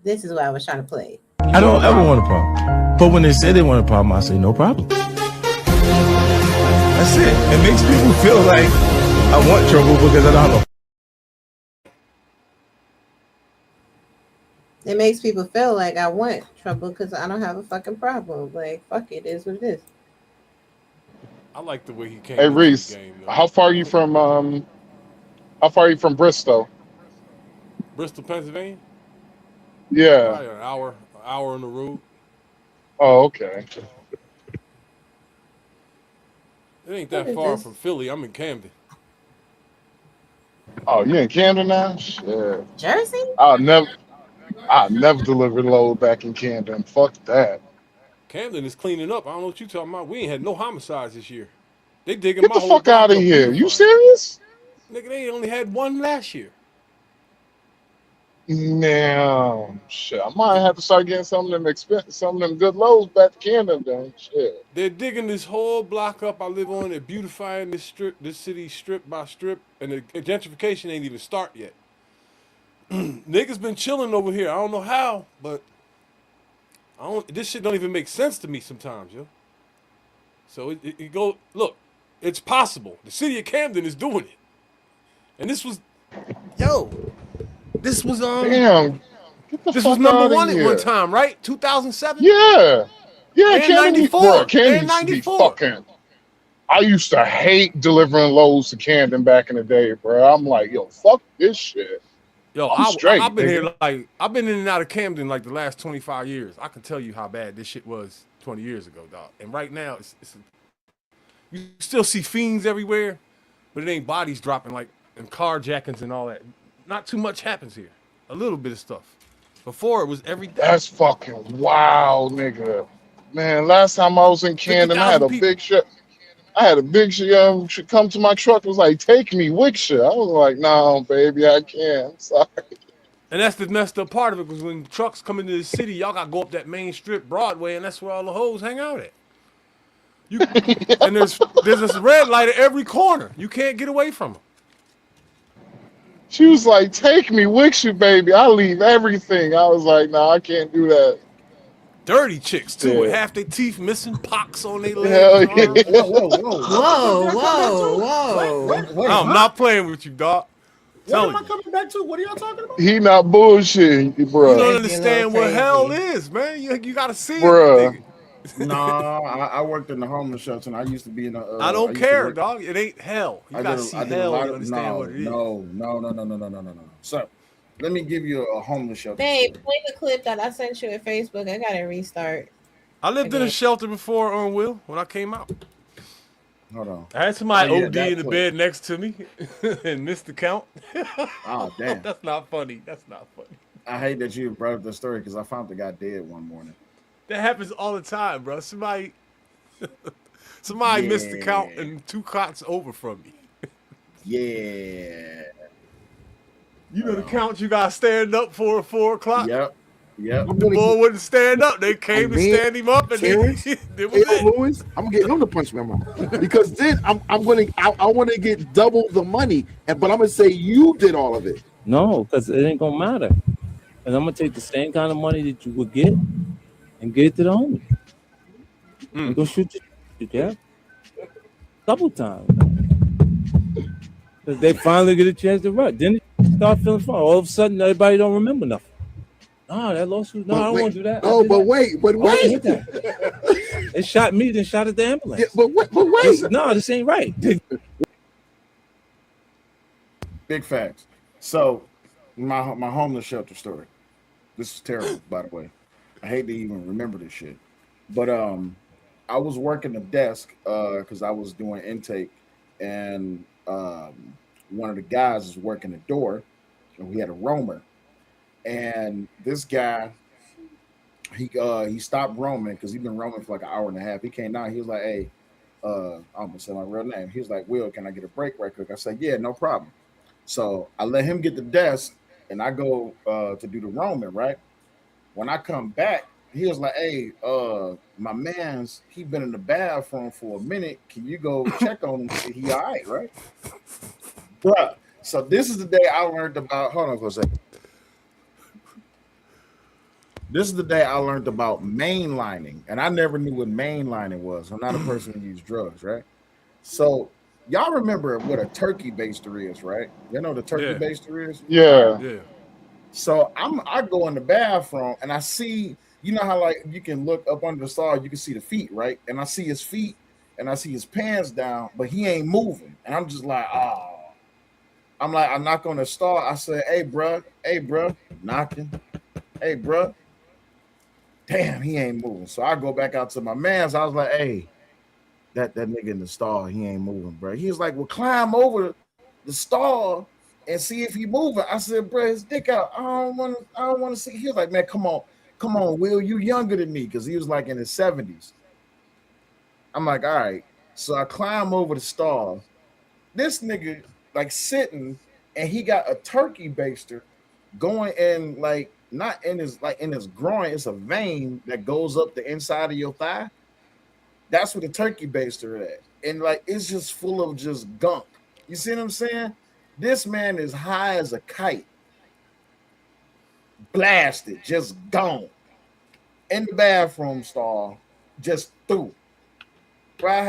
This is what I was trying to play. I don't ever want a problem. But when they say they want a problem, I say no problem. That's it. It makes people feel like I want trouble because I don't have a. It makes people feel like I want trouble because I don't have a fucking problem. Like, fuck it, is what it is. I like the way he came Hey into Reese, the game. how far are you from Bristol? Bristol, Pennsylvania? Yeah. Probably an hour on the road. Oh, okay. It ain't that What is far this? from Philly. I'm in Camden. Oh, you in Camden now? Shit. Jersey? I'll never deliver load back in Camden. Fuck that. Camden is cleaning up. I don't know what you talking about. We ain't had no homicides this year. They digging Get my the whole fuck out block of up, here. You beautifying. serious? Nigga, they only had one last year. Man, shit. I might have to start getting some of them good loads back to Camden then. Shit. They're digging this whole block up I live on. They're beautifying this city strip by strip, and the gentrification ain't even start yet. Niggas been chilling over here. I don't know how, but this shit don't even make sense to me sometimes, yo. So it go look, it's possible. The city of Camden is doing it, and this was Damn. Get the this was fuck number out of one at one here. time, right? 2007. Yeah. Yeah, And Camden, 94. Camden And used to be 94. fucking. I used to hate delivering loads to Camden back in the day, bro. I'm like, yo, fuck this shit. Yo, I'm straight, I've been nigga. here like I've been in and out of Camden like the last 25 years. I can tell you how bad this shit was 20 years ago, dog. And right now, you still see fiends everywhere, but it ain't bodies dropping like and carjackings and all that. Not too much happens here. A little bit of stuff. Before it was every day. That's fucking wild, nigga. Man, last time I was in Camden, I had 50,000 a people. big shit. Should come to my truck. It was like, take me with you. I was like, no, baby, I can't. I'm sorry. And that's the messed up part of it, because when trucks come into the city, y'all gotta go up that main strip, Broadway, and that's where all the hoes hang out at. And there's this red light at every corner. You can't get away from them. She was like, take me with you, baby. I leave everything. I was like, no, I can't do that. Dirty chicks too, with Yeah. half their teeth missing, pox on their Hell legs and arms. yeah. Whoa. I'm not playing with you, dog. What am I coming back to? What are y'all talking about? He not bullshitting, bro. You don't understand what hell is, man. You gotta see it, Bruh. nigga. Nah, I worked in the homeless shelter, and I used to be in a. I don't care, dog. It ain't hell. You gotta see I did a hell lot to of understand what it is. No. So, let me give you a homeless shelter. Babe, story. play the clip that I sent you at Facebook. I gotta restart. I lived in a shelter before on Will when I came out. Hold on. I had somebody Oh, yeah, OD that in the clip. bed next to me and missed the count. Oh, damn. That's not funny. That's not funny. I hate that you brought up the story because I found the guy dead one morning. That happens all the time, bro. Somebody missed the count and 2 cots over from me. Yeah. You know the count you got to stand up for at 4 o'clock? Yep. The boy wouldn't stand up. They came to stand him up, and Terrence, then it was it. Lewis, I'm gonna get him to punch me in my mouth because then I want to get double the money, but I'm gonna say you did all of it. No, because it ain't gonna matter. And I'm gonna take the same kind of money that you would get and get it to the homie. I'm gonna shoot you, yeah, couple times. Because they finally get a chance to run. Then they start feeling fun. All of a sudden, everybody don't remember nothing. No, that lawsuit. No, I don't want to do that. Oh, but wait. They shot me, then shot at the ambulance. Yeah, but wait. No, this ain't right. Big facts. So, my homeless shelter story. This is terrible, by the way. I hate to even remember this shit. But I was working the desk because I was doing intake, and one of the guys was working the door, and we had a roamer. And this guy, he stopped roaming because he'd been roaming for like an hour and a half. He came down. He was like, "Hey, I almost said my real name." He was like, "Will, can I get a break right quick?" I said, "Yeah, no problem." So I let him get the desk, and I go to do the roaming. Right when I come back, he was like, "Hey, my man's he been in the bathroom for a minute. Can you go check on him? See he all right, right?" Bruh. So this is the day I learned about. Hold on for a second. This is the day I learned about mainlining, and I never knew what mainlining was. I'm not a person who uses drugs, right? So y'all remember what a turkey baster is, right? You know what a turkey baster is? Yeah. Yeah. So I go in the bathroom and I see, you know how like you can look up under the stall, you can see the feet, right? And I see his feet and I see his pants down, but he ain't moving. And I'm just like, oh. I'm like, I knock on the stall. I said, hey, bruh, knocking. Hey, bruh. Damn, he ain't moving. So I go back out to my man's. I was like, hey, that nigga in the stall, he ain't moving, bro. He was like, well, climb over the stall and see if he moving. I said, bro, his dick out. I don't want to see. He was like, man, come on, Will, you younger than me, because he was like in his 70s. I'm like, all right. So I climb over the stall. This nigga like sitting, and he got a turkey baster going in, like not in his groin. It's a vein that goes up the inside of your thigh. That's what the turkey baster at. And like it's just full of just gunk. You see what I'm saying? This man is high as a kite. Blasted, just gone. In the bathroom stall, just through. Bro, I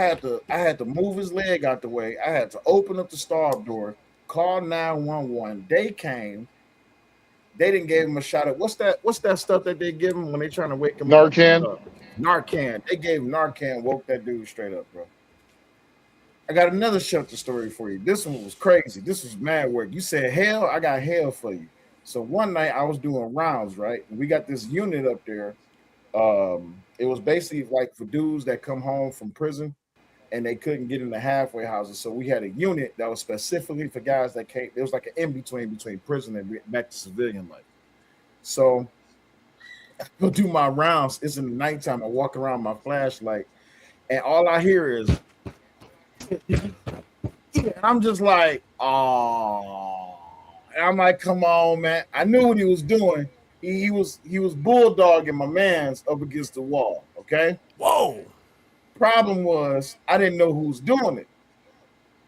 had to move his leg out the way. I had to open up the stall door, call 911. They came. They didn't give him a shot at what's that stuff that they give him when they trying to wake him Narcan? up? Narcan. They gave him Narcan, woke that dude straight up, bro. I got another shelter story for you. This one was crazy. This was mad work. You said hell, I got hell for you. So one night I was doing rounds, right? And we got this unit up there. It was basically like for dudes that come home from prison and they couldn't get in the halfway houses. So we had a unit that was specifically for guys that came. It was like an in-between prison and back to civilian life. So I go do my rounds. It's in the nighttime. I walk around my flashlight, and all I hear is, and I'm just like, oh. And I'm like, come on, man. I knew what he was doing. He was bulldogging my man's up against the wall. Okay. Whoa. Problem was, I didn't know who was doing it.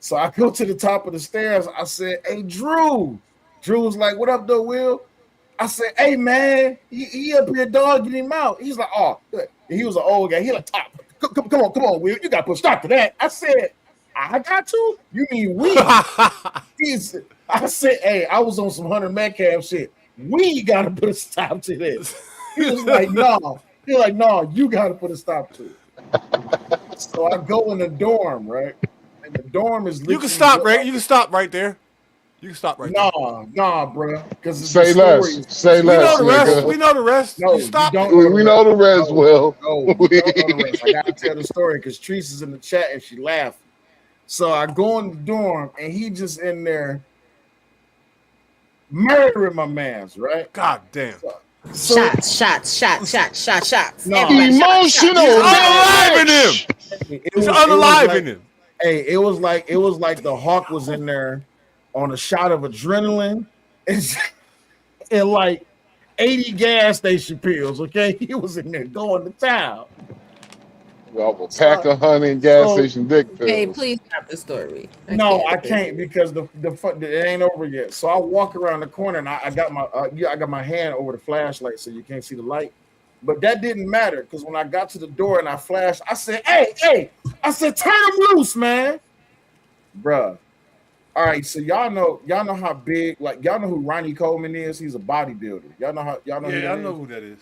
So I go to the top of the stairs. I said, hey, Drew. Drew was like, what up, though, Will? I said, hey, man, he up here dogging him out. He's like, oh, good. And he was an old guy. He like, come on, Will. You got to put a stop to that. I said, I got to? You mean we? I said, hey, I was on some Hunter Metcalf shit. We got to put a stop to this. He was like, no. He's like, no, you got to put a stop to it. So I go in the dorm, right? And the dorm is you can stop, right? You can stop right there. You can stop right there. Nah, bro. Because say less. Say less. We know the rest. No, you stop. We know the rest, Will. No, we don't know the rest. I gotta tell the story because Teresa's in the chat and she laughing. So I go in the dorm and he just in there murdering my mans, right? God damn. Shots. No. Emotional. He's unaliving him. Hey, it was like the Hawk was in there on a shot of adrenaline and like 80 gas station pills. Okay, he was in there going to town. Well, a pack of honey and gas station dick pills. Hey, please stop the story. I can't because it ain't over yet. So I walk around the corner and I got my hand over the flashlight so you can't see the light. But that didn't matter because when I got to the door and I flashed, I said, hey, I said, turn him loose, man. Bruh. All right, so y'all know how big, like y'all know who Ronnie Coleman is? He's a bodybuilder. Y'all know who I know who that is.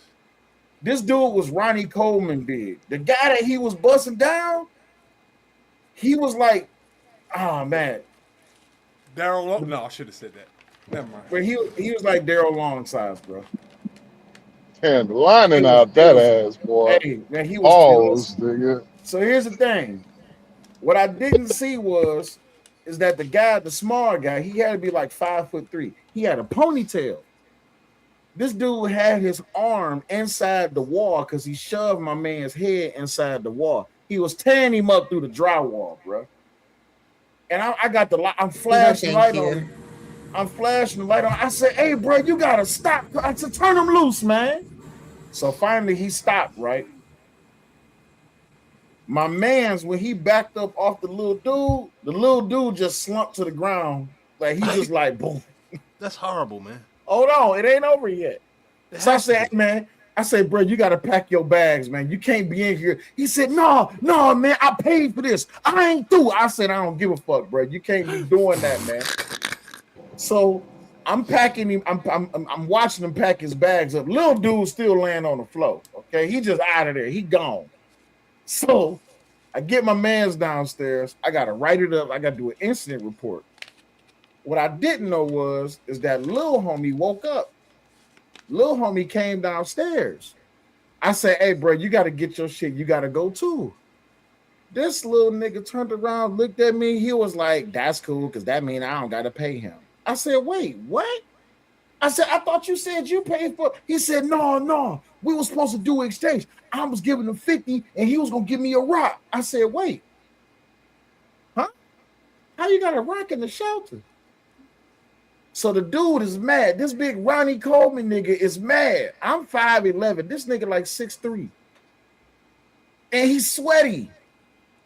This dude was Ronnie Coleman big. The guy that he was busting down, he was like, oh man. Daryl Long? No, I should have said that. Never mind. But he was like Daryl Long size, bro. And lining out that ass, boy. Hey, man, he was almost, nigga. So here's the thing. What I didn't see is that the guy, the small guy, he had to be like 5'3". He had a ponytail. This dude had his arm inside the wall because he shoved my man's head inside the wall. He was tearing him up through the drywall, bro. And I got I'm flashing light on him. I'm flashing the light on. I said, hey, bro, you gotta stop. I said, turn him loose, man. So finally he stopped, right? My man's, when he backed up off the little dude just slumped to the ground. Like he just like, boom. That's horrible, man. Hold on, it ain't over yet. It So I has to said, be. man, I said, bro, you got to pack your bags, man. You can't be in here. He said, no, man, I paid for this. I ain't through. I said, I don't give a fuck, bro. You can't be doing that, man. So I'm packing him. I'm watching him pack his bags up. Little dude still laying on the floor. Okay, he just out of there. He gone. So I get my man's downstairs. I got to write it up. I got to do an incident report. What I didn't know is that little homie woke up. Little homie came downstairs. I said, hey, bro, you got to get your shit. You got to go too. This little nigga turned around, looked at me. He was like, that's cool because that means I don't got to pay him. I said, wait, what? I said, I thought you said you paid for it. He said, no. We were supposed to do an exchange. I was giving him 50 and he was going to give me a rock. I said, wait. Huh? How you got a rock in the shelter? So the dude is mad. This big Ronnie Coleman nigga is mad. I'm 5'11". This nigga like 6'3". And he's sweaty.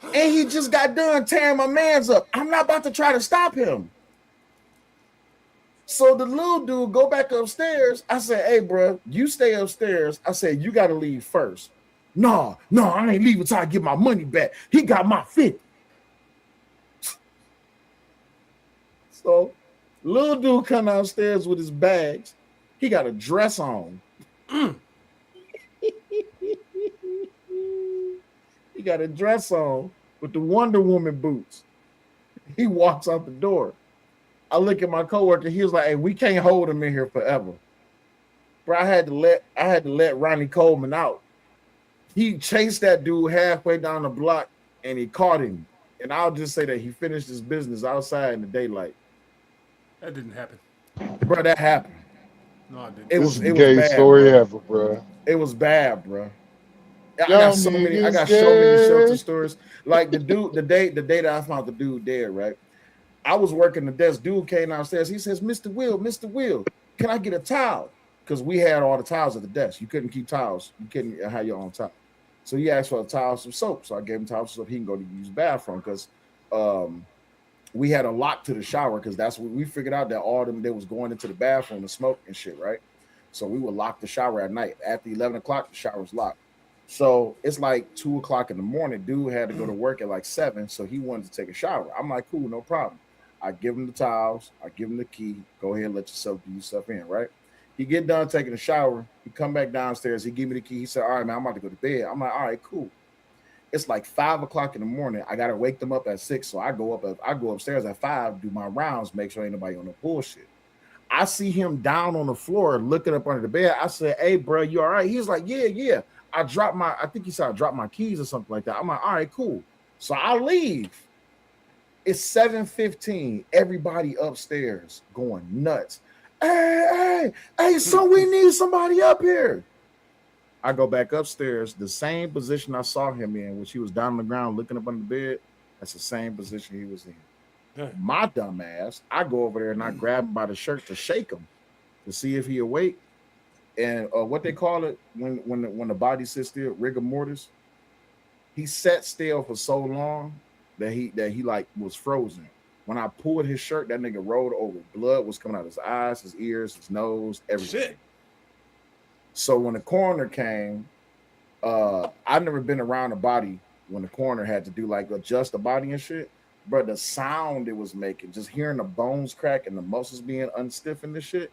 And he just got done tearing my man's up. I'm not about to try to stop him. So the little dude go back upstairs. I said, hey, bro, you stay upstairs. I said, you got to leave first. No, I ain't leaving until I get my money back. He got my 50. So little dude come downstairs with his bags. He got a dress on. He got a dress on with the Wonder Woman boots. He walks out the door. I look at my coworker. He was like, hey, we can't hold him in here forever. Bro, I had to let Ronnie Coleman out. He chased that dude halfway down the block and he caught him. And I'll just say that he finished his business outside in the daylight. That didn't happen. Bro, that happened. No, I didn't. It This was is the bad, gayest story bro. ever, bro. It was bad, bro. I Y'all got so many niggas shelter gay. stories. Like the day that I found the dude dead, right? I was working the desk. Dude came downstairs. He says, Mr. Will, can I get a towel? Because we had all the towels at the desk. You couldn't keep towels. You couldn't have your own towel. So he asked for a towel, some soap. So I gave him towels so he can go to use the bathroom because we had a lock to the shower because that's what we figured out that all them they was going into the bathroom to smoke and shit, right? So we would lock the shower at night. After 11 o'clock, the shower's locked. So it's like 2 o'clock in the morning. Dude had to go to work at like 7, so he wanted to take a shower. I'm like, cool, no problem. I give him the towels. I give him the key. Go ahead and let yourself do your stuff in, right? He get done taking a shower. He come back downstairs. He give me the key. He said, all right, man, I'm about to go to bed. I'm like, all right, cool. It's like 5 o'clock in the morning. I got to wake them up at 6. So I go upstairs at 5, do my rounds, make sure ain't nobody on the bullshit. I see him down on the floor looking up under the bed. I said, hey, bro, you all right? He's like, yeah. I think he said I dropped my keys or something like that. I'm like, all right, cool. So I leave. It's 7:15. Everybody upstairs going nuts. Hey, so we need somebody up here. I go back upstairs, the same position I saw him in, which he was down on the ground looking up under the bed. That's the same position he was in. My dumb ass, I go over there and I grab him by the shirt to shake him to see if he awake. And what they call it when the body sits still, rigor mortis. He sat still for so long that he like was frozen. When I pulled his shirt, that nigga rolled over. Blood was coming out of his eyes, his ears, his nose, everything. Shit. So when the coroner came, I've never been around a body when the coroner had to do like adjust the body and shit. But the sound it was making, just hearing the bones crack and the muscles being unstiffened and shit.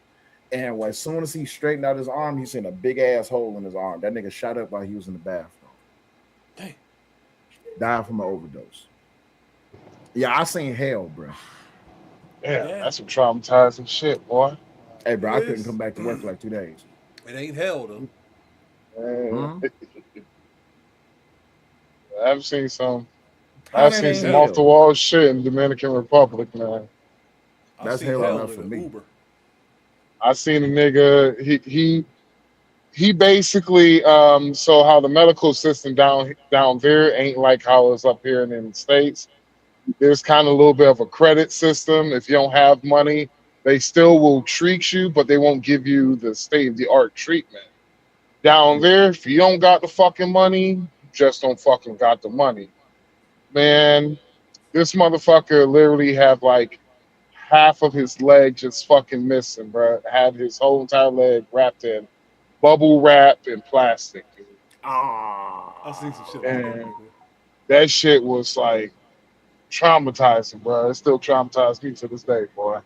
And as soon as he straightened out his arm, he seen a big ass hole in his arm. That nigga shot up while he was in the bathroom. Dang. Died from an overdose. Yeah, I seen hell, bro. Yeah, that's some traumatizing shit, boy. Hey, bro, I couldn't come back to work for like 2 days. It ain't hell though. I've seen some off the wall shit in Dominican Republic, man. That's hell enough for me. Uber. I seen a nigga. He basically so how the medical system down there ain't like how it's up here in the States. There's kind of a little bit of a credit system. If you don't have money, they still will treat you, but they won't give you the state-of-the-art treatment. Down there, if you don't got the fucking money, you just don't fucking got the money. Man, this motherfucker literally had like half of his leg just fucking missing, bro. Had his whole entire leg wrapped in bubble wrap and plastic, dude. I've seen some shit like that. And that shit was like traumatizing, bro. It still traumatized me to this day, boy.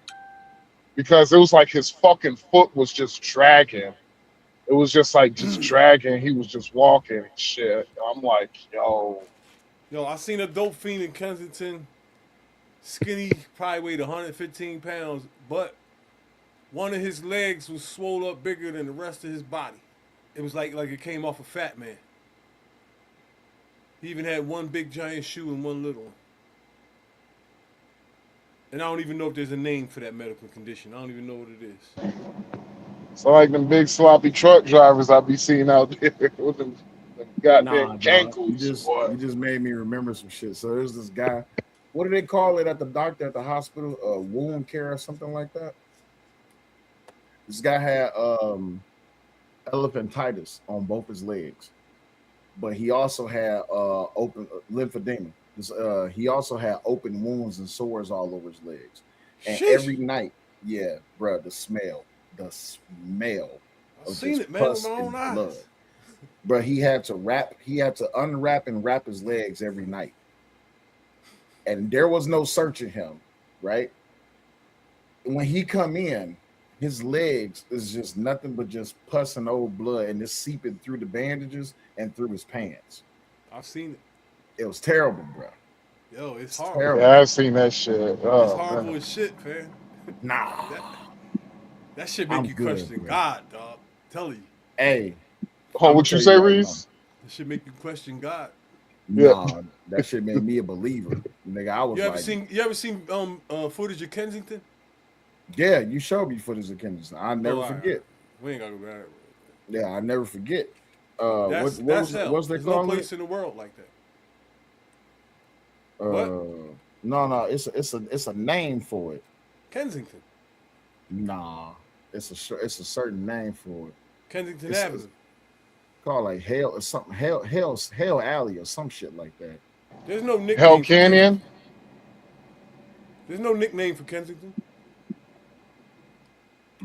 Because it was like his fucking foot was just dragging. It was just like just dragging. He was just walking and shit. I'm like, yo. Yo, I seen a dope fiend in Kensington. Skinny, probably weighed 115 pounds, but one of his legs was swole up bigger than the rest of his body. It was like it came off a fat man. He even had one big giant shoe and one little one. And I don't even know if there's a name for that medical condition. I don't even know what it is. It's like them big sloppy truck drivers I be seeing out there with them goddamn cankles. You just made me remember some shit. So there's this guy. What do they call it at the doctor at the hospital? Wound care or something like that. This guy had elephantitis on both his legs, but he also had open lymphedema. He also had open wounds and sores all over his legs. And every night, yeah, bro, the smell. I've seen it, man, with my own eyes. Bro, he had to unwrap and wrap his legs every night. And there was no searching him, right? When he come in, his legs is just nothing but just pus and old blood, and it's seeping through the bandages and through his pants. I've seen it. It was terrible, bro. Yo, it's horrible. Terrible. Yeah, I've seen that shit. Oh, it's horrible man. as shit, man. Nah. That shit make you question God, dog. Tell you. Hey. Oh, what you say, Reese? That shit make you question God. Nah, that shit made me a believer. Nigga, I was you ever seen footage of Kensington? Yeah, you showed me footage of Kensington. I'll never forget. We ain't gonna go back. Yeah, I never forget. What's they There's call no place it? in the world like that. No, it's a name for it. Kensington. Nah, it's a certain name for it. Kensington Avenue. Called like Hell or something. Hell Alley or some shit like that. There's no nickname. Hell Canyon. There's no nickname for Kensington.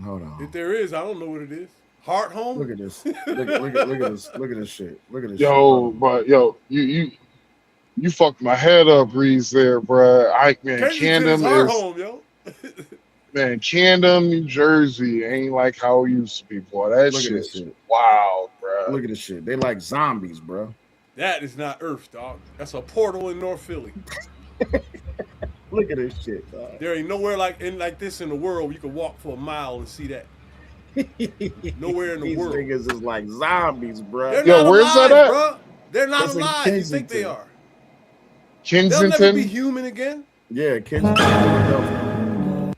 Hold on. If there is, I don't know what it is. Heart Home. Look at this. Look at this. Look at this shit. Look at this. Yo, but yo, you fucked my head up, Reese. There, bro. Camden Heart Home, yo. Man, Camden, New Jersey ain't like how it used to be, boy. That shit's wild, bro. Look at this shit. They like zombies, bro. That is not Earth, dog. That's a portal in North Philly. Look at this shit, dog. There ain't nowhere like this in the world where you can walk for a mile and see that. Nowhere in the world. These niggas is like zombies, bro. They're not alive, bro. They're not alive. You think they are? Kensington. They'll never be human again. Yeah, Kensington.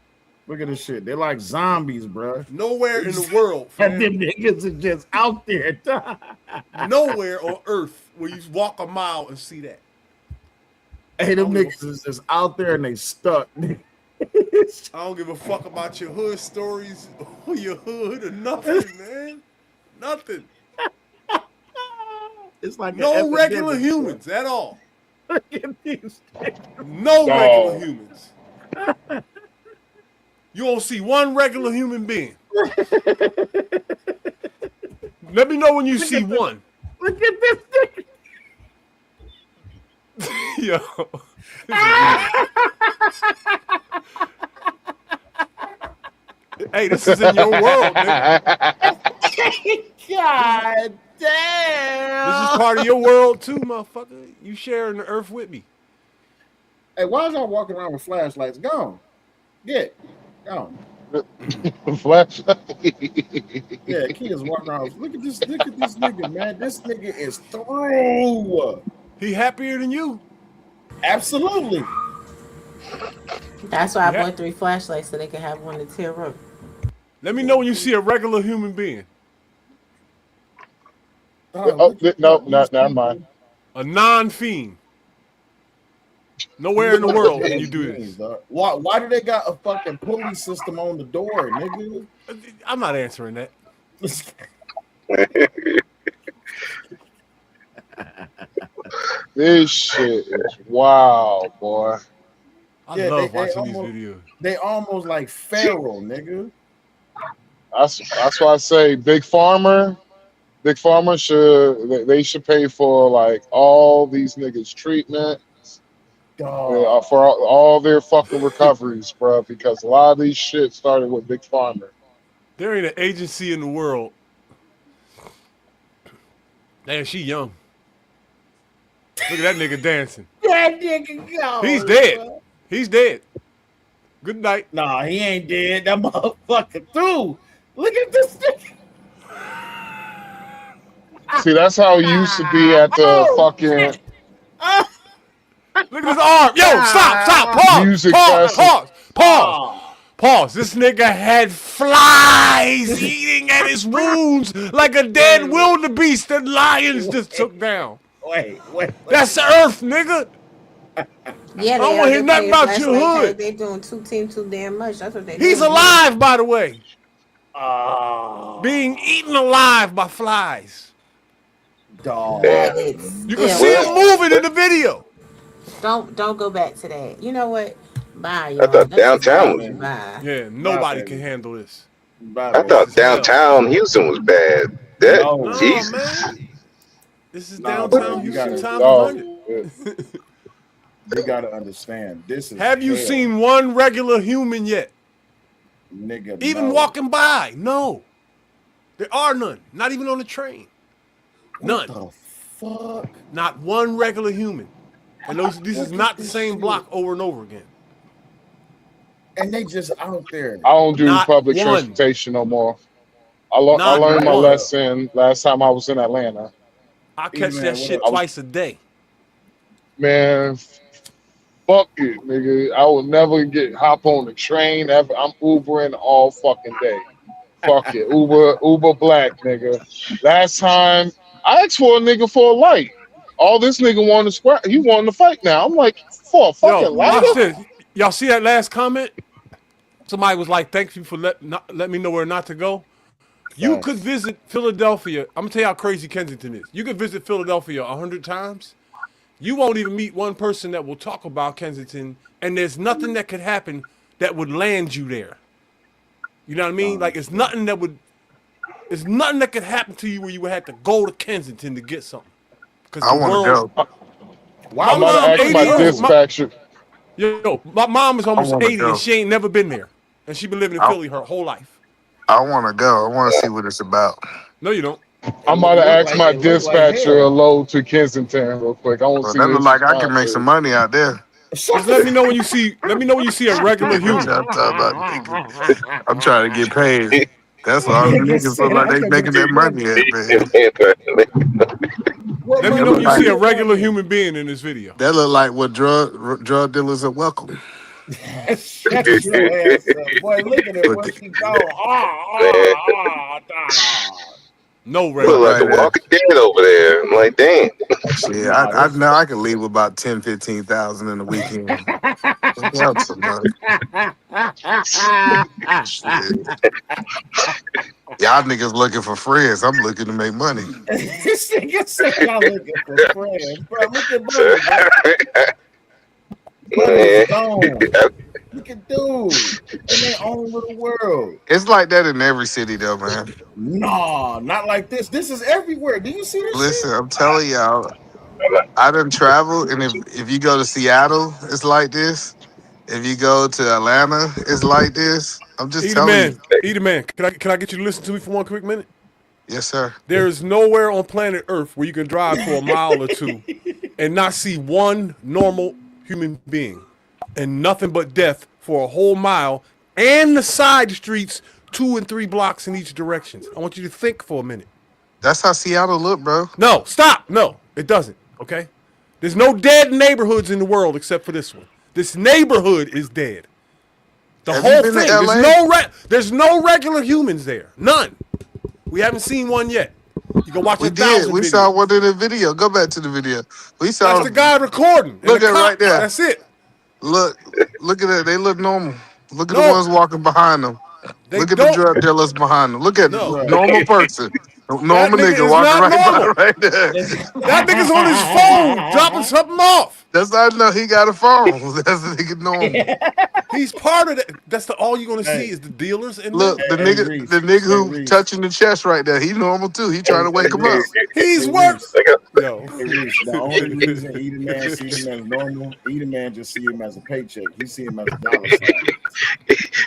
Look at this shit. They're like zombies, bro. Nowhere in the world. And them niggas are just out there. Nowhere on Earth where you walk a mile and see that. Hey, them niggas is just out there and they stuck. I don't give a fuck about your hood stories or your hood or nothing, man. Nothing. It's like no regular humans at all. Look at these no regular humans. You won't see one regular human being. Let me know when you see one. Look at this nigga. Yo. Hey, this is in your world, nigga. God damn. This is part of your world too, motherfucker. You sharing the earth with me. Hey, why is y'all walking around with flashlights? Go. Get. Go. Flashlight. Yeah, kids walking around. Look at this nigga, man. This nigga is through. He happier than you. Absolutely. That's why I bought 3 flashlights so they can have one to tear up. Let me know when you see a regular human being. No, never mind. A non-fiend. Nowhere in the world can you do this. Why do they got a fucking pulley system on the door, nigga? I'm not answering that. This shit is wild, boy. I love watching these videos. They almost like feral, nigga. That's why I say Big Pharma should pay for like all these niggas treatment for all their fucking recoveries, bro. Because a lot of these shit started with Big Pharma. There ain't an agency in the world. Man, she young. Look at that nigga dancing. That nigga go. He's dead. Bro. He's dead. Good night. Nah, he ain't dead. That motherfucker through. Look at this nigga. See, that's how it used to be at the fucking. Look at his arm. Yo, stop. Pause. Music Pause. This nigga had flies eating at his wounds like a dead wildebeest that lions just took down. Wait. That's the earth, nigga. Yeah, I don't want to hear nothing about your hood. They doing too damn much. That's what they. He's alive, by the way. Being eaten alive by flies. Dog. You can see him moving in the video. Don't go back to that. You know what? Bye, y'all. I thought downtown was bye. Yeah, nobody can handle this. I thought downtown Houston was bad. No, Jesus. man. This is downtown Houston times 100. You gotta understand. This is. Have you seen one regular human yet? Nigga, even walking by? No. There are none. Not even on the train. None. What the fuck? Not one regular human. And this is not the same block over and over again. And they just out there. I don't do public transportation no more. I learned my lesson last time I was in Atlanta. I catch that shit twice a day. Man, fuck it, nigga. I will never hop on the train ever. I'm Ubering all fucking day. Fuck it. Uber black, nigga. Last time I asked for a nigga for a light. All this nigga wanted to scrap. He wanted to fight now. I'm like, for a fucking light. Y'all see that last comment? Somebody was like, "Thank you for let me know where not to go." You could visit Philadelphia. I'm gonna tell you how crazy Kensington is. You could visit Philadelphia 100 times. You won't even meet one person that will talk about Kensington, and there's nothing that could happen that would land you there. You know what I mean? Like it's nothing that could happen to you where you would have to go to Kensington to get something. I want to go. I'm gonna ask my dispatcher. Yo, my mom is almost 80 and she ain't never been there, and she been living in Philly her whole life. I want to go. I want to see what it's about. No, you don't. I'm about to ask my dispatcher a load to Kensington real quick. I want to see. That look like I can make some money out there. Just let me know when you see. Let me know when you see a regular human. I'm trying to get paid. That's all the niggas look like they making that money at, man. Let me know when you see a regular human being in this video. That look like what drug dealers are welcome. Shut your ass up. Boy, look at it. Where she go? No Look regular. like The Walking Dead over there. I'm like, damn. Shit, I know I can leave with about 10, 15,000 in the weekend. Helps some money. Y'all niggas looking for friends. I'm looking to make money. This nigga said y'all looking for friends. Bro, look at Buddy. Buddy's gone. Look at dude. In their own little world. It's like that in every city, though, man. Nah, not like this. This is everywhere. Do you see this? Listen, I'm telling y'all, I done traveled, and if you go to Seattle, it's like this. If you go to Atlanta, it's like this. I'm just telling you. Man. Can I get you to listen to me for one quick minute? Yes, sir. There is nowhere on planet Earth where you can drive for a mile or two and not see one normal human being, and nothing but death for a whole mile, and the side streets 2 and 3 blocks in each direction. I want you to think for a minute. That's how Seattle look, bro. No, stop. No, it doesn't. Okay? There's no dead neighborhoods in the world except for this one. This neighborhood is dead. The whole thing. There's no regular humans there. None. We haven't seen one yet. You can watch We 1,000 did. We saw videos. one in the video. Go back to the video. We saw. That's the guy recording. And Look the at cop. right there. That's it. Look at that. They look normal. Look at the No, ones walking behind them. they Look at the don't. drug dealers behind them. Look at No. the normal person. That Normal nigga nigga is walking not right by normal. right there. That nigga's on his phone dropping something off. That's how I know he got a phone. That's the nigga normal. He's part of that. That's all you're gonna Hey. see is the dealers in Look, there. the nigga who touching the chest right there, he normal too. He trying to wake him up. He's work. Yo. Hey, Reese, the only reason Eden Man see him as normal, Eden Man just see him as a paycheck. He see him as a dollar sign.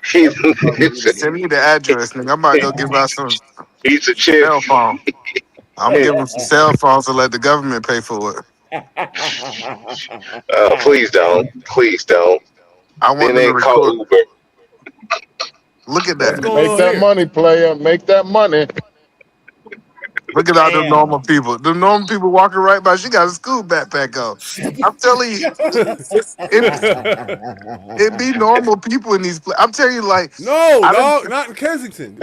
Send me the address, nigga. I'm about to go give out some He's a chick. cell phone. I'm gonna give him some cell phones to let the government pay for it. Please don't. Please don't. I want Then them they to call record. Uber. Look at that. Make that money, player. Make that money. Look at all the normal people. The normal people walking right by. She got a school backpack on. I'm telling you, it be normal people in these places. I'm telling you, like, No, dog, not in Kensington.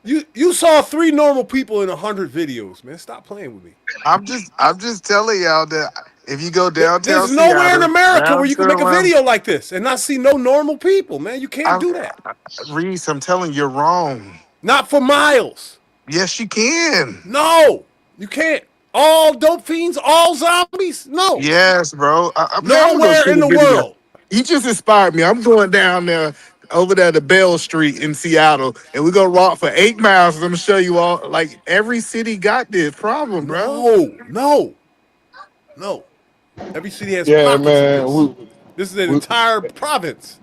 You saw 3 normal people in 100 videos, man. Stop playing with me. I'm just telling y'all that if you go downtown, There's nowhere in Seattle, America where you can make a downtown video like this and not see no normal people, man. You can't do that. Reese, I'm telling you, you're wrong. Not for miles. Yes, you can. No, you can't. All dope fiends, all zombies? No. Yes, bro. I'm Nowhere in the world. You just inspired me. I'm going down there, over there to Bell Street in Seattle, and we're gonna walk for 8 miles. And I'm gonna show you all. Like every city got this problem, bro. No. Every city has Yeah, pockets man. of this. This is an entire province.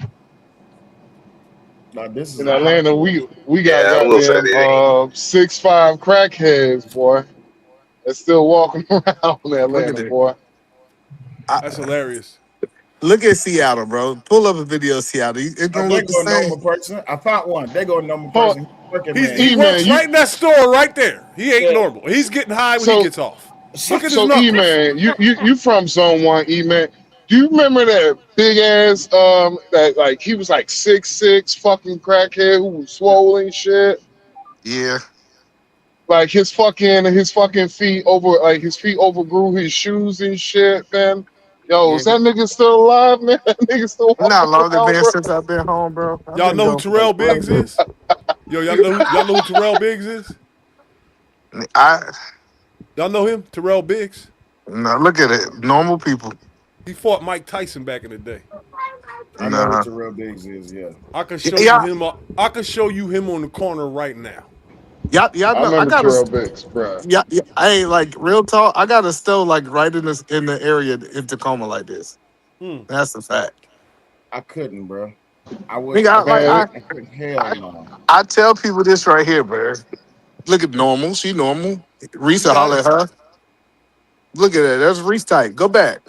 Now, this is In Atlanta, we got Yeah, I'm gonna say that. goddamn 6'5" crackheads, boy. That's still walking around in Atlanta, it. boy. That's hilarious. Look at Seattle, bro. Pull up a video of Seattle. It's gonna they look the go same. normal person. I found one. They go normal person. He works right in that store right there. He ain't normal. He's getting high when he gets off. Look at his So knuckles. E-Man, you from Zone 1, E-Man. Do you remember that big ass that like he was like 6'6" fucking crackhead who was swollen shit? Yeah. Like his fucking feet overgrew his shoes and shit, man. Yo, is that nigga still alive, man? That nigga still walking Not long around, been bro? since I've been home, bro. Y'all know who Terrell Biggs is? Yo, y'all know who Terrell Biggs is? Y'all know him? Terrell Biggs? No, look at it. Normal people. He fought Mike Tyson back in the day. I know what Terrell Biggs is, yeah. I can show you him. I can show you him on the corner right now. Y'all know, I remember Terrell Biggs, bro. Yeah, hey, like real talk. I got a stove like right in the area in Tacoma like this. That's a fact. I couldn't, bro. I would. Hell no. I tell people this right here, bro. Look at normal. She normal. Risa holler at her. Look at that. That's Reese tight. Go back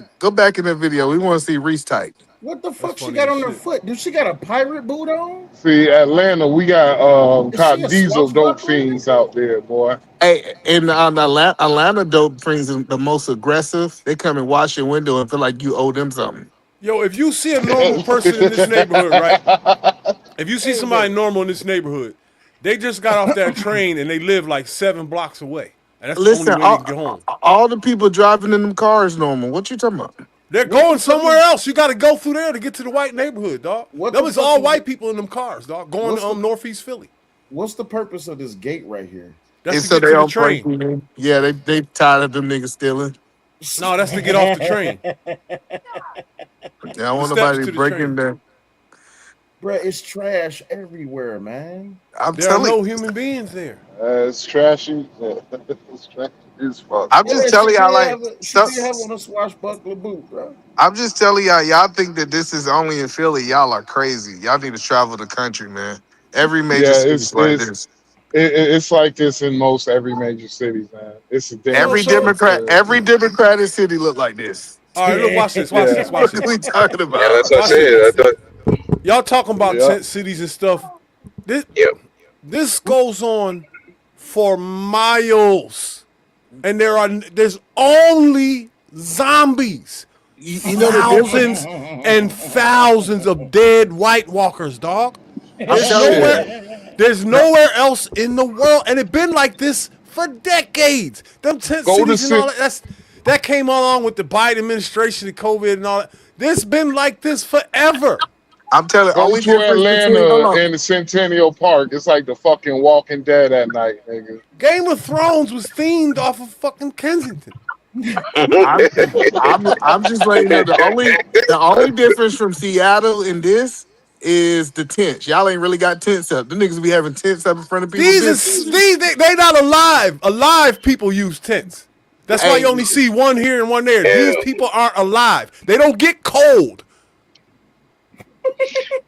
in the video. We want to see Reese tight. What the fuck she got on her foot? Dude, she got a pirate boot on? See, Atlanta, we got Is Cotton she a Diesel dope swashbuckler? fiends out there, boy. Hey, and Atlanta dope fiends are the most aggressive. They come and wash your window and feel like you owe them something. Yo, if you see a normal person in this neighborhood, right? If you see somebody normal in this neighborhood, they just got off that train and they live like 7 blocks away. And that's Listen, the only way they can get home. all the people driving in them cars normal. What you talking about? They're going somewhere else. You got to go through there to get to the white neighborhood, dog. What That the was fuck all is white it? people in them cars, dog, going to Northeast Philly. What's the purpose of this gate right here? That's It's to so get they to the don't break train. in. Yeah, they tired of them niggas stealing. No, that's to get off the train. Yeah, I want steps nobody to the breaking train. there. Bruh, it's trash everywhere, man. There are no human beings there. It's trashy. It's trashy as fuck. I'm just telling y'all, like, She did have on a swashbuckler boot, bro. I'm just telling y'all think that this is only in Philly. Y'all are crazy. Y'all need to travel the country, man. Every major city is like this. It's like this in most every major city, man. It's a damn Every Democratic city look like this. All right, look, watch this. What are we talking about? Yeah, that's what I Watch said. I this. thought, Y'all talking about Yeah. tent cities and stuff. This goes on for miles. And there's only zombies. You know the thousands and thousands of dead White Walkers, dog. There's nowhere else in the world, and it's been like this for decades. Them tent Go to cities and all sit. that. That came along with the Biden administration and COVID and all that. This been like this forever. I'm telling. Go Only to difference between Atlanta in the Centennial Park. It's like the fucking Walking Dead at night, nigga. Game of Thrones was themed off of fucking Kensington. I'm just letting you know the only difference from Seattle and this is the tents. Y'all ain't really got tents up. The niggas be having tents up in front of people's businesses. They not alive. Alive people use tents. That's why you only see one here and one there. These people aren't alive. They don't get cold.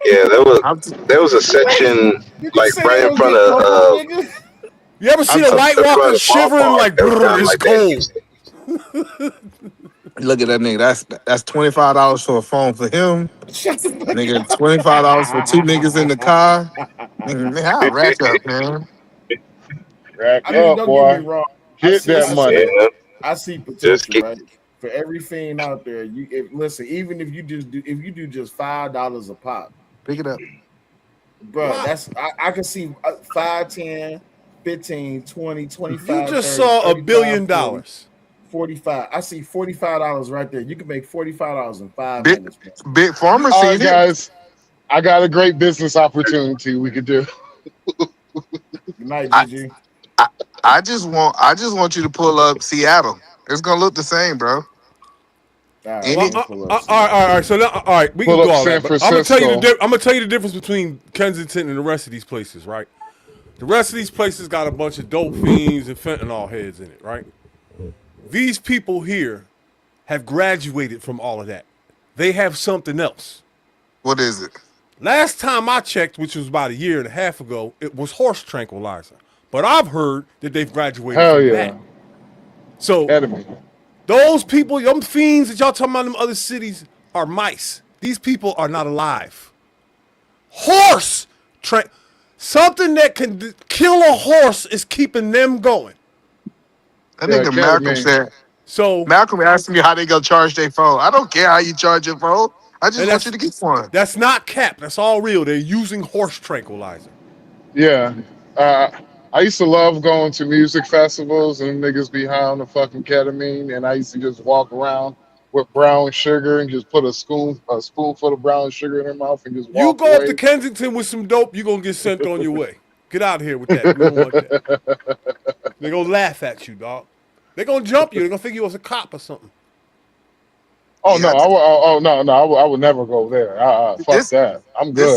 Yeah, there was a section like right in front of. You ever seen a White Walker shivering like, brr, it's cold? Look at that nigga. That's $25 for a phone for him. Nigga, $25 for two niggas in the car. Nigga, how rack up, man. Rack I mean, up, don't boy. get me wrong. Get that money. I see potential, right? For every fiend out there, listen. Even if you do just $5 a pop, pick it up, bro. That's I can see 5, 10, 15, 20, 25. You just 30, saw $1 billion. 40, 45. I see $45 right there. You can make $45 in 5 minutes. Big Pharma. All right, guys. I got a great business opportunity we could do. Good night, GG. I just want you to pull up Seattle. It's gonna look the same, bro. All right. So now, all right, we can do all that. But I'm gonna tell you the difference between Kensington and the rest of these places, right? The rest of these places got a bunch of dope fiends and fentanyl heads in it, right? These people here have graduated from all of that. They have something else. What is it? Last time I checked, which was about a year and a half ago, it was horse tranquilizer. But I've heard that they've graduated from that. So those people, them fiends that y'all talking about in them other cities are mice. These people are not alive. Something that can kill a horse is keeping them going. That nigga Malcolm said. So Malcolm asked me how they gonna charge their phone. I don't care how you charge your phone. I just want you to get one. That's not cap. That's all real. They're using horse tranquilizer. Yeah. I used to love going to music festivals and niggas be high on the fucking ketamine, and I used to just walk around with brown sugar and just put a spoonful of brown sugar in their mouth and just walk You go away. up to Kensington with some dope, you're gonna get sent on your way. Get out of here with that. We don't want that. They're gonna laugh at you, dog. They're gonna jump you. They're gonna think you was a cop or something. Oh no! I would never go there. Fuck that. I'm good.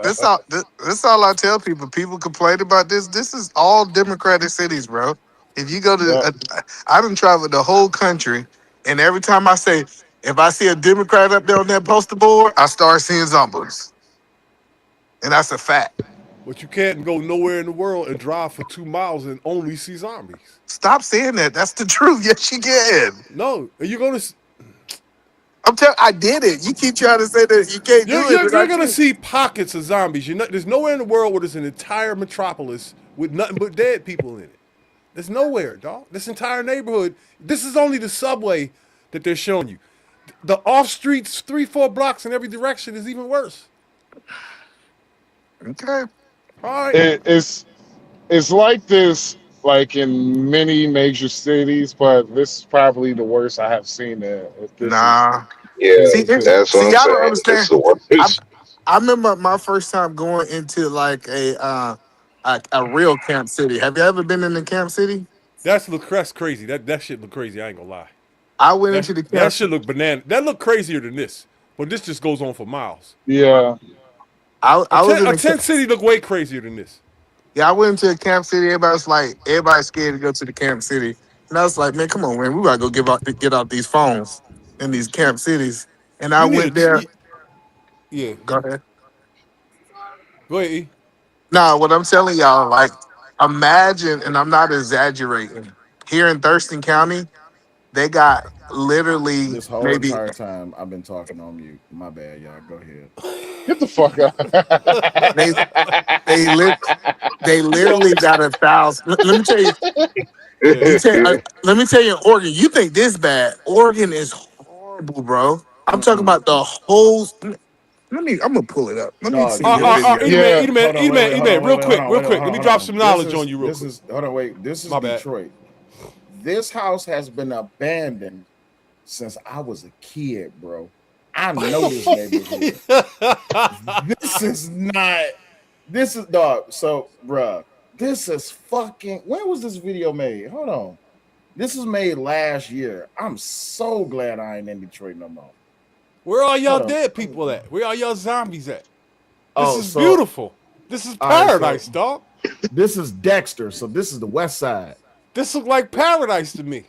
This all I tell people. People complain about this. This is all Democratic cities, bro. If you go to, I done traveled the whole country, and every time I say, if I see a Democrat up there on that poster board, I start seeing zombies, and that's a fact. But you can't go nowhere in the world and drive for 2 miles and only see zombies. Stop saying that. That's the truth. Yes, you can. No, you're gonna. I did it. You keep trying to say that you can't do it. You're going to see pockets of zombies. There's nowhere in the world where there's an entire metropolis with nothing but dead people in it. There's nowhere, dog. This entire neighborhood. This is only the subway that they're showing you. The off streets, 3-4 blocks in every direction is even worse. Okay. All right. It's like this, like in many major cities, but this is probably the worst I have seen it. Yeah, that's what I'm saying. It's the worst. I remember my first time going into like a real Camp City. Have you ever been in the Camp City? That's crazy. That shit look crazy. I ain't gonna lie. I went into the camp. That shit look banana. That look crazier than this. But this just goes on for miles. Yeah. A tent city look way crazier than this. Yeah, I went into a Camp City. Everybody's scared to go to the Camp City. And I was like, man, come on, man. We gotta go get out these phones in these Camp Cities. And I went there. Yeah. Go ahead. Go ahead, E. Nah, what I'm telling y'all, like, imagine, and I'm not exaggerating, here in Thurston County, they got literally this whole entire time I've been talking on mute. My bad, y'all. Go ahead. Get the fuck out. they literally got 1,000. Let me tell you. Let me tell you, Oregon. You think this bad? Oregon is horrible, bro. I'm talking about the whole. I'm gonna pull it up. Let me see. Eat-A-Man, real quick. Let me drop some knowledge on you real quick. This is My bad. Detroit. This house has been abandoned since I was a kid, bro. I know this neighborhood. This is dog. So, bruh, this is fucking. When was this video made? Hold on. This was made last year. I'm so glad I ain't in Detroit no more. Where are y'all dead people at? Where are y'all zombies at? This is beautiful. This is paradise, dog. This is Dexter, so this is the west side. This look like paradise to me.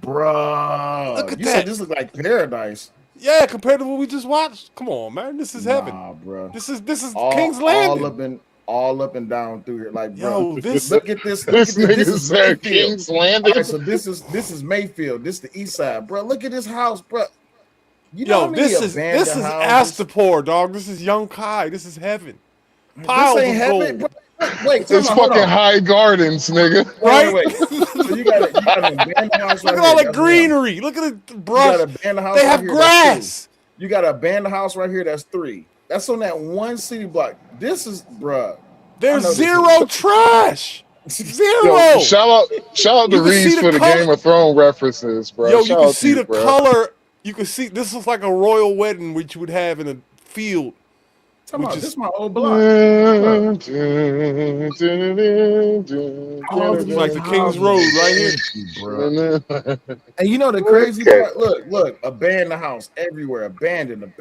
Bruh. Look at you that. said this look like paradise. Yeah, compared to what we just watched. Come on, man. This is heaven. Bro. This is King's Landing. All up and down through here. Like, bro, Yo, this look at this. This look at nigga this said King's Landing. All right, so this is Mayfield. This is the east side, bro. Look at this house, bro. You know how many this is houses? Astapor, dog. This is Young Kai. This is heaven. Piles This ain't of heaven, gold. bro. Wait, It's fucking High Gardens, nigga. Right? Wait. So you got an abandoned house right Look at all here. the greenery. Look at the brush. You got an abandoned house They right have here, grass. You got an abandoned house right here. That's 3. That's on that one city block. This is, bruh. There's zero trash. Zero. Yo, shout out to Reese for the Game of Thrones references, bro. Yo, you Shout can out see to the bro. color. You can see this is like a royal wedding, which you would have in a field. This is my old block. It's like the King's Road right here. And you know the crazy part? Look, abandoned house everywhere. Abandoned.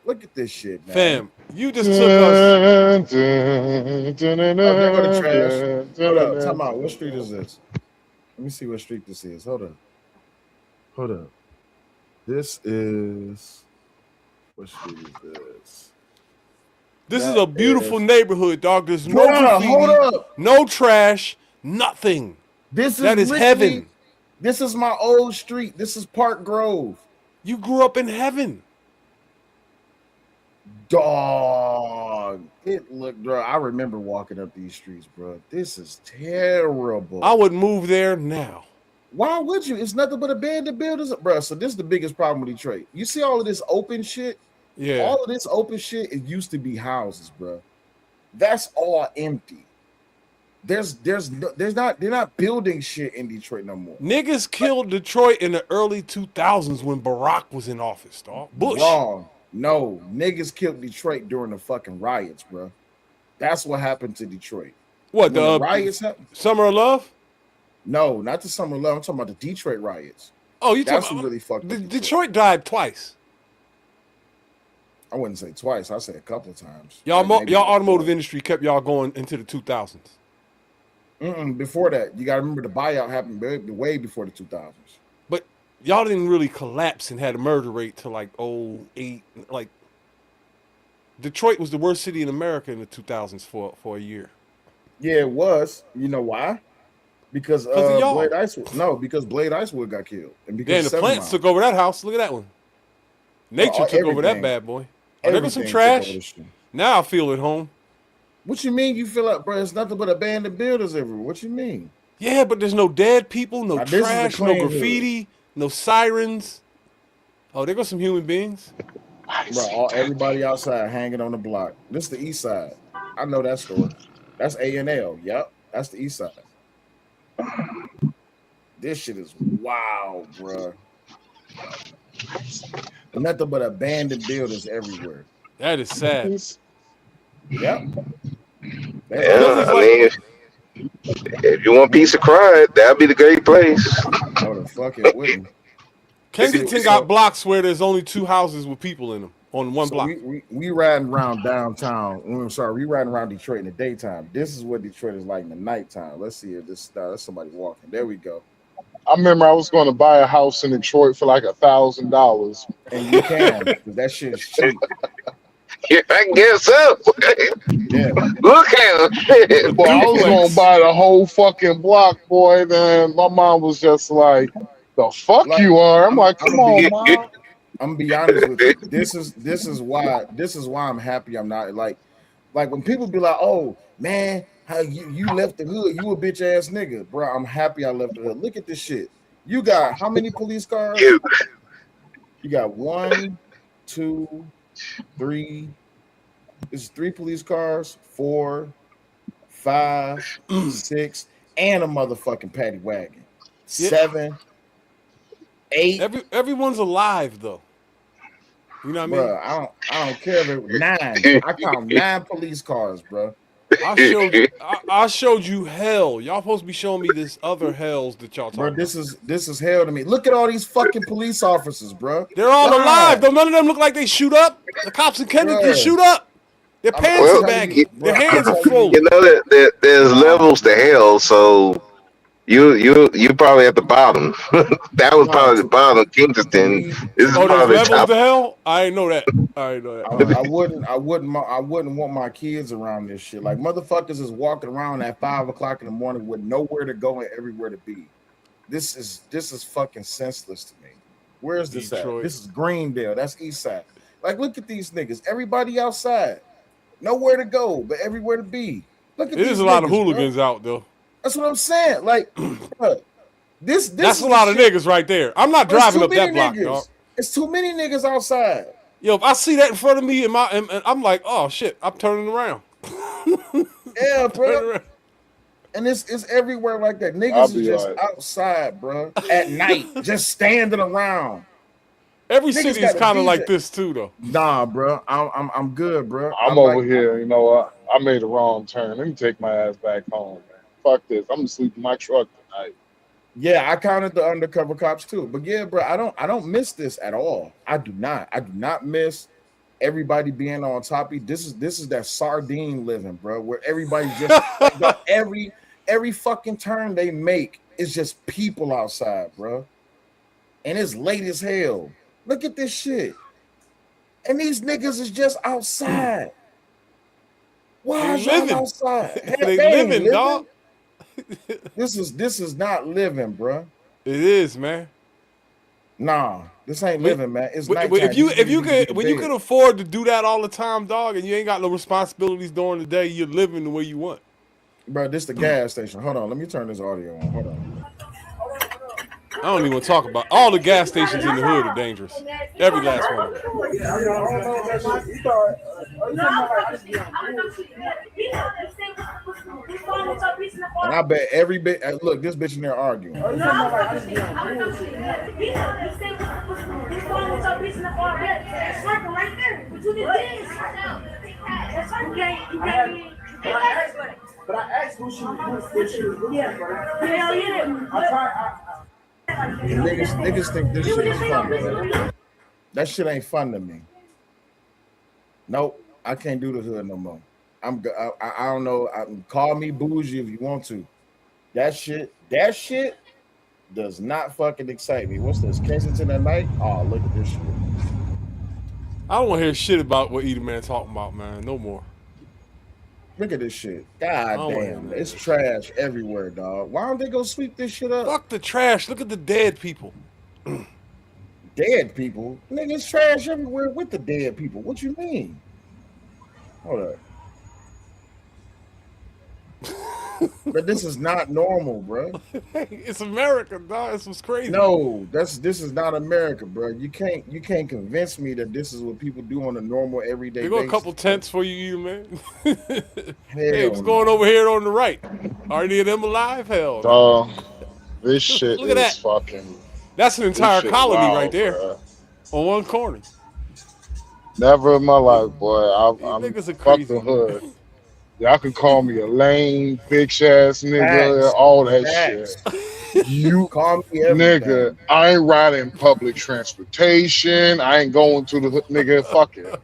Look at this shit, man. Fam, you just took us. There go the trash. Hold up. Time out. What street is this? Let me see what street this is. Hold up. This is. What street is this? This is a beautiful neighborhood, dog. There's no graffiti, hold up. no trash, nothing. That is heaven. This is my old street. This is Park Grove. You grew up in heaven. Dog. Bro, I remember walking up these streets, bro. This is terrible. I would move there now. Why would you? It's nothing but abandoned buildings, bro. So this is the biggest problem with Detroit. You see all of this open shit? Yeah. All of this open shit, it used to be houses, bro. That's all empty. They're not building shit in Detroit no more. Niggas killed Detroit in the early 2000s when Barack was in office, dog. Bush. Wrong. No, niggas killed Detroit during the fucking riots, bro. That's what happened to Detroit. What, when the riots happened? Summer of Love? No, not the Summer of Love. I'm talking about the Detroit riots. Oh, you That's talking what really fucked up. Detroit died twice. I wouldn't say twice. I say a couple of times. Y'all automotive industry kept y'all going into the 2000s. Before that, you got to remember the buyout happened way before the 2000s. But y'all didn't really collapse and had a murder rate to like 08. Like Detroit was the worst city in America in the 2000s for a year. Yeah, it was. You know why? Because of y'all. Blade Icewood. No, because Blade Icewood got killed. And because the plants took over that house. Look at that one. Nature took over that bad boy. There was some trash. Now I feel at home. What you mean you feel like, bro? It's nothing but abandoned buildings everywhere. What you mean? Yeah, but there's no dead people, no trash, no graffiti, no sirens. Oh, there goes some human beings. Bro, everybody outside hanging on the block. This is the east side. I know that store. That's A&L. Yep, that's the east side. This shit is wild, bro. Nothing but abandoned buildings everywhere. That is sad. Yep. Yeah, I mean, if you want peace of crime, that'd be the great place. Oh, the fuck it wouldn't. Kensington got blocks where there's only 2 houses with people in them on one block. We riding around downtown. We riding around Detroit in the daytime. This is what Detroit is like in the nighttime. Let's see if that's somebody walking. There we go. I remember I was going to buy a house in Detroit for like $1,000. And you can, because that shit is cheap. Yeah, I guess so. Yeah. Look at shit. Boy, I was going to buy the whole fucking block, boy. Then my mom was just like, the fuck you are? I'm like, come on, mom. I'm gonna be honest with you. This is why I'm happy I'm not like when people be like, oh man, how you left the hood, you a bitch ass nigga, bro. I'm happy I left the hood. Look at this shit. You got how many police cars? You got 1, 2, 3. It's 3 police cars, 4, 5, 6, and a motherfucking paddy wagon. 7, 8. Everyone's alive though. You know what I mean? Bro, I don't care if it was 9. I count 9 police cars, bro. I showed you hell. Y'all supposed to be showing me this other hells that y'all talking about. This is hell to me. Look at all these fucking police officers, bro. They're all alive. Don't none of them look like they shoot up? The cops in Kennedy shoot up. Their pants are baggy. Their hands are frozen. You know that there's levels to hell, so you probably at the bottom. That was probably the bottom of Kingston. This is probably levels top. to hell? I ain't know that. I wouldn't want my kids around this shit. Like motherfuckers is walking around at 5 o'clock in the morning with nowhere to go and everywhere to be. This is fucking senseless to me. Where is this Detroit. at? This is Greendale. That's East Side. Like, look at these niggas. Everybody outside. Nowhere to go, but everywhere to be. Look at It these is a lot niggas, of hooligans out though. That's what I'm saying. Like, bro, this that's a lot of niggas right there. I'm not driving up that block, dog. It's too many niggas outside. Yo, if I see that in front of me and I'm like, oh shit, I'm turning around. Yeah, bro. And it's everywhere like that. Niggas is just outside, bro, at night, just standing around. Every city is kind of like this too, though. Nah, bro, I'm good, bro. I'm over here. You know what? I made a wrong turn. Let me take my ass back home, man. Fuck this. I'm gonna sleep in my truck tonight. Yeah, I counted the undercover cops too. But yeah, bro, I don't miss this at all. I do not miss everybody being on top of you. This is that sardine living, bro, where everybody just every fucking turn they make is just people outside, bro. And it's late as hell. Look at this shit. And these niggas is just outside. Why is y'all outside? They living, dog. This is not living, bro. It is, man. Nah, this ain't living, man. It's when you can afford to do that all the time, dog, and you ain't got no responsibilities during the day, you're living the way you want. Bro, this the gas station. Hold on, let me turn this audio on. Hold on. I don't even want to talk about all the gas stations in the hood are dangerous. Every last one. And I bet every bit. Look, this bitch in there arguing. But I asked who she was with. Yeah. Niggas think this shit is fun, bro. That shit ain't fun to me. Nope, I can't do the hood no more. I don't know. Call me bougie if you want to. That shit does not fucking excite me. What's this? Kensington at night? Oh, look at this shit. I don't want to hear shit about what Eater Man talking about, man. No more. Look at this shit. God damn. It's trash everywhere, dog. Why don't they go sweep this shit up? Fuck the trash. Look at the dead people. Dead people? Nigga, it's trash everywhere with the dead people. What you mean? Hold up. But this is not normal, bro. It's America, dog. This was crazy. No, this is not America, bro. You can't convince me that this is what people do on a normal everyday basis. There go a couple tents for you, man. Hey, what's going over here on the right? Are any of them alive? Hell, dog. This shit Look at is that. fucking. That's an entire colony wild, right there, bro. On one corner. Never in my life, boy. I'm niggas are fuck crazy. the hood. Y'all can call me a lame, bitch ass nigga, Facts. all that Facts. shit. You call me everything. nigga, I ain't riding public transportation. I ain't going to the hood, nigga. Fuck it.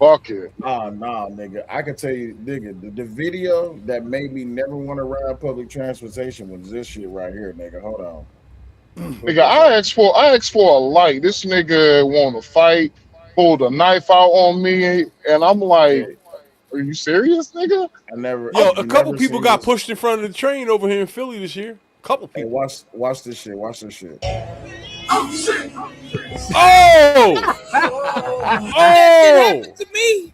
Fuck it. Nah, nigga. I can tell you, nigga, the video that made me never want to ride public transportation was this shit right here, nigga. Hold on. Nigga, I asked for a light. This nigga want to fight, pulled a knife out on me, and I'm like, are you serious, nigga? A couple people got pushed in front of the train over here in Philly this year. Couple people. Hey, watch this shit. Watch this shit. Oh shit! Oh! That happened to me.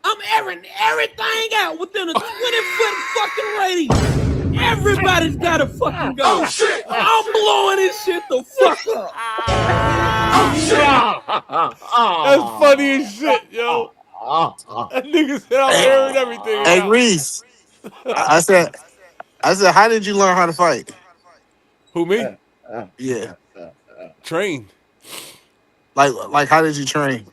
I'm airing everything out within a 20-foot fucking radius. Everybody's gotta fucking go. Oh shit! I'm blowing this shit the fuck up. That's funny as shit, yo. That nigga said I'm airing everything Hey out. Reese, I said, how did you learn how to fight? Who, me? Yeah, Trained. like how did you train?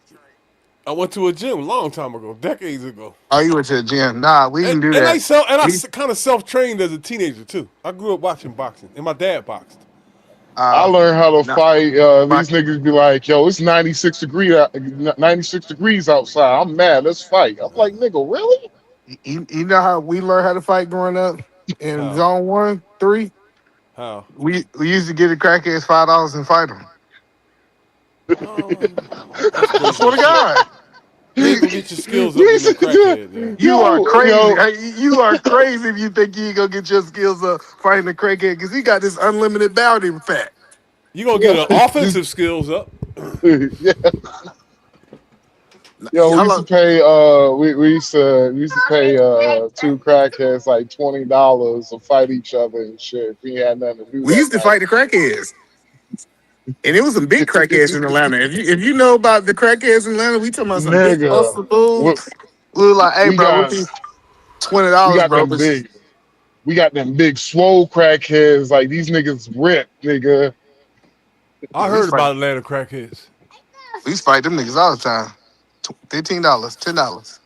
I went to a gym a long time ago, decades ago. Oh, you went to the gym? Nah, we didn't do And that. I kind of self-trained as a teenager too. I grew up watching boxing, and my dad boxed. I learned how to nah, fight. These niggas be like, "Yo, it's 96 degrees outside. I'm mad. Let's fight." I'm like, "Nigga, really?" you know how we learned how to fight growing up in How? zone 1, 3? How? We used to get the crackheads $5 and fight them. That's I crazy swear to as shit. God. You ain't gonna get your skills up with no crackhead, man. You are crazy. Yo. You are crazy if you think you ain't gonna get your skills up fighting a crackhead because he got this unlimited bounty fat. You gonna get an offensive skills up. Yeah. Yo, we used to pay. We used to pay two crackheads like $20 to fight each other and shit. We had nothing to do We that used to fight the crackheads. And it was some big crackheads in Atlanta. If you know about the crackheads in Atlanta, we talking about some big Nigga, muscle dudes. We were like, hey, we bro, got what these $20, bro? them big. We got them big swole crackheads. Like these niggas ripped, nigga. I heard about Atlanta crackheads. We used to fight them niggas all the time. $15, $10.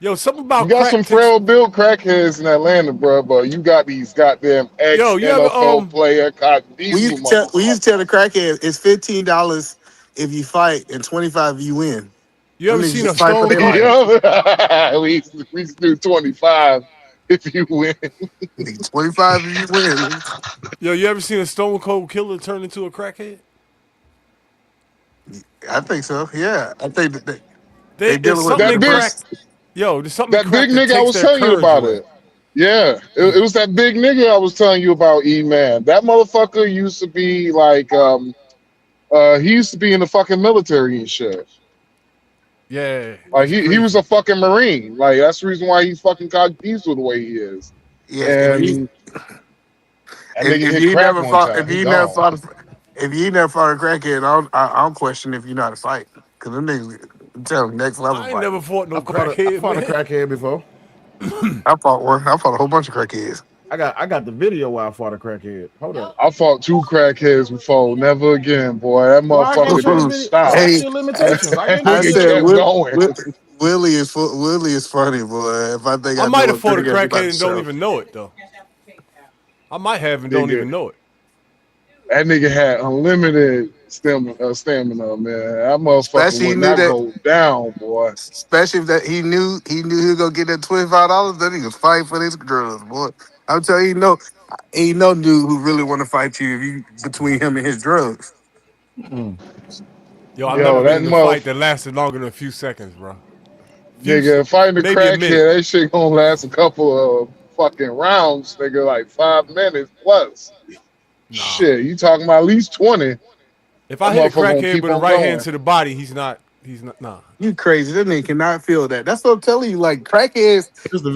Yo, something about You got some frail built crackheads in Atlanta, bro. But you got these goddamn ex NFL player. We used to tell the crackhead it's $15 if you fight and $25 if you win. You ever Them niggas seen a just fight for Stone their Cold? life. we used to do 25 if you win. 25 if you win. Yo, you ever seen a Stone Cold killer turn into a crackhead? I think so. Yeah, I think that There's dealing with something in big, crack. Yo, there's something in that big crack that nigga I takes was their telling you courage about away. it. Yeah, it was that big nigga I was telling you about, E-Man. That motherfucker used to be like, he used to be in the fucking military and shit. Yeah, Like he was a fucking Marine. Like that's the reason why he's fucking cognizant the way he is. Yeah, And that nigga if hit you crack never one fought, time. He gone. if you never fought a crackhead, I don't question if you know how to fight. Cause them niggas, I'm telling you, next level I ain't fight. never fought no I crackhead, fought a man. crackhead before. I fought one. I fought a whole bunch of crackheads. I got the video where I fought a crackhead. Hold up. I fought 2 crackheads before. Never again, boy. That Well, I can't motherfucker show the didn't video. I stop. gotta see Hey, the limitations. I That can't do I the nigga said video. kept going. Willie is funny, boy. If I think I I might know have a fought a thing, everybody crackhead and don't show. even know it though. I might have and don't Nigga, even know it. that nigga had unlimited stamina, man. That motherfucker Especially he would knew not that. go down, boy. Especially if that he knew he was gonna get that $25. Then he was fighting for his drugs, boy. I'm telling you, ain't no dude who really want to fight you if you between him and his drugs. Yo, I've never Yo, been that in a fight that lasted longer than a few seconds, bro. nigga fighting the Maybe a minute. crackhead, that shit gonna last a couple of fucking rounds, nigga, like 5 minutes plus. Nah. Shit, you talking about at least 20. If That I hit a motherfucker gonna crackhead keep with a on right hand going. to the body, he's not. Nah. You crazy? That nigga cannot feel that. That's what I'm telling you. Like crackheads. This is the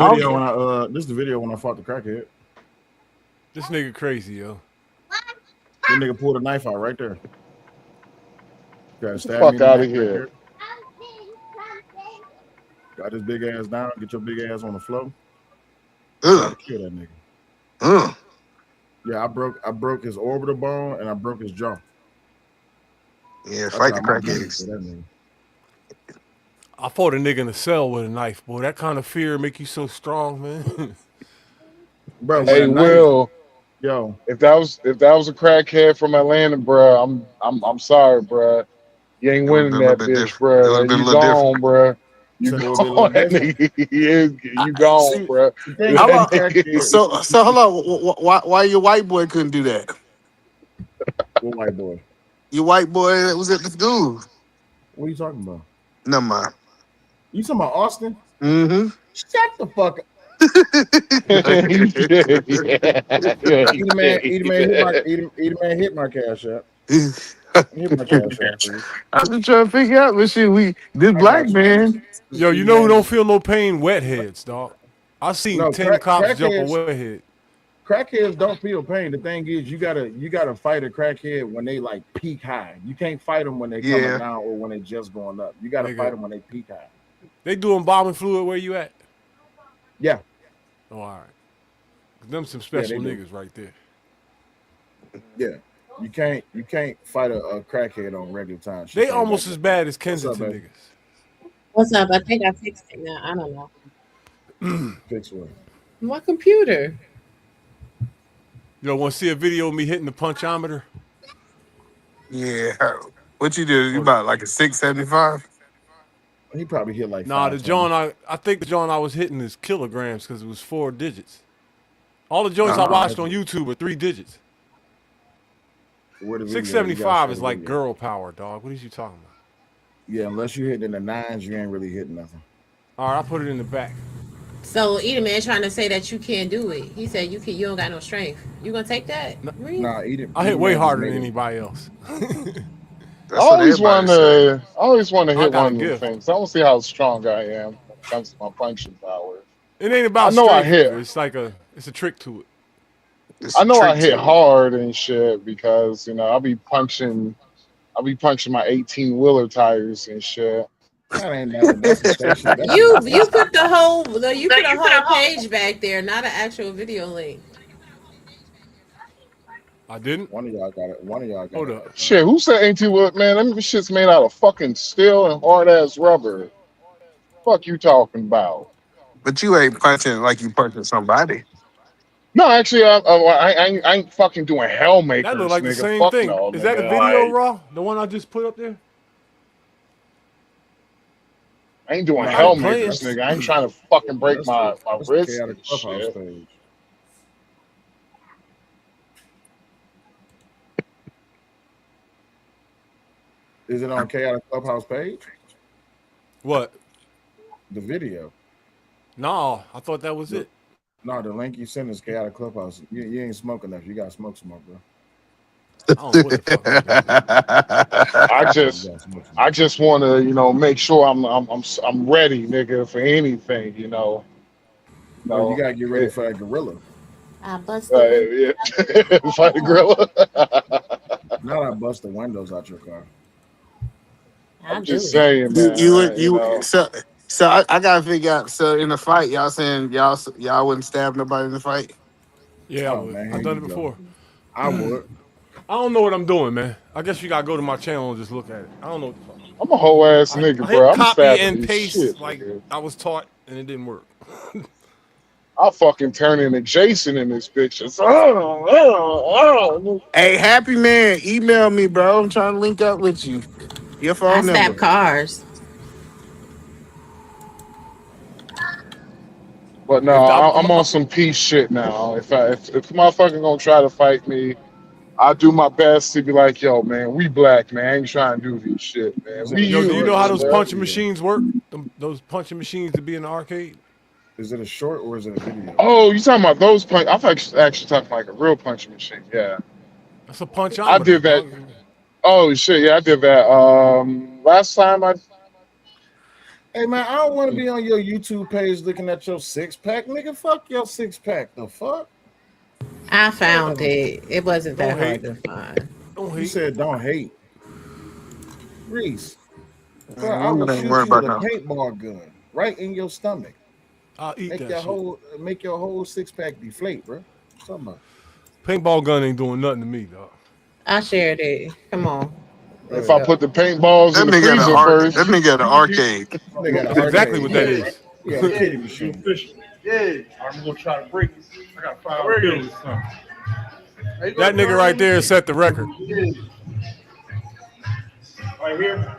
video when I fought the crackhead. This nigga crazy, yo. That nigga pulled a knife out right there. Got Get the fuck out of here. Got his big ass down. Get your big ass on the floor. Ugh. Kill that nigga. Ugh. Yeah, I broke his orbital bone and I broke his jaw. Yeah, fight the crackheads. I fought a nigga in a cell with a knife, boy. That kind of fear make you so strong, man. Bro, Hey Will, yo, if that was a crackhead from Atlanta, bro, I'm sorry, bro. You ain't winning that bitch, bro. You gone, bro. You gone, that nigga. You gone, bro. So hold on. Why your white boy couldn't do that? What white boy? Your white boy that was at the school. What are you talking about? Never mind. You talking about Austin? Mm-hmm. Shut the fuck up. Eat a man hit my cash app. Hit my cash app, please. I'm just trying to figure out what shit this black man. Yo, you know who don't feel no pain? Wet heads, dog. I seen 10 cops jump a wet head. Crackheads don't feel pain. The thing is, you gotta fight a crackhead when they like peak high. You can't fight them when they coming down or when they just going up. You gotta fight them when they peak high. They doing bombing fluid where you at? Yeah. Oh, all right. Them some special niggas right there. Yeah. You can't fight a crackhead on regular time. They almost as bad as Kensington niggas. What's up? I think I fixed it now. I don't know. Fix what? My computer. You don't want to see a video of me hitting the punchometer? Yeah. What you do? You about like a 675? He probably hit like. Nah, the joint I think the joint I was hitting is kilograms because it was 4 digits. All the joints I watched on YouTube are 3 digits. 675 is like girl power, dog. What are you talking about? Yeah, unless you hit in the 9s, you ain't really hitting nothing. All right, I put it in the back. So Edelman trying to say that you can't do it. He said you don't got no strength. You gonna take that? Nah, I hit way harder than anybody else. I always want to hit one of the things. I want to see how strong I am when it comes to my punching power. It ain't about strength. I hit. It's like it's a trick to it. I know I hit hard and shit because I'll be punching my 18-wheeler tires and shit. That ain't nothing. That's a station. You put the whole page back there, not an actual video link. I didn't. One of y'all got it. Hold up. Shit, who said 18-wheeler? Man, them shit's made out of fucking steel and hard ass rubber. Fuck you talking about? But you ain't punching like you punching somebody. No, actually, I ain't fucking doing hellmakers. That look like the same Fuck thing. no, Is that a video, Raw? The one I just put up there? I ain't doing hellmakers, nigga. I ain't trying to fucking break my wrist and shit. Is it on Chaotic Clubhouse page? What? The video. No, I thought that was it. No, the link you sent is Chaotic Clubhouse. You ain't smoking enough. You got smoke, bro. I just want to, make sure I'm ready, nigga, for anything, No, you gotta get ready for a gorilla. I bust yeah. Fight a gorilla. Not I bust the windows out your car. I'm just saying, man. So I gotta figure out. So in the fight, y'all saying y'all wouldn't stab nobody in the fight? Yeah, I've done it before. I would. I don't know what I'm doing, man. I guess you gotta go to my channel and just look at it. I don't know what the fuck. I'm a whole ass nigga, bro. I'm copy stabbing and this paste shit, like nigga. I was taught, and it didn't work. I'll fucking turn into Jason in this picture. Hey, Happy Man, email me, bro. I'm trying to link up with you. Your phone number. I stab cars. But no, I'm on some peace shit now. If motherfucker gonna try to fight me, I do my best to be like, yo, man, we black, man. I ain't trying to do this shit, man. Do you know how those punching machines work? Those punching machines to be in the arcade? Is it a short or is it a video? Oh, you talking about those punch? I'm actually talking like a real punching machine. Yeah, that's a punch. I did that. Oh shit, yeah, I did that. Last time Hey man, I don't want to be on your YouTube page looking at your 6-pack, nigga. Fuck your 6-pack. The fuck? I found it. It wasn't that hard to find. You said don't hate. Reese, bro, I I'm will not shoot worried you with a about that. paintball gun right in your stomach. I'll eat Make that your shit. make your whole 6-pack deflate, bro. Something about. Paintball gun ain't doing nothing to me, dog. I shared it. Come on. if I put the paintballs in the That freezer first, that nigga at the arcade. That's exactly what that is. Yeah, kidding machine. Yeah, I'm gonna try to break it. I got 5 kills or something. That nigga right there set the record. Right here.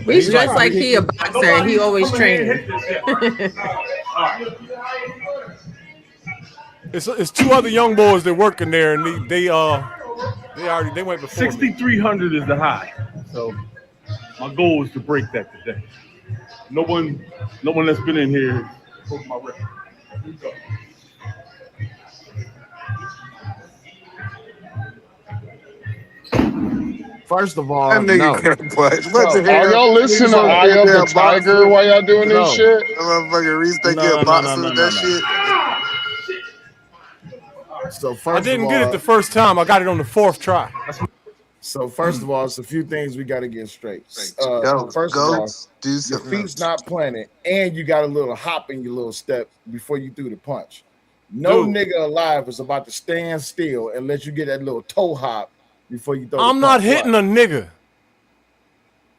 He's dressed like he a boxer and he always training. It's 2 other young boys that work in there, and they went before. 6,300 is the high. So my goal is to break that today. No one that's been in here broke my record. Here we go. First of That all, nigga no. can't punch. What the No. Are hell? y'all listening Niggas to supposed to Eye be a of the damn Tiger boxer. while y'all doing this No. shit? That motherfucker Reese, they get No, a no, boxer no, no, with no, that no. shit. So I first of didn't get it all, the first time. I got it on the 4th try. first of all, it's a few things we got to get straight. Go, First of go, all, do your something feet's else. not planted, and you got a little hop in your little step before you threw the punch. No Dude, nigga alive is about to stand still and let you get that little toe hop before you throw the I'm not punch. hitting a nigga.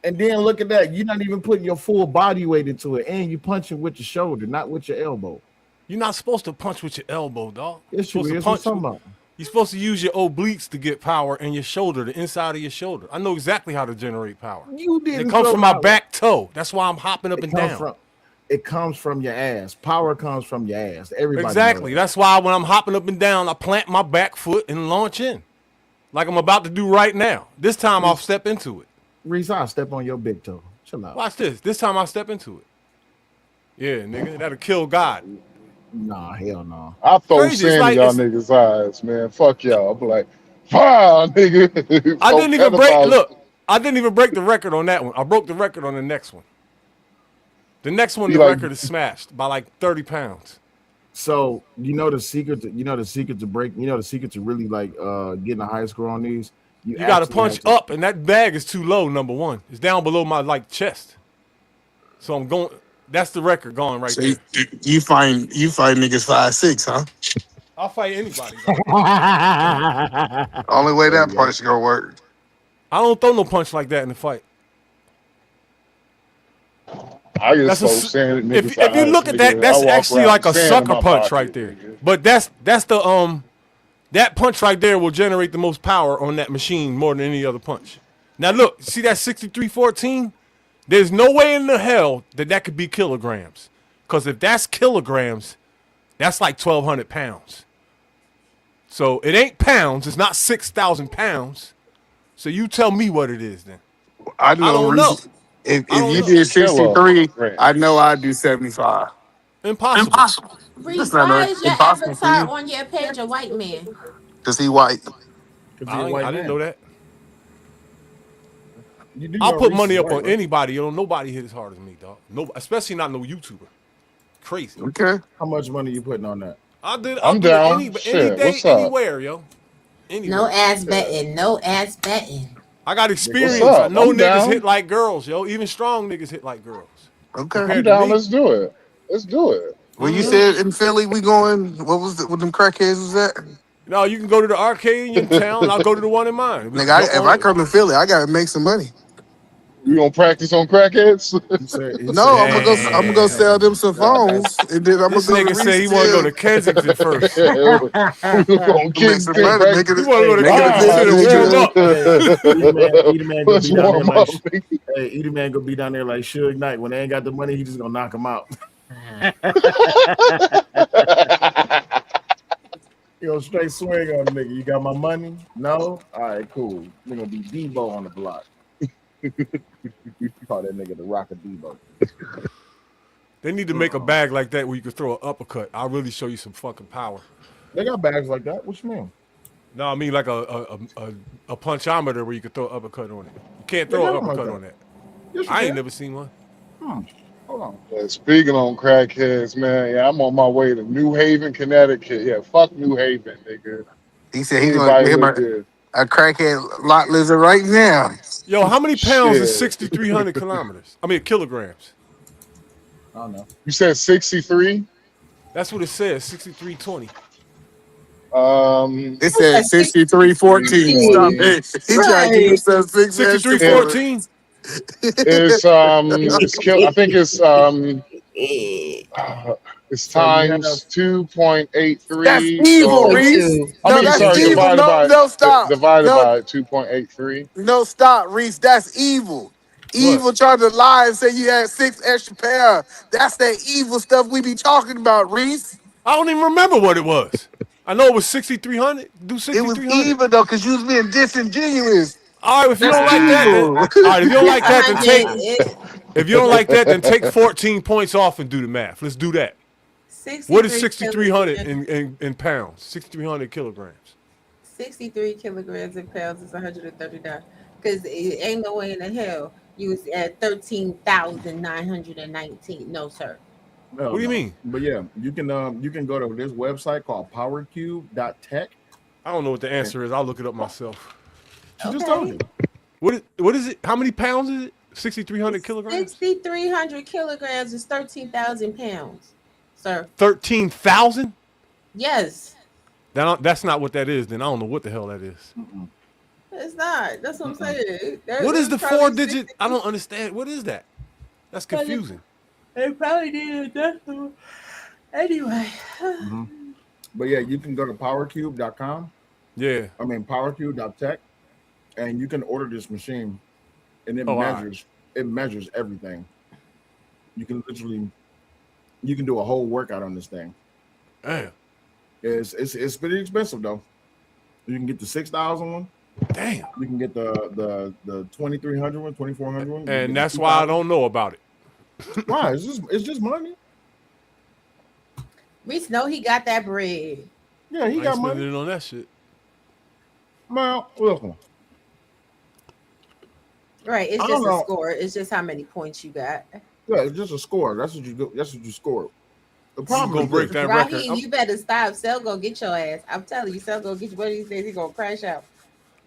And then look at that. You're not even putting your full body weight into it, and you punching with your shoulder, not with your elbow. You're not supposed to punch with your elbow, dog. Yes, You're you supposed to is. What punch. you talking about? You're supposed to use your obliques to get power and your shoulder, the inside of your shoulder. I know exactly how to generate power. You And didn't it comes throw from my power. back toe. That's why I'm hopping up and down. It comes from your ass. Power comes from your ass. Everybody Exactly. knows that. That's why when I'm hopping up and down, I plant my back foot and launch in, like I'm about to do right now. This time I'll step into it. Reese, I'll step on your big toe. Chill out. Watch this. This time I'll step into it. Yeah, nigga, that'll kill God. Nah, hell no. I throw Crazy. It's sand in like y'all niggas' eyes, man. Fuck y'all. I'm like, wow, nigga. I Throw didn't even break. pedophiles. Look, I didn't even break the record on that one. I broke the record on the next one. The next one, Be the like- record is smashed by like 30 pounds. So you know the secret to break. You know the secret to really like getting a high score on these. You got to actually punch have to- up, and that bag is too low. Number one, it's down below my like chest. So I'm going. That's the record going right So there. you find niggas 5'6", huh? I'll fight anybody. Only way that punch gonna work. I don't throw no punch like that in the fight. I just That's throw a, sand in if niggas' you eyes, look at nigga. that, that's I walk actually around like a with sand in sucker my punch pocket, right there. nigga. But that's the that punch right there will generate the most power on that machine more than any other punch. Now look, see that 63-14? There's no way in the hell that could be kilograms. Because if that's kilograms, that's like 1,200 pounds. So it ain't pounds. It's not 6,000 pounds. So you tell me what it is then. I don't know. If you did 63, I know I'd do 75. Impossible. Reese, why is your avatar on your page a white man? Cause he white. I didn't know that. You do I'll know put Reese money is up white, on right? anybody. You know, nobody hit as hard as me, dog. No, especially not no YouTuber. Crazy. Okay. How much money you putting on that? I'll do I'm it down. any Shit, day, what's up? anywhere, yo. Anywhere. No ass betting. No ass betting. I got experience. What's I up? know I'm niggas down. hit like girls, yo. Even strong niggas hit like girls. Okay. I'm down. Let's do it. Let's do it. When you said in Philly we going, what was it? What them crackheads was that? No, you can go to the arcade in your town. I'll go to the one in mine. We can Nigga, jump if on I it. come to Philly, I gotta make some money. You gonna practice on crackheads? No, I'm gonna go sell them some phones, and then I'm This gonna go nigga to say he Reese's want to go to Hill. Kensington first. We gonna Make some money, nigga. You want to go to Nigga, Kensington to warm up. Edie Man gonna Let's be down there warm like up. Edie Man gonna be down there like Suge Knight. When they ain't got the money, he just gonna knock him out. You gonna straight swing on the nigga. You got my money? No? All right, cool. We're gonna be Debo on the block. Call that nigga the Rock of Debo. They need to make a bag like that where you can throw an uppercut. I'll really show you some fucking power. They got bags like that. What you mean? No, I mean like a punchometer where you can throw an uppercut on it. You can't throw They an got 'em like uppercut that. on that. Yes, you I ain't can. never seen one. Hold on. Yeah, speaking on crackheads, man. Yeah, I'm on my way to New Haven, Connecticut. Yeah, fuck New Haven, nigga. He said he's gonna Anybody get him live there? a crackhead lot lizard right now. Yo, how many pounds is Shit. 6,300 kilometers? I mean kilograms. I don't know. You said 63? That's what it says. 6,320. It said 63-14. Stop it. He tried to give himself 6 extra 63-14. It's I think it's So you times have- 2.83. That's evil, or- Reese. I No, mean, that's sorry, evil. divided by No, stop. divided No. by 2.83. No, stop, Reese. That's evil. Evil trying to lie and say you had 6 extra pounds. That's that evil stuff we be talking about, Reese. I don't even remember what it was. I know it was 6,300. Do It was 6,300. evil though, cause you was being disingenuous. All right, if you That's don't like that, then, evil. all right, if you don't like that, then take. 600 If you don't like that, then take 14 points off and do the math. Let's do that. What is 6,300 in pounds? 6,300 kilograms. 63 kilograms in pounds is 139. Because it ain't no way in the hell you was at 13,919. No, sir. Hell What do you no. mean? But yeah, you can go to this website called powercube.tech. I don't know what the answer is. I'll look it up myself. She just told you. What is it? How many pounds is it? 6,300 kilograms? 6,300 kilograms is 13,000 pounds, sir. 13,000? Yes. That's not what that is. Then I don't know what the hell that is. It's not. That's what I'm saying. What is the 4-digit? I don't understand. What is that? That's confusing. They probably did that. Anyway. But yeah, you can go to powercube.com. Yeah. I mean powercube.tech, and you can order this machine, and it measures everything. You can do a whole workout on this thing. Damn. It's pretty expensive though. You can get the 6,000 one. Damn. You can get the 2,300 one, 2,400 one. And that's why I don't know about it. Why? It's just money. Reese know he got that bread. Yeah, he got money on that shit. Well, welcome. Right, it's just a score. It's just how many points you got. Yeah, it's just a score. That's what you do. That's what you score. The problem gonna is break that record. Raheem, you better stop. Cell gonna get your ass. I'm telling you, Cell gonna get you. What he says, he gonna crash out.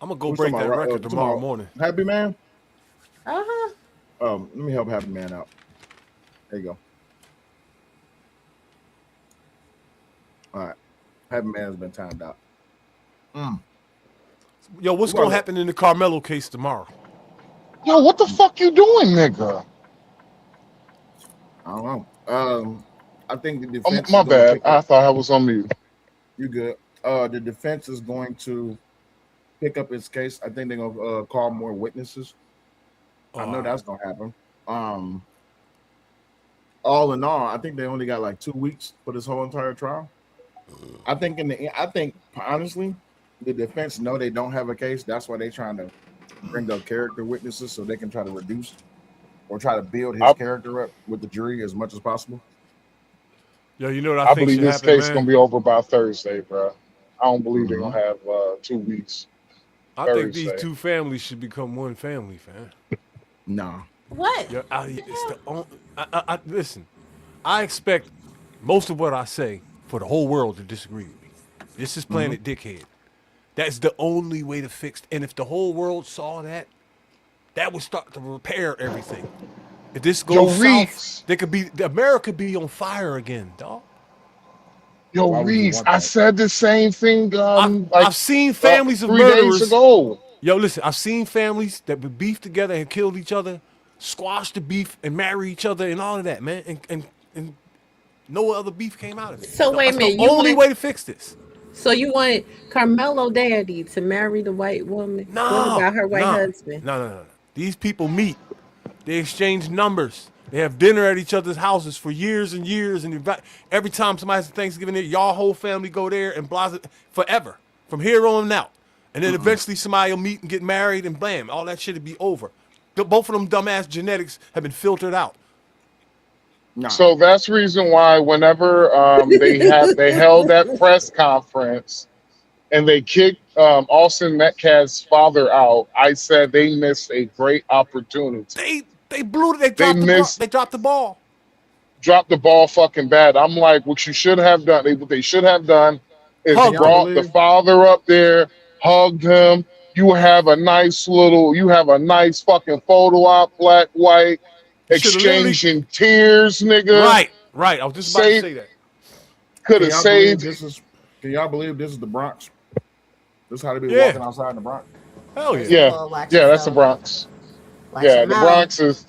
I'm gonna go break that record tomorrow morning. Happy Man. Uh-huh. Let me help Happy Man out. There you go. All right. Happy Man has been timed out. Yo, what's gonna happen in the Karmelo case tomorrow? Yo, what the fuck you doing, nigga? I don't know. I think the defense. My bad. I thought I was on mute. You good? The defense is going to pick up its case. I think they're gonna call more witnesses. I know that's gonna happen. All in all, I think they only got like 2 weeks for this whole entire trial. I think honestly, the defense know they don't have a case. That's why they're trying to bring up character witnesses so they can try to reduce or try to build his character up with the jury as much as possible. Yo, you know what I think believe should this happen, case man? gonna be over by Thursday, bro. I don't believe they're gonna have 2 weeks. I think these two families should become one family, fam. No. What? Yeah, it's the only. Listen, I expect most of what I say for the whole world to disagree with me. This is Planet Dickhead. That's the only way to fix it. And if the whole world saw that, that would start to repair everything. If this goes south, America could be on fire again, dog. Yo, Reese, I said the same thing. I've seen families of 3 murderers. days ago. Yo, listen, I've seen families that would beef together and killed each other, squash the beef and marry each other and all of that, man. And no other beef came out of it. So wait a minute, the only way to fix this. So you want Karmelo daddy to marry the white woman? No. What about her white husband? No. These people meet. They exchange numbers. They have dinner at each other's houses for years and years. And every time somebody has Thanksgiving there, y'all whole family go there and blah, forever. From here on out. And then eventually somebody will meet and get married and blam. All that shit will be over. Both of them dumbass genetics have been filtered out. No. So that's the reason why whenever they held that press conference and they kicked Austin Metcalf's father out, I said they missed a great opportunity. They blew it. They dropped the ball. Dropped the ball fucking bad. I'm like, what you should have done, what they should have done is brought the father up there, hugged him. You have a nice fucking photo op, black, white, exchanging tears, nigga. Right. I was just about to say that. Could have saved. Can y'all believe this is the Bronx? This is how they be walking outside in the Bronx. Hell yeah. Yeah, that's the Bronx. The Bronx is.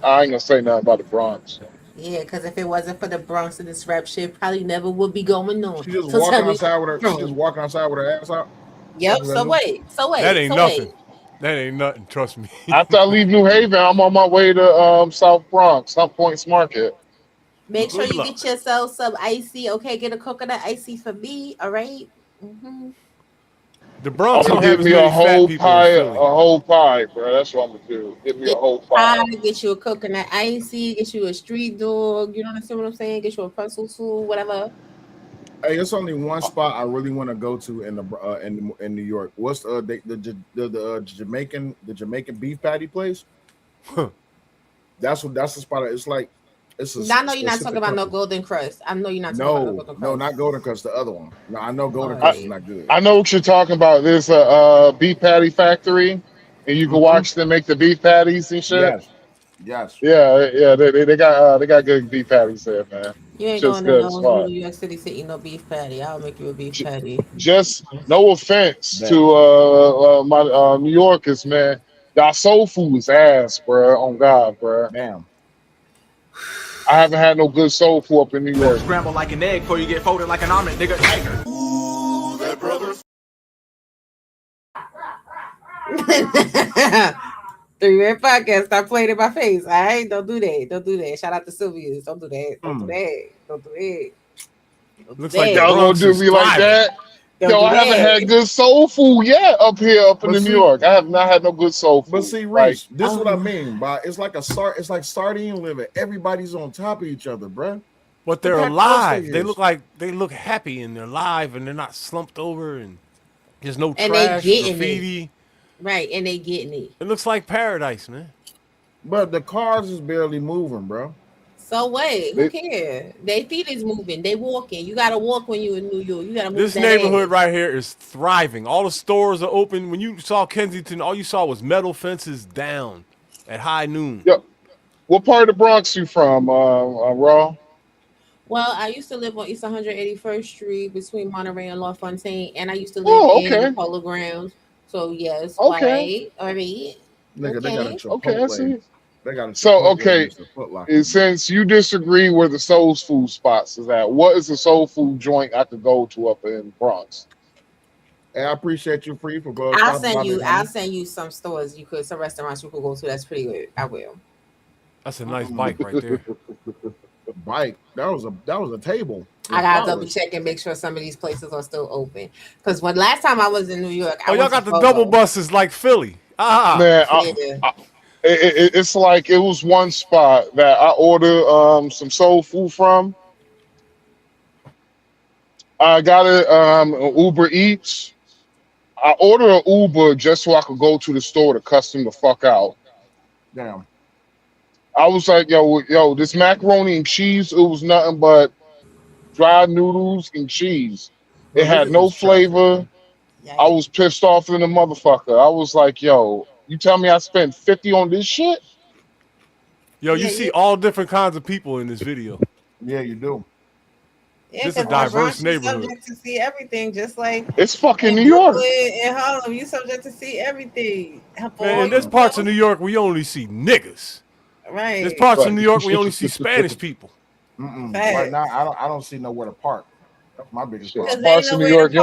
I ain't gonna say nothing about the Bronx. Yeah, because if it wasn't for the Bronx and this rap shit, probably never would be going on. She just walking outside with her ass out. Yep. So wait. That ain't nothing. That ain't nothing. Trust me. After I leave New Haven, I'm on my way to South Bronx, South Points Market. Make sure you get yourself some icy. Okay, get a coconut icy for me. All right. The Bronx I'm gonna get me a whole pie, bro. That's what I'm gonna do. Get me a whole pie. Get you a coconut icy. Get you a street dog. You know what I'm saying? Get you a pretzel too, whatever. Hey, it's only one spot I really want to go to in New York. What's the Jamaican beef patty place? That's the spot. It's like it's a I know you're not talking specific about no company. Golden Crust. I know you're not talking about no Golden No, Crust. not Golden Crust. The other one. No, I know Golden All Crust is right. not good. I know what you're talking about. There's a beef patty factory, and you can watch them make the beef patties and shit. Yes, yes. Yeah, they got good beef patties there, man. You ain't Just going to good as no fuck. New York City to eat no beef patty. I'll make you a beef patty. Just no offense Bet. to my New Yorkers, man. Y'all soul food is ass, bro. On God, bro. Damn. I haven't had no good soul food up in New Better York. scramble like an egg before you get folded like an omelet, nigga. Three-Man Podcast. Stop playing in my face. All right, don't do that. Don't do that. Shout out to Sylvia's. Don't do that. Don't do that. Don't do that. Looks like the Y'all gonna Bronx do is me like thriving. that? Don't Yo, do I haven't that. had good soul food yet up in But New York. I have not had no good soul food. But see, Like, Reese, this is what I mean. By it's like sardine liver. Everybody's on top of each other, bro. But they're Look how close alive. They is. look happy and they're alive and they're not slumped over and there's no And they trash, getting graffiti. it. Right, and they getting it. It looks like paradise, man. But the cars is barely moving, bro. So what? Who cares? They feet is moving. They walking. You gotta walk when you in New York. You gotta move This that neighborhood ass. right here is thriving. All the stores are open. When you saw Kensington, all you saw was metal fences down at high noon. yo, what part of the Bronx you from, Raw? Well, I used to live on East 181st Street between Monterey and LaFontaine, and I used to live Oh, in the okay. Polo Grounds. So yes, Okay. all right. Nigga, they got a Okay. Okay, I Chipotle. see. They got a So, Chipotle okay, next to Foot Locker. and since you disagree where the soul food spots is at, what is the soul food joint I could go to up in Bronx? Hey, I appreciate you, Free, for I'll stopping send by, you. big I'll homie. send you some stores some restaurants you could go to. That's pretty good. I will. That's a nice bike right there. Bike. That was a table. I gotta double check and make sure some of these places are still open. Because when last time I was in New York, I Oh, y'all went got to the double Fogo. buses like Philly. Man, Yeah. it's like it was one spot that I ordered some soul food from. I got it Uber Eats. I ordered an Uber just so I could go to the store to cuss them the fuck out. Damn. I was like, yo, this macaroni and cheese, it was nothing but dry noodles and cheese. But It look had at no this traffic. flavor. I was pissed off in the motherfucker. I was like, yo, you tell me I spent 50 on this shit? Yo, you see all different kinds of people in this video. Yeah, you do. Yeah, This is a because diverse in Bronx, you neighborhood. subject to see everything, just like It's fucking in New York. Brooklyn and Harlem, you subject to see everything. Man, in there's parts of New York we only see niggas. Right. There's parts of New York we only see Spanish people. Right now, I don't see nowhere to park. That's my biggest problem. Parts of New York, you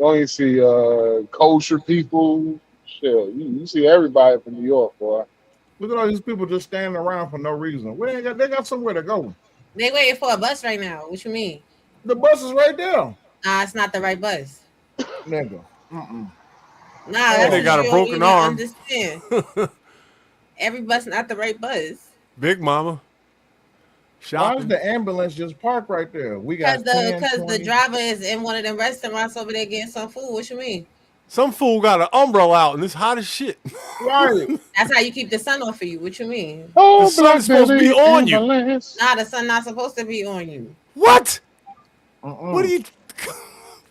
only see kosher people. Shit, you see everybody from New York, boy. Look at all these people just standing around for no reason. They got somewhere to go. They waiting for a bus right now. What you mean? The bus is right there. Nah, it's not the right bus. Nigga. Nah, And that's they what got a you don't broken even arm. understand. Every bus not the right bus. Big Mama. Why is Shopping. the ambulance just parked right there? We got Because the driver is in one of them restaurants over there getting some food. What you mean? Some fool got an umbrella out and it's hot as shit. Right. That's how you keep the sun off of you. What you mean? Oh, The sun is supposed to be on you. Nah, the sun not supposed to be on you. What? What do you?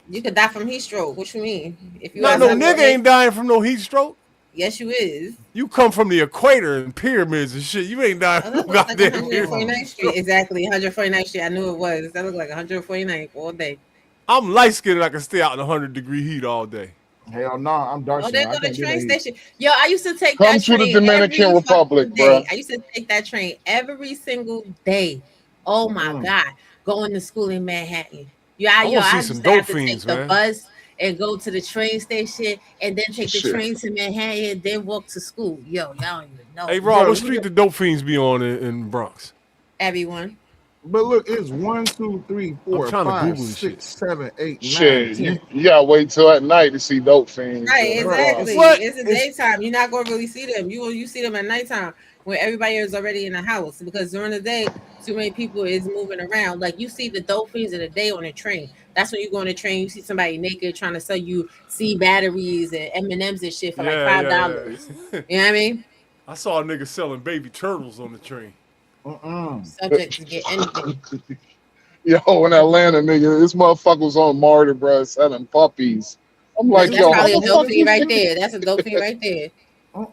You could die from heat stroke. What you mean? If you No nigga ain't dying from no heat stroke. Yes, you is. You come from the equator and pyramids and shit. You ain't dying from no Like goddamn heat 149th Street. Exactly, 149th Street. I knew it was. That looked like 149th all day. I'm light skinned and I can stay out in 100-degree heat all day. Hell no, I'm dark. Oh, there go the train station. Yo, I used to take Come that to train the Dominican every Republic, fucking day. bruh. I used to take that train every single day. Oh my God, going to school in Manhattan. I wanna see used some to dope have to take fiends, the man. bus and go to the train station and then take the Shit. train to Manhattan and then walk to school. Yo, y'all don't even know. Hey, Rob, what street the dope fiends be on in Bronx? Everyone. But look, it's 1, 2, 3, 4, trying to 5, Google this 6, 7, 8, 9, Shit, 10. you gotta wait till at night to see dope fiends. Right, in exactly. Bronx. It's the daytime. You're not gonna really see them. You see them at nighttime when everybody is already in the house. Because during the day, Too many people is moving around. Like you see the dolphins of the day on a train. That's when you go on a train. You see somebody naked trying to sell you C batteries and M&Ms and shit for like Yeah, $5. yeah. You know what I mean? I saw a nigga selling baby turtles on the train. Subject to get anything. Yo, in Atlanta, nigga, this motherfucker was on Marty, bro, selling puppies. I'm like, That's yo, how probably a the fuck dope fiend this right nigga? there. That's a dope fiend right there. Yo,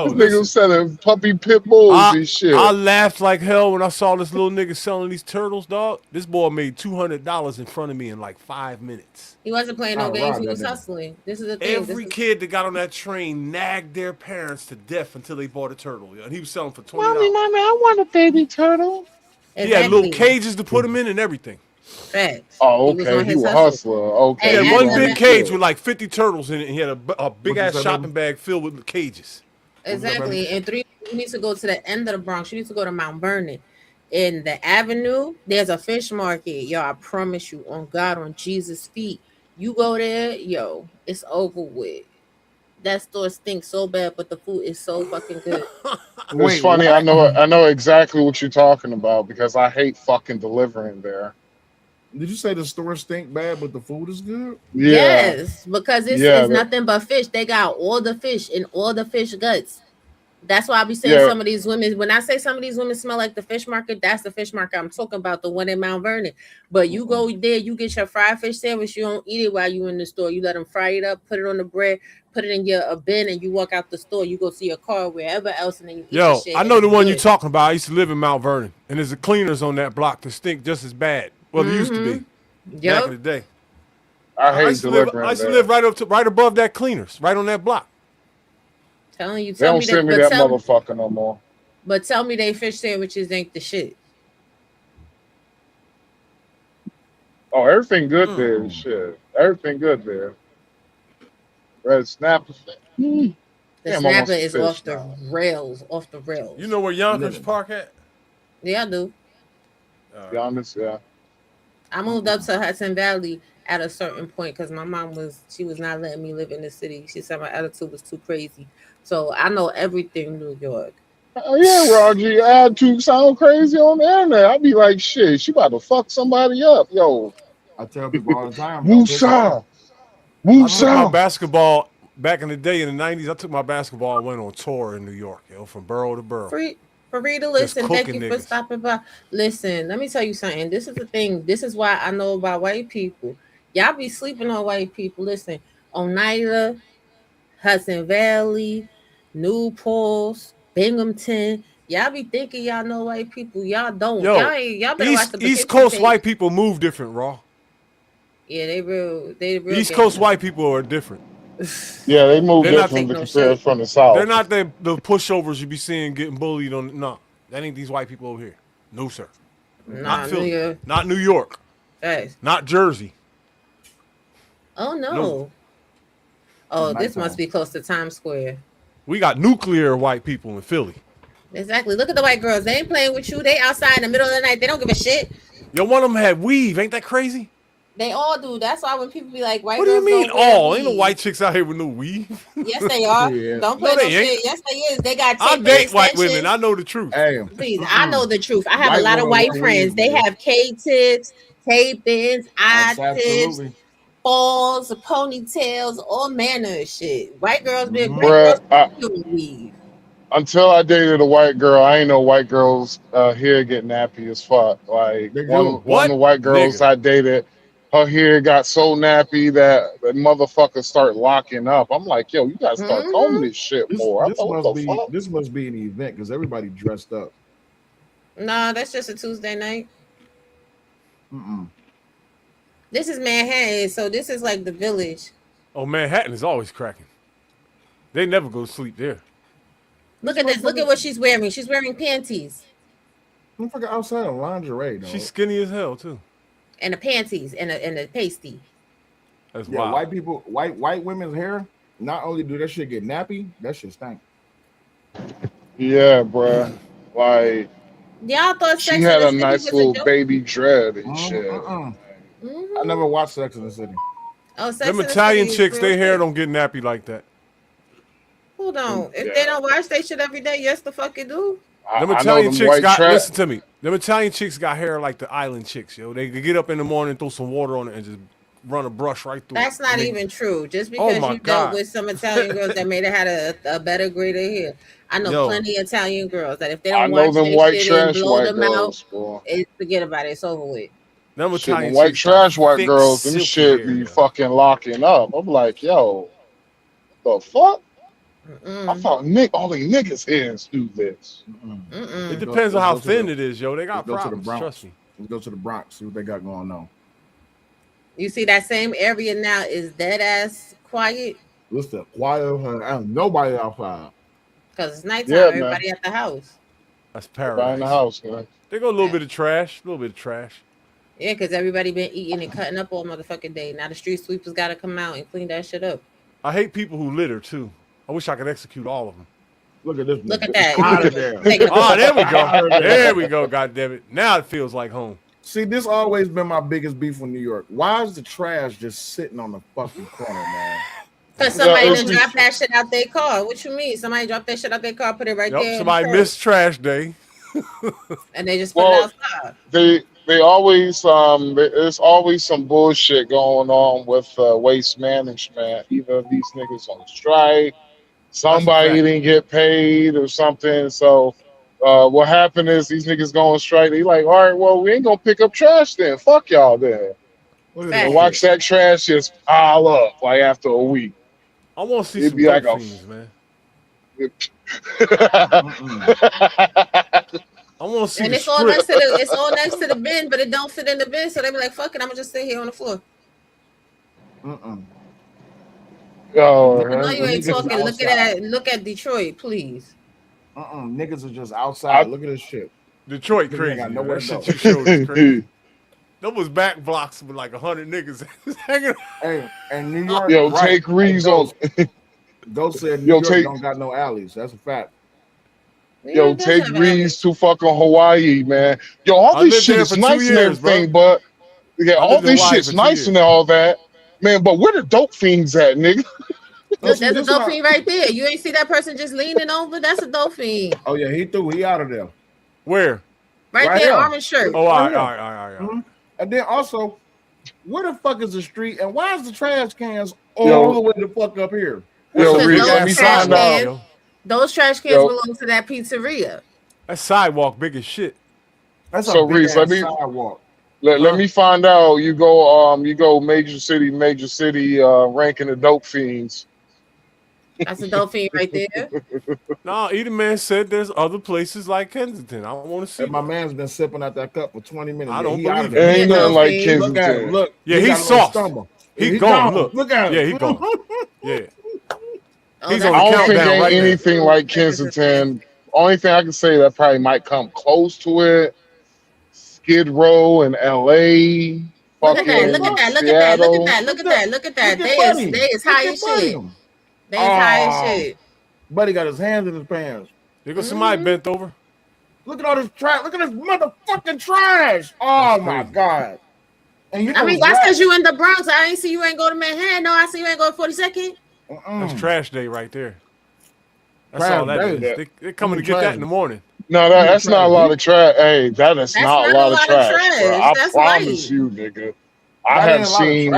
This nigga listen. was selling puppy pit bulls and shit. I laughed like hell when I saw this little nigga selling these turtles, dog. This boy made $200 in front of me in like 5 minutes. He wasn't playing no games. He was hustling. This is the thing. Every kid that got on that train nagged their parents to death until they bought a turtle. Yo. And he was selling for $20. Mommy, I want a baby turtle. He had little cages to put them in and everything. Facts. Oh, He was okay. on He his was a hustle. hustler. Okay. He Hey, had one ask big him- cage with like 50 turtles in it. And he had a big ass that, shopping bag filled with cages. Exactly. And 3, you need to go to the end of the Bronx. You need to go to Mount Vernon. In the Avenue, there's a fish market. Yo, I promise you, on God, on Jesus' feet. You go there, yo, it's over with. That store stinks so bad, but the food is so fucking good. It's funny. I know exactly what you're talking about because I hate fucking delivering there. Did you say the store stink bad, but the food is good? Yeah. Yes, because it's Yeah, nothing but fish. They got all the fish and all the fish guts. That's why I be saying Yeah. some of these women, when I say some of these women smell like the fish market, that's the fish market I'm talking about, the one in Mount Vernon. But you go there, you get your fried fish sandwich, you don't eat it while you in the store. You let them fry it up, put it on the bread, put it in your bin, and you walk out the store. You go see your car wherever else, and then you eat Yo, the shit. I know and the it's one good. you're talking about. I used to live in Mount Vernon, and there's a cleaners on that block that stink just as bad. Well, it used to be back Yep. in the day. I hate used to live, delivering I used to there. live right above that cleaners, right on that block. Telling you, They tell don't me send me that, that motherfucker no more. but tell me they fish sandwiches ain't the shit. Oh, everything good there. Shit, everything good there. Red snapper. The Damn, I want snapper some is fish off the now. rails, off the rails. You know where Yonkers Park at? Yeah, I do. Be honest, yeah. I moved up to Hudson Valley at a certain point because my mom was not letting me live in the city. She said my attitude was too crazy. So I know everything New York. Oh yeah, Roger, attitude sound crazy on the internet. I'd be like, shit, she about to fuck somebody up, yo. I tell people all the time. Woosah, I took my woosah. basketball back in the day in the 90s. I took my basketball and went on tour in New York, yo, from borough to borough. For read to Just listen. Thank you cooking for niggas. stopping by. Listen, let me tell you something. This is the thing. This is why I know about white people. Y'all be sleeping on white people. Listen, Oneida, Hudson Valley, New Paltz, Binghamton. Y'all be thinking y'all know white people. Y'all don't. Yo, Y'all better watch the East Poughkeepsie Coast tape. white people move different, Raw. Yeah, they real. East Coast white people are different. Yeah, they move They're not different no compared shit. from the south. They're not the pushovers you be seeing getting bullied on. No, that ain't these white people over here. No, sir. Nah, Not Philly. New York. Not New York. Hey. Not Jersey. Oh no. No. Oh, this must be close to Times Square. We got nuclear white people in Philly. Exactly. Look at the white girls. They ain't playing with you. They outside in the middle of the night. They don't give a shit. Yo, one of them had weave. Ain't that crazy? They all do. That's why when people be like, white What do you girls mean don't wear all? Ain't no weave. white chicks out here with no weave. Yes, they are. Yeah. Don't play No, no, they ain't. shit. Yes, they is. They got I tape date and white extensions. women. I know the truth. Hey, Please, I know the truth. I have White a lot of women white wear friends. weave, They man. have K-tips, tape-ins, eye tips, Absolutely. balls, ponytails, all manner of shit. White girls, white Bruh, girls do weave. until I dated a white girl, I ain't know white girls hair get nappy as fuck. Like They one do. of What? the white girls Nigga. I dated, her hair got so nappy that the motherfuckers start locking up. I'm like, yo, you gotta start combing this shit more. I thought, what the fuck? This must be an event because everybody dressed up. Nah, that's just a Tuesday night. Mm-mm. This is Manhattan, so this is like the village. Oh, Manhattan is always cracking. They never go to sleep there. Look at this. Look at what she's wearing. She's wearing panties. Motherfucker outside of lingerie, though. She's skinny as hell too. And the panties and a pasty. That's Yeah, wild. white people, white women's hair. Not only do that shit get nappy, that shit stank. Yeah, bruh. Like Y'all thought she Sex had and a the City nice was a little joke? baby dread and shit. I never watched Sex in the City. Oh, Sex Them and the Italian City is chicks, real their hair shit. don't get nappy like that. Hold on. If they don't watch they shit every day, yes, the fuck it do. Them I know Italian them chicks white got. trap. Listen to me. Them Italian chicks got hair like the island chicks, yo. They could get up in the morning, throw some water on it, and just run a brush right through That's it. not And even true. Just Oh because my you dealt God. with some Italian girls that made it had a better grade of hair. I know Yo. plenty of Italian girls that if they I don't know wash them their white shit and trash blow white them out, girls, boy. forget about it. It's over with. Them Shit, them Italian white chicks got trash white thick, girls, them silky shit hair, be yo. fucking locking up. I'm like, yo, the fuck? I thought all the niggas heads do this. It depends on how thin it is, yo. They Let's got go to the problems, Bronx. trust me. Let's go to the Bronx. See what they got going on. You see that same area now is dead ass quiet Listen, quiet. Nobody outside. because it's nighttime. Yeah, man. Everybody at the house. That's Everybody in the paradise. house, man. They go a little bit of trash, Yeah, because everybody been eating and cutting up all motherfucking day. Now the street sweepers got to come out and clean that shit up. I hate people who litter too. I wish I could execute all of them. Look at this. Look at that. Out of there. Oh, there we go. There we go. God damn it. Now it feels like home. See, this always been my biggest beef with New York. Why is the trash just sitting on the fucking corner, man? Because somebody done dropped that shit out their car. What you mean? Somebody dropped that shit out their car, put it right there. Somebody missed trash day. And they just put it outside. They always there's always some bullshit going on with waste management. Either these niggas on strike, somebody didn't get paid or something. So what happened is these niggas go on strike. They like, all right, well, we ain't gonna pick up trash then. Fuck y'all then. And watch that trash just pile up like after a week. I want to see It'd some be like dope a fiends, man. I want to see and it's all next to the bin, but it don't fit in the bin. So they be like, "Fuck it, I'm gonna just stay here on the floor." Oh, no, you ain't talking. Look at Detroit, please. Niggas are just outside. Look at this shit. Detroit Niggas crazy. got nowhere That to go. shit you showed is crazy. That was back blocks with like 100 niggas hanging. Hey, and New York. Yo, take Reeves on. Ghost said New York don't got no alleys. That's a fact. Yo, take Reeves to fucking Hawaii, man. Yo, all this shit is nice and everything, but yeah, all this shit's nice and all that, man. But where the dope fiends at, nigga? Look, there's a dope fiend right there. You ain't see that person just leaning over? That's a dope fiend. Oh yeah, he out of there. Where? Right there, orange shirt. Oh, all right. And then also, where the fuck is the street? And why is the trash cans all the way the fuck up here? Yo, Reeves, let me find out. Those trash cans belong to that pizzeria. That sidewalk big as shit. That's so Reese, let me find out. You go major city, ranking the dope fiends. That's a dope fiend right there. No, Eden Man said there's other places like Kensington. I want to see. And my man's been sipping out that cup for 20 minutes. I don't believe it. Ain't nothing like Kensington. Look at him. Look. Yeah, he's soft. He gone. Look at him. Yeah, he gone. Yeah. He's on the countdown. I don't think ain't anything like Kensington. Only thing I can say that probably might come close to it. Skid Row in LA. Look at that. They is high as shit. They is high as shit. Buddy got his hands in his pants. There goes somebody bent over. Look at all this trash. Look at this motherfucking trash. Oh my God. And that's because you in the Bronx. I ain't see you ain't go to Manhattan. No, I see you ain't go to 42nd. That's trash day right there. That's all that is. They're coming to get that in the morning. No, that's not a lot of trash. Hey, that is not a lot of trash. Bro. I promise you, nigga. I have seen.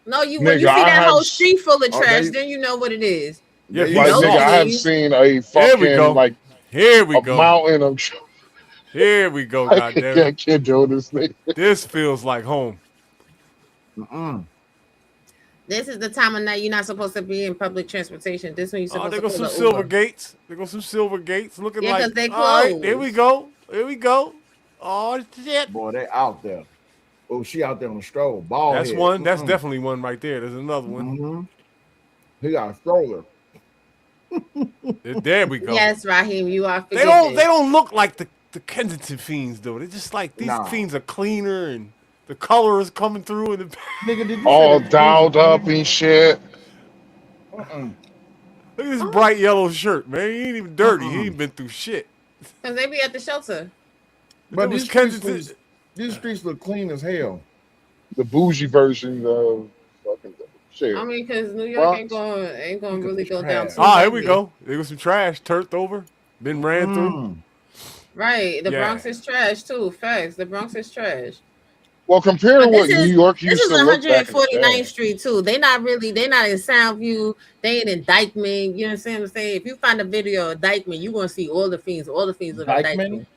No, when you see that whole street full of trash, then you know what it is. Yeah, nigga, I have seen a fucking like here we go mountain of. Here we go. Goddamn, I can't do this thing. This feels like home. This is the time of night you're not supposed to be in public transportation. This when you're supposed to. There go some silver gates. There go some silver gates looking like. Because they closed. Right, here we go. Here we go. Oh shit. Boy, they out there. Oh, she out there on the stroll. Ball. That's one. That's definitely one right there. There's another one. He got a stroller. There we go. Yes, Raheem, you are. They don't look like the Kensington fiends though. They're just like these fiends are cleaner and the color is coming through and nigga, all dialed up and shit. Look at this bright yellow shirt, man. He ain't even dirty. He ain't been through shit. Cause they be at the shelter. But these streets look clean as hell. The bougie version of fucking shit. I mean, cause New York ain't gonna really go down. Ah, here we go. There was some trash turfed over, been ran through. Right. The Yeah. Bronx is trash too. Facts. The Bronx is trash. Well, compared to But what New York this used is to look back in the 149th day. Street too. They not in Soundview. They in Indictment. You know what I'm saying? If you find a video of Indictment, you're gonna see all the fiends of Dykeman? Indictment.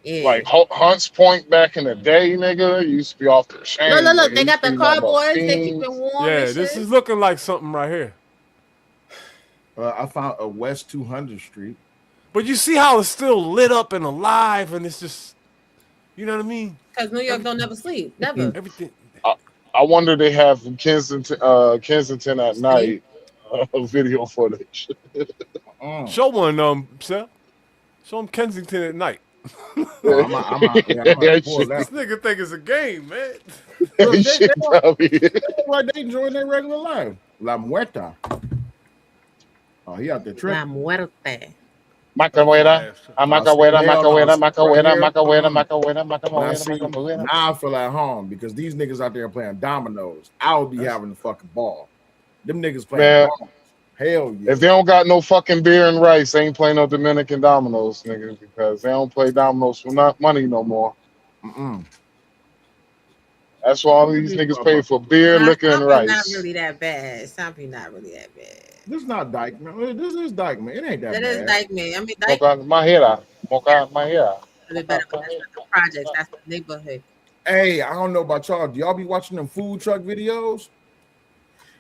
Yeah. Like Hunts Point back in the day, nigga, used to be off the chain. Look. Nigga. They Used got to the be nothing but cardboards. They keep it fiends. warm Yeah, and this shit. is looking like something right here. I found a West 200 Street. But you see how it's still lit up and alive, and it's just, you know what I mean? Because New York don't never sleep. Never. Everything. I wonder they have Kensington at night video footage. Show one, Seth. Show them Kensington at night. I'm gonna pull that. This nigga think it's a game, man. Look, they look like they enjoying their regular life. La Muerta. Oh, he out there tripping. La Muerte. Macahuera, Now I feel at home because these niggas out there playing dominoes. I would be having the fucking ball. Them niggas playing Man, dominoes. Hell yeah. if they don't got no fucking beer and rice, they ain't playing no Dominican dominoes, nigga, because they don't play dominoes for not money no more. That's why all these niggas pay for beer, liquor, and rice. Not really that bad. Something not really that bad. This is not Dykeman. This is Dykeman. It ain't that bad. That is Dykeman. I mean, Mocha Mahera. That's not the projects. That's the neighborhood. Hey, I don't know about y'all. Do y'all be watching them food truck videos?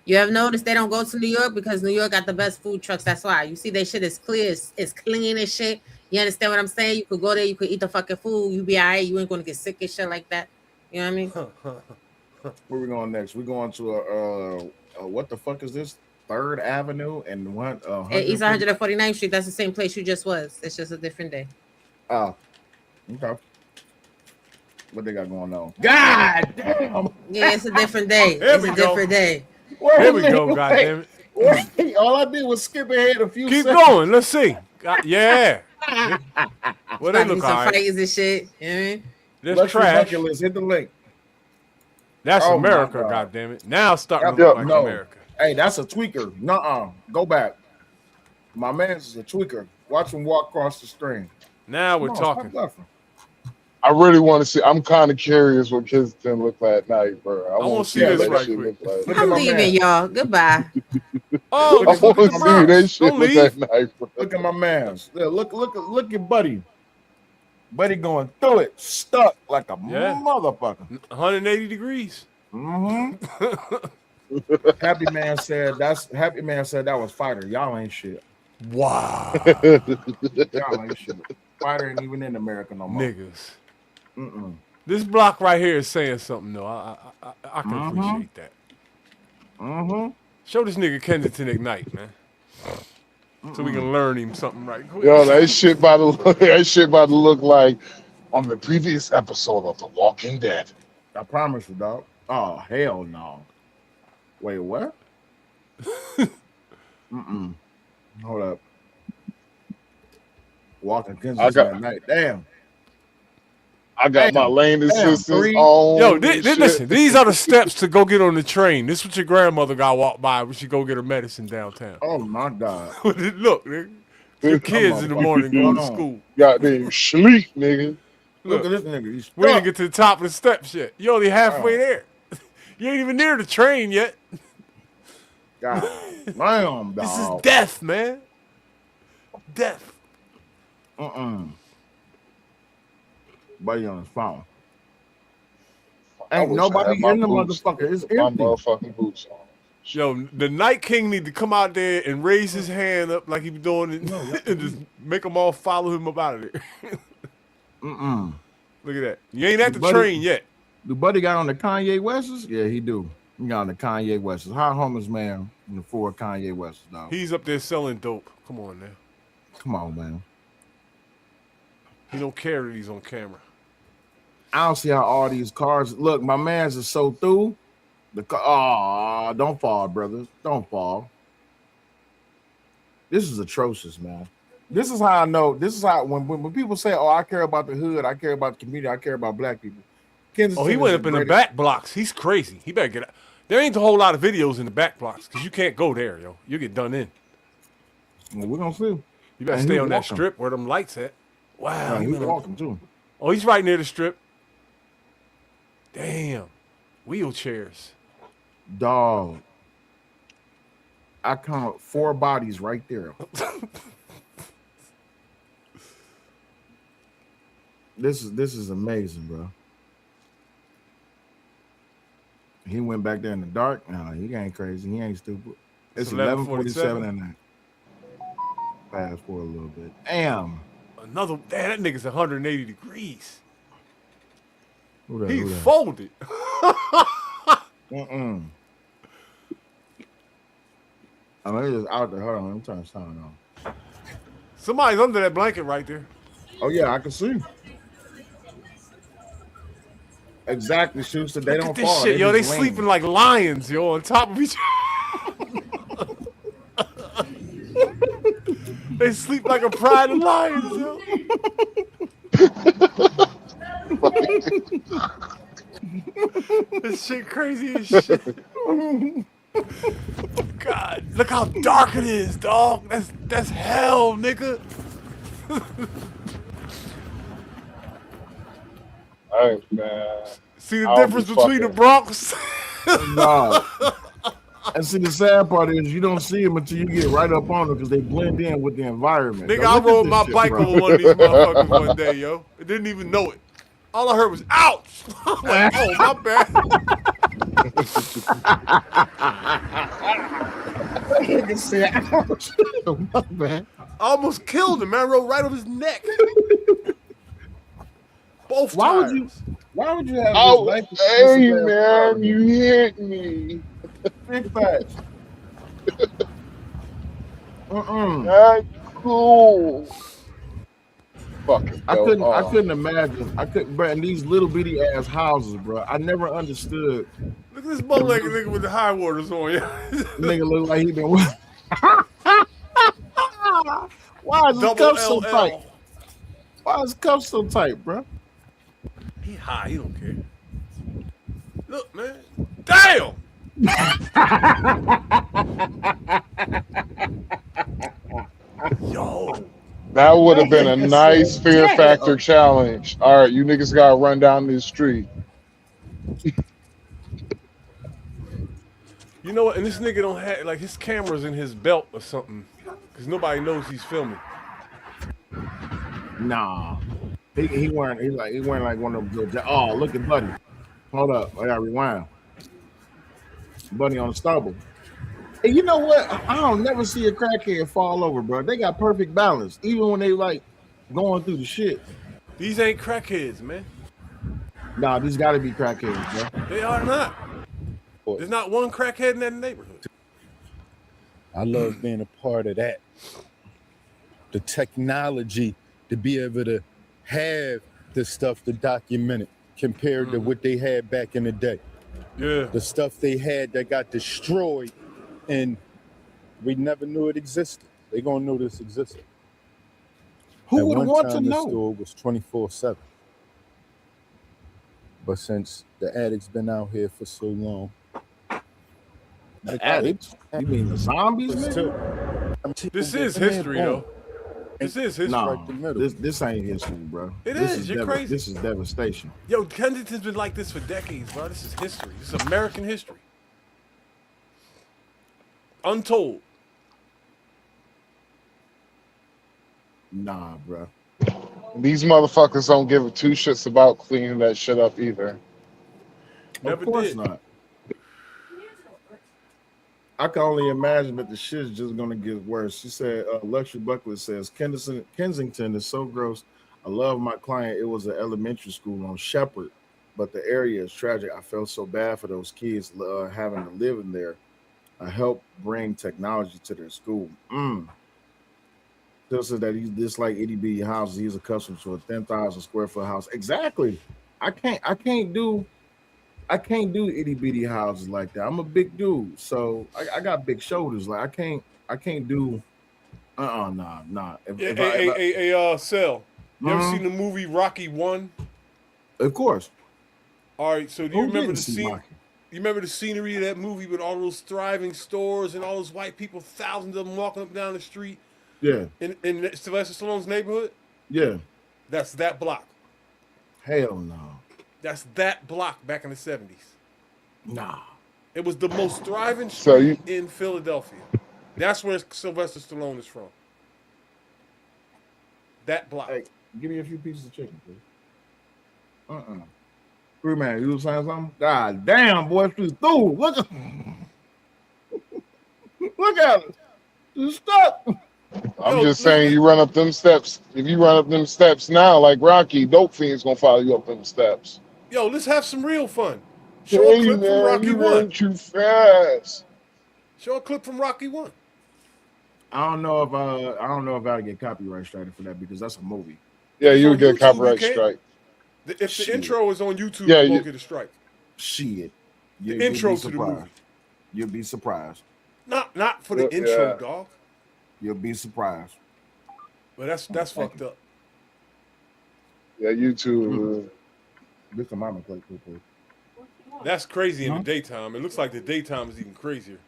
You have noticed they don't go to New York because New York got the best food trucks. That's why. You see, their shit is clear. It's clean as shit. You understand what I'm saying? You could go there. You could eat the fucking food. You be all right. You ain't going to get sick and shit like that. You know what I mean? Where we going next? We're going to what the fuck is this? 3rd Avenue and one East 149th Street. That's the same place you just was. It's just a different day. Oh, okay. What they got going on? God damn. Yeah, it's a different day. It's a different day. Here we go, goddamn it. All I did was skip ahead a few Keep seconds. going. Let's see. Yeah. Well, they look some all right. fights and shit. You know what I mean? That's trash. Hit the link. That's Oh, America, my God. goddammit. Now it's starting to look like America. Hey, that's a tweaker. Nuh-uh. Go back. My man's is a tweaker. Watch him walk across the stream. Now we're Come on, talking. stop bluffing. I really want to see. I'm kind of curious what Kensington look like at night, bro. I want to see this what that right shit quick. look like. I'm leaving, y'all. Goodbye. Oh, I want to see what that shit Don't look leave. at night, bro. Look at my man's. Look at Buddy. Buddy going through it, stuck like a motherfucker. 180 degrees. Happy man said that was fighter. Y'all ain't shit. Wow. Y'all ain't shit. Fighter ain't even in America no more. Niggas. This block right here is saying something though. I can appreciate that. Show this nigga Kensington Ignite, man. So we can learn him something right quick. Yo, that shit about to look like on the previous episode of The Walking Dead. I promise you, dog. Oh hell no. Wait, what? Hold up. Walking Kensington at night. Damn. I got my lane assistance Yo, on. listen, these are the steps to go get on the train. This is what your grandmother got walk by when she go get her medicine downtown. Oh my God. Look, nigga. Your kids in the morning going to school. Goddamn sleep, nigga. Look at this nigga. He's We didn't get to the top of the steps yet. You only halfway there. You ain't even near the train yet. God damn, dog. This is death, man. Death. Buddy on his phone. I Ain't wish I nobody had my in the boots. motherfucker. It's My empty. motherfucking boots on. Yo, the Night King need to come out there and raise his hand up like he be doing it and just make them all follow him up out of there. Look at that. You ain't at the train yet. The buddy got on the Kanye Wests? Yeah, he do. He got on the Kanye Wests. How homeless man in the four Kanye Wests, dog? He's up there selling dope. Come on now. Come on, man. He don't care that he's on camera. I don't see how all these cars look. My man's is so through. The car, don't fall, brothers. Don't fall. This is atrocious, man. This is how I know. This is how when people say, "Oh, I care about the hood. I care about the community. I care about black people." Kensington He went is up the in the greatest- back blocks. He's crazy. He better get out. There ain't a whole lot of videos in the back blocks because you can't go there, yo. You get done in. Well, we're gonna see. You better And stay he's on that walking. strip where them lights at. Wow. No, he's walking too. Oh, he's right near the strip. Damn. Wheelchairs. Dog. I count 4 bodies right there. This is amazing, bro. He went back there in the dark. No, he ain't crazy. He ain't stupid. It's 11:47 at night. Fast forward a little bit. Damn. Damn, that nigga's 180 degrees. Who that, He who that? folded. I mean, it's just out there. Hold on, I'm trying to sound on. Somebody's under that blanket right there. Oh yeah, I can see. Exactly, Schuster. They Look don't at this fall. shit, yo. They just lean. sleeping like lions, yo, on top of each other. They sleep like a pride of lions, yo. This shit crazy as shit. God, look how dark it is, dog. That's hell, nigga. Hey, man. See the difference between the Bronx? No. And see, the sad part is you don't see them until you get right up on them because they blend in with the environment. Nigga, Yo, I look at rode this my shit, bike bro. over one of these motherfuckers one day, yo. I didn't even know it. All I heard was, ouch! I'm like, oh, my bad. Nigga said, ouch. My bad. I almost killed him, man. I rode right over his neck. Both Why tires. Why would you have Oh, this life hey, man, you hit me. Big facts. That's cool. Fucking I couldn't imagine. Bro, in these little bitty ass houses, bro. I never understood. Look at this bow-legged nigga with the high waters on, yeah. Nigga look like he been. Why is his Double cuff so LL. tight? Why is his cuff so tight, bro? He high, he don't care. Look, man. Damn! Yo. That would have been a nice fear factor challenge. All right, you niggas gotta run down this street. You know what? And this nigga don't have, like, his camera's in his belt or something. Because nobody knows he's filming. Nah. He wearing like one of them. Oh, look at Buddy. Hold up. I gotta rewind. Buddy on the stubble. And you know what? I don't never see a crackhead fall over, bro. They got perfect balance, even when they like going through the shit. These ain't crackheads, man. Nah, these gotta be crackheads, bro. They are not. There's not one crackhead in that neighborhood. I love being a part of that. The technology to be able to have the stuff to document it compared to what they had back in the day. Yeah. The stuff they had that got destroyed and we never knew it existed. They gonna know this existed. Who At would one want to time, the know? store was 24/7. But since the addict's been out here for so long, The addicts? You mean the zombies? Nigga? This is history, though. This is history. No, this ain't history, bro. It This is. You're crazy. This is devastation. Yo, Kensington's been like this for decades, bro. This is history. This is American history. Untold. Nah, bro. These motherfuckers don't give 2 shits about cleaning that shit up either. Never of course did. not. I can only imagine that the shit's just gonna get worse. She said, Luxury Bucklet says, Kensington is so gross. I love my client. It was an elementary school on Shepherd, but the area is tragic. I felt so bad for those kids having to live in there. I helped bring technology to their school. Still said that he's this like itty bitty houses. He's accustomed to a 10,000 square foot house. Exactly. I can't do itty bitty houses like that. I'm a big dude, so I got big shoulders. Like I can't do. Nah. Sel, you ever seen the movie Rocky 1? Of course. All right, so do you Who remember didn't the see scene? Rocky? You remember the scenery of that movie with all those thriving stores and all those white people, thousands of them walking up and down the street? Yeah. In Sylvester Stallone's neighborhood? Yeah. That's that block. Hell no. That's that block back in the 70s. Nah. It was the most thriving So street in Philadelphia. That's where Sylvester Stallone is from. That block. Hey, give me a few pieces of chicken, please. Free man, you was saying something? God damn, boy, she's through. Look at it. She's stuck. I'm just saying, you run up them steps. If you run up them steps now, like Rocky, dope fiend's gonna follow you up them steps. Yo, let's have some real fun. Show a Hey clip from man, Rocky you 1. run too fast. Show a clip from Rocky 1. I don't know if I'll get copyright striked for that because that's a movie. Yeah, If you it's would on get YouTube, copyright you can't. strike. If the intro is on YouTube, Yeah, you won't you- get a strike. Shit. The intro to the surprised. movie. You'll be surprised. Not for the intro, dog. You'll be surprised. But that's fucked up. Yeah, YouTube. This is mama play quickly. That's crazy in the daytime. It looks like the daytime is even crazier.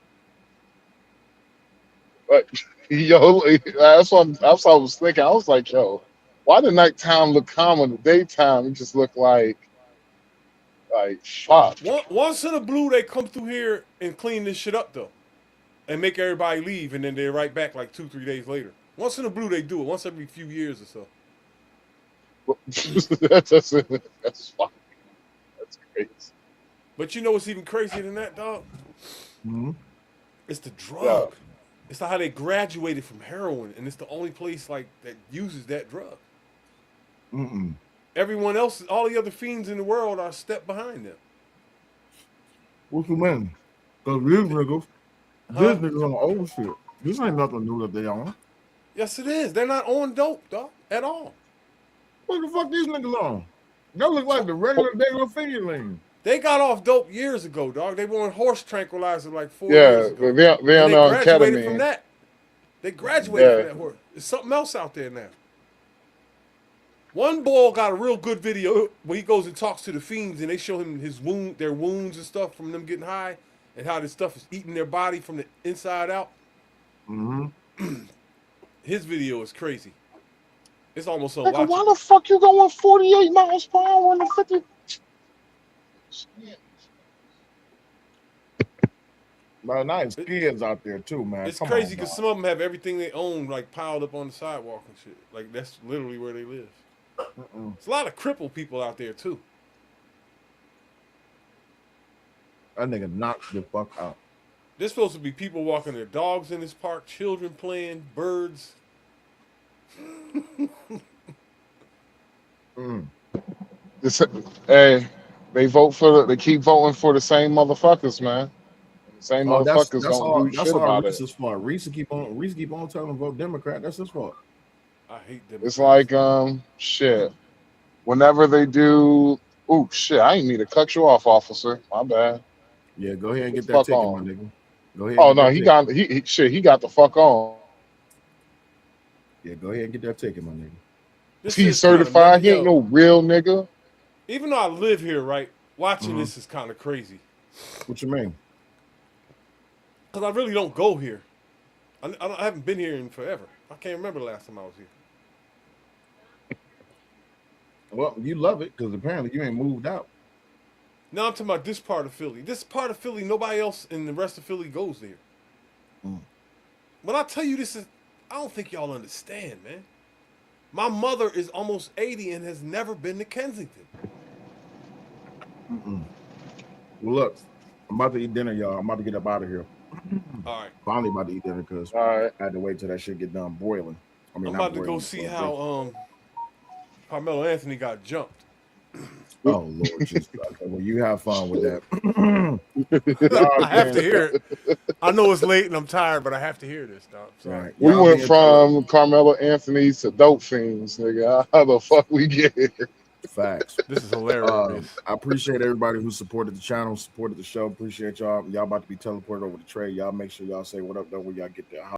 But yo, that's what I was thinking. I was like, yo, why the nighttime look calm in the daytime? It just look like fuck. Once in a blue, they come through here and clean this shit up though, and make everybody leave, and then they're right back like 2-3 days later. Once in a blue, they do it once every few years or so. that's fine. That's crazy. But you know what's even crazier than that, dog? Mm-hmm. It's the drug. It's how they graduated from heroin, and it's the only place like that uses that drug. Mm-mm. Everyone else, all the other fiends in the world, are a step behind them. What you mean? Because these niggas on old shit. This ain't nothing new that they on. Yes, it is. They're not on dope, dog, at all. What the fuck these niggas on? They look like the regular finger lane. They got off dope years ago, dog. They were on horse tranquilizer like 4 years ago. Yeah, they're And on they graduated ketamine. from that. They graduated from that horse. There's something else out there now. One boy got a real good video where he goes and talks to the fiends and they show him their wounds and stuff from them getting high and how this stuff is eating their body from the inside out. Mm-hmm. His video is crazy. It's almost Nigga, unwatchable. why the fuck you going 48 miles per hour in the 50? But nice kids out there too, man. It's Come crazy on, because dog. some of them have everything they own like piled up on the sidewalk and shit. Like that's literally where they live. There's a lot of crippled people out there too. That nigga knocked the fuck out. There's supposed to be people walking their dogs in this park, children playing, birds. Hey, they keep voting for the same motherfuckers, man. The same motherfuckers don't do shit about it. Reese's fault. Reese keep on telling them vote Democrat. That's his fault. I hate them. It's like shit. Whenever they do, oh shit, I ain't mean to cut you off, officer. My bad. Yeah, go ahead and get that Fuck ticket, on. my nigga. Go ahead. Oh and get no, that ticket. he got the fuck on. Yeah, go ahead and get that ticket, my nigga. He's certified. He ain't no real nigga. Even though I live here, right, watching this is kind of crazy. What you mean? Because I really don't go here. I haven't been here in forever. I can't remember the last time I was here. Well, you love it because apparently you ain't moved out. No, I'm talking about this part of Philly. This part of Philly, nobody else in the rest of Philly goes there. When I tell you this is, I don't think y'all understand, man. My mother is almost 80 and has never been to Kensington. Well, look, I'm about to eat dinner, y'all. I'm about to get up out of here. All right. Finally about to eat dinner because I had to wait till that shit get done boiling. I mean, I'm not about to go boiling, see but how Karmelo Anthony got jumped. Oh Lord, Jesus. Okay, well, you have fun with that. I have to hear it. I know it's late and I'm tired, but I have to hear this, dog. Sorry. Right. We went from Carmelo Anthony to dope fiends, nigga. How the fuck we get here? Facts. This is hilarious. I appreciate everybody who supported the channel, supported the show. Appreciate y'all. Y'all about to be teleported over to Trey. Y'all make sure y'all say what up though when y'all get there.